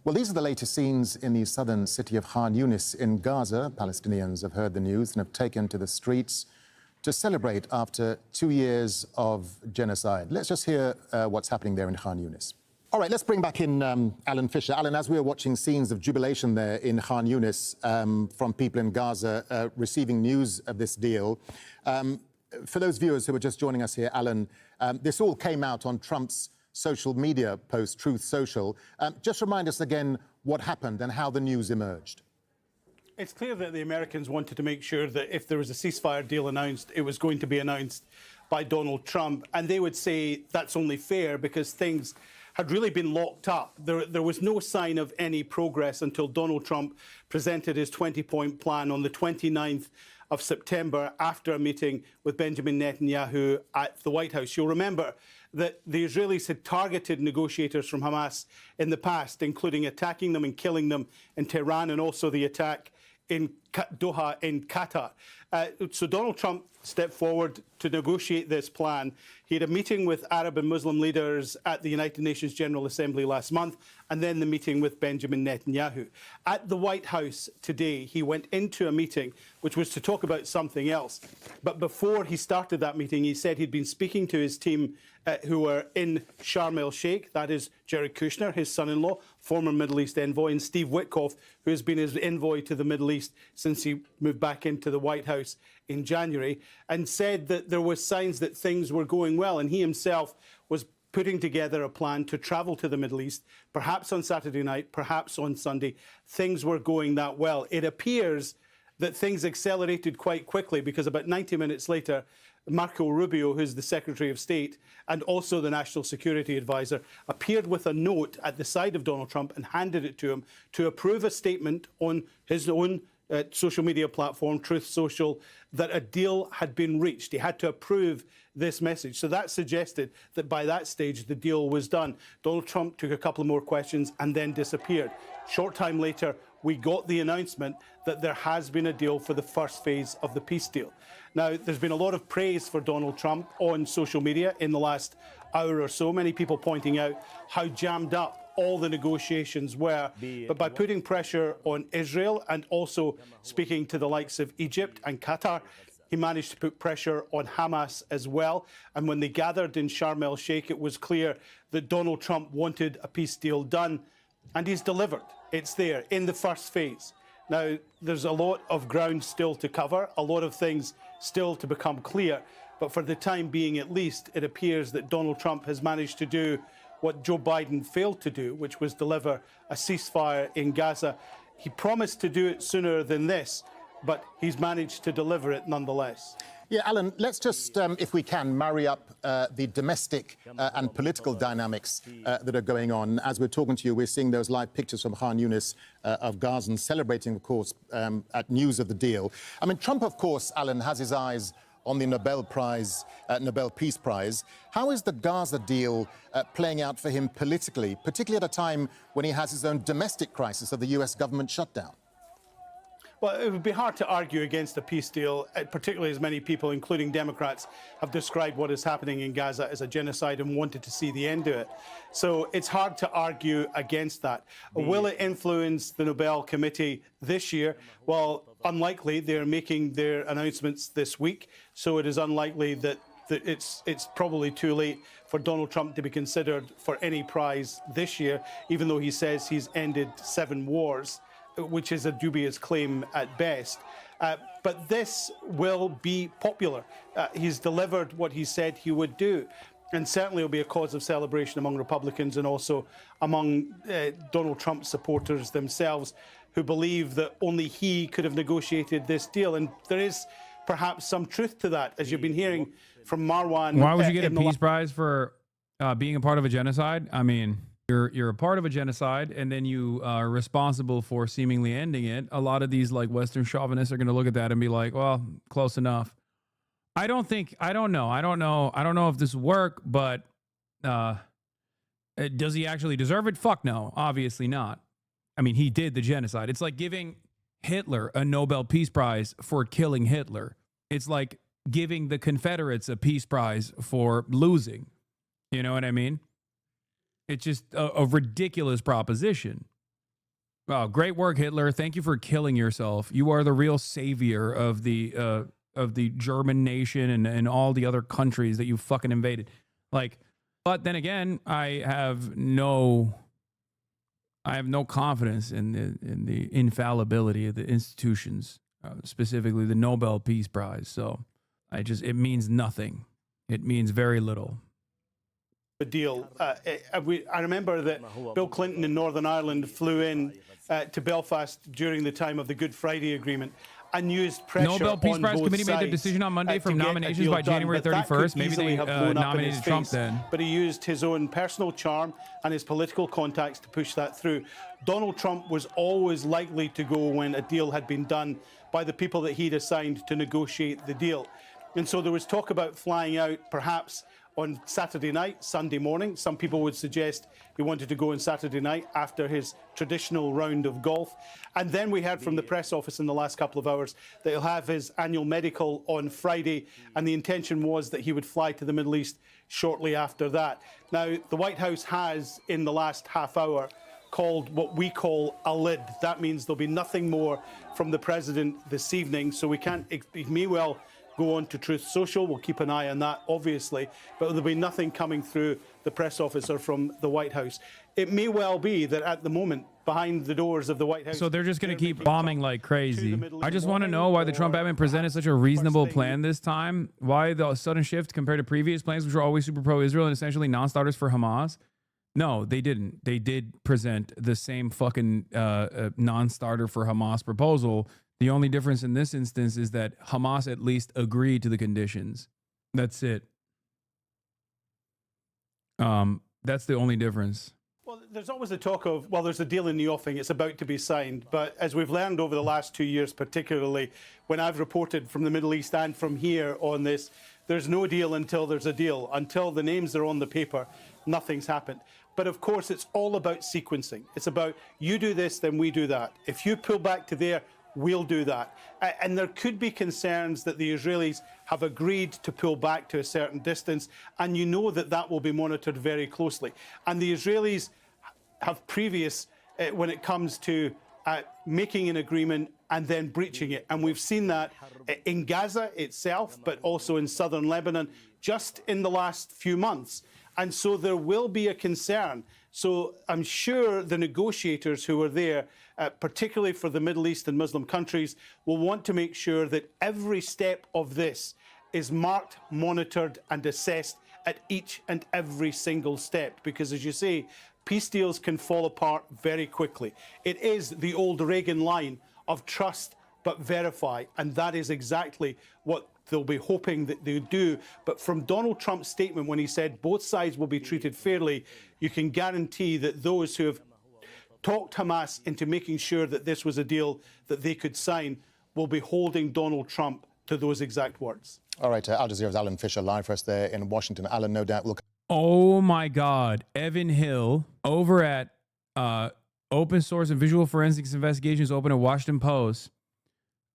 Well, these are the latest scenes in the southern city of Khan Yunis in Gaza. Palestinians have heard the news and have taken to the streets to celebrate after 2 years of genocide. Let's just hear what's happening there in Khan Yunis. All right, let's bring back in Alan Fisher. Alan, as we were watching scenes of jubilation there in Khan Yunis from people in Gaza receiving news of this deal, for those viewers who are just joining us here, Alan, this all came out on Trump's social media post, Truth Social. Just remind us again what happened and how the news emerged. It's clear that the Americans wanted to make sure that if there was a ceasefire deal announced, it was going to be announced by Donald Trump. And they would say that's only fair because things had really been locked up. There was no sign of any progress until Donald Trump presented his 20-point plan on the 29th of September after a meeting with Benjamin Netanyahu at the White House. You'll remember that the Israelis had targeted negotiators from Hamas in the past, including attacking them and killing them in Tehran, and also the attack in Doha in Qatar. So Donald Trump stepped forward to negotiate this plan. He had a meeting with Arab and Muslim leaders at the United Nations General Assembly last month, and then the meeting with Benjamin Netanyahu. At the White House today, he went into a meeting which was to talk about something else. But before he started that meeting, he said he'd been speaking to his team who were in Sharm el-Sheikh. That is Jared Kushner, his son-in-law, former Middle East envoy, and Steve Witkoff, who has been his envoy to the Middle East since he moved back into the White House in January, and said that there were signs that things were going well, and he himself was putting together a plan to travel to the Middle East, perhaps on Saturday night, perhaps on Sunday. Things were going that well. It appears that things accelerated quite quickly because about 90 minutes later, Marco Rubio, who's the Secretary of State and also the National Security Advisor, appeared with a note at the side of Donald Trump and handed it to him to approve a statement on his own social media platform, Truth Social, that a deal had been reached. He had to approve this message. So that suggested that by that stage, the deal was done. Donald Trump took a couple of more questions and then disappeared. Short time later, we got the announcement that there has been a deal for the first phase of the peace deal. Now, there's been a lot of praise for Donald Trump on social media in the last hour or so, many people pointing out how jammed up all the negotiations were. But by putting pressure on Israel and also speaking to the likes of Egypt and Qatar, he managed to put pressure on Hamas as well. And when they gathered in Sharm el-Sheikh, it was clear that Donald Trump wanted a peace deal done, and he's delivered. It's there in the first phase. Now, there's a lot of ground still to cover, a lot of things still to become clear. But for the time being, at least, it appears that Donald Trump has managed to do what Joe Biden failed to do, which was deliver a ceasefire in Gaza. He promised to do it sooner than this, but he's managed to deliver it nonetheless. Yeah, Alan, let's just, if we can, marry up the domestic and political dynamics that are going on. As we're talking to you, we're seeing those live pictures from Khan Yunis of Gazans celebrating, of course, at news of the deal. I mean, Trump, of course, Alan, has his eyes on the Nobel Peace Prize. How is the Gaza deal playing out for him politically, particularly at a time when he has his own domestic crisis of the US government shutdown? Well, it would be hard to argue against a peace deal, particularly as many people, including Democrats, have described what is happening in Gaza as a genocide and wanted to see the end of it. So it's hard to argue against that. Will it influence the Nobel Committee this year? Well, unlikely. They're making their announcements this week, so it is unlikely that it's probably too late for Donald Trump to be considered for any prize this year, even though he says he's ended 7 wars, which is a dubious claim at best. But this will be popular. He's delivered what he said he would do. And certainly will be a cause of celebration among Republicans and also among Donald Trump supporters themselves, who believe that only he could have negotiated this deal. And there is perhaps some truth to that, as you've been hearing from Marwan. Why would you get a peace prize for being a part of a genocide? I mean, you're a part of a genocide, and then you are responsible for seemingly ending it. A lot of these like Western chauvinists are going to look at that and be like, well, close enough. I don't know if this work, but does he actually deserve it? Fuck no, obviously not. I mean, he did the genocide. It's like giving Hitler a Nobel Peace Prize for killing Hitler. It's like giving the Confederates a peace prize for losing. You know what I mean? It's just a ridiculous proposition. Oh, great work, Hitler. Thank you for killing yourself. You are the real savior of the German nation and all the other countries that you fucking invaded. Like, but then again, I have no confidence in the infallibility of the institutions, specifically the Nobel Peace Prize. So it means nothing. It means very little. The deal. I remember that Bill Clinton in Northern Ireland flew in to Belfast during the time of the Good Friday Agreement, and used pressure Nobel Peace on Prize both Committee made the sides, decision on Monday to from get a nominations deal by done. January But that 31st. could Maybe easily they have blown up in his nominated Trump face. then. But he used his own personal charm and his political contacts to push that through. Donald Trump was always likely to go when a deal had been done by the people that he'd assigned to negotiate the deal. And so there was talk about flying out perhaps on Saturday night, Sunday morning. Some people would suggest he wanted to go on Saturday night after his traditional round of golf. And then we heard from the press office in the last couple of hours that he'll have his annual medical on Friday, and the intention was that he would fly to the Middle East shortly after that. Now, the White House has, in the last half hour, called what we call a lid. That means there'll be nothing more from the president this evening, so we can't, it may well go on to Truth Social. We'll keep an eye on that, obviously, but there'll be nothing coming through the press office or from the White House. It may well be that at the moment, behind the doors of the White House... So they're just going to keep bombing like crazy. I just want to know why the Trump admin presented such a reasonable plan this time. Why the sudden shift compared to previous plans, which were always super pro-Israel and essentially non-starters for Hamas? No, they didn't. They did present the same fucking non-starter for Hamas proposal. The only difference in this instance is that Hamas at least agreed to the conditions. That's it. That's the only difference. Well, there's always the talk of, well, there's a deal in the offing, it's about to be signed. But as we've learned over the last 2 years, particularly when I've reported from the Middle East and from here on this, there's no deal until there's a deal. Until the names are on the paper, nothing's happened. But of course, it's all about sequencing. It's about, you do this, then we do that. If you pull back to there, we'll do that. And there could be concerns that the Israelis have agreed to pull back to a certain distance, and you know that that will be monitored very closely. And the Israelis have previous, when it comes to making an agreement and then breaching it. And we've seen that in Gaza itself, but also in southern Lebanon, just in the last few months. And so there will be a concern. So I'm sure the negotiators who are there, particularly for the Middle East and Muslim countries, will want to make sure that every step of this is marked, monitored and assessed at each and every single step. Because as you say, peace deals can fall apart very quickly. It is the old Reagan line of trust but verify, and that is exactly what they'll be hoping that they do. But from Donald Trump's statement when he said both sides will be treated fairly, you can guarantee that those who have talked Hamas into making sure that this was a deal that they could sign will be holding Donald Trump to those exact words. All right, Al Jazeera's Alan Fisher live for us there in Washington. Alan, no doubt will... Oh my God. Evan Hill over at Open Source and Visual Forensics Investigations Open at Washington Post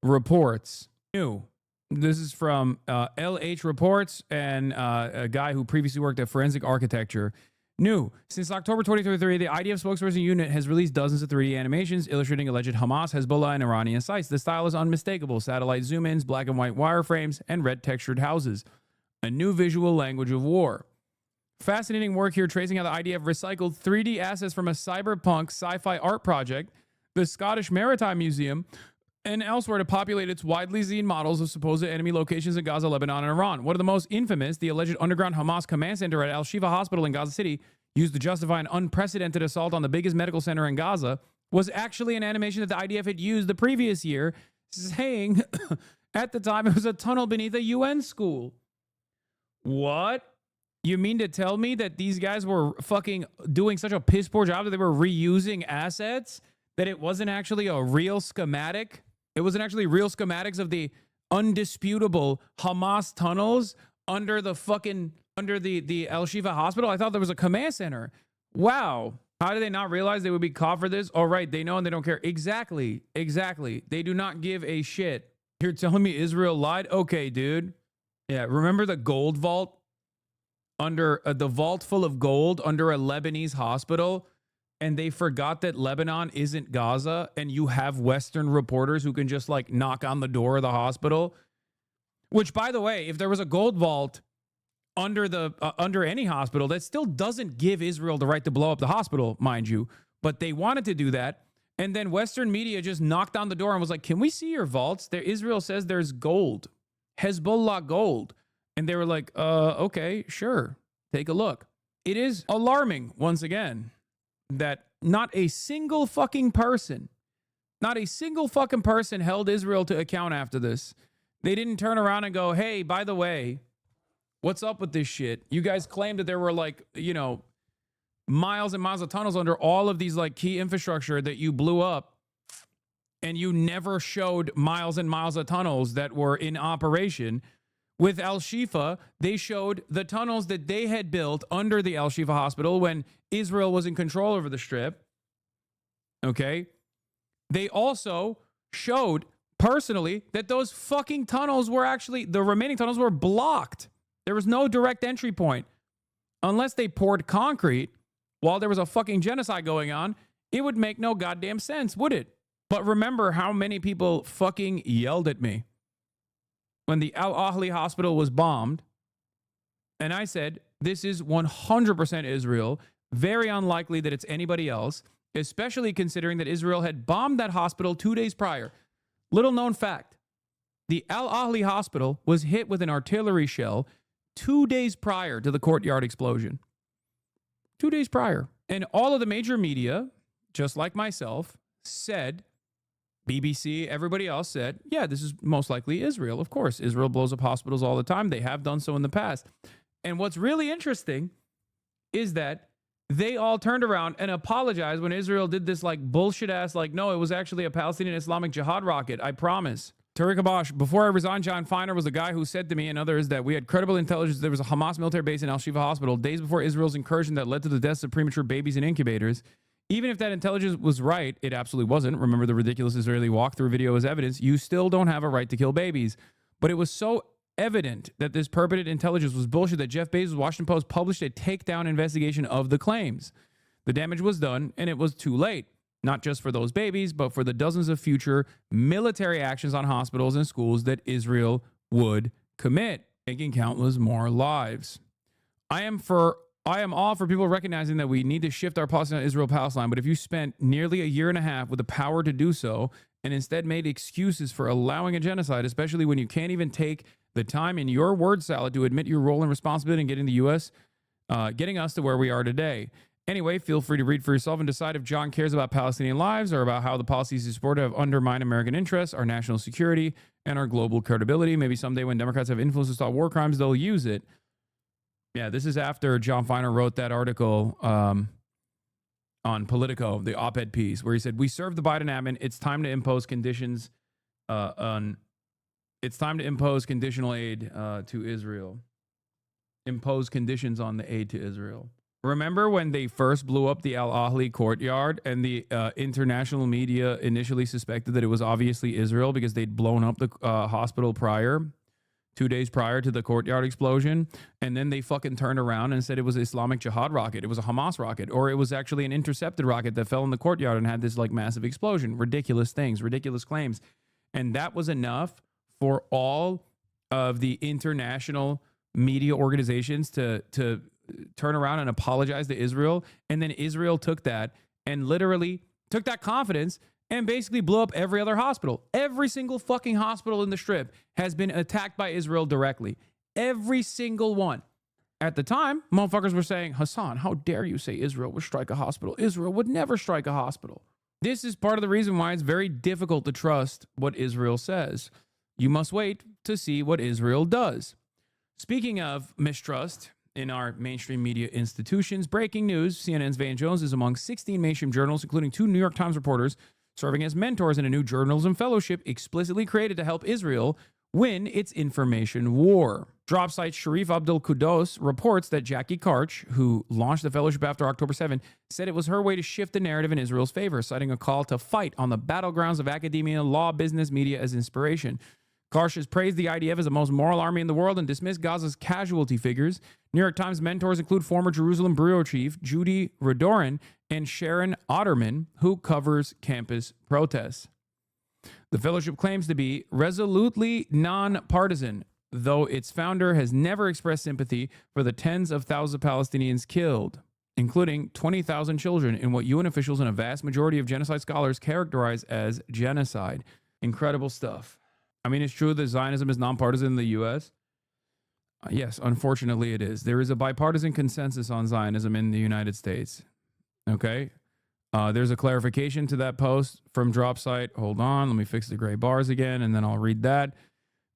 reports new. This is from LH Reports and a guy who previously worked at Forensic Architecture. New. Since October 2023, the IDF spokesperson unit has released dozens of 3D animations illustrating alleged Hamas, Hezbollah, and Iranian sites. The style is unmistakable. Satellite zoom-ins, black and white wireframes, and red textured houses. A new visual language of war. Fascinating work here tracing how the IDF recycled 3D assets from a cyberpunk sci-fi art project, the Scottish Maritime Museum, and elsewhere to populate its widely seen models of supposed enemy locations in Gaza, Lebanon, and Iran. One of the most infamous, the alleged underground Hamas command center at Al-Shifa Hospital in Gaza City, used to justify an unprecedented assault on the biggest medical center in Gaza, was actually an animation that the IDF had used the previous year, saying at the time it was a tunnel beneath a UN school. What? You mean to tell me that these guys were fucking doing such a piss poor job that they were reusing assets? That it wasn't actually a real schematic? It wasn't actually real schematics of the undisputable Hamas tunnels under the Al-Shifa hospital? I thought there was a command center. Wow. How did they not realize they would be caught for this? Oh, right. They know and they don't care. Exactly. Exactly. They do not give a shit. You're telling me Israel lied? Okay, dude. Yeah. Remember the gold vault under the vault full of gold under a Lebanese hospital? And they forgot that Lebanon isn't Gaza, and you have Western reporters who can just like knock on the door of the hospital. Which, by the way, if there was a gold vault under any hospital, that still doesn't give Israel the right to blow up the hospital, mind you. But they wanted to do that, and then Western media just knocked on the door and was like, "Can we see your vaults?" There, Israel says there's gold, Hezbollah gold, and they were like, "Okay, sure, take a look." It is alarming once again that not a single fucking person Not a single fucking person held Israel to account after this. They didn't turn around and go, hey, by the way, what's up with this shit? You guys claimed that there were like, you know, miles and miles of tunnels under all of these like key infrastructure that you blew up, and you never showed miles and miles of tunnels that were in operation. With Al-Shifa, they showed the tunnels that they had built under the Al-Shifa hospital when Israel was in control over the Strip. Okay? They also showed personally that those fucking tunnels were actually, the remaining tunnels were blocked. There was no direct entry point. Unless they poured concrete while there was a fucking genocide going on, it would make no goddamn sense, would it? But remember how many people fucking yelled at me when the Al-Ahli hospital was bombed. And I said, this is 100% Israel. Very unlikely that it's anybody else, especially considering that Israel had bombed that hospital 2 days prior. Little known fact, the Al-Ahli hospital was hit with an artillery shell 2 days prior to the courtyard explosion. 2 days prior. And all of the major media, just like myself, said, BBC, everybody else said, yeah, this is most likely Israel. Of course, Israel blows up hospitals all the time. They have done so in the past. And what's really interesting is that they all turned around and apologized when Israel did this like bullshit ass, like, no, it was actually a Palestinian Islamic Jihad rocket. I promise. Tariq Abash, before I resigned, John Feiner was the guy who said to me and others that we had credible intelligence there was a Hamas military base in Al-Shifa hospital days before Israel's incursion that led to the deaths of premature babies in incubators. Even if that intelligence was right, it absolutely wasn't. Remember the ridiculous Israeli walkthrough video as evidence. You still don't have a right to kill babies. But it was so evident that this purported intelligence was bullshit that Jeff Bezos' Washington Post published a takedown investigation of the claims. The damage was done, and it was too late. Not just for those babies, but for the dozens of future military actions on hospitals and schools that Israel would commit, taking countless more lives. I am all for people recognizing that we need to shift our policy on Israel-Palestine, but if you spent nearly a year and a half with the power to do so and instead made excuses for allowing a genocide, especially when you can't even take the time in your word salad to admit your role and responsibility in getting the U.S., getting us to where we are today. Anyway, feel free to read for yourself and decide if John cares about Palestinian lives or about how the policies he supported have undermined American interests, our national security, and our global credibility. Maybe someday when Democrats have influence to stop war crimes, they'll use it. Yeah, this is after John Feiner wrote that article on Politico, the op-ed piece, where he said, we serve the Biden admin. It's time to impose conditions it's time to impose conditional aid to Israel. Impose conditions on the aid to Israel. Remember when they first blew up the Al-Ahli courtyard and the international media initially suspected that it was obviously Israel because they'd blown up the hospital 2 days prior to the courtyard explosion, and then they fucking turned around and said it was an Islamic Jihad rocket, it was a Hamas rocket, or it was actually an intercepted rocket that fell in the courtyard and had this like massive explosion. Ridiculous things, ridiculous claims. And that was enough for all of the international media organizations to turn around and apologize to Israel. And then Israel took that and literally took that confidence and basically blew up every other hospital. Every single fucking hospital in the Strip has been attacked by Israel directly. Every single one. At the time, motherfuckers were saying, Hassan, how dare you say Israel would strike a hospital? Israel would never strike a hospital. This is part of the reason why it's very difficult to trust what Israel says. You must wait to see what Israel does. Speaking of mistrust in our mainstream media institutions, breaking news, CNN's Van Jones is among 16 mainstream journals, including 2 New York Times reporters, serving as mentors in a new journalism fellowship explicitly created to help Israel win its information war. Drop site Sharif Abdul Quddus reports that Jackie Karch, who launched the fellowship after October 7, said it was her way to shift the narrative in Israel's favor, citing a call to fight on the battlegrounds of academia, law, business, media as inspiration. Karsh has praised the IDF as the most moral army in the world and dismissed Gaza's casualty figures. New York Times mentors include former Jerusalem bureau chief Judy Radorin and Sharon Otterman, who covers campus protests. The fellowship claims to be resolutely nonpartisan, though its founder has never expressed sympathy for the tens of thousands of Palestinians killed, including 20,000 children in what UN officials and a vast majority of genocide scholars characterize as genocide. Incredible stuff. I mean, it's true that Zionism is nonpartisan in the U.S. Yes, unfortunately it is. There is a bipartisan consensus on Zionism in the United States. Okay? There's a clarification to that post from Dropsite. Hold on, let me fix the gray bars again, and then I'll read that.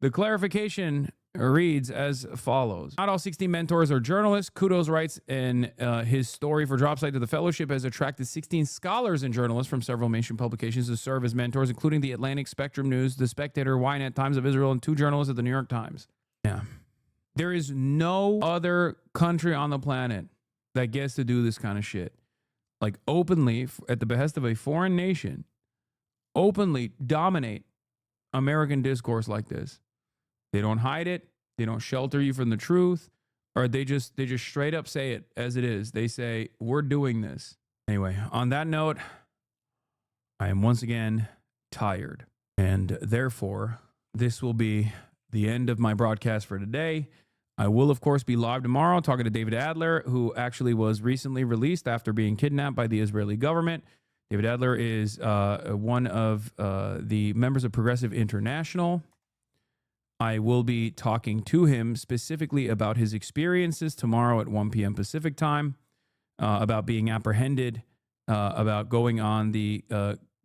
The clarification reads as follows. Not all 16 mentors are journalists. Kudos writes in his story for Dropsite that the fellowship has attracted 16 scholars and journalists from several mainstream publications to serve as mentors, including The Atlantic, Spectrum News, The Spectator, Ynet, Times of Israel, and 2 journalists at the New York Times. Yeah. There is no other country on the planet that gets to do this kind of shit. Like openly, at the behest of a foreign nation, openly dominate American discourse like this. They don't hide it. They don't shelter you from the truth, or they just straight up say it as it is. They say, we're doing this. Anyway, on that note, I am once again tired, and therefore this will be the end of my broadcast for today. I will, of course, be live tomorrow talking to David Adler, who actually was recently released after being kidnapped by the Israeli government. David Adler is one of the members of Progressive International. I will be talking to him specifically about his experiences tomorrow at 1 p.m. Pacific time, about being apprehended, about going on the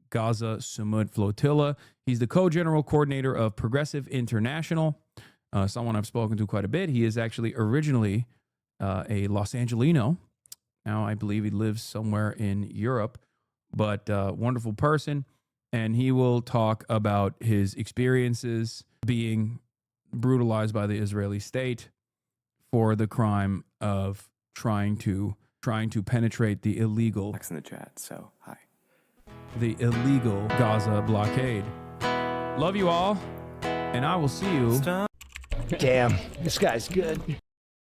Gaza Sumud flotilla. He's the co-general coordinator of Progressive International. Someone I've spoken to quite a bit. He is actually originally a Los Angelino. Now I believe he lives somewhere in Europe, but wonderful person. And he will talk about his experiences being brutalized by the Israeli state for the crime of trying to penetrate the illegal. In the chat, so hi. The illegal Gaza blockade. Love you all, and I will see you. Damn, this guy's good.